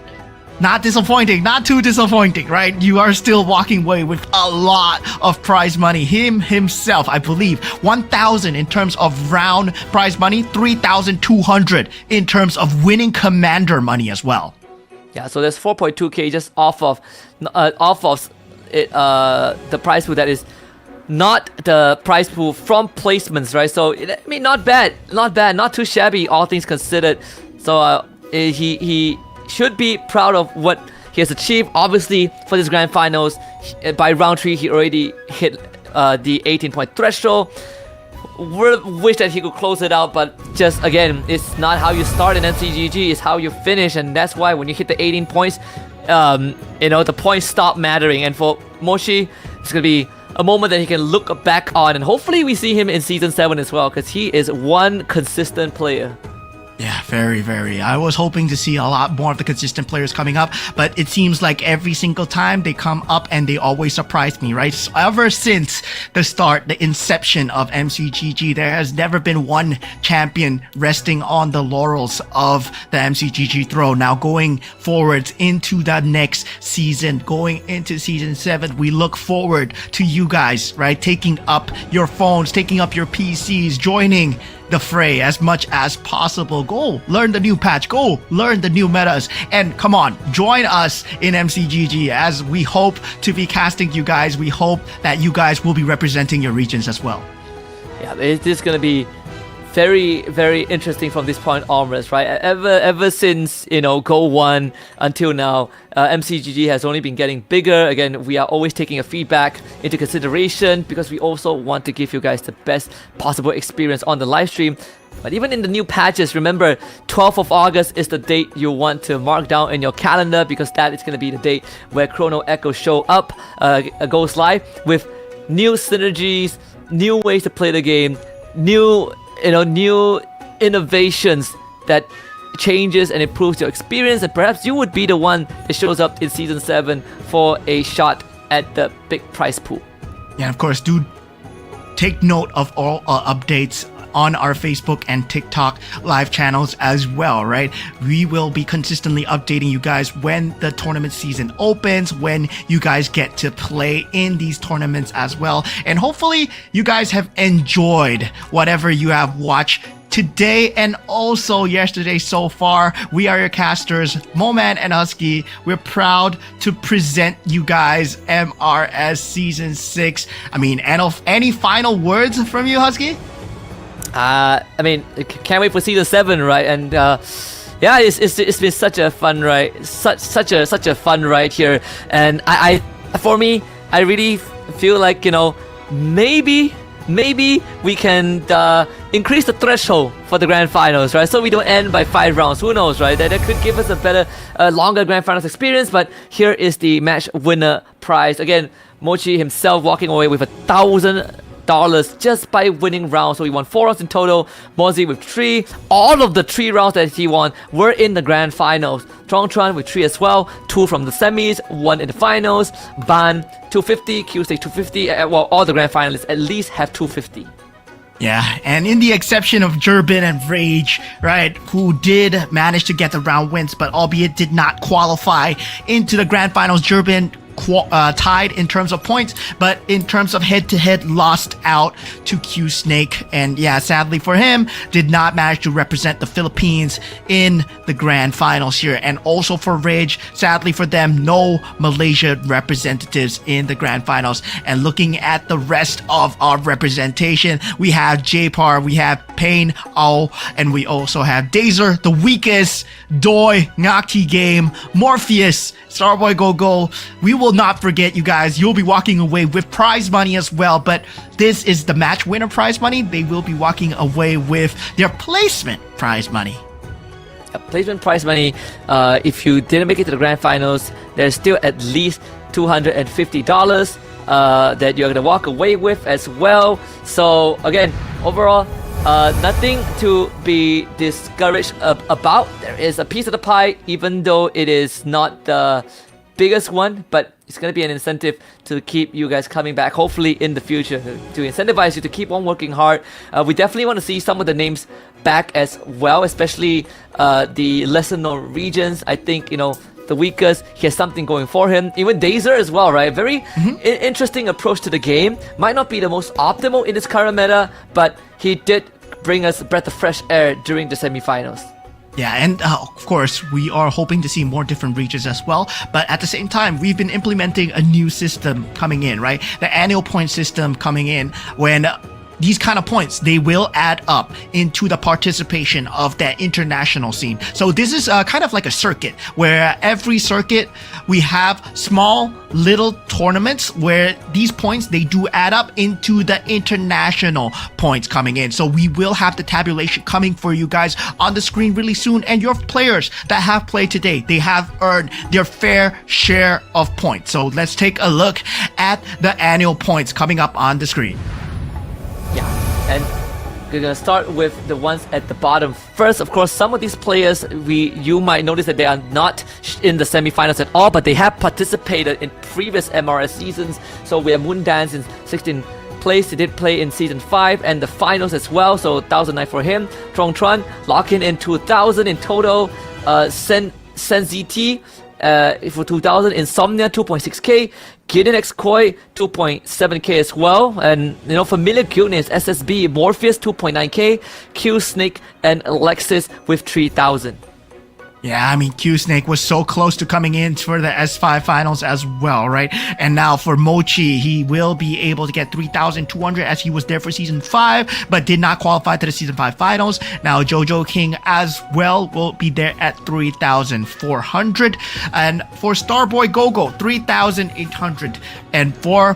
not disappointing, not too disappointing, right? You are still walking away with a lot of prize money. Himself, I believe, 1,000 in terms of round prize money, 3,200 in terms of winning commander money as well. Yeah, so there's 4.2k just off of it, the prize pool that is not the prize pool from placements, right? So I mean, not bad, not too shabby, all things considered. So he should be proud of what he has achieved. Obviously, for this grand finals, by round 3, he already hit the 18-point threshold. Wish that he could close it out, but just again, it's not how you start in MCGG, it's how you finish, and that's why when you hit the 18 points, the points stop mattering. And for Mochi, it's gonna be a moment that he can look back on, and hopefully we see him in Season 7 as well, because he is one consistent player. Yeah, very, very. I was hoping to see a lot more of the consistent players coming up, but it seems like every single time they come up and they always surprise me, right? So ever since the start, the inception of MCGG, there has never been one champion resting on the laurels of the MCGG throne. Now going forward into the next season, going into Season 7, we look forward to you guys, right? Taking up your phones, taking up your PCs, joining the fray as much as possible. Go learn the new patch, go learn the new metas, and come on, join us in MCGG as we hope to be casting you guys. We hope that you guys will be representing your regions as well. Yeah, it is going to be very, very interesting from this point onwards, right? Ever since, Go 1 until now, MCGG has only been getting bigger. Again, we are always taking a feedback into consideration because we also want to give you guys the best possible experience on the live stream. But even in the new patches, remember, 12th of August is the date you want to mark down in your calendar, because that is going to be the date where Chrono Echo show up, goes live with new synergies, new ways to play the game, new innovations that changes and improves your experience, and perhaps you would be the one that shows up in Season 7 for a shot at the big prize pool. Yeah, of course, do take note of all updates on our Facebook and TikTok live channels as well, right? We will be consistently updating you guys when the tournament season opens, when you guys get to play in these tournaments as well. And hopefully you guys have enjoyed whatever you have watched today and also yesterday so far. We are your casters, Moman and Husky. We're proud to present you guys MRS Season 6. I mean, any final words from you, Husky? I mean, can't wait for Season 7, right? And yeah, it's been such a fun ride, such a fun ride here. And for me, I really feel like maybe we can increase the threshold for the grand finals, right? So we don't end by 5 rounds. Who knows, right? That could give us a better, longer grand finals experience. But here is the match winner prize. Again, Mochi himself walking away with 1,000 $1,000 just by winning rounds. So he won 4 rounds in total. Mozzie with 3. All of the 3 rounds that he won were in the grand finals. Tron with 3 as well. 2 from the semis, 1 in the finals. Ban 250, Q-Stage 250. Well, all the grand finalists at least have 250. Yeah, and in the exception of Durbin and Rage, right, who did manage to get the round wins, but albeit did not qualify into the grand finals, Durbin tied in terms of points, but in terms of head-to-head lost out to Q Snake, and yeah, sadly for him, did not manage to represent the Philippines in the grand finals here. And also for Rage, sadly for them, no Malaysia representatives in the grand finals. And looking at the rest of our representation, we have J-Par, we have Pain Ao, and we also have Dazer, the weakest, Doi, Ngakti Game, Morpheus, Starboy Go. We will not forget, you guys. You'll be walking away with prize money as well, but this is the match winner prize money. They will be walking away with their placement prize money. Placement prize money, if you didn't make it to the grand finals, there's still at least $250 that you're going to walk away with as well. So again, overall, nothing to be discouraged about. There is a piece of the pie, even though it is not the biggest one, but it's going to be an incentive to keep you guys coming back, hopefully in the future, to incentivize you to keep on working hard. We definitely want to see some of the names back as well, especially the lesser known regions. I think, the weakest, he has something going for him. Even Dazer as well, right? Very interesting approach to the game. Might not be the most optimal in this current meta, but he did bring us a breath of fresh air during the semifinals. Yeah, and of course, we are hoping to see more different regions as well. But at the same time, we've been implementing a new system coming in, right? The annual point system coming in when these kind of points, they will add up into the participation of that international scene. So this is kind of like a circuit where every circuit we have small little tournaments where these points, they do add up into the international points coming in. So we will have the tabulation coming for you guys on the screen really soon. And your players that have played today, they have earned their fair share of points. So let's take a look at the annual points coming up on the screen. Yeah, and we're gonna start with the ones at the bottom first. Of course, some of these players, you might notice that they are not in the semifinals at all, but they have participated in previous MRS seasons. So we have Moondance in 16th place. He did play in season 5 and the finals as well. So 1,009 for him. Tron locking in 2,000 in total. Sen ZT for 2,000. Insomnia 2.6k. Gideon X Koi 2.7k as well, and Familiar Cuteness SSB Morpheus 2.9k, Q Snake and Alexis with 3,000. Yeah, I mean, Q-Snake was so close to coming in for the S5 finals as well, right? And now for Mochi, he will be able to get 3,200 as he was there for Season 5, but did not qualify to the Season 5 finals. Now Jojo King as well will be there at 3,400. And for Starboy Gogo, 3,800. And for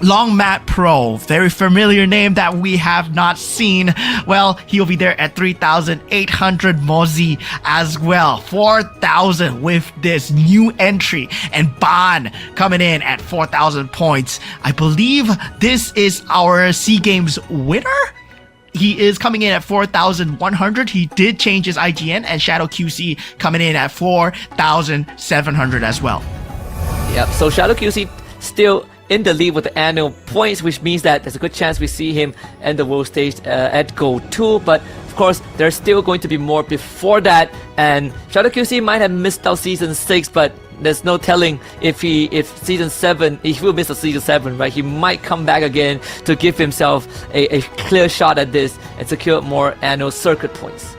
Long Mat Pro, very familiar name that we have not seen. Well, he'll be there at 3,800. Mozzie as well, 4,000 with this new entry. And Ban coming in at 4,000 points. I believe this is our SEA Games winner. He is coming in at 4,100. He did change his IGN, and Shadow QC coming in at 4,700 as well. Yep, so Shadow QC still in the lead with the annual points, which means that there's a good chance we see him end the world stage at Gold 2. But of course, there's still going to be more before that. And Shadow QC might have missed out Season 6, but there's no telling if Season 7, he will miss a Season 7, right? He might come back again to give himself a clear shot at this and secure more annual circuit points.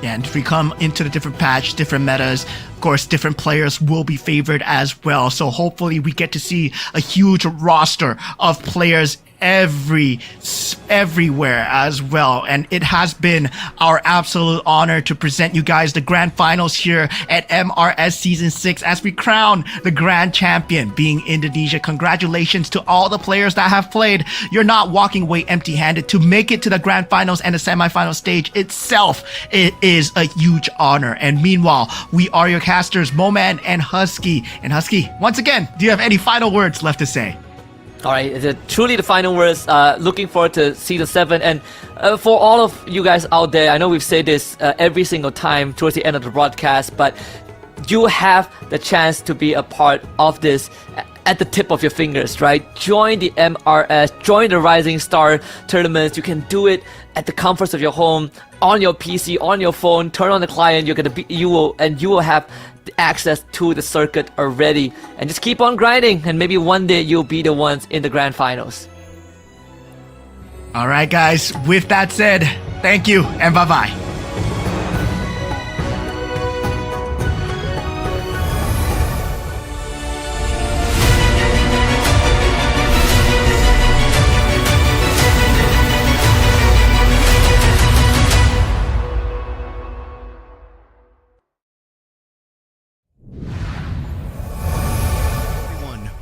Yeah, and if we come into the different patch, different metas, of course, different players will be favored as well. So hopefully we get to see a huge roster of players everywhere as well. And it has been our absolute honor to present you guys the grand finals here at MRS Season 6 as we crown the grand champion being Indonesia. Congratulations to all the players that have played. You're not walking away empty-handed. To make it to the grand finals and the semifinal stage itself, it is a huge honor. And meanwhile, we are your casters, Moman and Husky. And Husky, once again, do you have any final words left to say? All right, truly the final words. Looking forward to season 7. And for all of you guys out there, I know we've said this every single time towards the end of the broadcast, but you have the chance to be a part of this at the tip of your fingers, right? Join the MRS, join the Rising Star tournaments. You can do it at the comforts of your home, on your PC, on your phone. Turn on the client. You will have access to the circuit already, and just keep on grinding, and maybe one day you'll be the ones in the grand finals. All right, guys. With that said, thank you and bye-bye.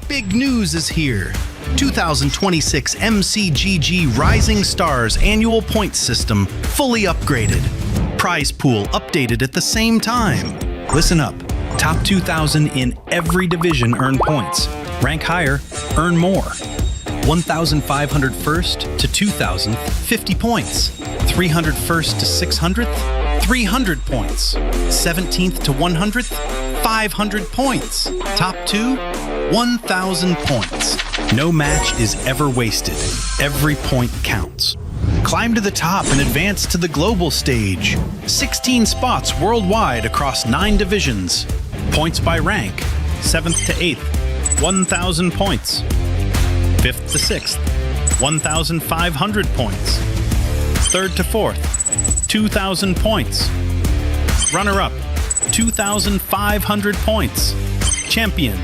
Big news is here. 2026 MCGG Rising Stars annual points system fully upgraded. Prize pool updated at the same time. Listen up. Top 2,000 in every division earn points. Rank higher, earn more. 1,500 first to 2,000, 50 points. 300 first to 600th, 300 points. 17th to 100th, 500 points. Top 2, 1,000 points. No match is ever wasted. Every point counts. Climb to the top and advance to the global stage. 16 spots worldwide across 9 divisions. Points by rank. 7th to 8th, 1,000 points. 5th to 6th, 1,500 points. 3rd to 4th, 2,000 points. Runner-up, 2,500 points. Champion,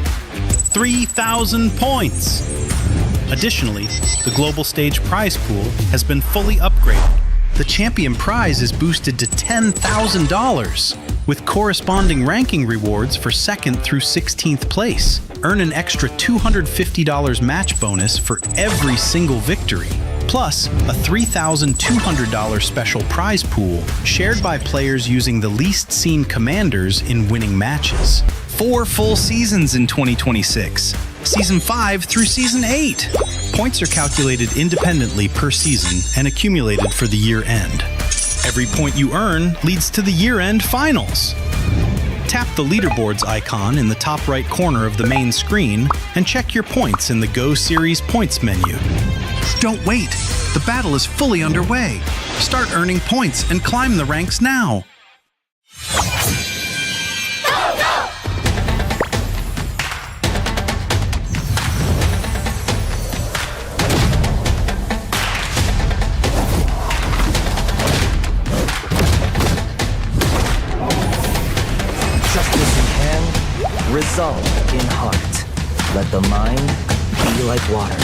3,000 points. Additionally, the global stage prize pool has been fully upgraded. The champion prize is boosted to $10,000 with corresponding ranking rewards for 2nd through 16th place. Earn an extra $250 match bonus for every single victory, plus a $3,200 special prize pool shared by players using the least seen commanders in winning matches. 4 full seasons in 2026, Season 5 through Season 8. Points are calculated independently per season and accumulated for the year end. Every point you earn leads to the year-end finals. Tap the leaderboards icon in the top right corner of the main screen and check your points in the Go Series points menu. Don't wait! The battle is fully underway. Start earning points and climb the ranks now. Justice in hand, resolve in heart. Let the mind be like water.